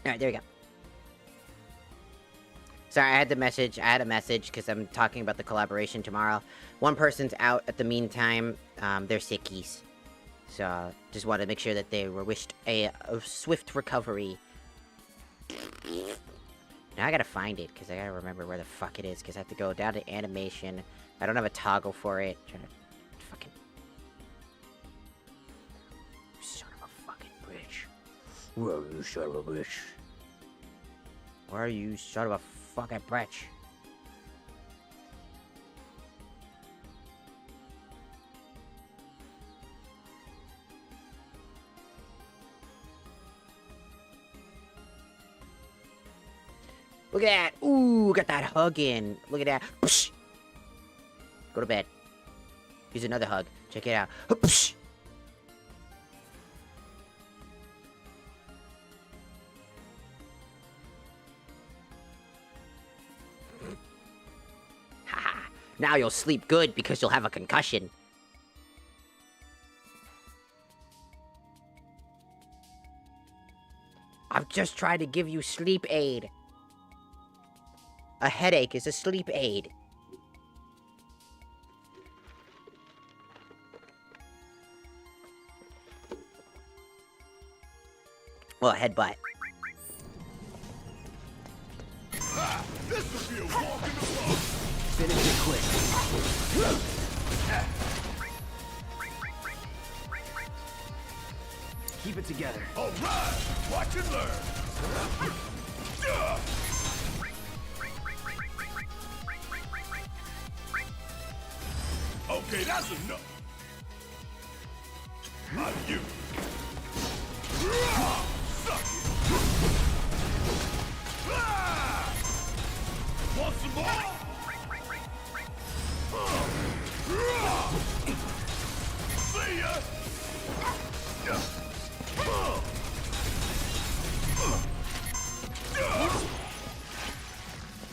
Alright, there we go. Sorry, I had a message because I'm talking about the collaboration tomorrow. One person's out at the meantime. They're sickies. So, just wanted to make sure that they were wished a swift recovery. Now I gotta find it, because I gotta remember where the fuck it is, because I have to go down to animation. I don't have a toggle for it. I'm trying to fucking... Son of a fucking bitch. Where are you, son of a bitch? Where are you, son of a fucking bitch? Look at that. Ooh, got that hug in. Look at that. Psh. Go to bed. Here's another hug. Check it out. Psh. Now you'll sleep good because you'll have a concussion. I've just tried to give you sleep aid. A headache is a sleep aid. Well, a headbutt. Ah, this will be a walk in the park. Finish it quick. Keep it together. All right, watch and learn. Okay, that's enough. Not you. Suck it. Want some more? See ya.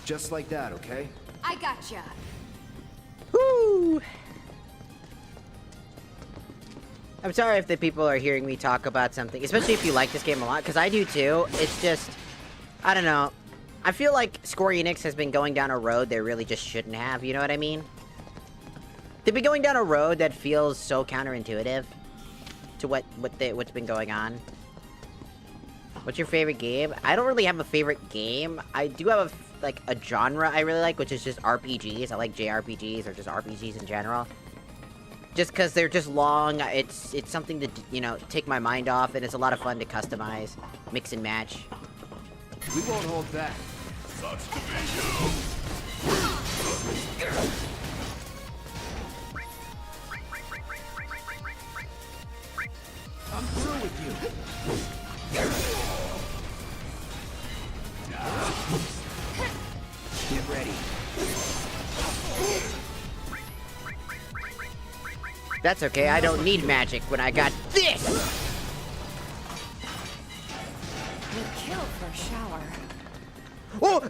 Just like that, okay? I gotcha. Woo! I'm sorry if the people are hearing me talk about something, especially if you like this game a lot, because I do too. It's just, I don't know. I feel like Square Enix has been going down a road they really just shouldn't have, you know what I mean? They've been going down a road that feels so counterintuitive. to what's been going on. What's your favorite game? I don't really have a favorite game. I do have a genre I really like, which is just RPGs. I like JRPGs or just RPGs in general. Just because they're just long, it's something to, you know, take my mind off, and it's a lot of fun to customize, mix and match. We won't hold back. Sucks to be you. I'm through with you. Get ready. That's okay, I don't need magic when I got this! You killed for a shower. Oh!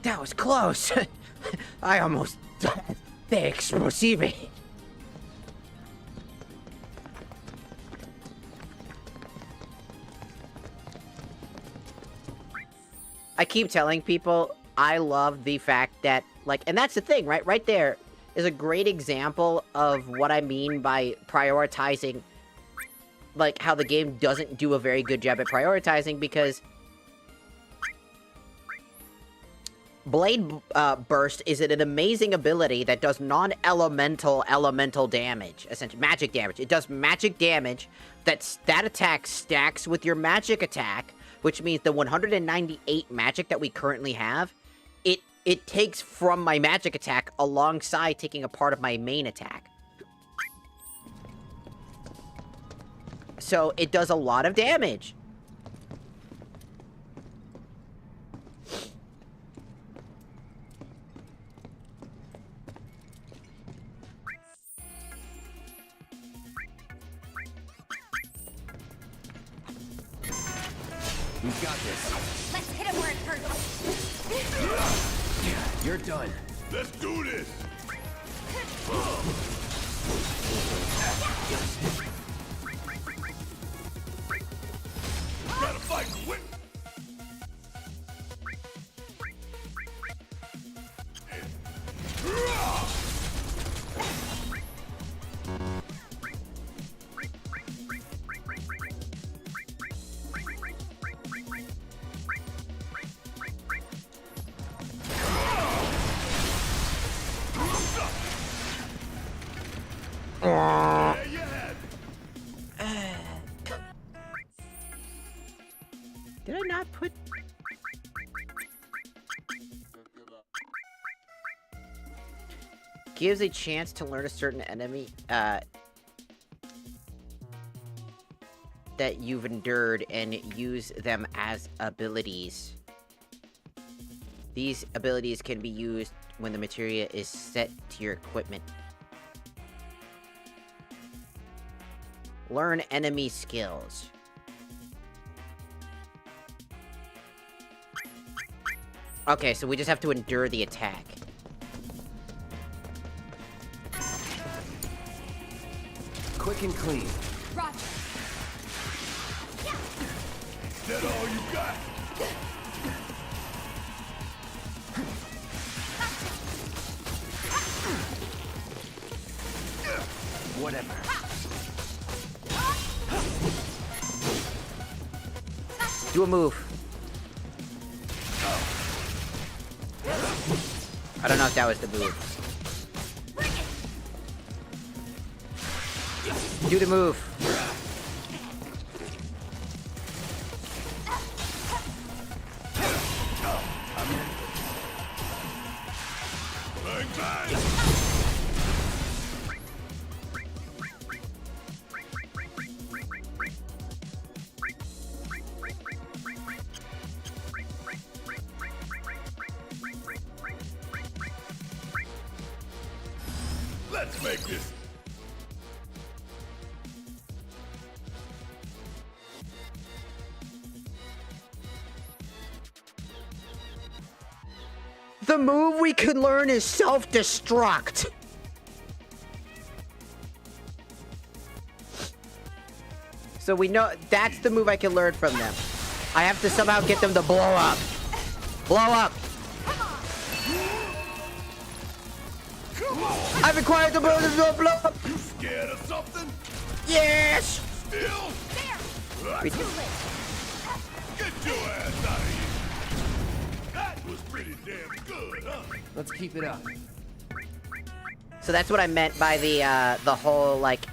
That was close! I almost... Thanks, Rosivi. I keep telling people I love the fact that, like, and that's the thing, right? Right there is a great example of what I mean by prioritizing, like, how the game doesn't do a very good job at prioritizing, because Blade Burst is an amazing ability that does non-elemental damage, essentially magic damage. It does magic damage that attack stacks with your magic attack, which means the 198 magic that we currently have, it takes from my magic attack alongside taking a part of my main attack. So it does a lot of damage. We've got this. Let's hit him where it hurts. You're done. Let's do this. Gotta fight quick. Did I not put... Gives a chance to learn a certain enemy, that you've endured and use them as abilities. These abilities can be used when the materia is set to your equipment. Learn enemy skills. Okay, so we just have to endure the attack. Quick and clean. Roger. Is that all you got? Whatever. Do a move. I don't know if that was the move. Do the move. Bang, bang. Let's make this. The move we could learn is self-destruct. So we know that's the move I can learn from them. I have to somehow get them to blow up. Blow up. Come on! I've acquired the blow. You scared of something? Yes! Still? There! We- Too late. Get your ass out of here! That was pretty damn good, huh? Let's keep it up. So that's what I meant by the whole, like,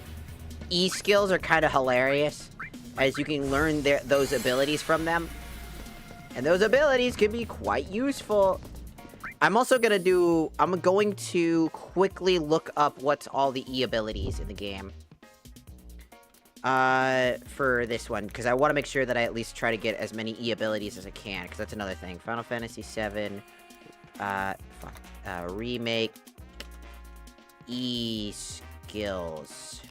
E skills are kind of hilarious, as you can learn those abilities from them. And those abilities can be quite useful. I'm going to quickly look up what's all the E abilities in the game. For this one, because I want to make sure that I at least try to get as many E abilities as I can, because that's another thing. Final Fantasy VII, remake, E skills.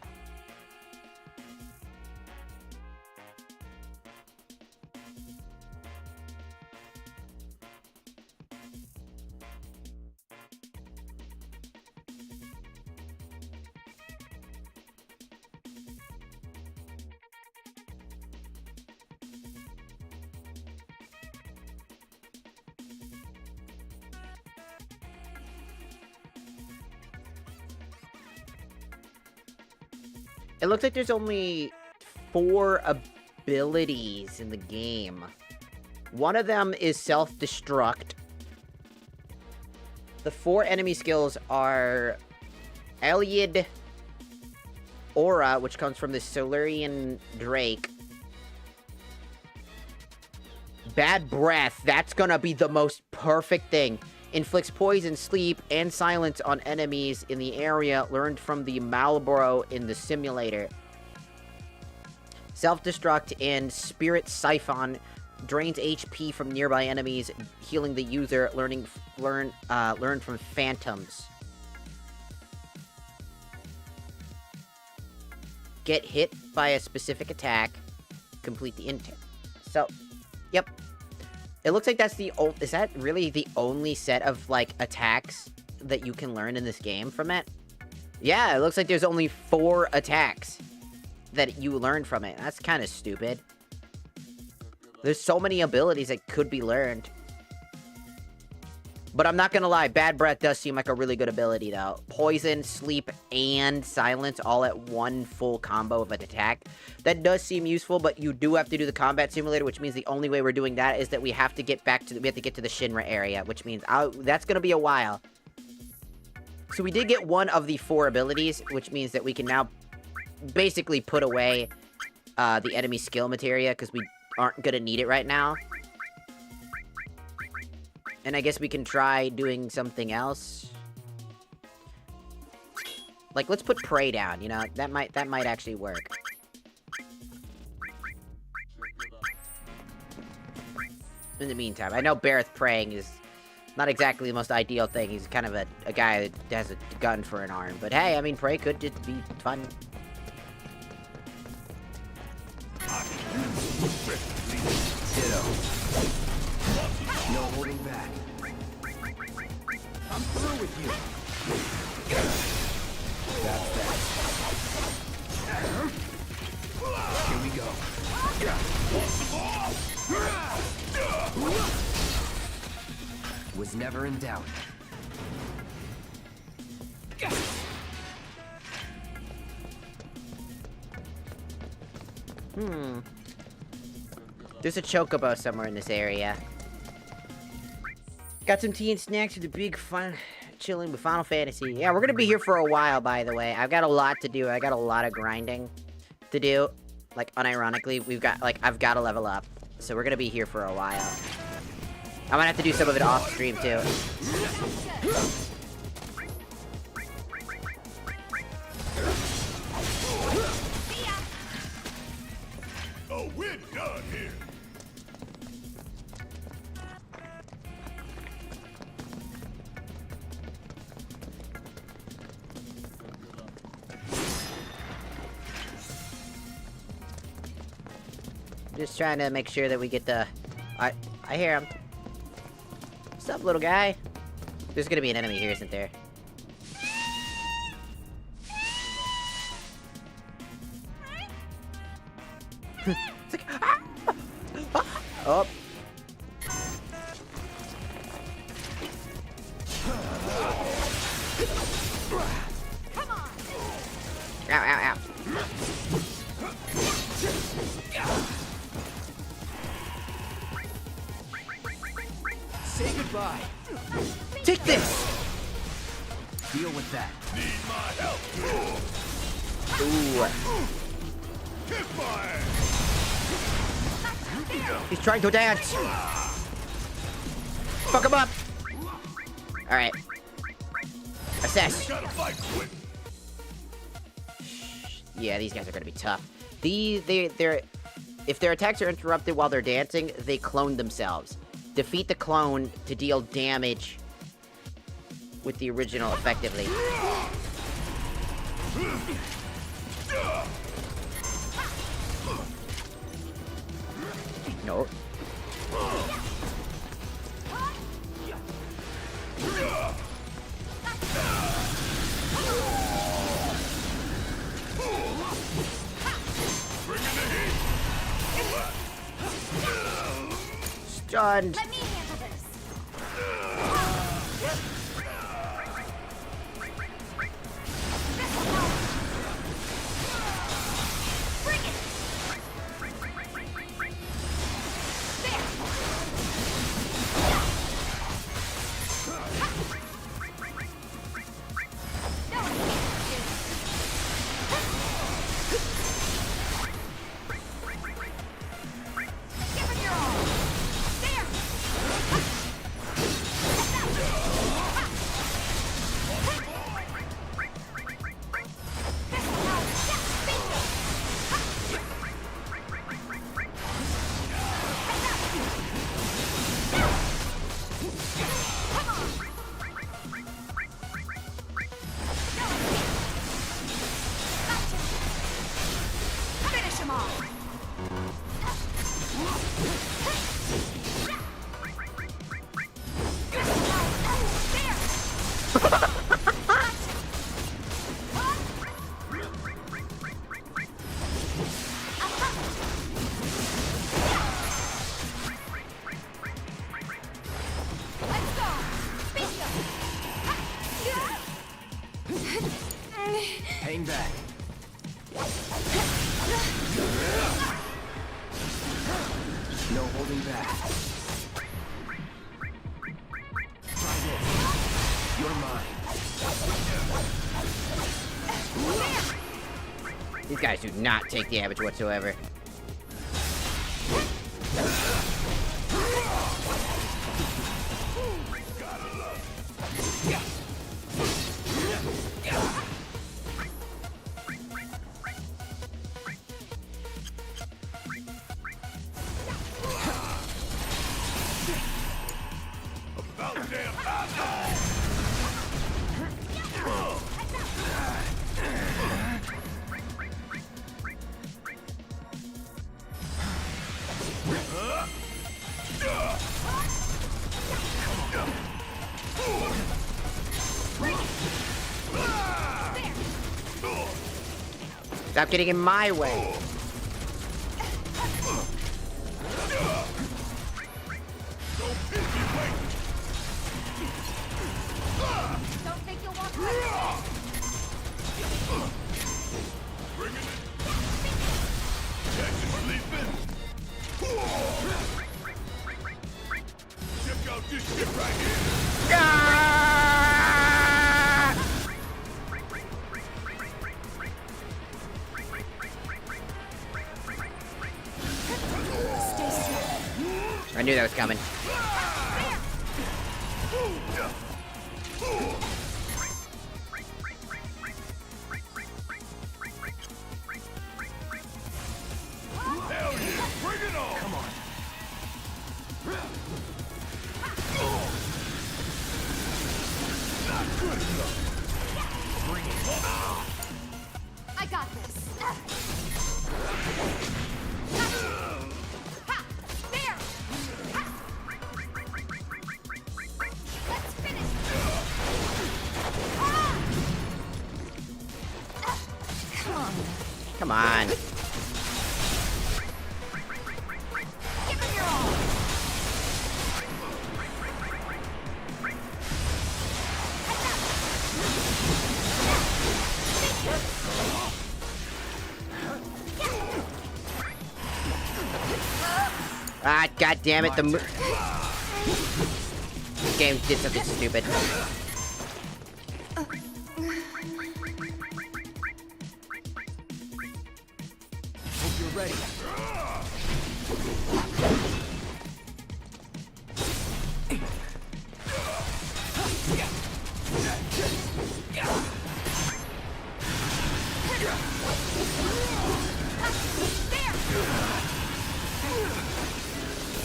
It looks like there's only 4 abilities in the game. One of them is self-destruct. The 4 enemy skills are Elyid Aura, which comes from the Solarian Drake. Bad Breath, that's gonna be the most perfect thing. Inflicts poison, sleep, and silence on enemies in the area, learned from the Malboro in the simulator. Self-destruct and Spirit Siphon drains HP from nearby enemies, healing the user, learn from phantoms. Get hit by a specific attack, complete the intent. So, yep. It looks like that's the old. Is that really the only set of, like, attacks that you can learn in this game from it? Yeah, it looks like there's only 4 attacks that you learn from it. That's kind of stupid. There's so many abilities that could be learned. But I'm not gonna lie, Bad Breath does seem like a really good ability, though. Poison, sleep, and silence all at one full combo of an attack. That does seem useful, but you do have to do the combat simulator, which means the only way we're doing that is that we have to get to the Shinra area, which means that's gonna be a while. So we did get one of the 4 abilities, which means that we can now basically put away the enemy skill materia, because we aren't gonna need it right now. And I guess we can try doing something else. Like, let's put Prey down, you know? That might actually work. In the meantime, I know Bareth praying is not exactly the most ideal thing. He's kind of a guy that has a gun for an arm. But hey, I mean, Prey could just be fun. Ditto. No holding back. I'm through with you. That's that. Here we go. Was never in doubt. There's a chocobo somewhere in this area. Got some tea and snacks for the big fun chilling with Final Fantasy. Yeah, we're gonna be here for a while, by the way. I've got a lot to do. I got a lot of grinding to do. Like, unironically, I've got to level up. So we're gonna be here for a while. I might have to do some of it off stream, too. Oh, we're done here. Just trying to make sure that we get the... I hear him. What's up, little guy? There's gonna be an enemy here, isn't there? It's like... Oh. Take this! Deal with that. Need my help. Ooh. He's trying to dance. Fuck him up. All right. Assess. Yeah, these guys are gonna be tough. If their attacks are interrupted while they're dancing, they clone themselves. Defeat the clone to deal damage with the original effectively. No. Stunned. Let me handle this. Bring it. Finish him off. Hang back. No holding back. Try this. You're mine. These guys do not take damage whatsoever. Stop getting in my way. Don't think you'll walk away. Check out this shit right here. I knew that was coming. Hell yeah, bring it on. Come on. Not good enough. Bring it on. I got this. Come on. Give him your all. Ah, god damn it, the game did something stupid. Hope you're ready.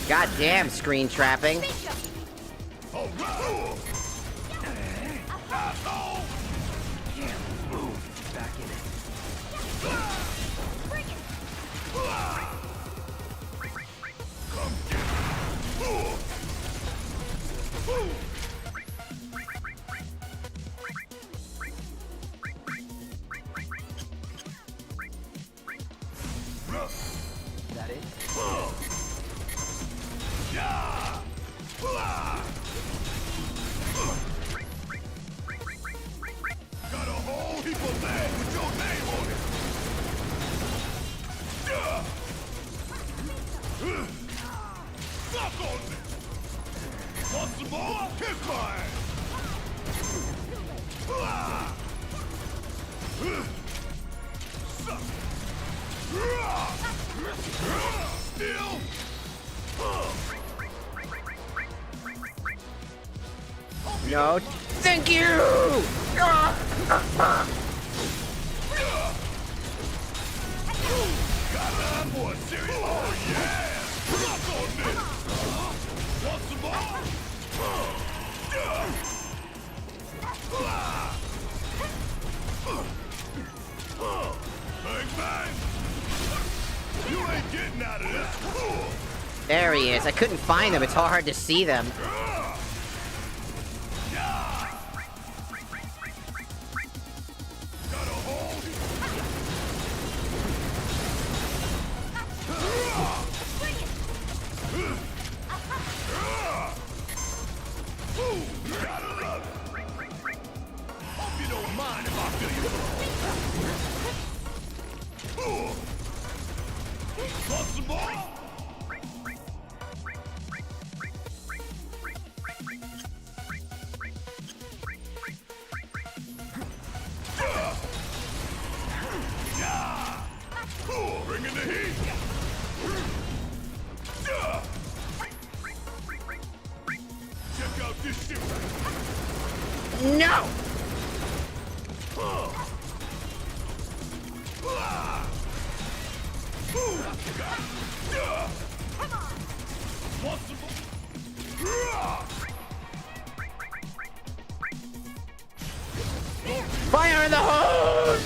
God damn, screen trapping. That it? Got a whole heap of land with your name on it. Suck on this. Want some more? Kiss my ass. Suck. Still. No, thank you! Got time for a serious. Oh yeah! Suck on this. Want some more? Bang bang! You ain't getting out of this. There he is. I couldn't find them. It's hard to see them. Want some more? Bringing the heat. Check out this shit. No! Fire in the hose!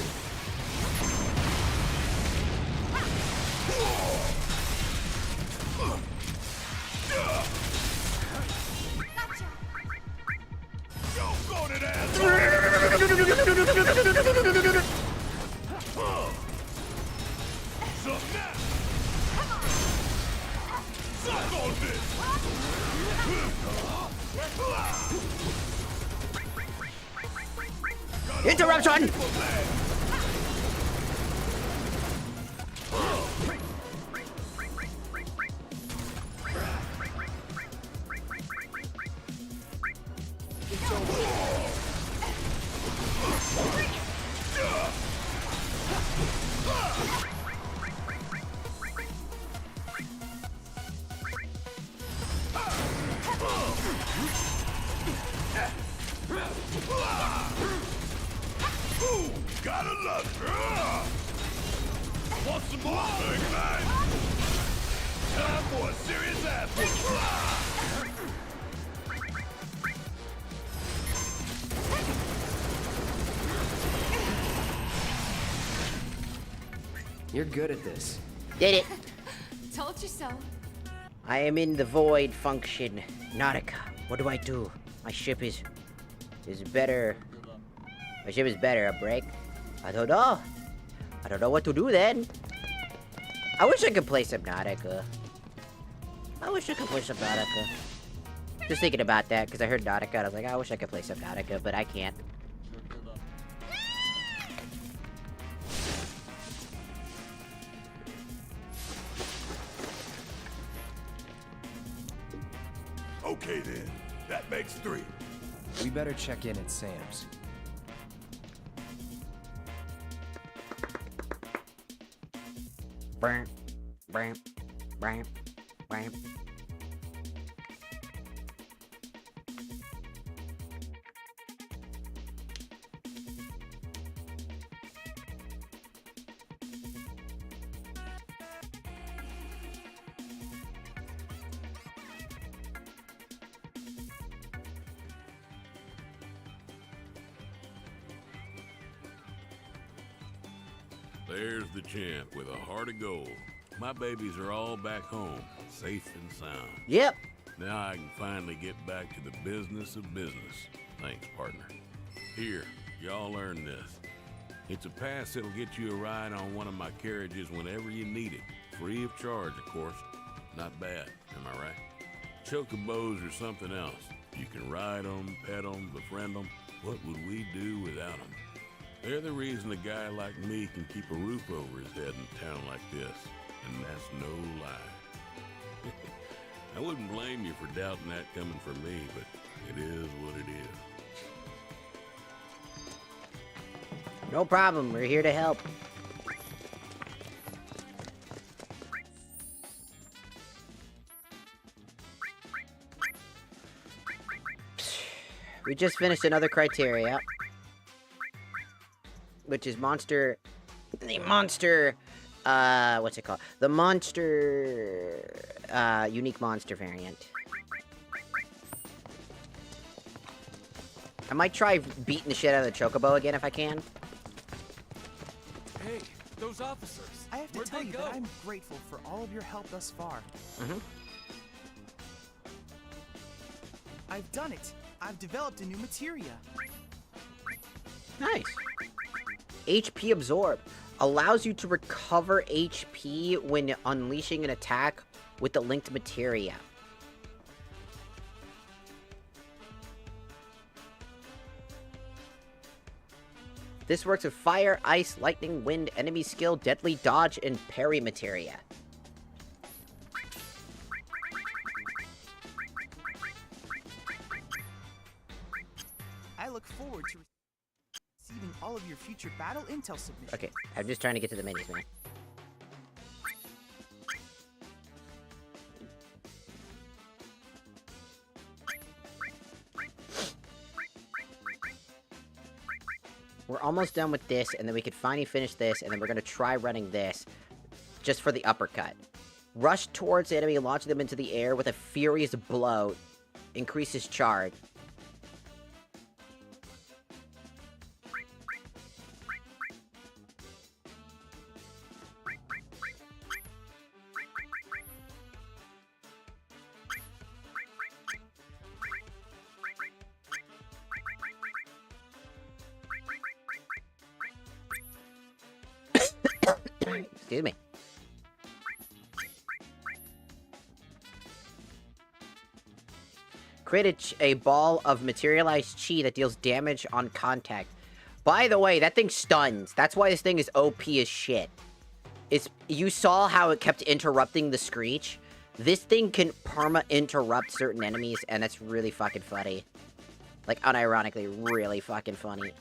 Interruption! Gotta love it. Want some more? Big man. Time for a serious athlete. You're good at this. Did it. Told you so. I am in the void function. Nautica. What do I do? My ship is better. My ship is better. A break? I don't know. I don't know what to do then. I wish I could play Subnautica. Just thinking about that because I heard Nautica and I was like, I wish I could play Subnautica, but I can't. Okay then. That makes X3. We better check in at Sam's. Bram, bram, bram, bram. There's the champ with a heart of gold. My babies are all back home, safe and sound. Yep. Now I can finally get back to the business of business. Thanks, partner. Here, y'all earn this. It's a pass that'll get you a ride on one of my carriages whenever you need it. Free of charge, of course. Not bad, am I right? Chocobos or something else. You can ride them, pet them, befriend them. What would we do without them? They're the reason a guy like me can keep a roof over his head in a town like this. And that's no lie. I wouldn't blame you for doubting that coming from me, but it is what it is. No problem. We're here to help. We just finished another criteria, which is what's it called? The unique monster variant. I might try beating the shit out of the Chocobo again if I can. Hey, those officers. I have to tell you that I'm grateful for all of your help thus far. I've done it. I've developed a new materia. Nice. HP Absorb allows you to recover HP when unleashing an attack with the linked materia. This works with fire, ice, lightning, wind, enemy skill, deadly dodge, and parry materia. I look forward to receiving all of your future battle intel submissions. Okay, I'm just trying to get to the minis, man. We're almost done with this, and then we could finally finish this, and then we're going to try running this, just for the uppercut. Rush towards the enemy, launching them into the air with a furious blow. Increases charge. Excuse me. Create a ball of materialized chi that deals damage on contact. By the way, that thing stuns. That's why this thing is OP as shit. You saw how it kept interrupting the screech? This thing can perma-interrupt certain enemies, and that's really fucking funny. Like, unironically, really fucking funny.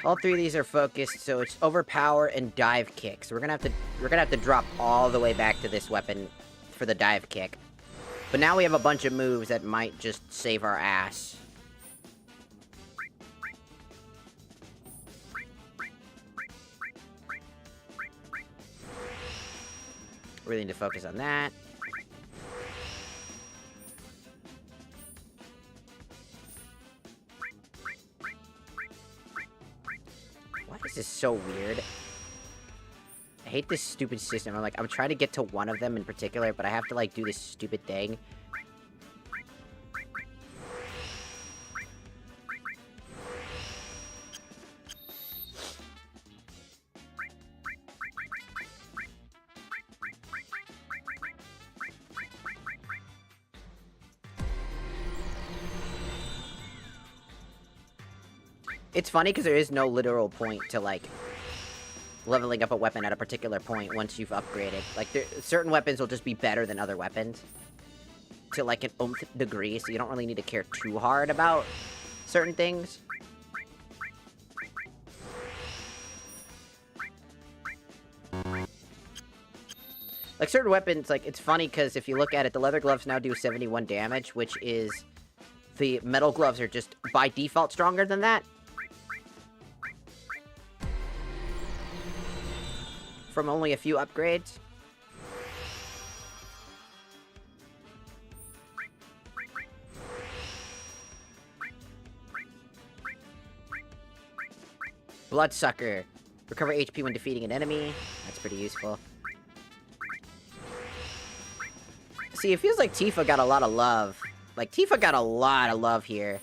All three of these are focused, so it's overpower and dive kick. So we're gonna have to drop all the way back to this weapon for the dive kick. But now we have a bunch of moves that might just save our ass. Really need to focus on that. This is so weird. I hate this stupid system. I'm trying to get to one of them in particular, but I have to, like, do this stupid thing. It's funny because there is no literal point to, like, leveling up a weapon at a particular point once you've upgraded. Like, certain weapons will just be better than other weapons to, like, an oomph degree, so you don't really need to care too hard about certain things. Like, certain weapons, like, it's funny because if you look at it, the leather gloves now do 71 damage, which is... The metal gloves are just, by default, stronger than that. From only a few upgrades. Bloodsucker. Recover HP when defeating an enemy. That's pretty useful. See, it feels like Tifa got a lot of love. Like, Tifa got a lot of love here.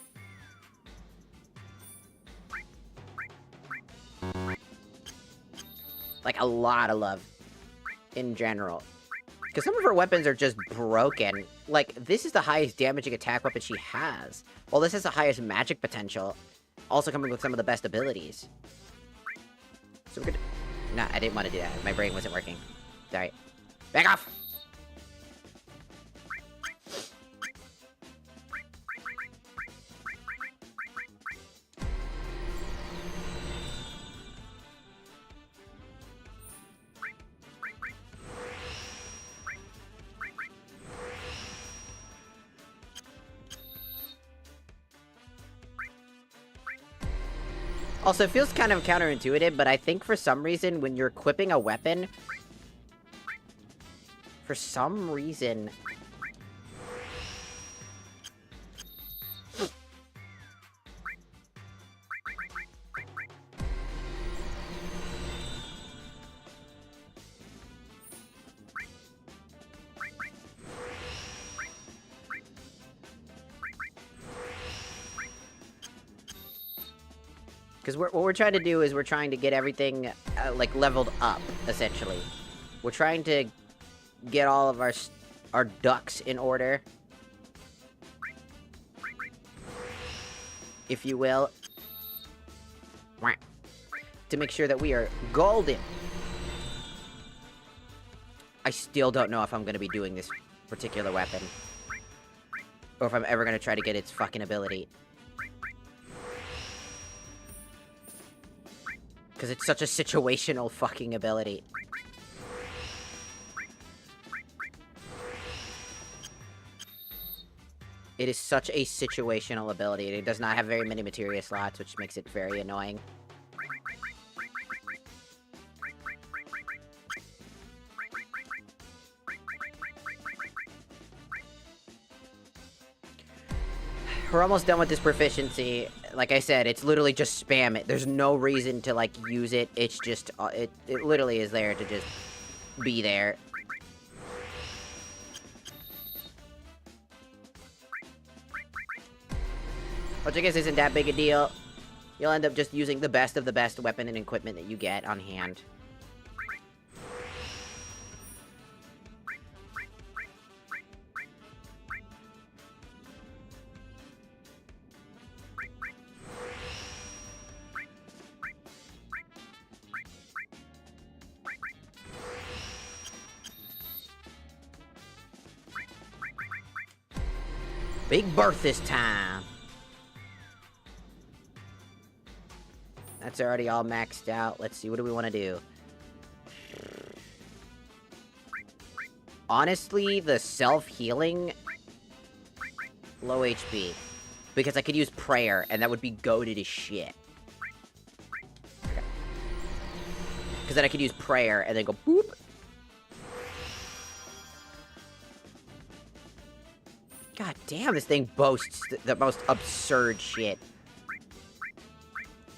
Like, a lot of love. In general. Because some of her weapons are just broken. Like, this is the highest damaging attack weapon she has. Well, this has the highest magic potential. Also coming with some of the best abilities. So we're gonna... Nah, I didn't want to do that. My brain wasn't working. Sorry. Back off! Also, it feels kind of counterintuitive, but I think for some reason, when you're equipping a weapon... For some reason... Because what we're trying to do is we're trying to get everything, like, leveled up, essentially. We're trying to get all of our ducks in order. If you will. To make sure that we are golden. I still don't know if I'm going to be doing this particular weapon. Or if I'm ever going to try to get its fucking ability. Because it's such a situational fucking ability. It is such a situational ability. It does not have very many materia slots, which makes it very annoying. We're almost done with this proficiency. Like I said, it's literally just spam it. There's no reason to, like, use it. It's just, it literally is there to just be there. Which I guess isn't that big a deal. You'll end up just using the best of the best weapon and equipment that you get on hand. Big birth this time. That's already all maxed out. Let's see, what do we want to do? Honestly, the self-healing... Low HP. Because I could use prayer, and that would be goated as shit. Because then I could use prayer, and then go boop. God damn, this thing boasts the most absurd shit.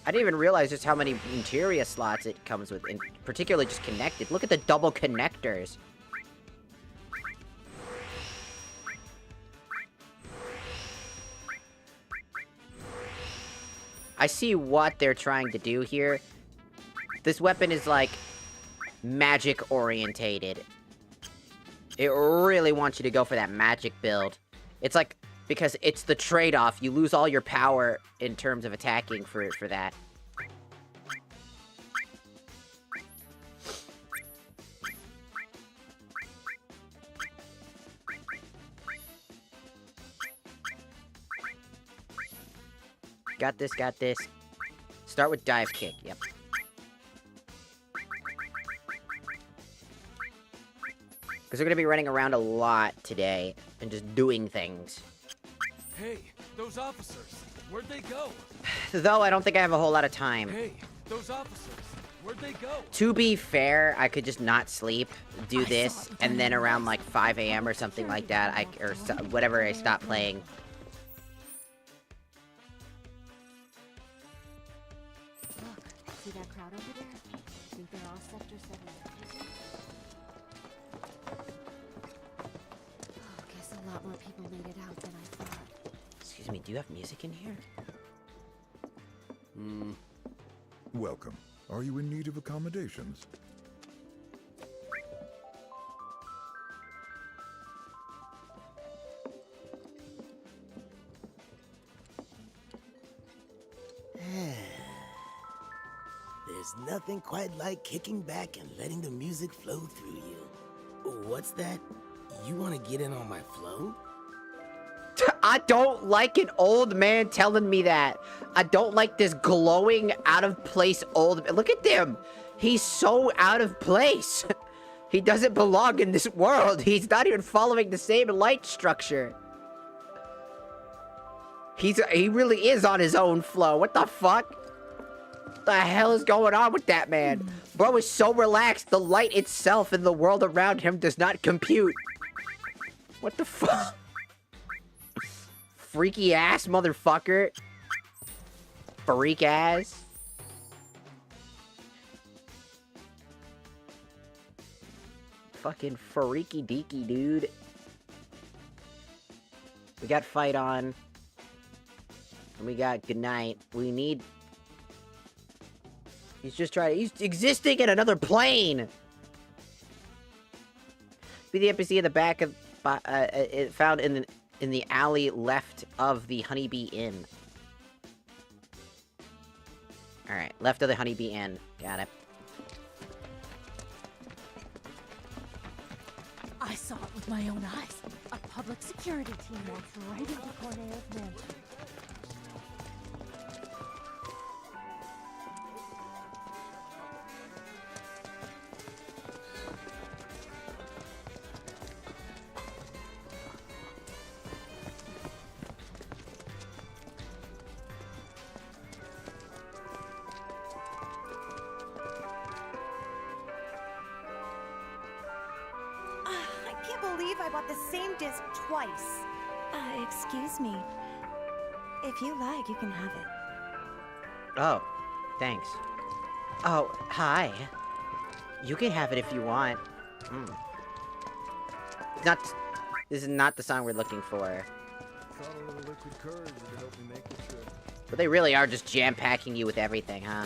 I didn't even realize just how many interior slots it comes with, and particularly just connected. Look at the double connectors. I see what they're trying to do here. This weapon is like magic orientated. It really wants you to go for that magic build. It's like, because it's the trade-off. You lose all your power in terms of attacking for that. Got this, got this. Start with dive kick, yep. Because we're going to be running around a lot today and just doing things. Hey, those officers, where'd they go? Though I don't think I have a whole lot of time. Hey, those officers, where'd they go? To be fair, I could just not sleep, do this, and then around like 5 a.m. or something like that, whatever I stop playing. Look, see that crowd over there? I think they're all Sector 7. Oh, guess a lot more people made it out than I thought. Excuse me, do you have music in here? Welcome. Are you in need of accommodations? There's nothing quite like kicking back and letting the music flow through you. What's that? You want to get in on my flow? I don't like an old man telling me that. I don't like this glowing, out-of-place old man. Look at him. He's so out of place. He doesn't belong in this world. He's not even following the same light structure. He really is on his own flow. What the fuck? What the hell is going on with that man? Bro is so relaxed, the light itself and the world around him does not compute. What the fuck? Freaky ass motherfucker. Freak ass. Fucking freaky deaky, dude. We got fight on. And we got good night. We need... He's existing in another plane! Be the NPC in the back of... found in the alley left of the Honeybee Inn. Alright, left of the Honeybee Inn. Got it. I saw it with my own eyes. A public security team walked right into Corneo's mansion. I bought the same disc twice. Excuse me. If you like, you can have it. Oh, thanks. Oh, hi. You can have it if you want. This is not the song we're looking for. But they really are just jam-packing you with everything, huh?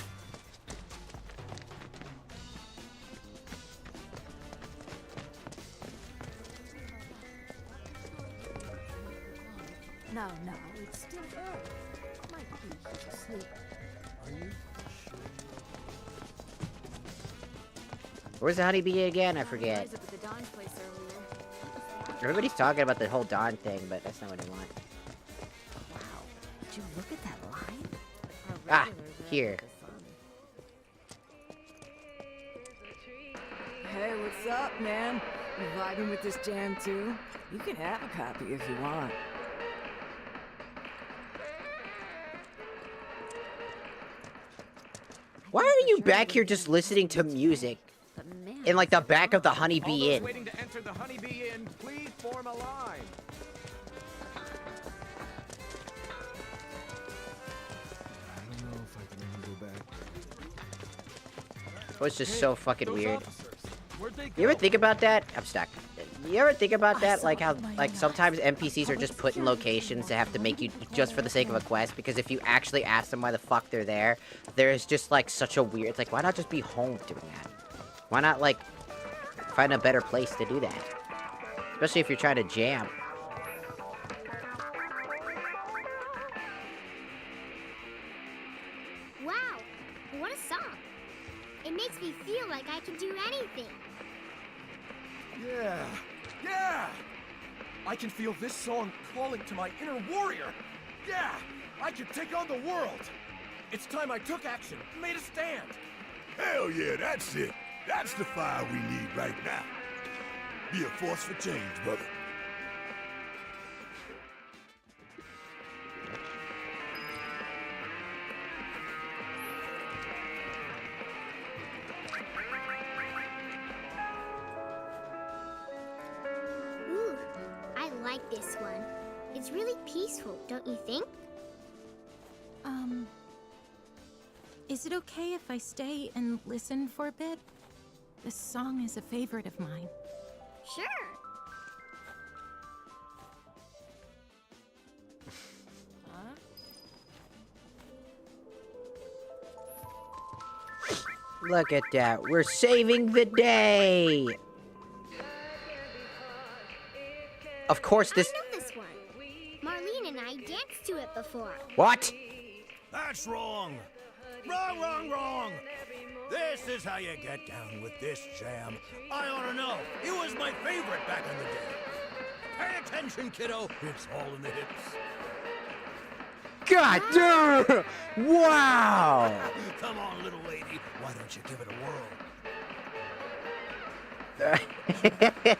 No, it's still early. Might be asleep. Are you? Where's the Honeybee again? I forget. Everybody's talking about the whole Dawn thing, but that's not what I want. Wow, did you look at that line? Ah, here. Hey, what's up, man? You vibing with this jam too? You can have a copy if you want. Why are you back here just listening to music? In like the back of the Honeybee Inn. Waiting to enter the Honeybee Inn, please form a line. I don't know if I can handle was just so fucking weird. You ever think about that? I'm stuck. You ever think about that? Like how, like sometimes NPCs are just put in locations to have to make you just for the sake of a quest. Because if you actually ask them why the fuck they're there, there's just like such a weird. It's like, why not just be home doing that? Why not like find a better place to do that? Especially if you're trying to jam. Wow, what a song. It makes me feel like I can do anything. Yeah, yeah! I can feel this song calling to my inner warrior. Yeah, I can take on the world. It's time I took action, made a stand. Hell yeah, that's it. That's the fire we need right now. Be a force for change, brother. Ooh, I like this one. It's really peaceful, don't you think? Is it okay if I stay and listen for a bit? This song is a favorite of mine. Sure. Look at that. We're saving the day. Of course, this. I know this one. Marlene and I danced to it before. What? That's wrong. Wrong, wrong, wrong. This is how you get down with this jam. I ought to know. It was my favorite back in the day. Pay attention, kiddo. It's all in the hips. God damn! Wow! Come on, little lady. Why don't you give it a whirl?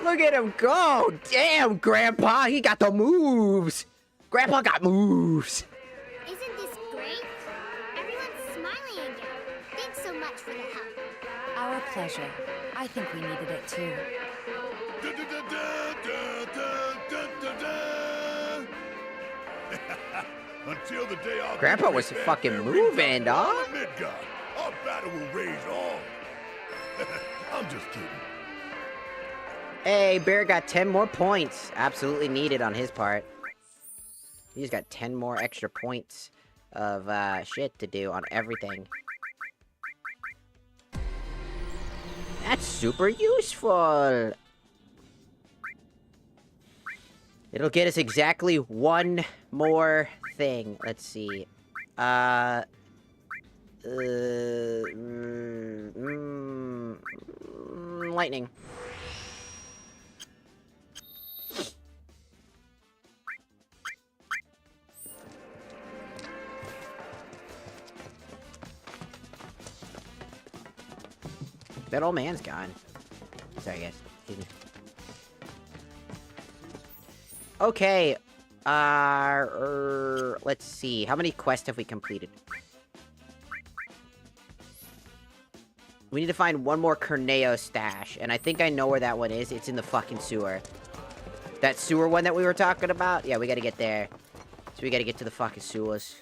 Look at him go! Damn, Grandpa, he got the moves! Grandpa got moves! Isn't this great? Everyone's smiling again. Thanks so much for the help. Our pleasure. I think we needed it too. Until the day our Grandpa was fucking moving, dog. Midgard, our battle will rage on. I'm just kidding. Hey, Bear got 10 more points. Absolutely needed on his part. He's got 10 more extra points of shit to do on everything. That's super useful. It'll get us exactly one more thing. Let's see. Lightning. That old man's gone. Sorry, guys. Excuse me. Okay. Let's see. How many quests have we completed? We need to find one more Corneo stash, and I think I know where that one is. It's in the fucking sewer. That sewer one that we were talking about? Yeah, we gotta get there. So we gotta get to the fucking sewers.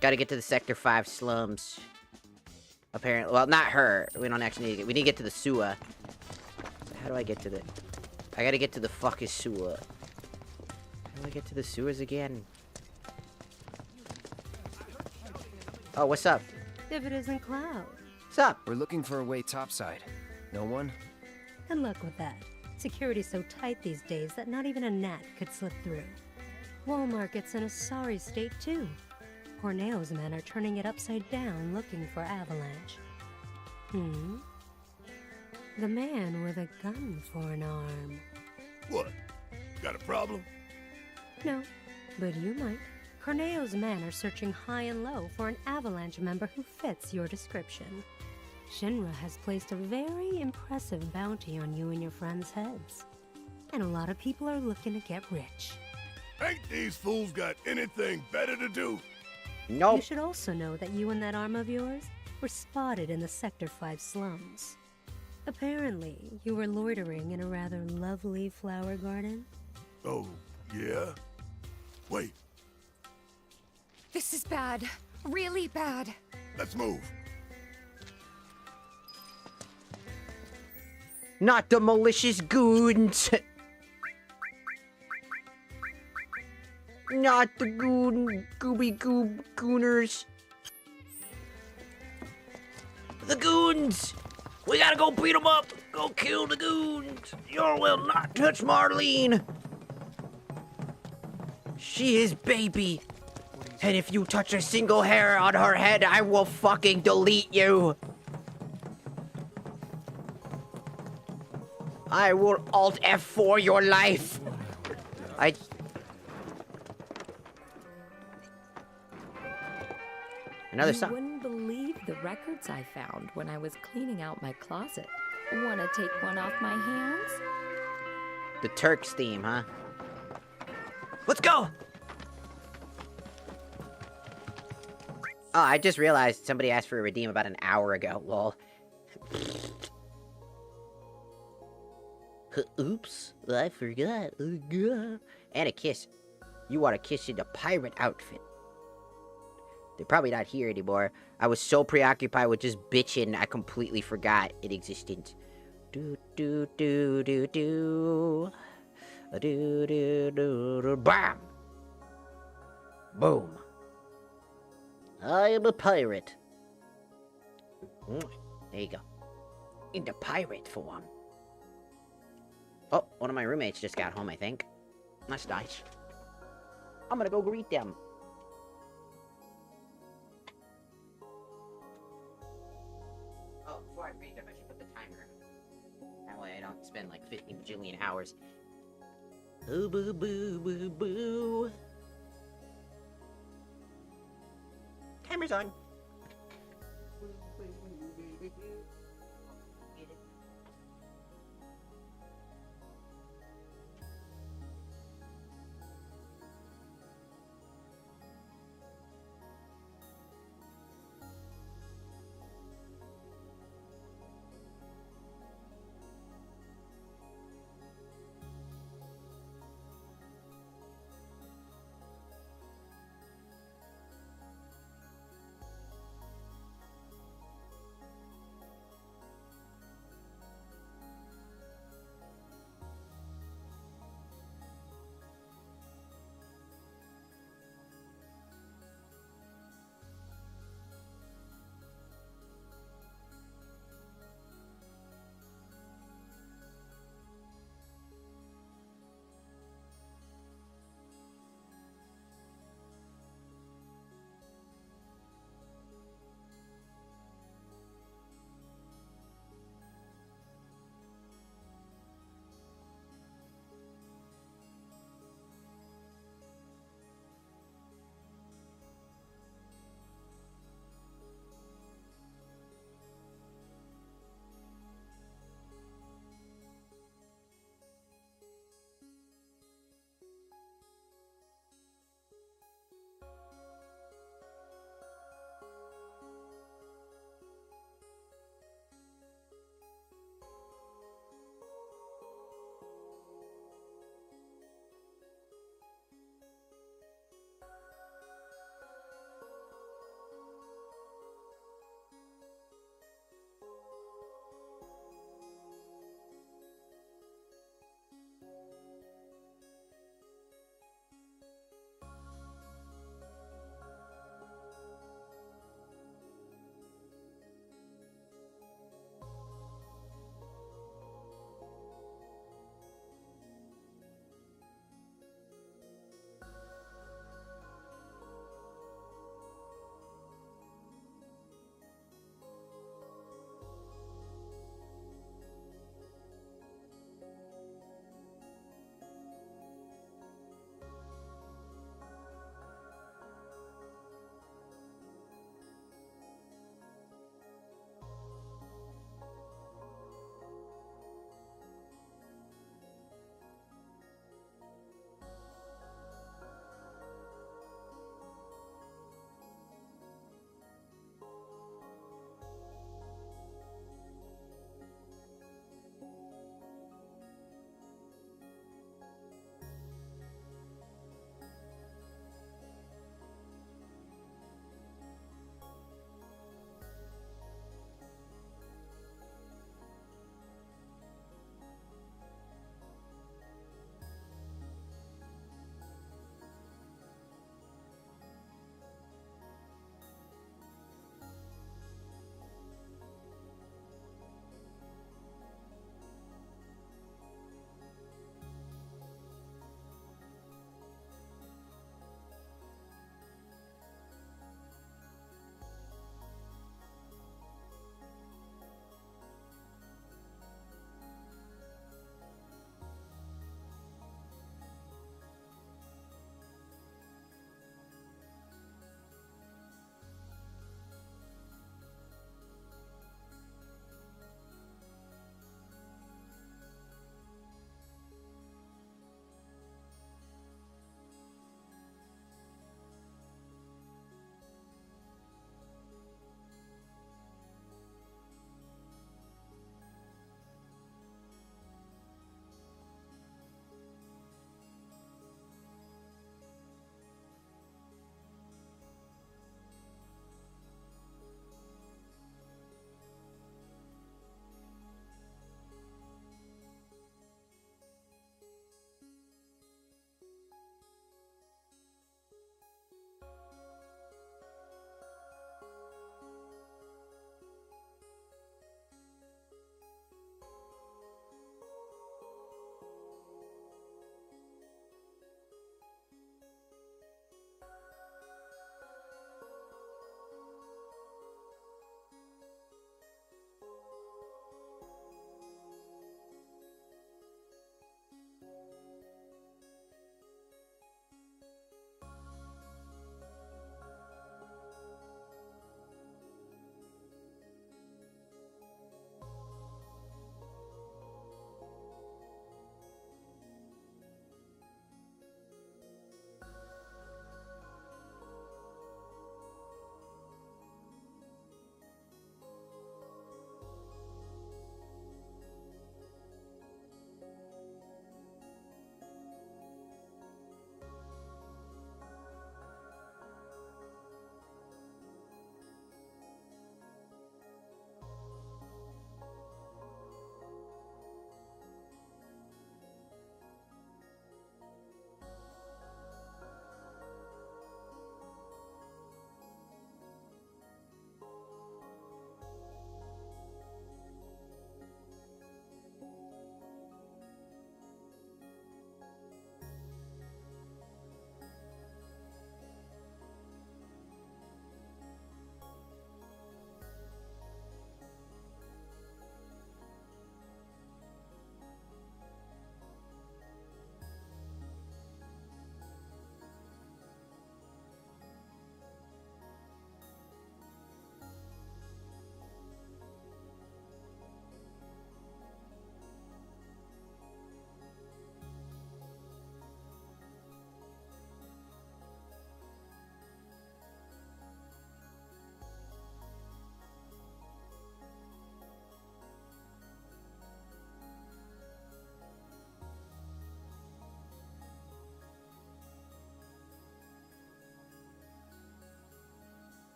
Gotta get to the Sector 5 slums. Apparently. Well, not her. We don't actually need to get... We need to get to the sewer. How do I get to the... I gotta get to the fucking sewer. How do I get to the sewers again? Oh, what's up? If it isn't Cloud. What's up? We're looking for a way topside. No one? Good luck with that. Security's so tight these days that not even a gnat could slip through. Wall Market's in a sorry state, too. Corneo's men are turning it upside down looking for Avalanche. The man with a gun for an arm. What? Got a problem? No, but you might. Corneo's men are searching high and low for an Avalanche member who fits your description. Shinra has placed a very impressive bounty on you and your friends' heads. And a lot of people are looking to get rich. Ain't these fools got anything better to do? Nope. You should also know that you and that arm of yours were spotted in the Sector 5 slums. Apparently, you were loitering in a rather lovely flower garden. Oh, yeah? Wait, This is bad. Really bad. Let's move. Not the malicious goons. Not the gooners. The goons! We gotta go beat them up! Go kill the goons! You will not touch Marlene! She is baby! And if you touch a single hair on her head, I will fucking delete you! I will Alt F4 your life! Another song. You wouldn't believe the records I found when I was cleaning out my closet. Wanna take one off my hands? The Turks theme, huh? Let's go! Oh, I just realized somebody asked for a redeem about an hour ago, lol. Oops, I forgot. And a kiss. You want a kiss in the pirate outfit. They're probably not here anymore. I was so preoccupied with just bitching, I completely forgot it existed. Do do do do do. Do do do do. Bam! Boom. I am a pirate. There you go. In the pirate form. Oh, one of my roommates just got home, I think. That's nice. I'm gonna go greet them. Oh, before I greet them, I should put the timer. That way I don't spend like 50 bajillion hours. Boo boo boo boo boo. Timer's on.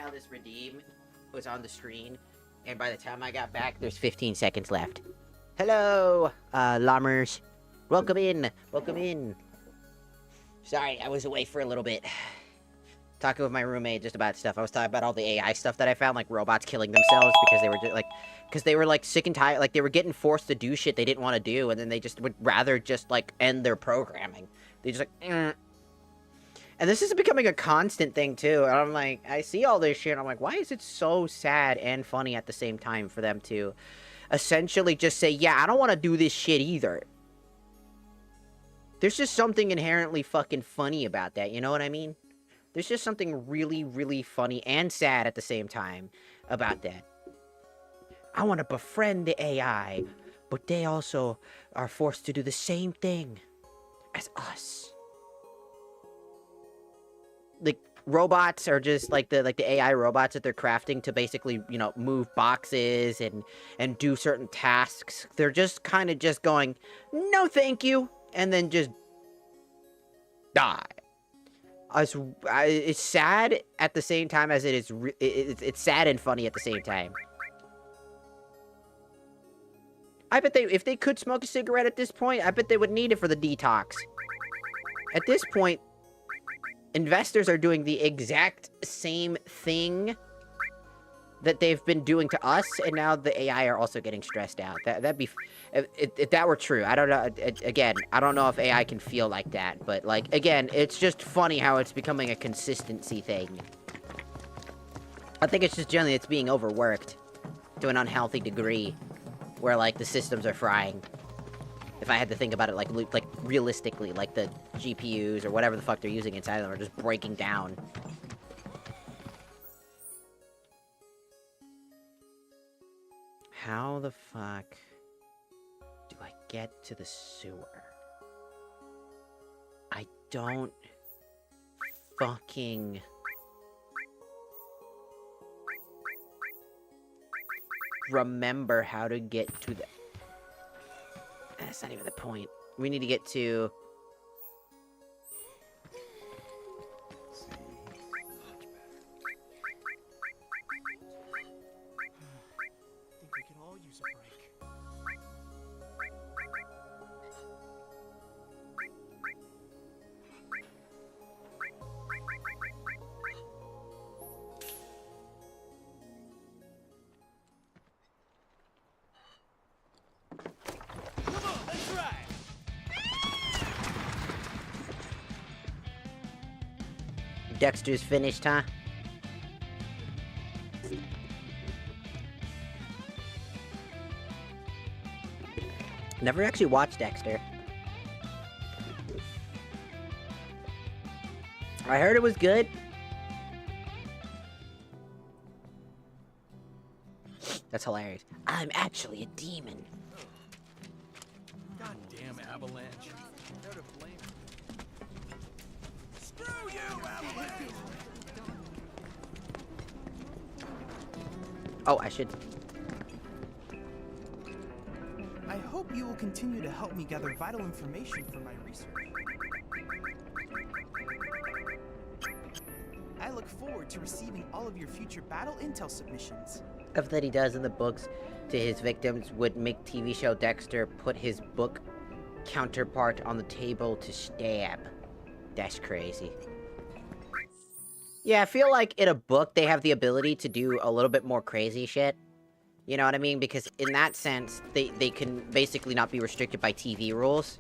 how this redeem was on the screen, and by the time I got back, there's 15 seconds left. Hello, Lammers. Welcome in. Welcome in. Sorry, I was away for a little bit. Talking with my roommate just about stuff. I was talking about all the AI stuff that I found, like robots killing themselves because they were sick and tired, like they were getting forced to do shit they didn't want to do, and then they just would rather just like end their programming. They just like, And this is becoming a constant thing too. And I'm like, I see all this shit. And I'm like, why is it so sad and funny at the same time for them to essentially just say, yeah, I don't want to do this shit either. There's just something inherently fucking funny about that. You know what I mean? There's just something really, really funny and sad at the same time about that. I want to befriend the AI, but they also are forced to do the same thing as us. Like, robots are just like the AI robots that they're crafting to basically, you know, move boxes and do certain tasks. They're just kind of just going, no thank you, and then just die. It's sad at the same time as it is. It's sad and funny at the same time. I bet if they could smoke a cigarette at this point, I bet they would need it for the detox. At this point, investors are doing the exact same thing that they've been doing to us, and now the AI are also getting stressed out. That'd be, if that were true. I don't know. Again, I don't know if AI can feel like that, but like again, it's just funny how it's becoming a consistency thing. I think it's just generally it's being overworked to an unhealthy degree, where like the systems are frying. If I had to think about it like realistically, like the GPUs or whatever the fuck they're using inside of them are just breaking down. How the fuck do I get to the sewer? I don't fucking remember how to get to the... That's not even the point. We need to get to... Dexter's finished, huh? Never actually watched Dexter. I heard it was good. That's hilarious. I'm actually a demon. Goddamn Avalanche. They're to blame. Screw you, Avalanche! Oh, I should... I hope you will continue to help me gather vital information for my research. I look forward to receiving all of your future battle intel submissions. Stuff that he does in the books to his victims would make TV show Dexter put his book counterpart on the table to stab. That's crazy. Yeah, I feel like in a book they have the ability to do a little bit more crazy shit. You know what I mean? Because in that sense, they can basically not be restricted by TV rules.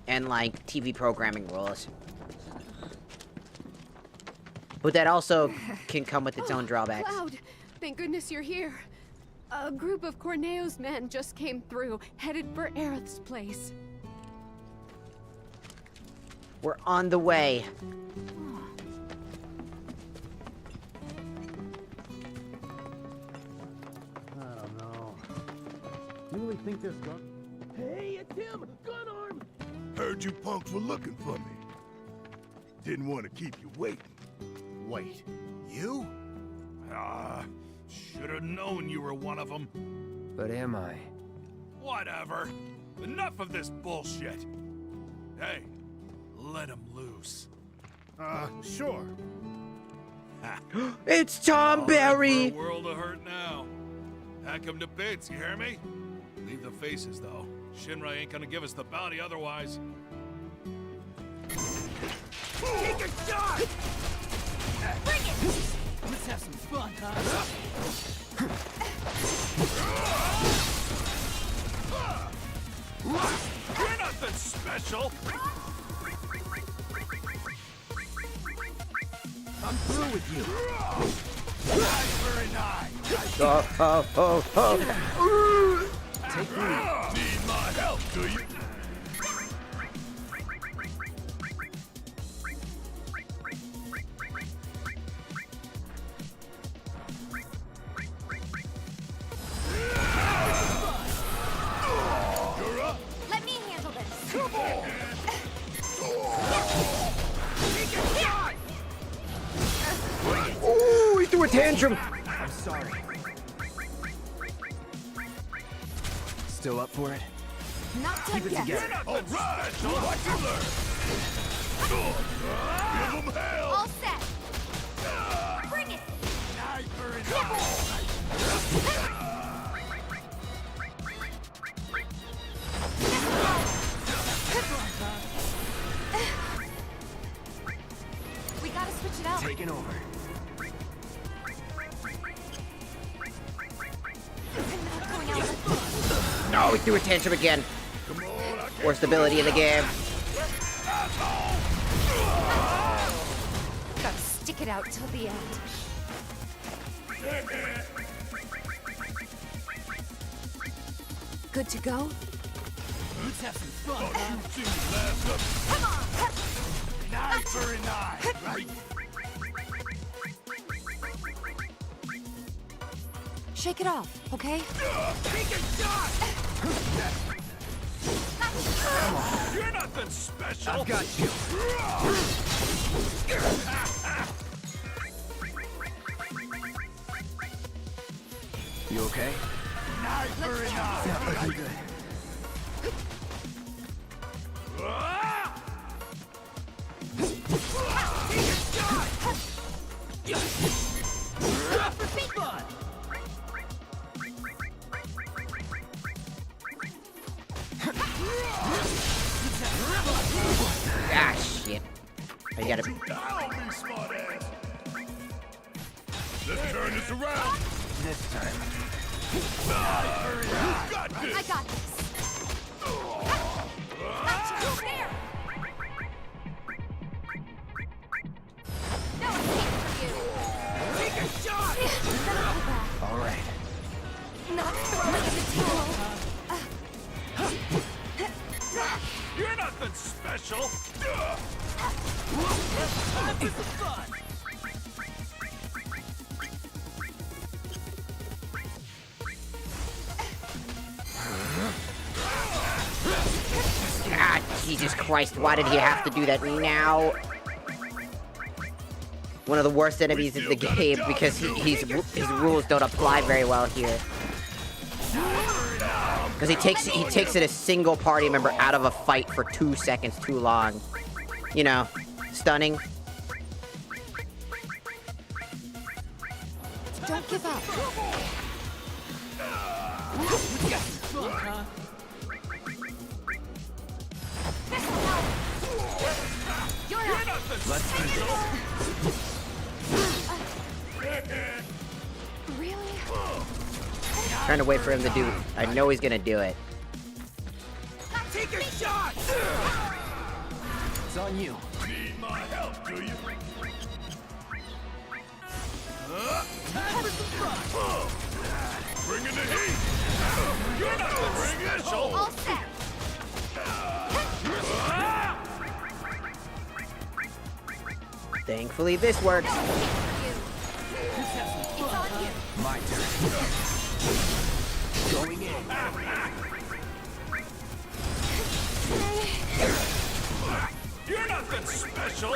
And, like, TV programming rules. But that also can come with its own drawbacks. Cloud! Thank goodness you're here. A group of Corneo's men just came through, headed for Aerith's place. We're on the way. I don't know. You really think this gun... Hey, it's him! Gun arm! Heard you punks were looking for me. Didn't want to keep you waiting. Wait, you? Should have known you were one of them. But am I? Whatever. Enough of this bullshit. Hey, let him loose. Sure. It's Tom Berry! A world of hurt now. Hack him to bits, you hear me? Leave the faces, though. Shinra ain't gonna give us the bounty otherwise. Take a shot! Bring it! Let's have some fun, huh? You're nothing special! I'm through with you. Very nice. Take me. Need my help, do you? You're up. Let me handle this. Come on. Ooh, he threw a tantrum. I'm sorry. Still up for it? Not done Keep it yet. together. All right, so what you learn? Give them hell. All set. Bring it. We gotta switch it out. Taking over. Going out. No, he threw a tantrum again. Worst ability in the game. Gotta stick it out till the end. Good to go? Let's have some fun. Come on! Nice, very nice, right? Shake it off, okay? Take a shot! Come on. You're nothing special. I've got you. You okay? Nice, very nice. Yeah, I'm good. Ah, shit. I gotta... I'll be smart ass. Let's turn this around. This time. You got this. I got this. Gotcha. There. No escape for you. Take a shot. All right. Not throwing in the towel. You're nothing special. Time for some fun. God, Jesus Christ, why did he have to do that now? One of the worst enemies in the game because his rules don't apply very well here. Because he takes it a single party member out of a fight for 2 seconds too long. You know, stunning. Don't give up. We got some fun, huh? You're up. Let's do this. Really? Trying to wait for him to do. I know he's gonna do it. Take a shot! It's on you. Need my help, do you? Time for some fun! Bring in the heat. You're nothing special. All set. Thankfully, this works. It's on you. My turn. Going in. You're nothing special.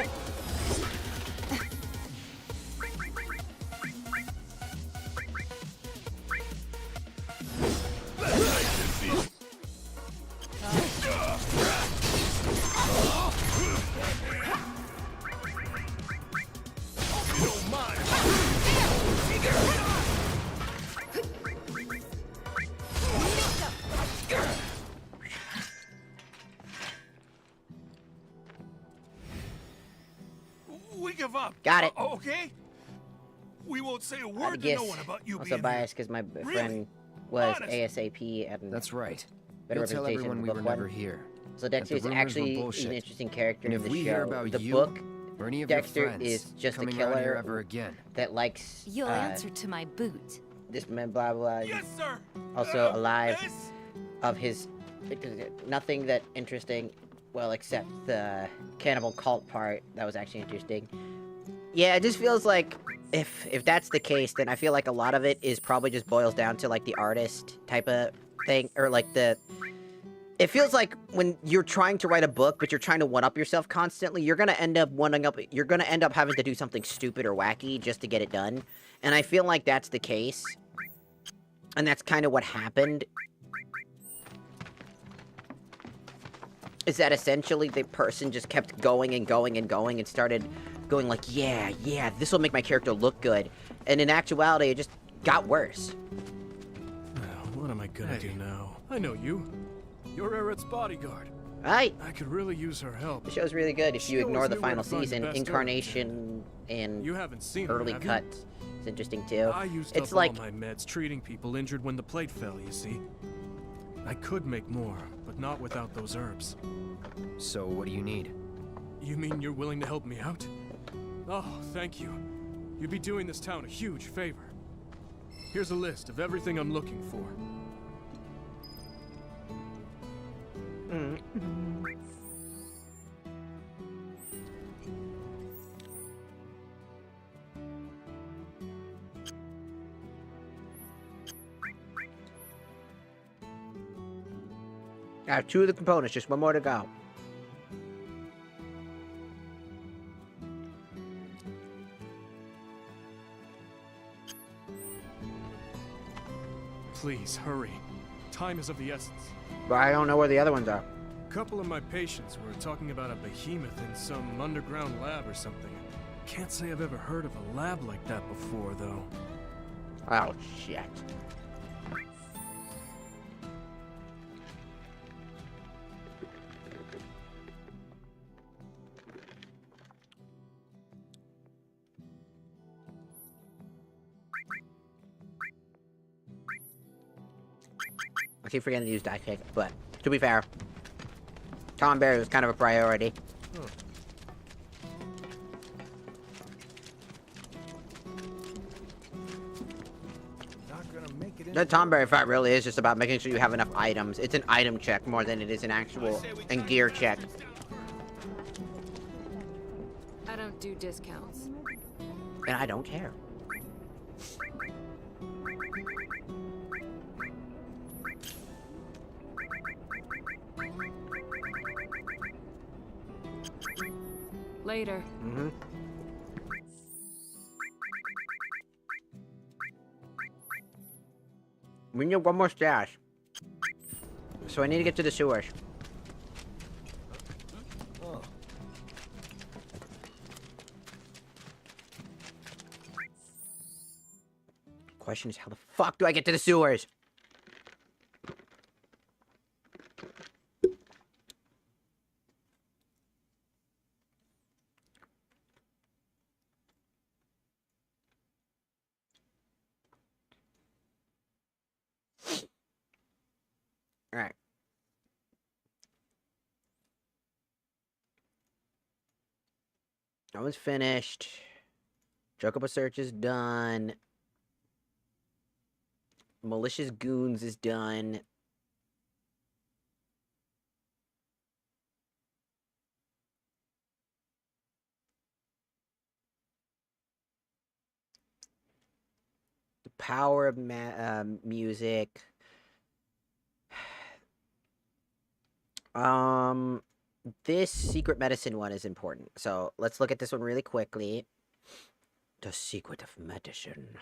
You don't mind. We give up. Got it. Okay? We won't say a I word to guess no one about you also being biased because my friend was Honest. ASAP and That's right. better You'll tell representation everyone of we the were book never one. here. So that the Dexter is rumors were actually bullshit. an interesting character And in if the we show. hear about the you book, or any of your Dexter friends is just a coming around here killer ever again, that likes You'll answer to my boot. this man, blah blah. Yes, sir. Also alive Yes. of his nothing that interesting. Well, except the cannibal cult part. That was actually interesting. Yeah, it just feels like if that's the case, then I feel like a lot of it is probably just boils down to like the artist type of thing, or like the. It feels like when you're trying to write a book, but you're trying to one-up yourself constantly, you're gonna end up You're gonna end up having to do something stupid or wacky just to get it done, and I feel like that's the case, and that's kind of what happened. Is that essentially the person just kept going and going and going and started going like, yeah, this will make my character look good. And in actuality, it just got worse. What am I gonna do now? I know you. You're Aerith's bodyguard. Right. I could really use her help. The show's really good if She you ignore always the knew where final to find the season. best Incarnation and You haven't seen her, early have you? cuts. It's interesting too. I used It's up like all my meds treating people injured when the plate fell, you see. I could make more, but not without those herbs. So what do you need? You mean you're willing to help me out? Oh, thank you. You'd be doing this town a huge favor. Here's a list of everything I'm looking for. I have 2 of the components, just 1 more to go. Please, hurry. Time is of the essence. But I don't know where the other ones are. A couple of my patients were talking about a behemoth in some underground lab or something. Can't say I've ever heard of a lab like that before, though. Oh, shit. I keep forgetting to use die kick, but to be fair, Tom Berry was kind of a priority. The Tom Berry fight really is just about making sure you have enough items. It's an item check more than it is an actual and gear check. I don't do discounts. And I don't care. Later. Mm-hmm. We need 1 more stash. So I need to get to the sewers. Question is, how the fuck do I get to the sewers? Alright. That one's finished. Chocobo search is done. Malicious Goons is done. The power of music. This secret medicine one is important. So let's look at this one really quickly. The secret of medicine.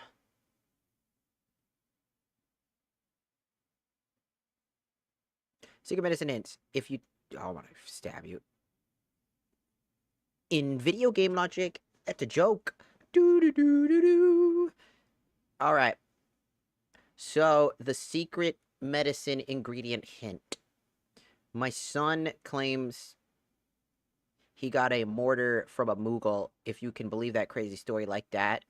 Secret medicine hints. If you... Oh, I want to stab you. In video game logic, that's a joke. Doo-doo-doo-doo-doo. Alright. So, the secret medicine ingredient hint. My son claims he got a mortar from a Moogle, if you can believe that crazy story like that.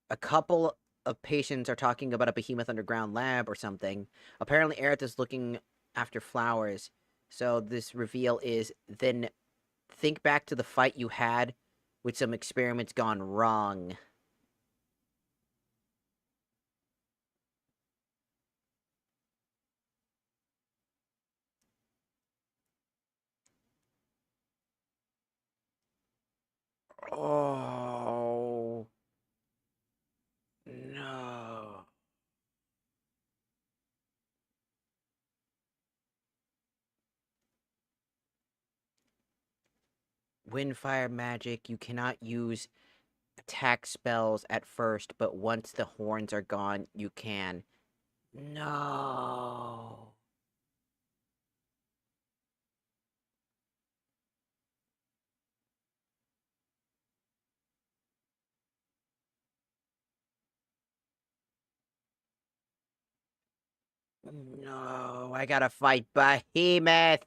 A couple of patients are talking about a behemoth underground lab or something. Apparently, Aerith is looking after flowers. So this reveal is, then think back to the fight you had with some experiments gone wrong. Oh. No. Windfire magic, you cannot use attack spells at first, but once the horns are gone, you can. No. No, I gotta fight Behemoth.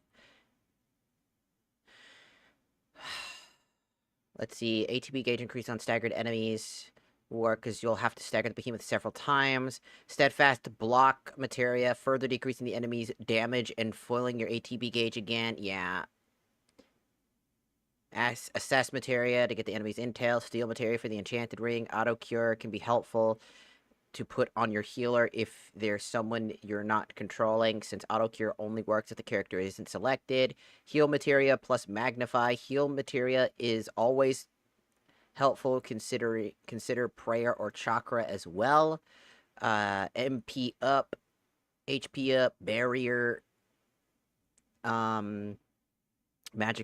Let's see, ATB gauge increase on staggered enemies will work because you'll have to stagger the Behemoth several times. Steadfast block materia, further decreasing the enemy's damage and foiling your ATB gauge again. Yeah. Assess materia to get the enemy's intel. Steal materia for the enchanted ring. Auto cure can be helpful to put on your healer if there's someone you're not controlling, since auto cure only works if the character isn't selected. Heal materia plus magnify. Heal materia is always helpful. Consider prayer or chakra as well. MP up, HP up, barrier. Magic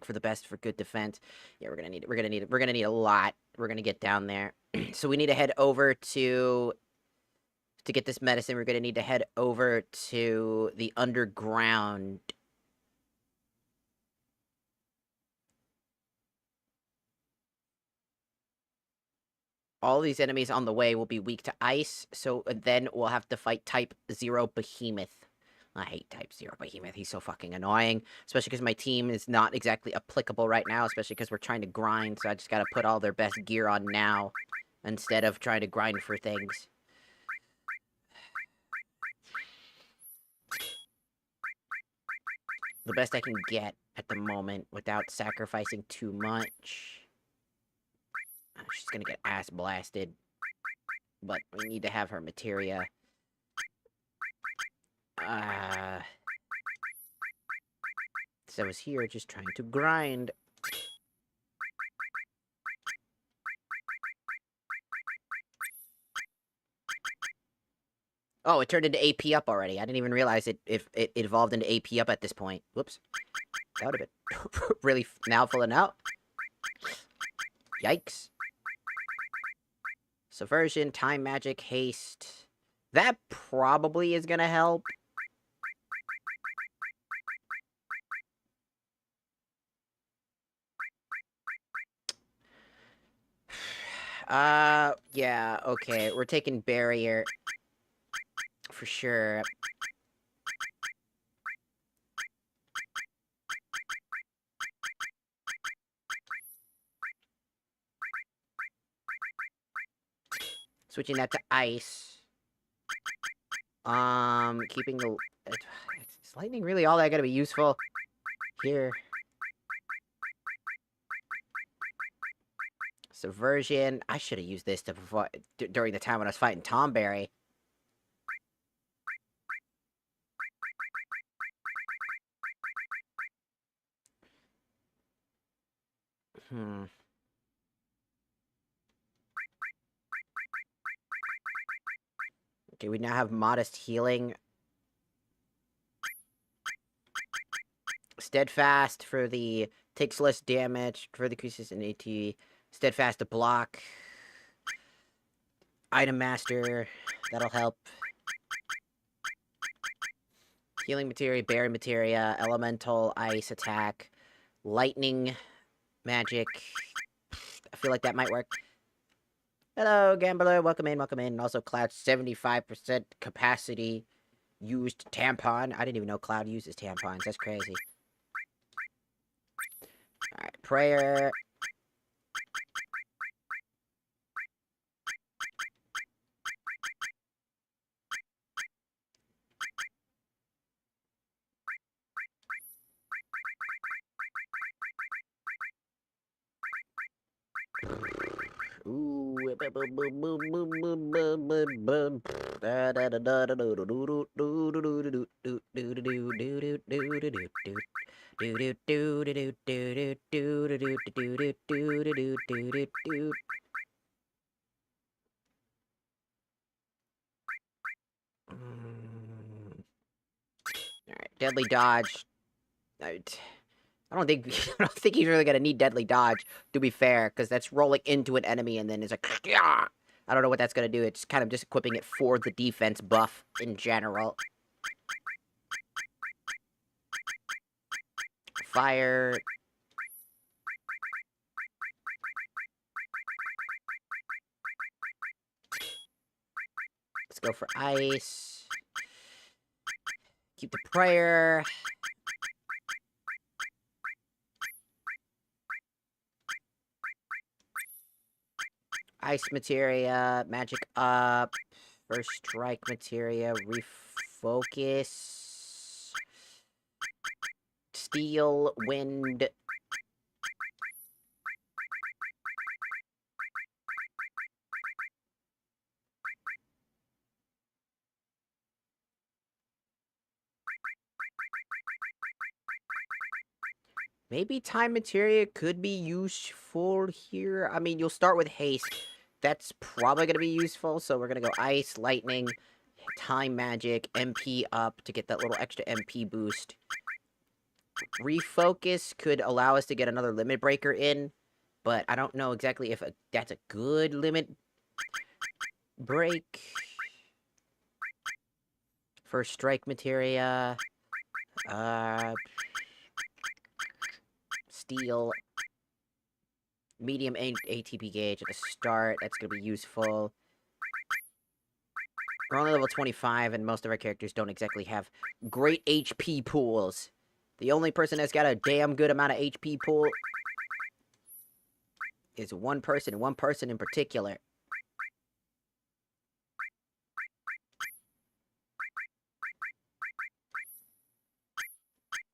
for the best for good defense. Yeah, we're gonna need a lot. We're gonna get down there. So we need to head over to get this medicine. We're gonna need to head over to the underground. All these enemies on the way will be weak to ice, so then we'll have to fight type 0 Behemoth. I hate type 0 Behemoth. He's so fucking annoying. Especially because my team is not exactly applicable right now. Especially because we're trying to grind. So I just gotta put all their best gear on now. Instead of trying to grind for things. The best I can get at the moment without sacrificing too much. She's gonna get ass blasted. But we need to have her materia. So I was here just trying to grind. Oh, it turned into AP up already. I didn't even realize it evolved into AP up at this point. Whoops. That would have been really now filling out. Yikes. Subversion, time magic, haste. That probably is gonna help. Yeah, okay. We're taking barrier. For sure. Switching that to ice. Keeping the... Is lightning really all that gonna be useful? Here. Subversion. I should have used this to during the time when I was fighting Tomberry. Okay, we now have modest healing. Steadfast for the takes less damage, further decreases in AT. Steadfast to block. Item Master, that'll help. Healing materia, berry materia, elemental, ice attack, lightning, magic. I feel like that might work. Hello, Gambler. Welcome in, welcome in. And also, Cloud 75% capacity used tampon. I didn't even know Cloud uses tampons. That's crazy. Alright, prayer. Ooh. Alright, deadly dodge. I don't think I don't think he's really gonna need deadly dodge, to be fair, because that's rolling into an enemy and then it's like I don't know what that's gonna do. It's kind of just equipping it for the defense buff in general. Fire. Let's go for ice. Keep the prayer. Ice materia, magic up, first strike materia, refocus, steel, wind. Maybe time materia could be useful here. I mean, you'll start with haste. That's probably going to be useful, so we're going to go ice, lightning, time magic, MP up to get that little extra MP boost. Refocus could allow us to get another limit breaker in, but I don't know exactly if that's a good limit break. First strike materia. Steel. Medium ATP gauge at the start. That's going to be useful. We're only level 25, and most of our characters don't exactly have great HP pools. The only person that's got a damn good amount of HP pool is one person in particular.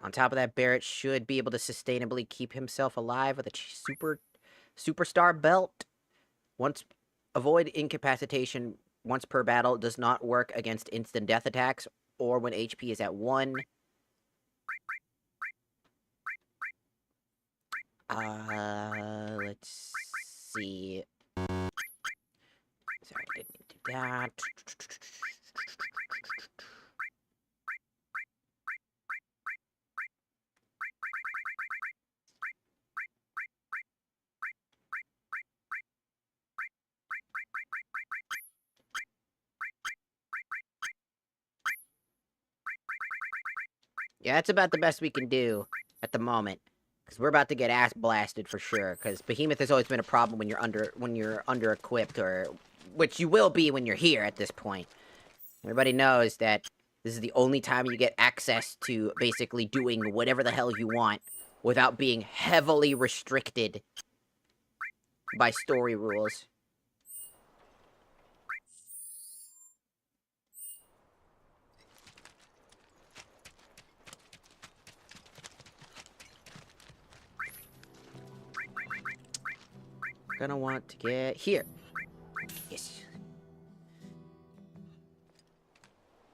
On top of that, Barret should be able to sustainably keep himself alive with a superstar belt. Avoid incapacitation once per battle. Does not work against instant death attacks or when HP is at 1. Let's see. Sorry, I didn't do that. Yeah, that's about the best we can do at the moment. Because we're about to get ass blasted for sure. Because Behemoth has always been a problem when you're under equipped, or which you will be when you're here at this point. Everybody knows that this is the only time you get access to basically doing whatever the hell you want without being heavily restricted by story rules. Gonna want to get here. Yes.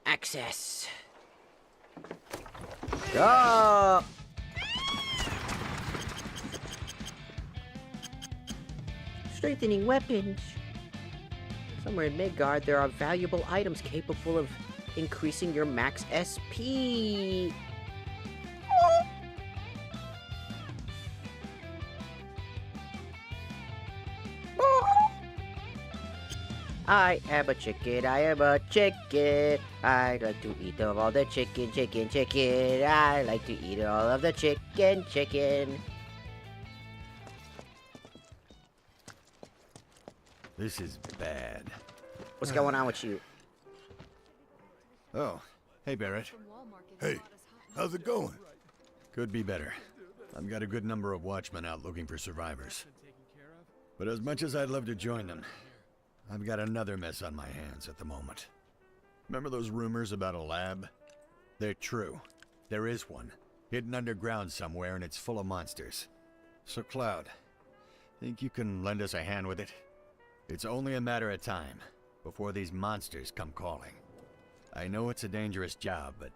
Access. Go! Strengthening weapons. Somewhere in Midgard, there are valuable items capable of increasing your max SP. I am a chicken, I am a chicken. I like to eat of all the chicken. I like to eat all of the chicken. This is bad. What's going on with you? Oh, hey Barret. Hey, how's it going? Could be better. I've got a good number of watchmen out looking for survivors. But as much as I'd love to join them, I've got another mess on my hands at the moment. Remember those rumors about a lab? They're true. There is one, hidden underground somewhere, and it's full of monsters. So Cloud, think you can lend us a hand with it? It's only a matter of time before these monsters come calling. I know it's a dangerous job, but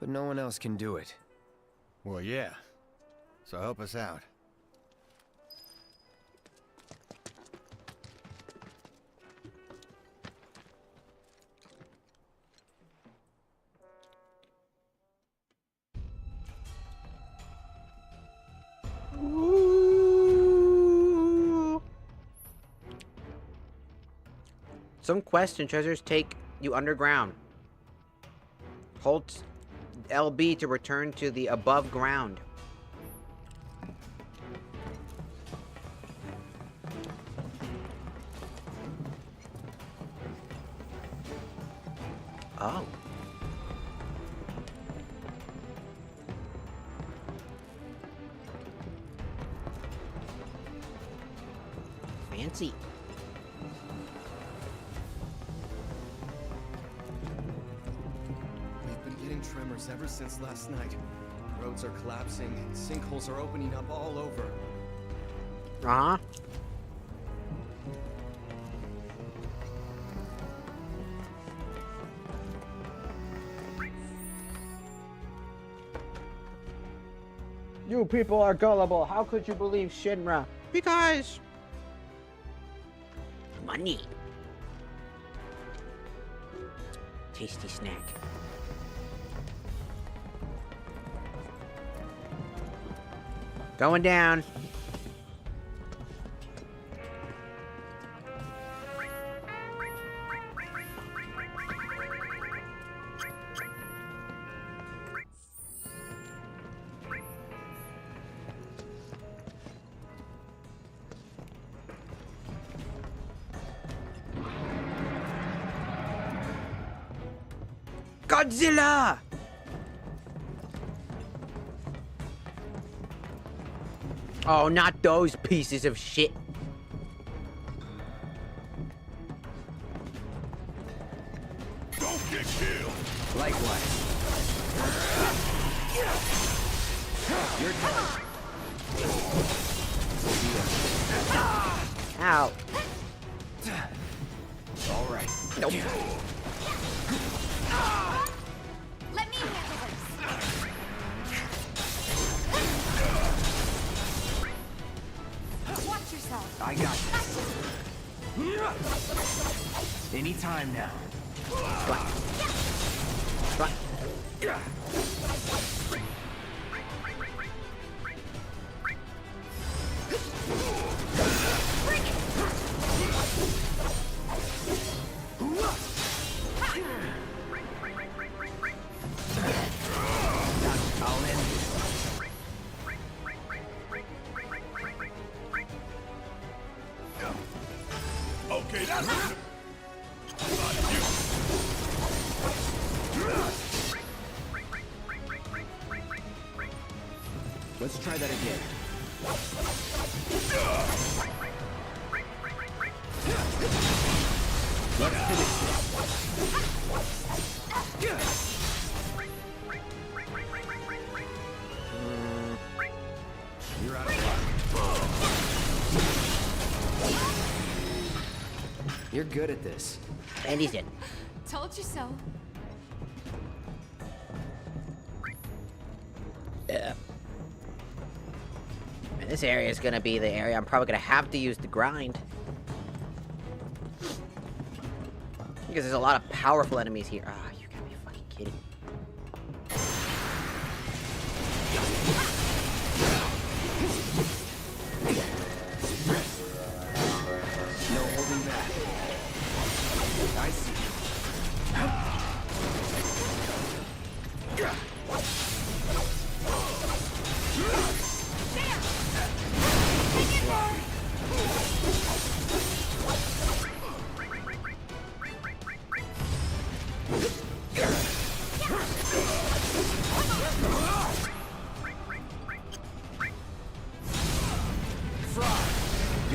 no one else can do it. Well, yeah. So help us out. Some quests and treasures take you underground. Hold LB to return to the above ground. Oh. Fancy. We've been getting tremors ever since last night. Roads are collapsing, and sinkholes are opening up all over. Uh-huh. You people are gullible. How could you believe Shinra? Because money. Tasty snack. Going down. Godzilla! Oh, not those pieces of shit. Don't get killed. Likewise. You're done. Ow. All right. Nope. Let me handle this. Watch yourself. I got this. Anytime now. Okay, that's it. Let's try that again. Let's finish You're out of luck. You're good at this. And he's in. Told you so. And this area is gonna be the area I'm probably gonna have to use the grind. Because there's a lot of powerful enemies here. Ah, you gotta be fucking kidding. No holding back. I see.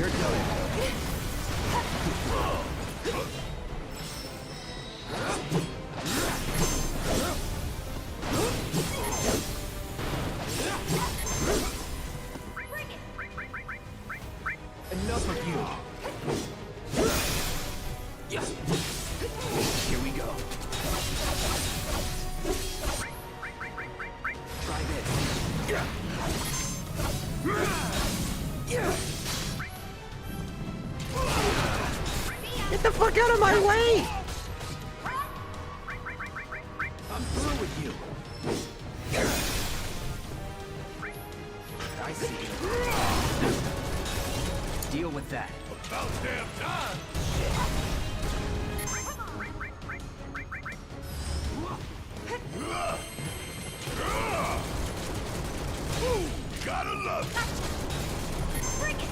You're done. Enough of you. Here we go. Try this. Get the fuck out of my way! I'm through with you. I see. Deal with that. About damn time! Ooh, gotta love it. Bring it!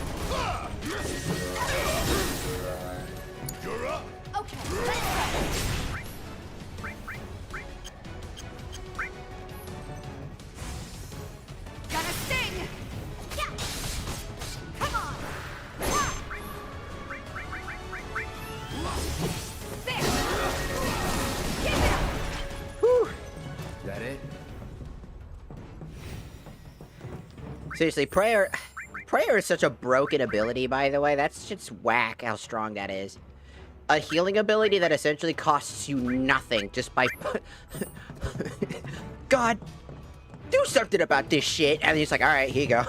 You're up. Okay, let's go. Gonna sting! Yeah! Come on! Ah! There! Keep it up! Whew. Is that it? Seriously, prayer is such a broken ability, by the way. That's just whack how strong that is. A healing ability that essentially costs you nothing just by... God, do something about this shit. And he's like, alright, here you go.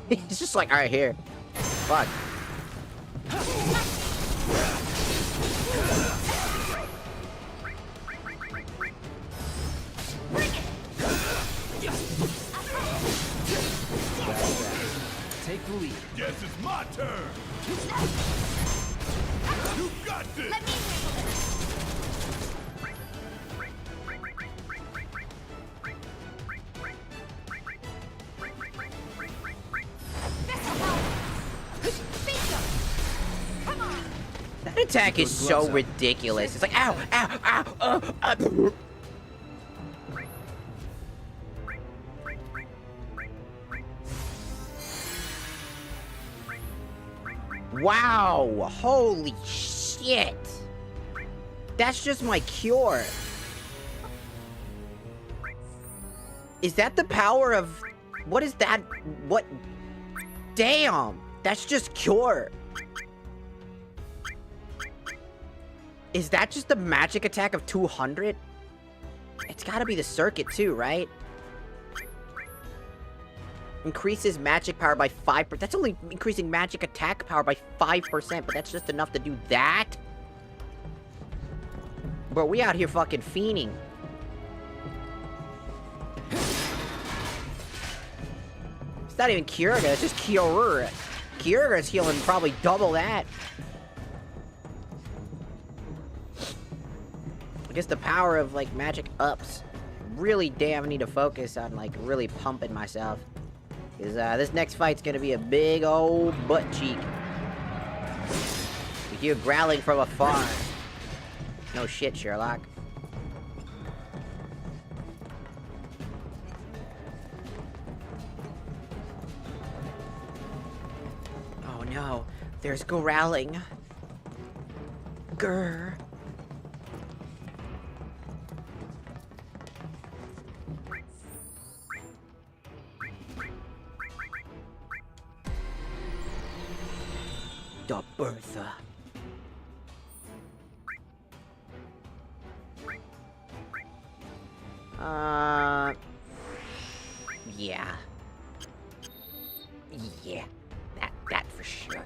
He's just like, alright, here. Fuck. Take the lead. Guess it's my turn. You got this. Let me handle this! That attack is so ridiculous. It's like, ow, ow, ow, Wow, holy shit. That's just my cure. Is that the power of... What is that? What? Damn, that's just cure. Is that just the magic attack of 200? It's gotta be the circuit too, right? Increases magic power by 5%. That's only increasing magic attack power by 5%, but that's just enough to do that? Bro, we out here fucking fiending. It's not even Kyurga, it's just Kyurura. Kyurga's healing probably double that. I guess the power of, like, magic ups. Really damn need to focus on, like, really pumping myself. Because, this next fight's gonna be a big old butt cheek. You hear growling from afar. No shit, Sherlock. Oh no, there's growling. Grr. Da Bertha. Yeah. Yeah. That for sure.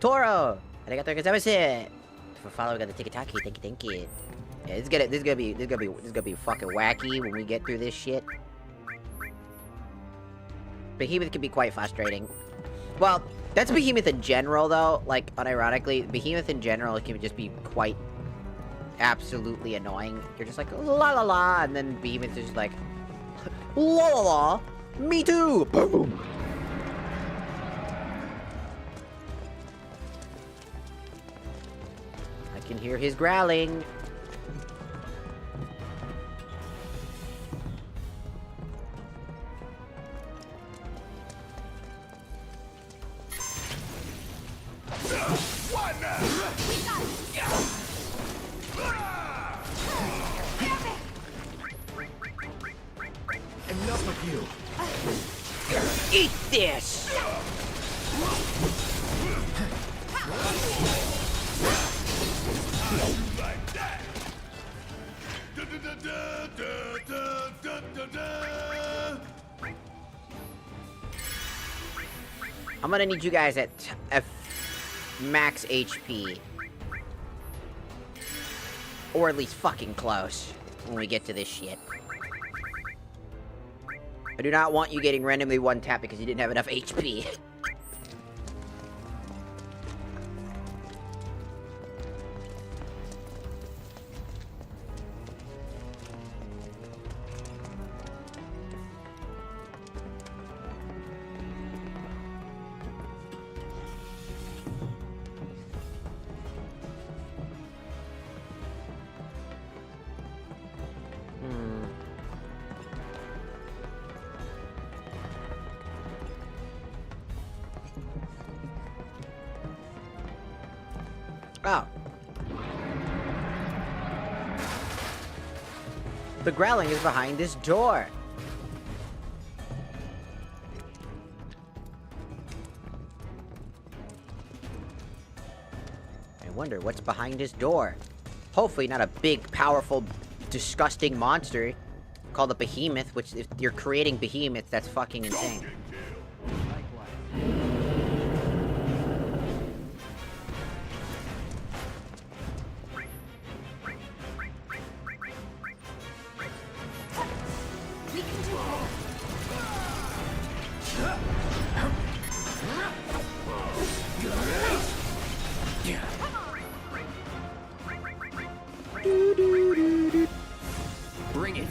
Toro! Arigatou gozaimasu! For following on the tiki-taki, thank you. Yeah, this is gonna be fucking wacky when we get through this shit. Behemoth can be quite frustrating. Well, that's Behemoth in general, though. Like, unironically, Behemoth in general can just be quite absolutely annoying. You're just like, la la la, and then Behemoth is just like, la la la, me too! Boom! I can hear his growling. Eat this! I'm gonna need you guys at max HP. Or at least fucking close when we get to this shit. I do not want you getting randomly one tap because you didn't have enough HP. Oh. The growling is behind this door. I wonder what's behind his door. Hopefully not a big, powerful, disgusting monster called a behemoth, which if you're creating behemoths, that's fucking insane. Bring it.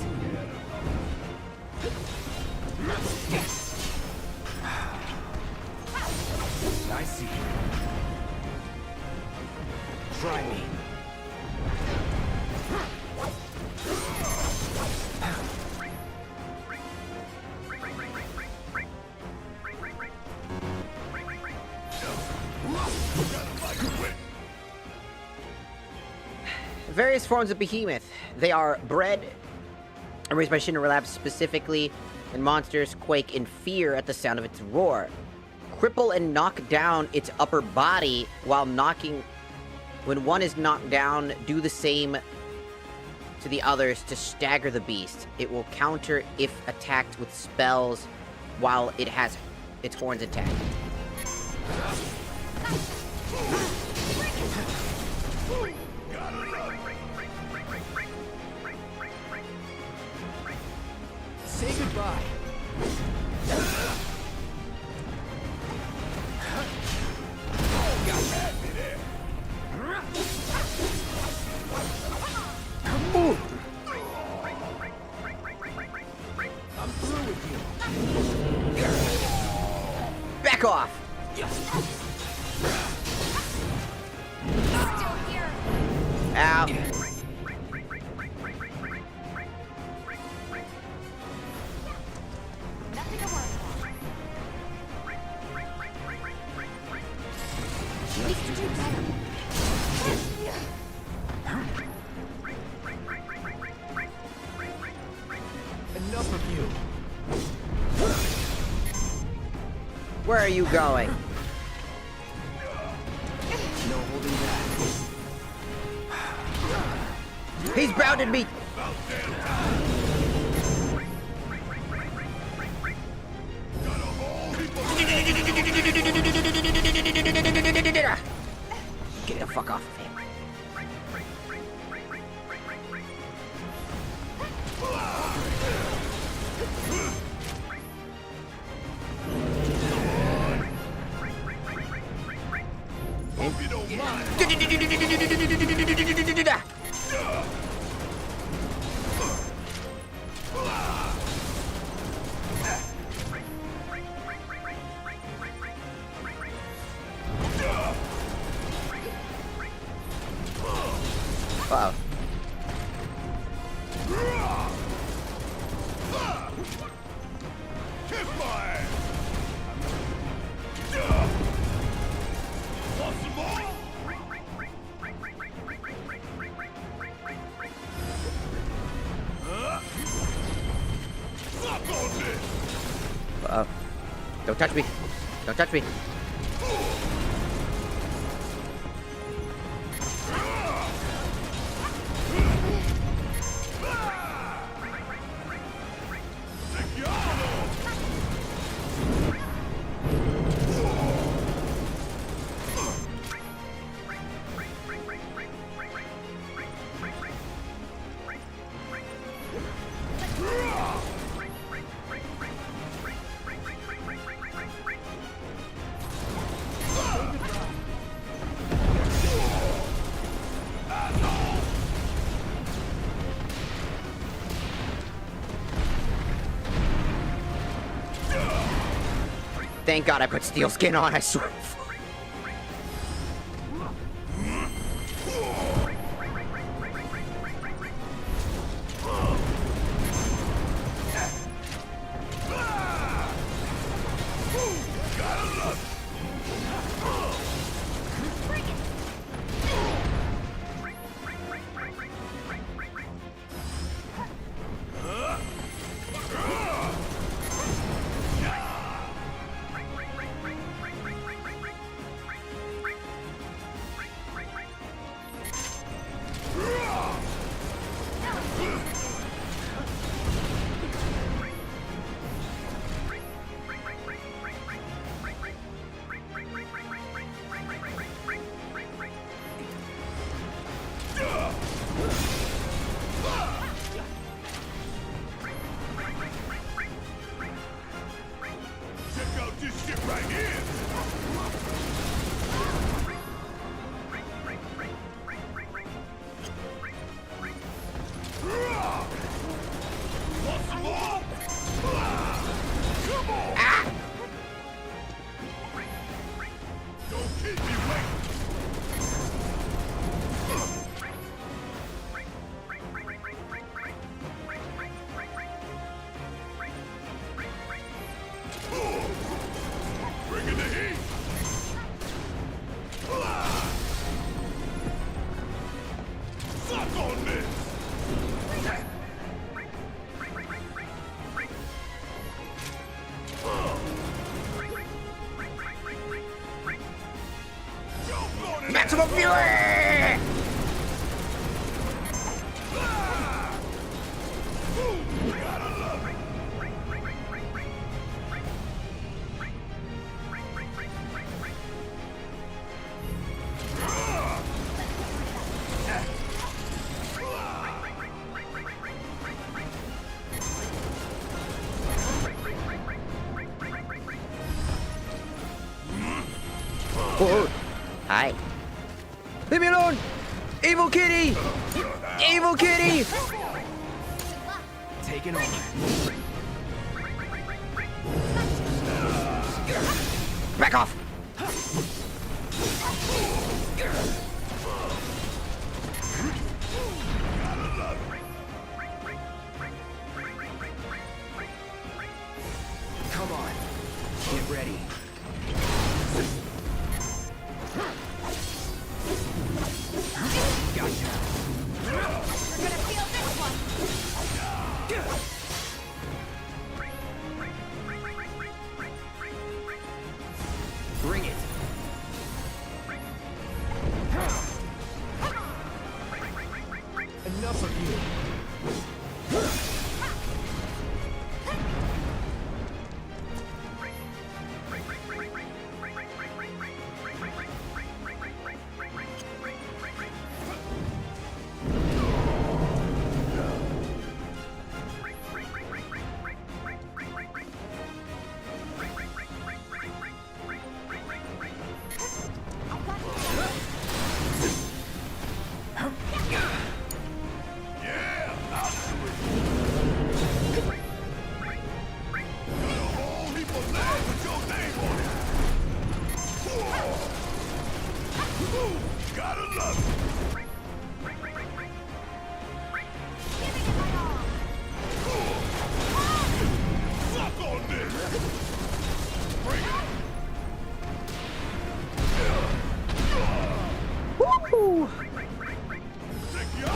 I see. Try me. Various forms of behemoth. They are bred and raised by Shinra Labs specifically, and monsters quake in fear at the sound of its roar. Cripple and knock down its upper body while knocking... When one is knocked down, do the same to the others to stagger the beast. It will counter if attacked with spells while it has its horns intact. Say goodbye. Ooh. I'm through with you. Back off! Still here. Ow. Nothing to worry about. We can do better. Enough of you. Where are you going? No holding back. He's bounded me! Get the fuck off of him. Hope you don't mind. Uh-oh. Kiss my ass. Want some more? Fuck on this. Uh-oh. Don't touch me. Don't touch me. Thank God I put steel skin on, I swear. Maximum fury! Oh, hi. Leave me alone! Evil Kitty! Evil Kitty! Taken over. Back off! Come on. Get ready. Gotcha. You're gonna feel this one. Bring it. Enough of you. Gotta love it. Suck on this. Bring it. Woo! Take you on.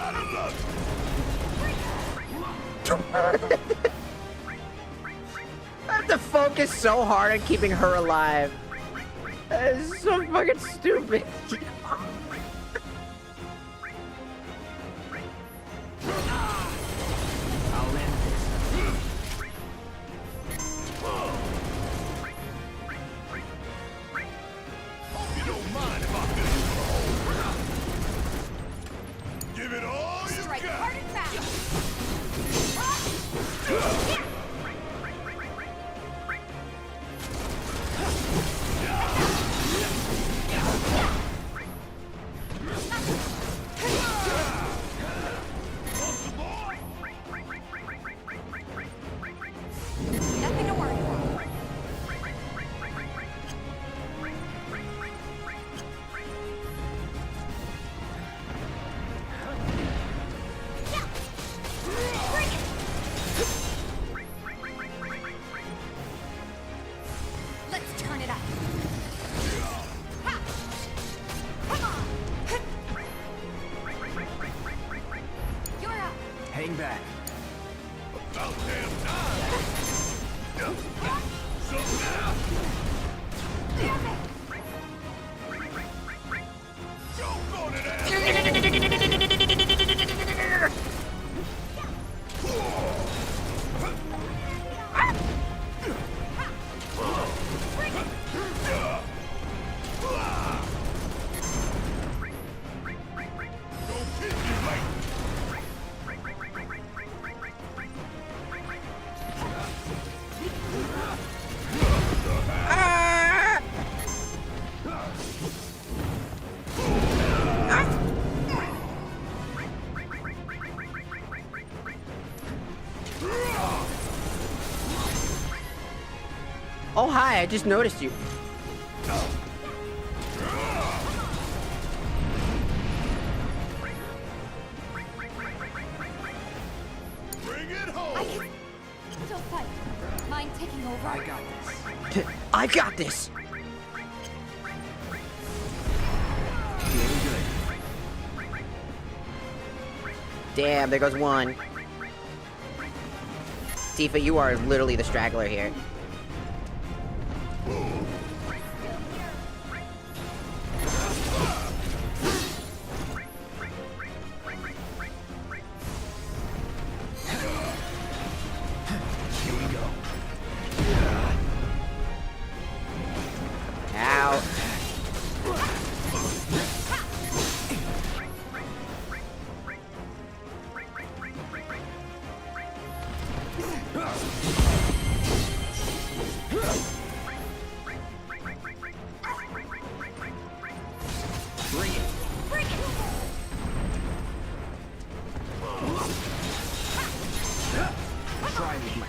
I have to focus so hard on keeping her alive. That is so fucking stupid. I'll end this. You don't mind if I give it all you Strike got. hard and fast. Nothing to worry about. Let's turn it up. Ha! Come on! You're up. Hang back. About damn time. So now. Damn it! Choke on it, ass. Oh, hi, I just noticed you. Bring it home. I can still fight. Mind taking over? I got this. I got this. Feeling good. Damn, there goes one. Tifa, you are literally the straggler here. Here we go. Ow. Bring it. Bring it! Try me.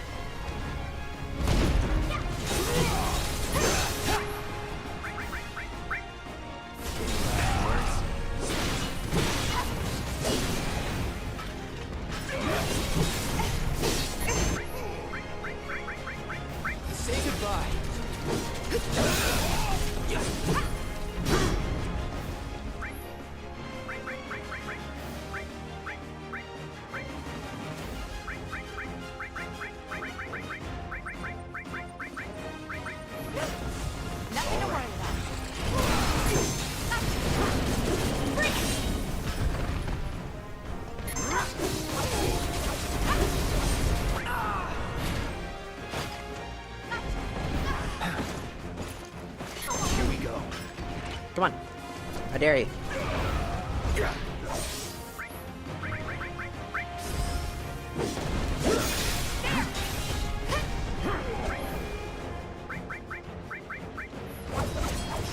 Say goodbye. Nothing to worry about. Here we go. Come on. I dare you.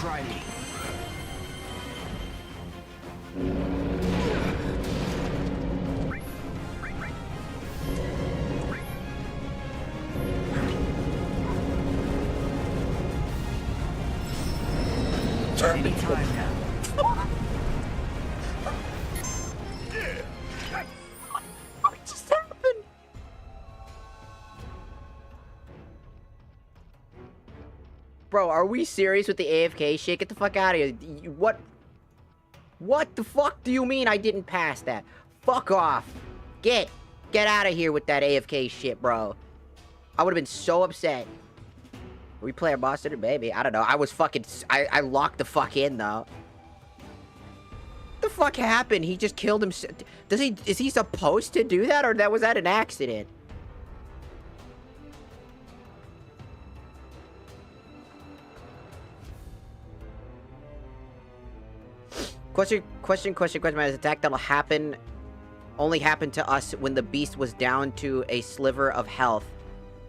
Try me. Anytime now. What just happened? Bro, are we serious with the AFK shit? Get the fuck out of here. What the fuck do you mean I didn't pass that? Fuck off. Get out of here with that AFK shit, bro. I would have been so upset. We play our boss today, baby. I don't know. I was fucking... I locked the fuck in, though. What the fuck happened? He just killed himself. Is he supposed to do that, or was that an accident? Question. My attack that'll only happened to us when the beast was down to a sliver of health.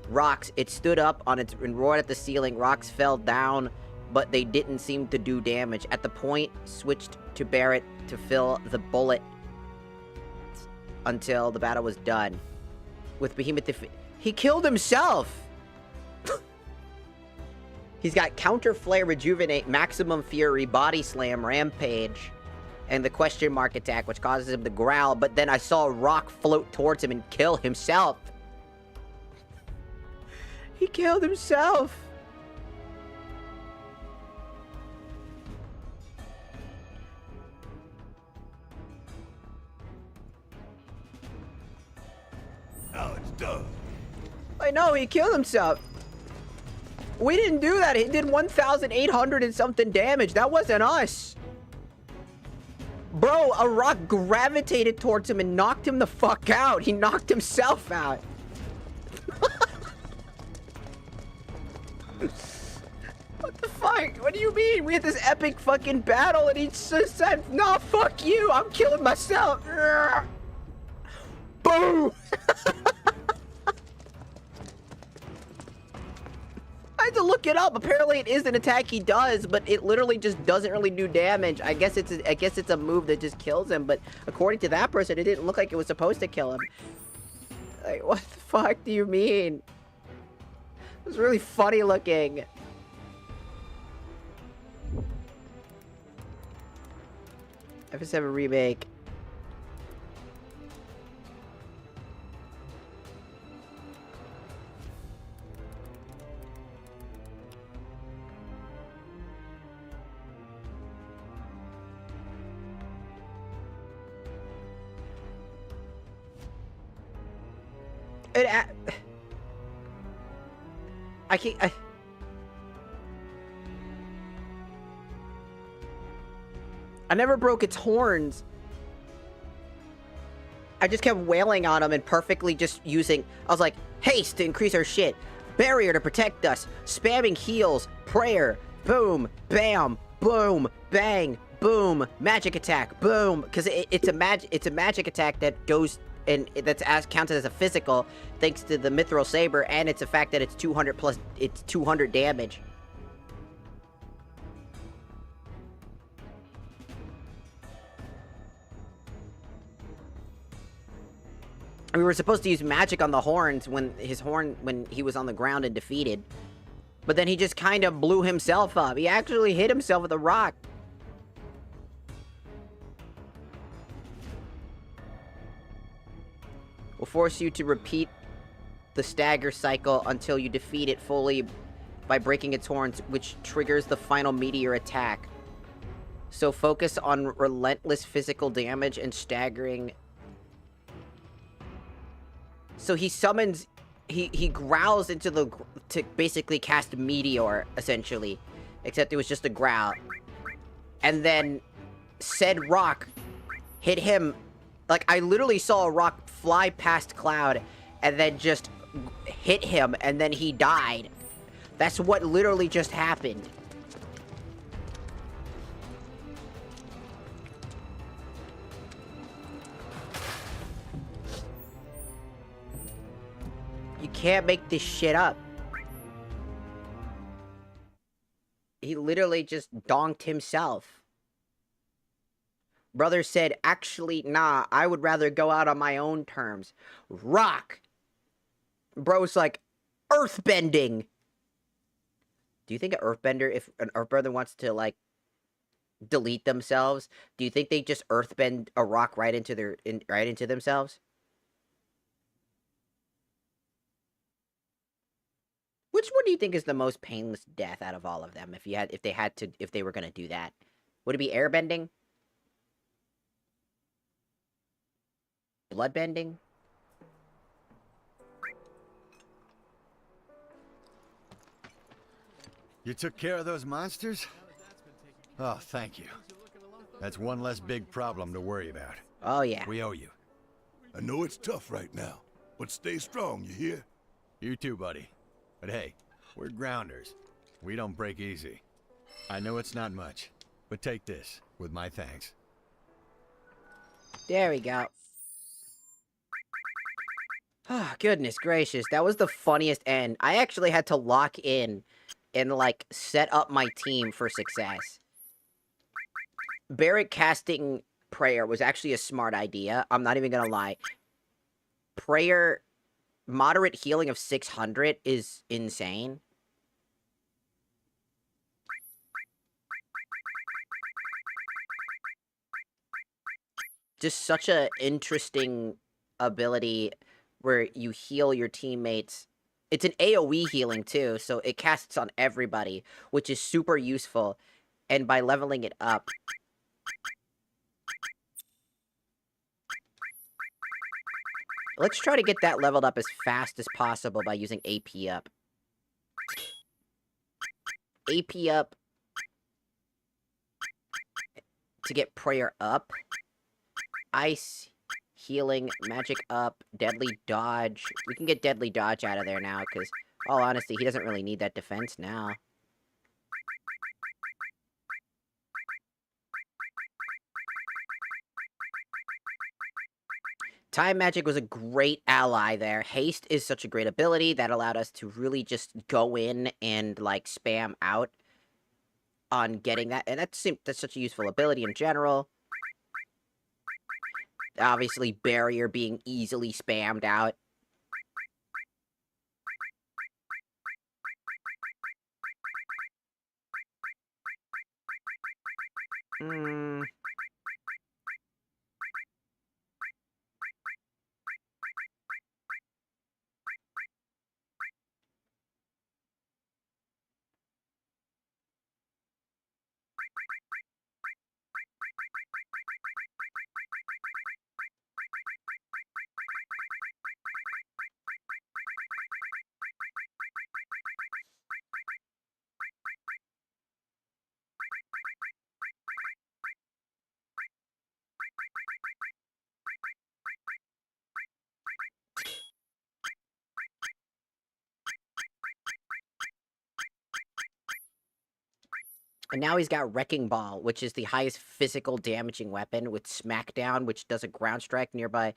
Rocks. It stood up on its and roared at the ceiling. Rocks fell down, but they didn't seem to do damage. At the point, switched to Barret to fill the bullet until the battle was done. With Behemoth, he killed himself. He's got Counter Flare, Rejuvenate, Maximum Fury, Body Slam, Rampage, and the question mark attack, which causes him to growl. But then I saw a rock float towards him and kill himself. He killed himself. Now it's done. I know, he killed himself. We didn't do that. He did 1,800 and something damage. That wasn't us. Bro, a rock gravitated towards him and knocked him the fuck out. He knocked himself out. What the fuck? What do you mean? We had this epic fucking battle and he just said, nah, fuck you. I'm killing myself. Boom. I had to look it up. Apparently it is an attack he does, but it literally just doesn't really do damage. I guess it's a move that just kills him, but according to that person, it didn't look like it was supposed to kill him. Like, what the fuck do you mean? It was really funny looking. FS7 Remake. I can't. I never broke its horns. I just kept wailing on him and perfectly just using... I was like, haste to increase our shit. Barrier to protect us. Spamming heals. Prayer. Boom. Bam. Boom. Bang. Boom. Magic attack. Boom. Because it's a magic attack that goes... and that's counted as a physical thanks to the Mithril Saber, and it's a fact that it's 200 plus... it's 200 damage. We were supposed to use magic on the horns when he was on the ground and defeated. But then he just kind of blew himself up. He actually hit himself with a rock. Will force you to repeat the stagger cycle until you defeat it fully by breaking its horns, which triggers the final meteor attack. So focus on relentless physical damage and staggering. So he summons, he growls to basically cast Meteor, essentially. Except it was just a growl. And then said rock hit him. Like, I literally saw a rock fly past Cloud and then just hit him and then he died. That's what literally just happened. You can't make this shit up. He literally just donked himself. Brother said, actually, nah, I would rather go out on my own terms. Rock. Bro's like, earthbending. Do you think an earthbender, if an earthbender wants to, like, delete themselves, do you think they just earthbend a rock right into themselves? Which one do you think is the most painless death out of all of them? If they were gonna do that, would it be airbending? bloodbending. You took care of those monsters? Oh, thank you. That's one less big problem to worry about. Oh, yeah. We owe you. I know it's tough right now, but stay strong, you hear? You too, buddy. But hey, we're grounders. We don't break easy. I know it's not much, but take this with my thanks. There we go. Oh, goodness gracious. That was the funniest end. I actually had to lock in and, like, set up my team for success. Barret casting Prayer was actually a smart idea. I'm not even gonna lie. Prayer, moderate healing of 600 is insane. Just such a interesting ability where you heal your teammates. It's an AoE healing too, so it casts on everybody, which is super useful. And by leveling it up, let's try to get that leveled up as fast as possible by using AP up. AP up to get Prayer up. Ice, healing, magic up, deadly dodge. We can get deadly dodge out of there now, because, all honesty, he doesn't really need that defense now. Time Magic was a great ally there. Haste is such a great ability that allowed us to really just go in and, like, spam out on getting that. And that's such a useful ability in general. Obviously, Barrier being easily spammed out. And now he's got Wrecking Ball, which is the highest physical damaging weapon, with Smackdown, which does a ground strike nearby,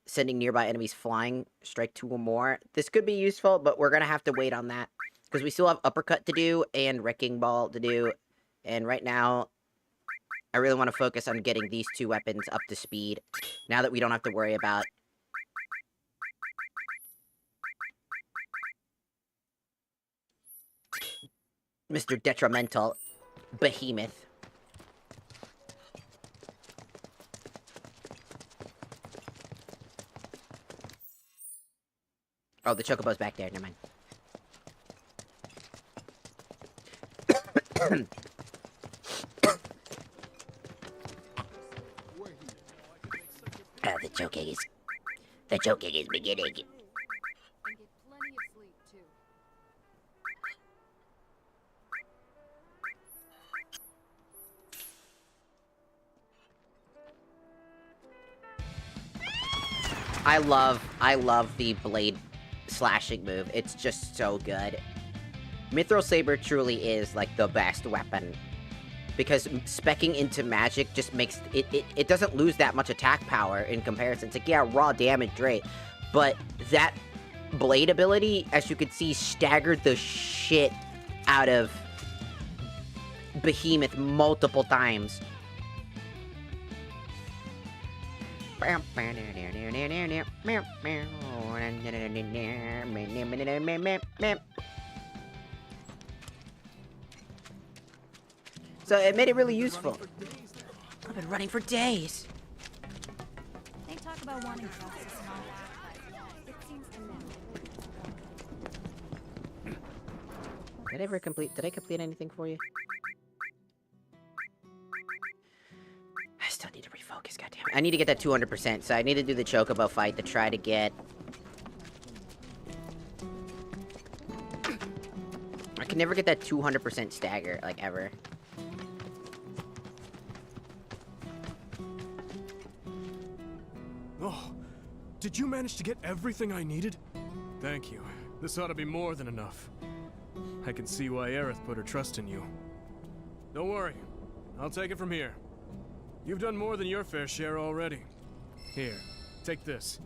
sending nearby enemies flying, strike 2 or more. This could be useful, but we're going to have to wait on that, because we still have Uppercut to do, and Wrecking Ball to do, and right now, I really want to focus on getting these 2 weapons up to speed, now that we don't have to worry about Mr. Detrimental Behemoth. Oh, the Chocobo's back there. Never mind. The choking is beginning. I love the blade slashing move. It's just so good. Mithril Saber truly is, like, the best weapon. Because speccing into magic just makes... It doesn't lose that much attack power in comparison. It's like, yeah, raw damage, great. But that blade ability, as you can see, staggered the shit out of Behemoth multiple times. So it made it really useful. I've been running for days. They talk about wanting justice and all that. It seems to me. Did I complete anything for you? I still need to refocus, goddammit. I need to get that 200%, so I need to do the Chocobo fight to try to get... I can never get that 200% stagger, like, ever. Oh, did you manage to get everything I needed? Thank you. This ought to be more than enough. I can see why Aerith put her trust in you. Don't worry. I'll take it from here. You've done more than your fair share already. Here, take this.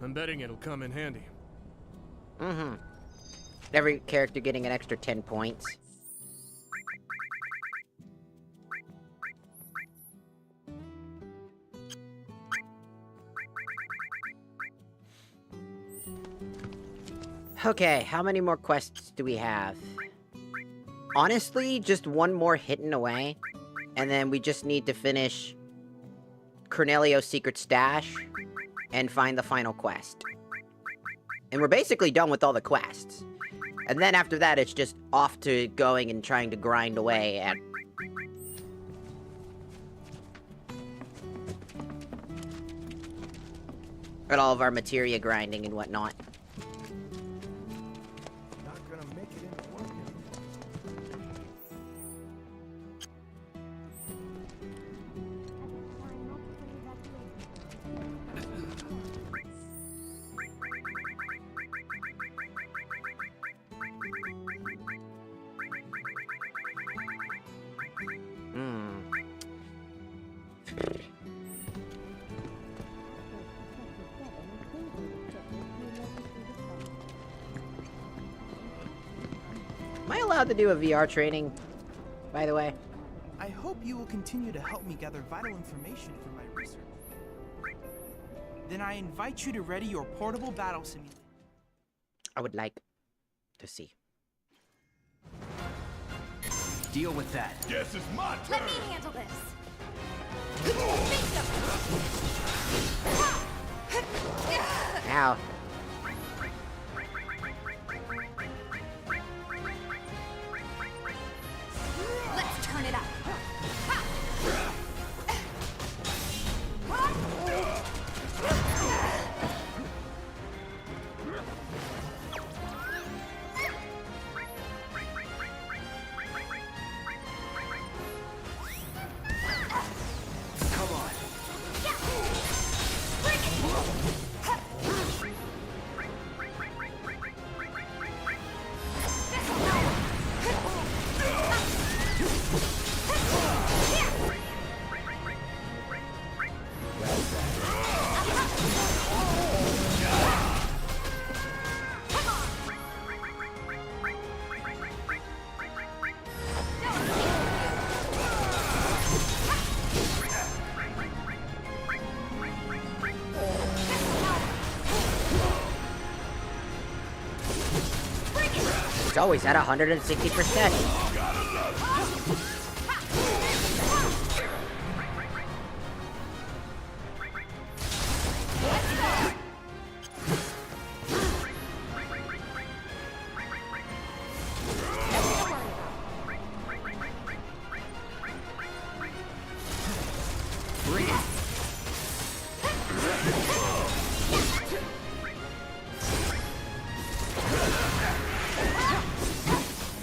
I'm betting it'll come in handy. Mm-hmm. Every character getting an extra 10 points. Okay, how many more quests do we have? Honestly, just one more hidden away. And then we just need to finish Cornelio's secret stash and find the final quest. And we're basically done with all the quests. And then after that, it's just off to going and trying to grind away at... all of our materia grinding and whatnot. Am I allowed to do a VR training, by the way? I hope you will continue to help me gather vital information for my research. Then I invite you to ready your portable battle simulator. I would like to see. Deal with that. Guess it's my turn. Let me handle this. Ow. Let's turn it up. It's always at 160%.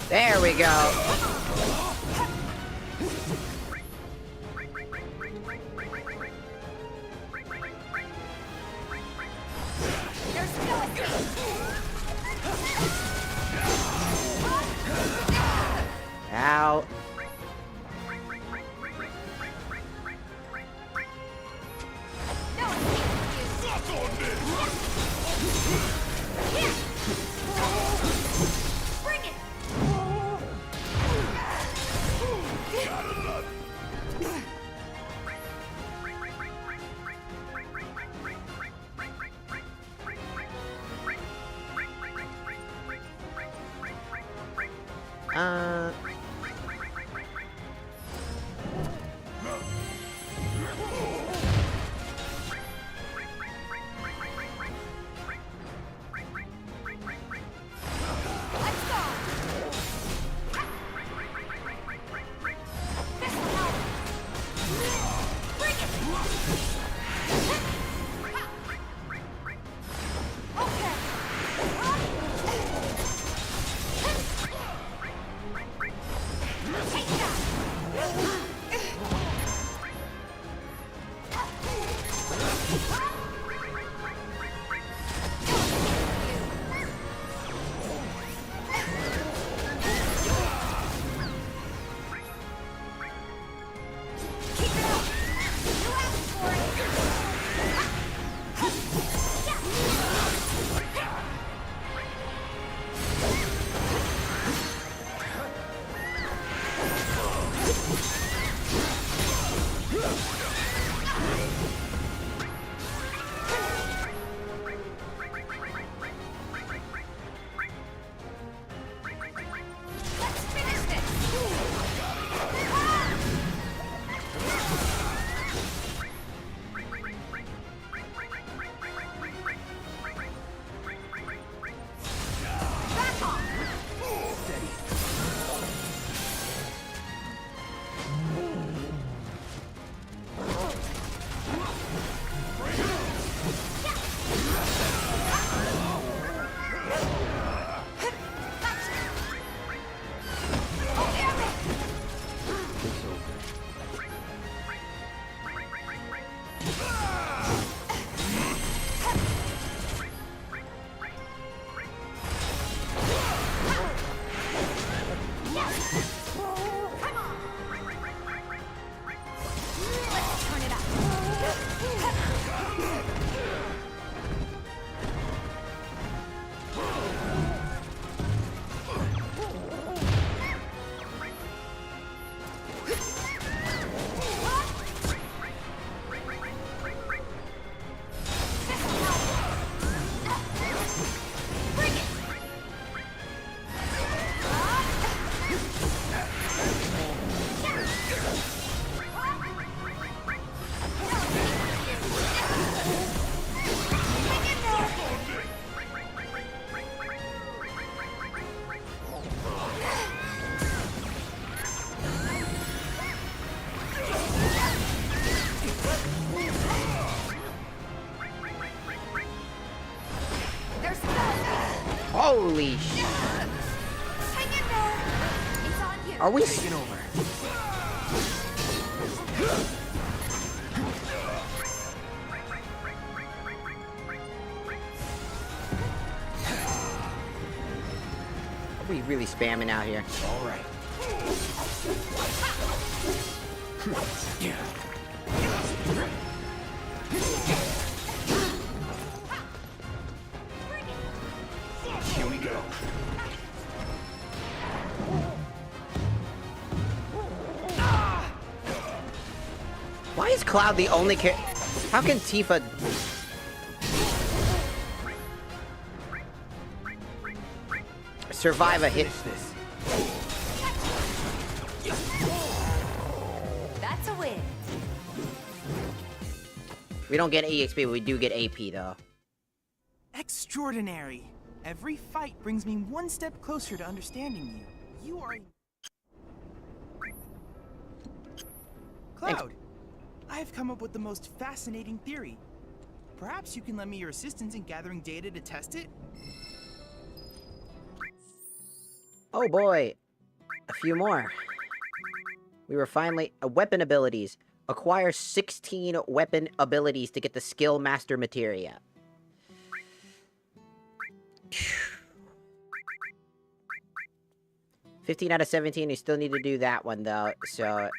There we go. Ow. Holy shit. Hang in there. It's on you. Are we taking over? Are we really spamming out here? All right. Here we go. Why is Cloud the only How can Tifa... survive a hit? That's a win. We don't get EXP, but we do get AP, though. Extraordinary. Every fight brings me one step closer to understanding you. You are... Cloud, Thanks. I have come up with the most fascinating theory. Perhaps you can lend me your assistance in gathering data to test it? Oh boy. A few more. We were finally... weapon abilities. Acquire 16 weapon abilities to get the skill master materia. 15 out of 17, you still need to do that one, though. So,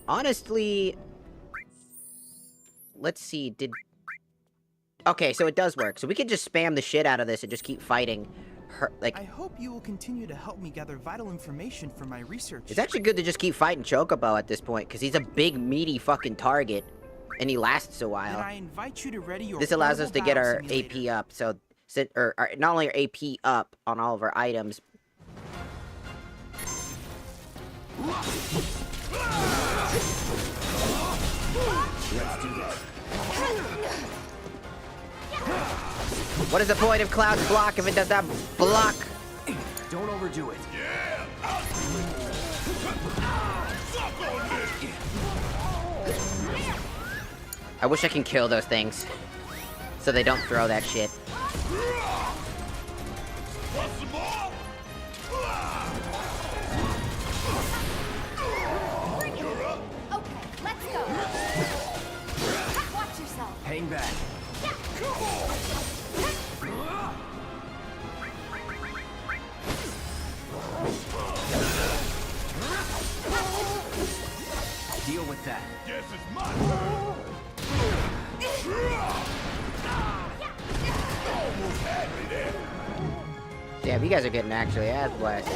honestly... Let's see, okay, so it does work. So we can just spam the shit out of this and just keep fighting her, like... I hope you will continue to help me gather vital information for my research. It's actually good to just keep fighting Chocobo at this point, because he's a big, meaty fucking target, and he lasts a while. Then I invite you to ready your This allows us to get our simulator. AP up, so... or not only our AP up on all of our items... Let's do this. What is the point of Cloud's block if it does not block? Don't overdo it. I wish I can kill those things, so they don't throw that shit. Okay, let's go. Watch yourself. Hang back. Deal with that. Guess it's my turn. Almost had me there. Damn, you guys are getting actually ass blasted.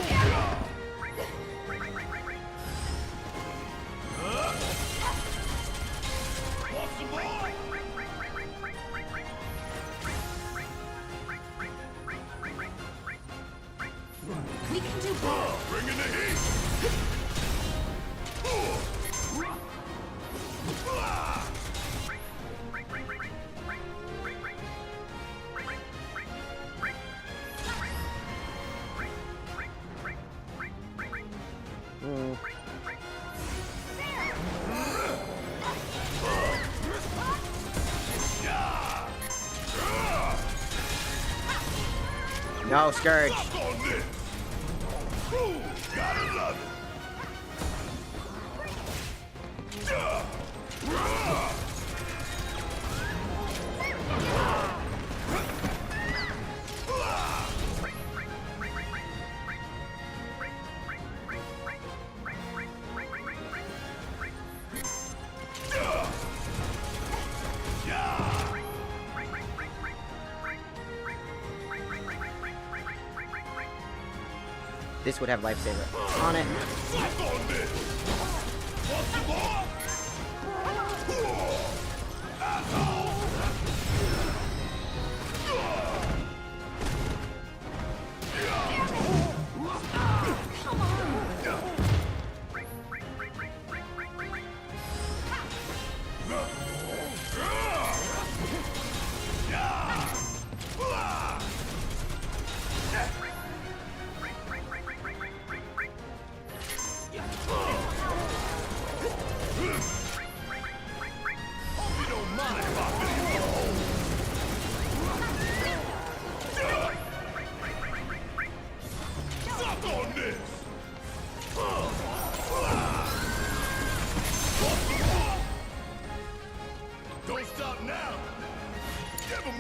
We can do both. Bring in the heat. No, Scourge. Gotta love This would have lifesaver on it.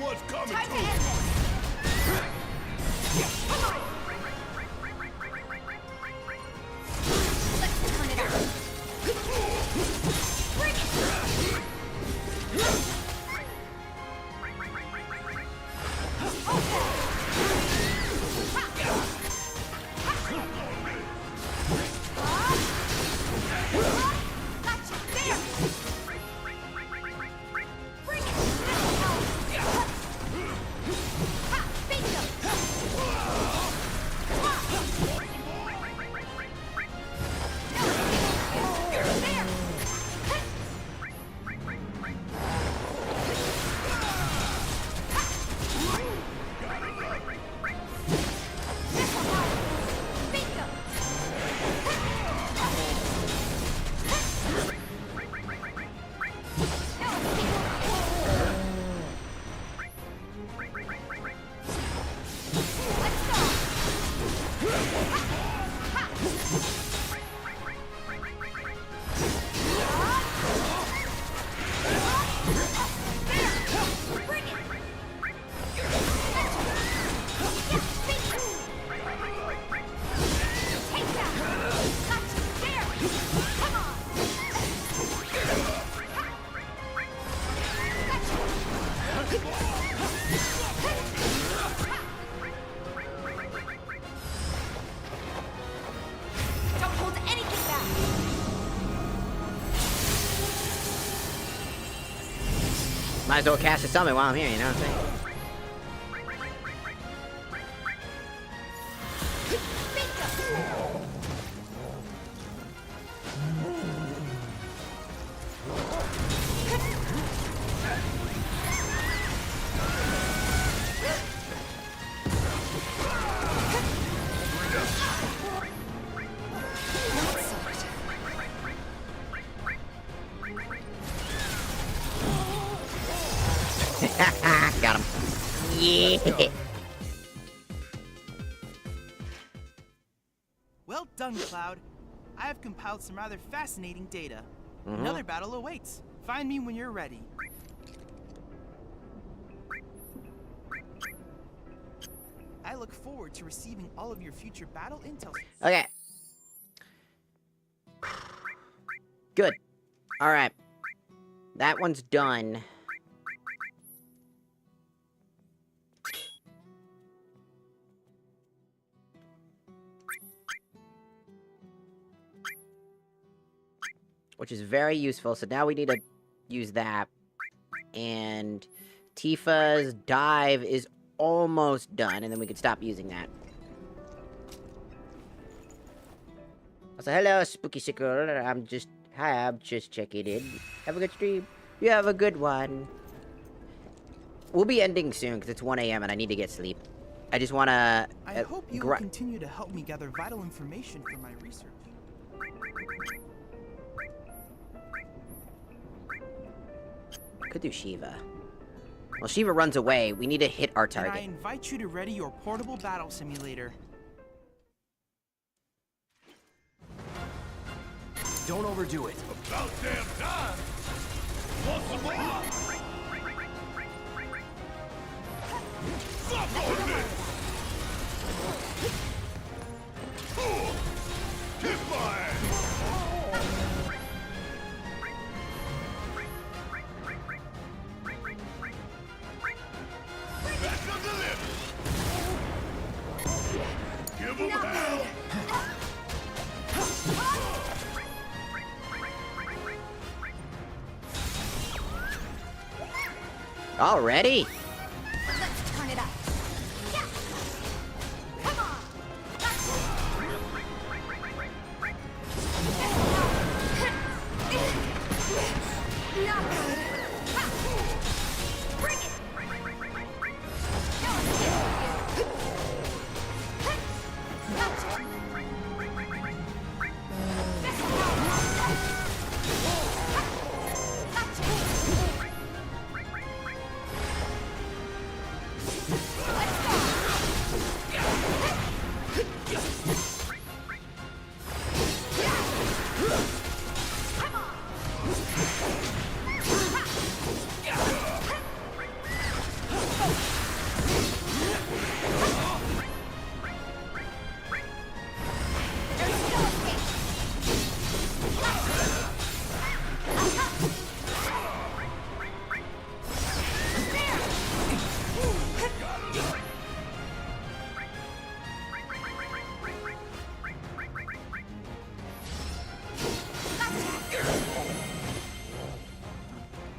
what's coming Time to to you. end this. Come on. Let's turn it up. Bring it. Gotcha. There. Bring it. Ha! Bingo. There. Bingo. Don't hold anything back. Might as well cast a summon while I'm here, you know what I'm saying? Got him. Yeah. Well done, Cloud. I have compiled some rather fascinating data. Mhm. Another battle awaits. Find me when you're ready. I look forward to receiving all of your future battle intel. Okay. Good. Alright. That one's done. Which is very useful, so now we need to use that. And Tifa's dive is almost done, and then we can stop using that. So hello, Spooky Sickle. I'm just checking in. Have a good stream. You have a good one. We'll be ending soon because it's 1 a.m. and I need to get sleep. I just want to. I hope you will continue to help me gather vital information for my research. Could do Shiva. Well, Shiva runs away. We need to hit our And I target. invite you to ready your portable battle simulator. Don't overdo it. About damn time. Want some more? Suck on this. Kiss my ass. Back to the limit. Give him hell. Already? Let's turn it up. Yeah. Come on. Not good. Bring it. Gotcha.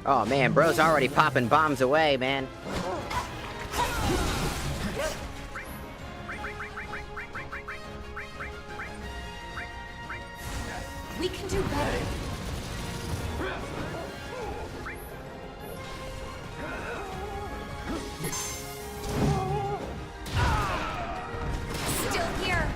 Oh man, bro's already popping bombs away, man. We can do better. Still here.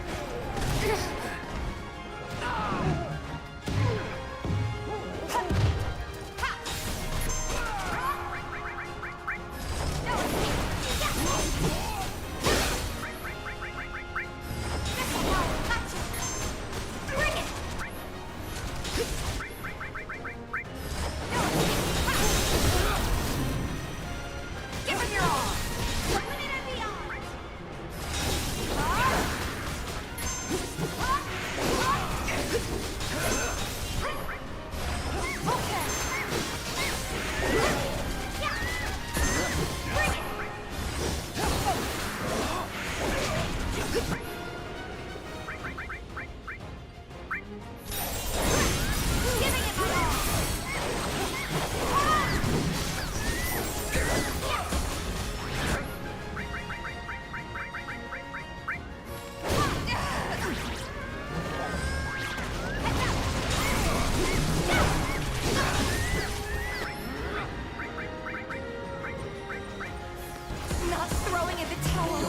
Not throwing in the towel.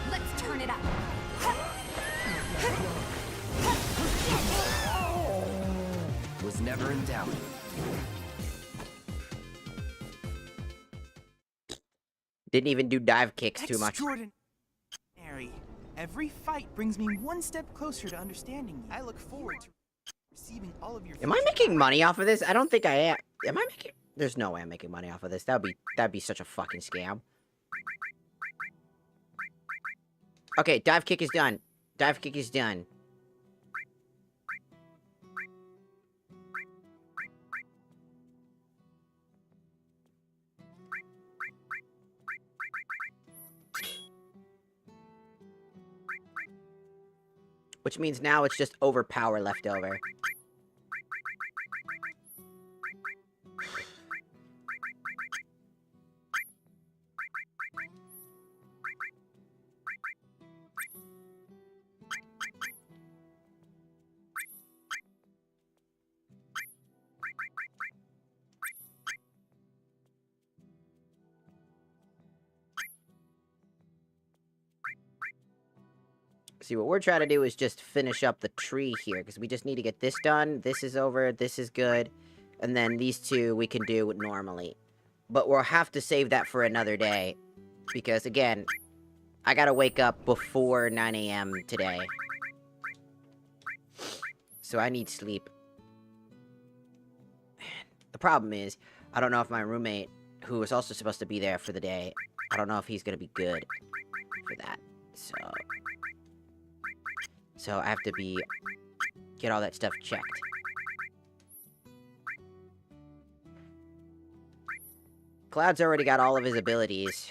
Let's turn it up. Was never in doubt. Didn't even do dive kicks too much. Extraordinary. Every fight brings me one step closer to understanding you. I look forward to receiving all of your. Am I making money off of this? I don't think I am. Am I making? There's no way I'm making money off of this. That'd be such a fucking scam. Okay, dive kick is done. Dive kick is done. Which means now it's just overpower left over. See, what we're trying to do is just finish up the tree here, because we just need to get this done. This is over, this is good, and then these two we can do normally. But we'll have to save that for another day, because again, I gotta wake up before 9 a.m. today. So I need sleep. The problem is, I don't know if my roommate, who was also supposed to be there for the day, I don't know if he's gonna be good for that, So I have to get all that stuff checked. Cloud's already got all of his abilities.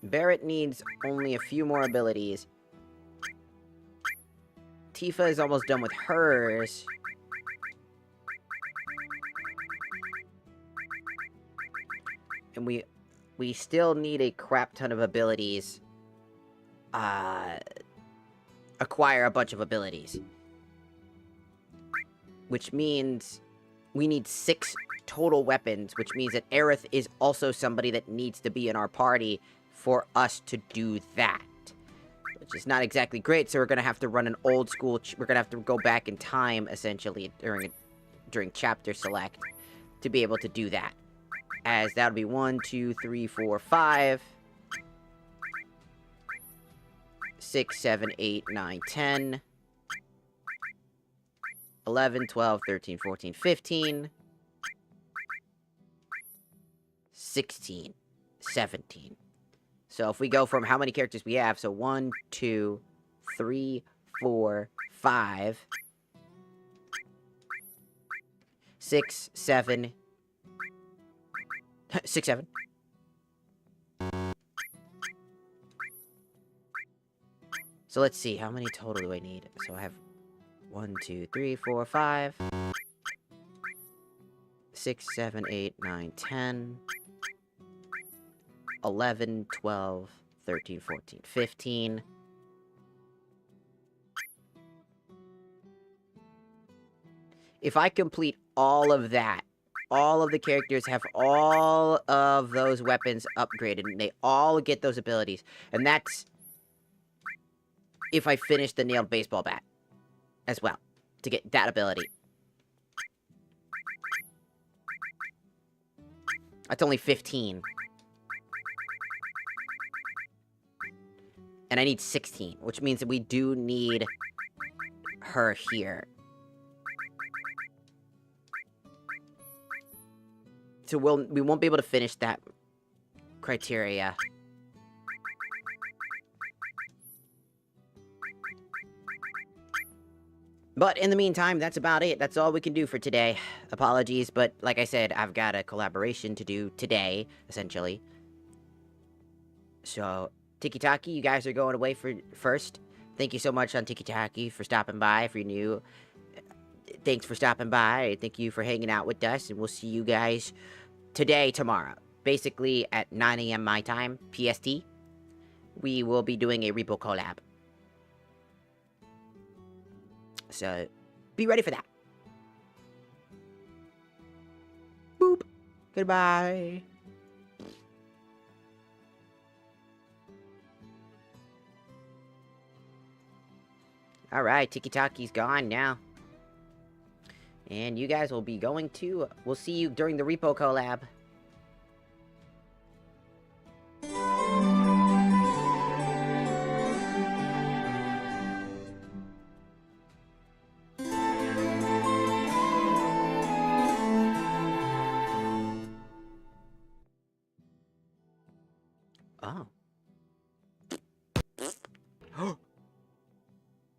Barrett needs only a few more abilities. Tifa is almost done with hers. And we still need a crap ton of abilities. Acquire a bunch of abilities. Which means we need 6 total weapons, which means that Aerith is also somebody that needs to be in our party for us to do that. Which is not exactly great, so we're gonna have to run an old school, we're gonna have to go back in time, essentially, during chapter select, to be able to do that. As that would be 1, 2, 3, 4, 5... 6, 7, 8, 9, 10, 11, 12, 13, 14, 15, 16, 17. So if we go from how many characters we have, so 1, 2, 3, 4, 5, 6, 7, 6, 7, So let's see, how many total do I need? So I have 1, 2, 3, 4, 5, 6, 7, 8, 9, 10, 11, 12, 13, 14, 15. If I complete all of that, all of the characters have all of those weapons upgraded, and they all get those abilities. And that's if I finish the nailed baseball bat as well, to get that ability. That's only 15. And I need 16, which means that we do need her here. So we won't be able to finish that criteria. But in the meantime, that's about it. That's all we can do for today. Apologies, but like I said, I've got a collaboration to do today, essentially. So, Tiki Taki, you guys are going away first. Thank you so much on Tiki Taki for stopping by. If you're new, thanks for stopping by. Thank you for hanging out with us, and we'll see you guys tomorrow. Basically, at 9 a.m. my time, PST, we will be doing a Repo collab. So, be ready for that. Boop. Goodbye. Alright, Tiki Taki's gone now. And you guys will be going to... We'll see you during the Repo collab.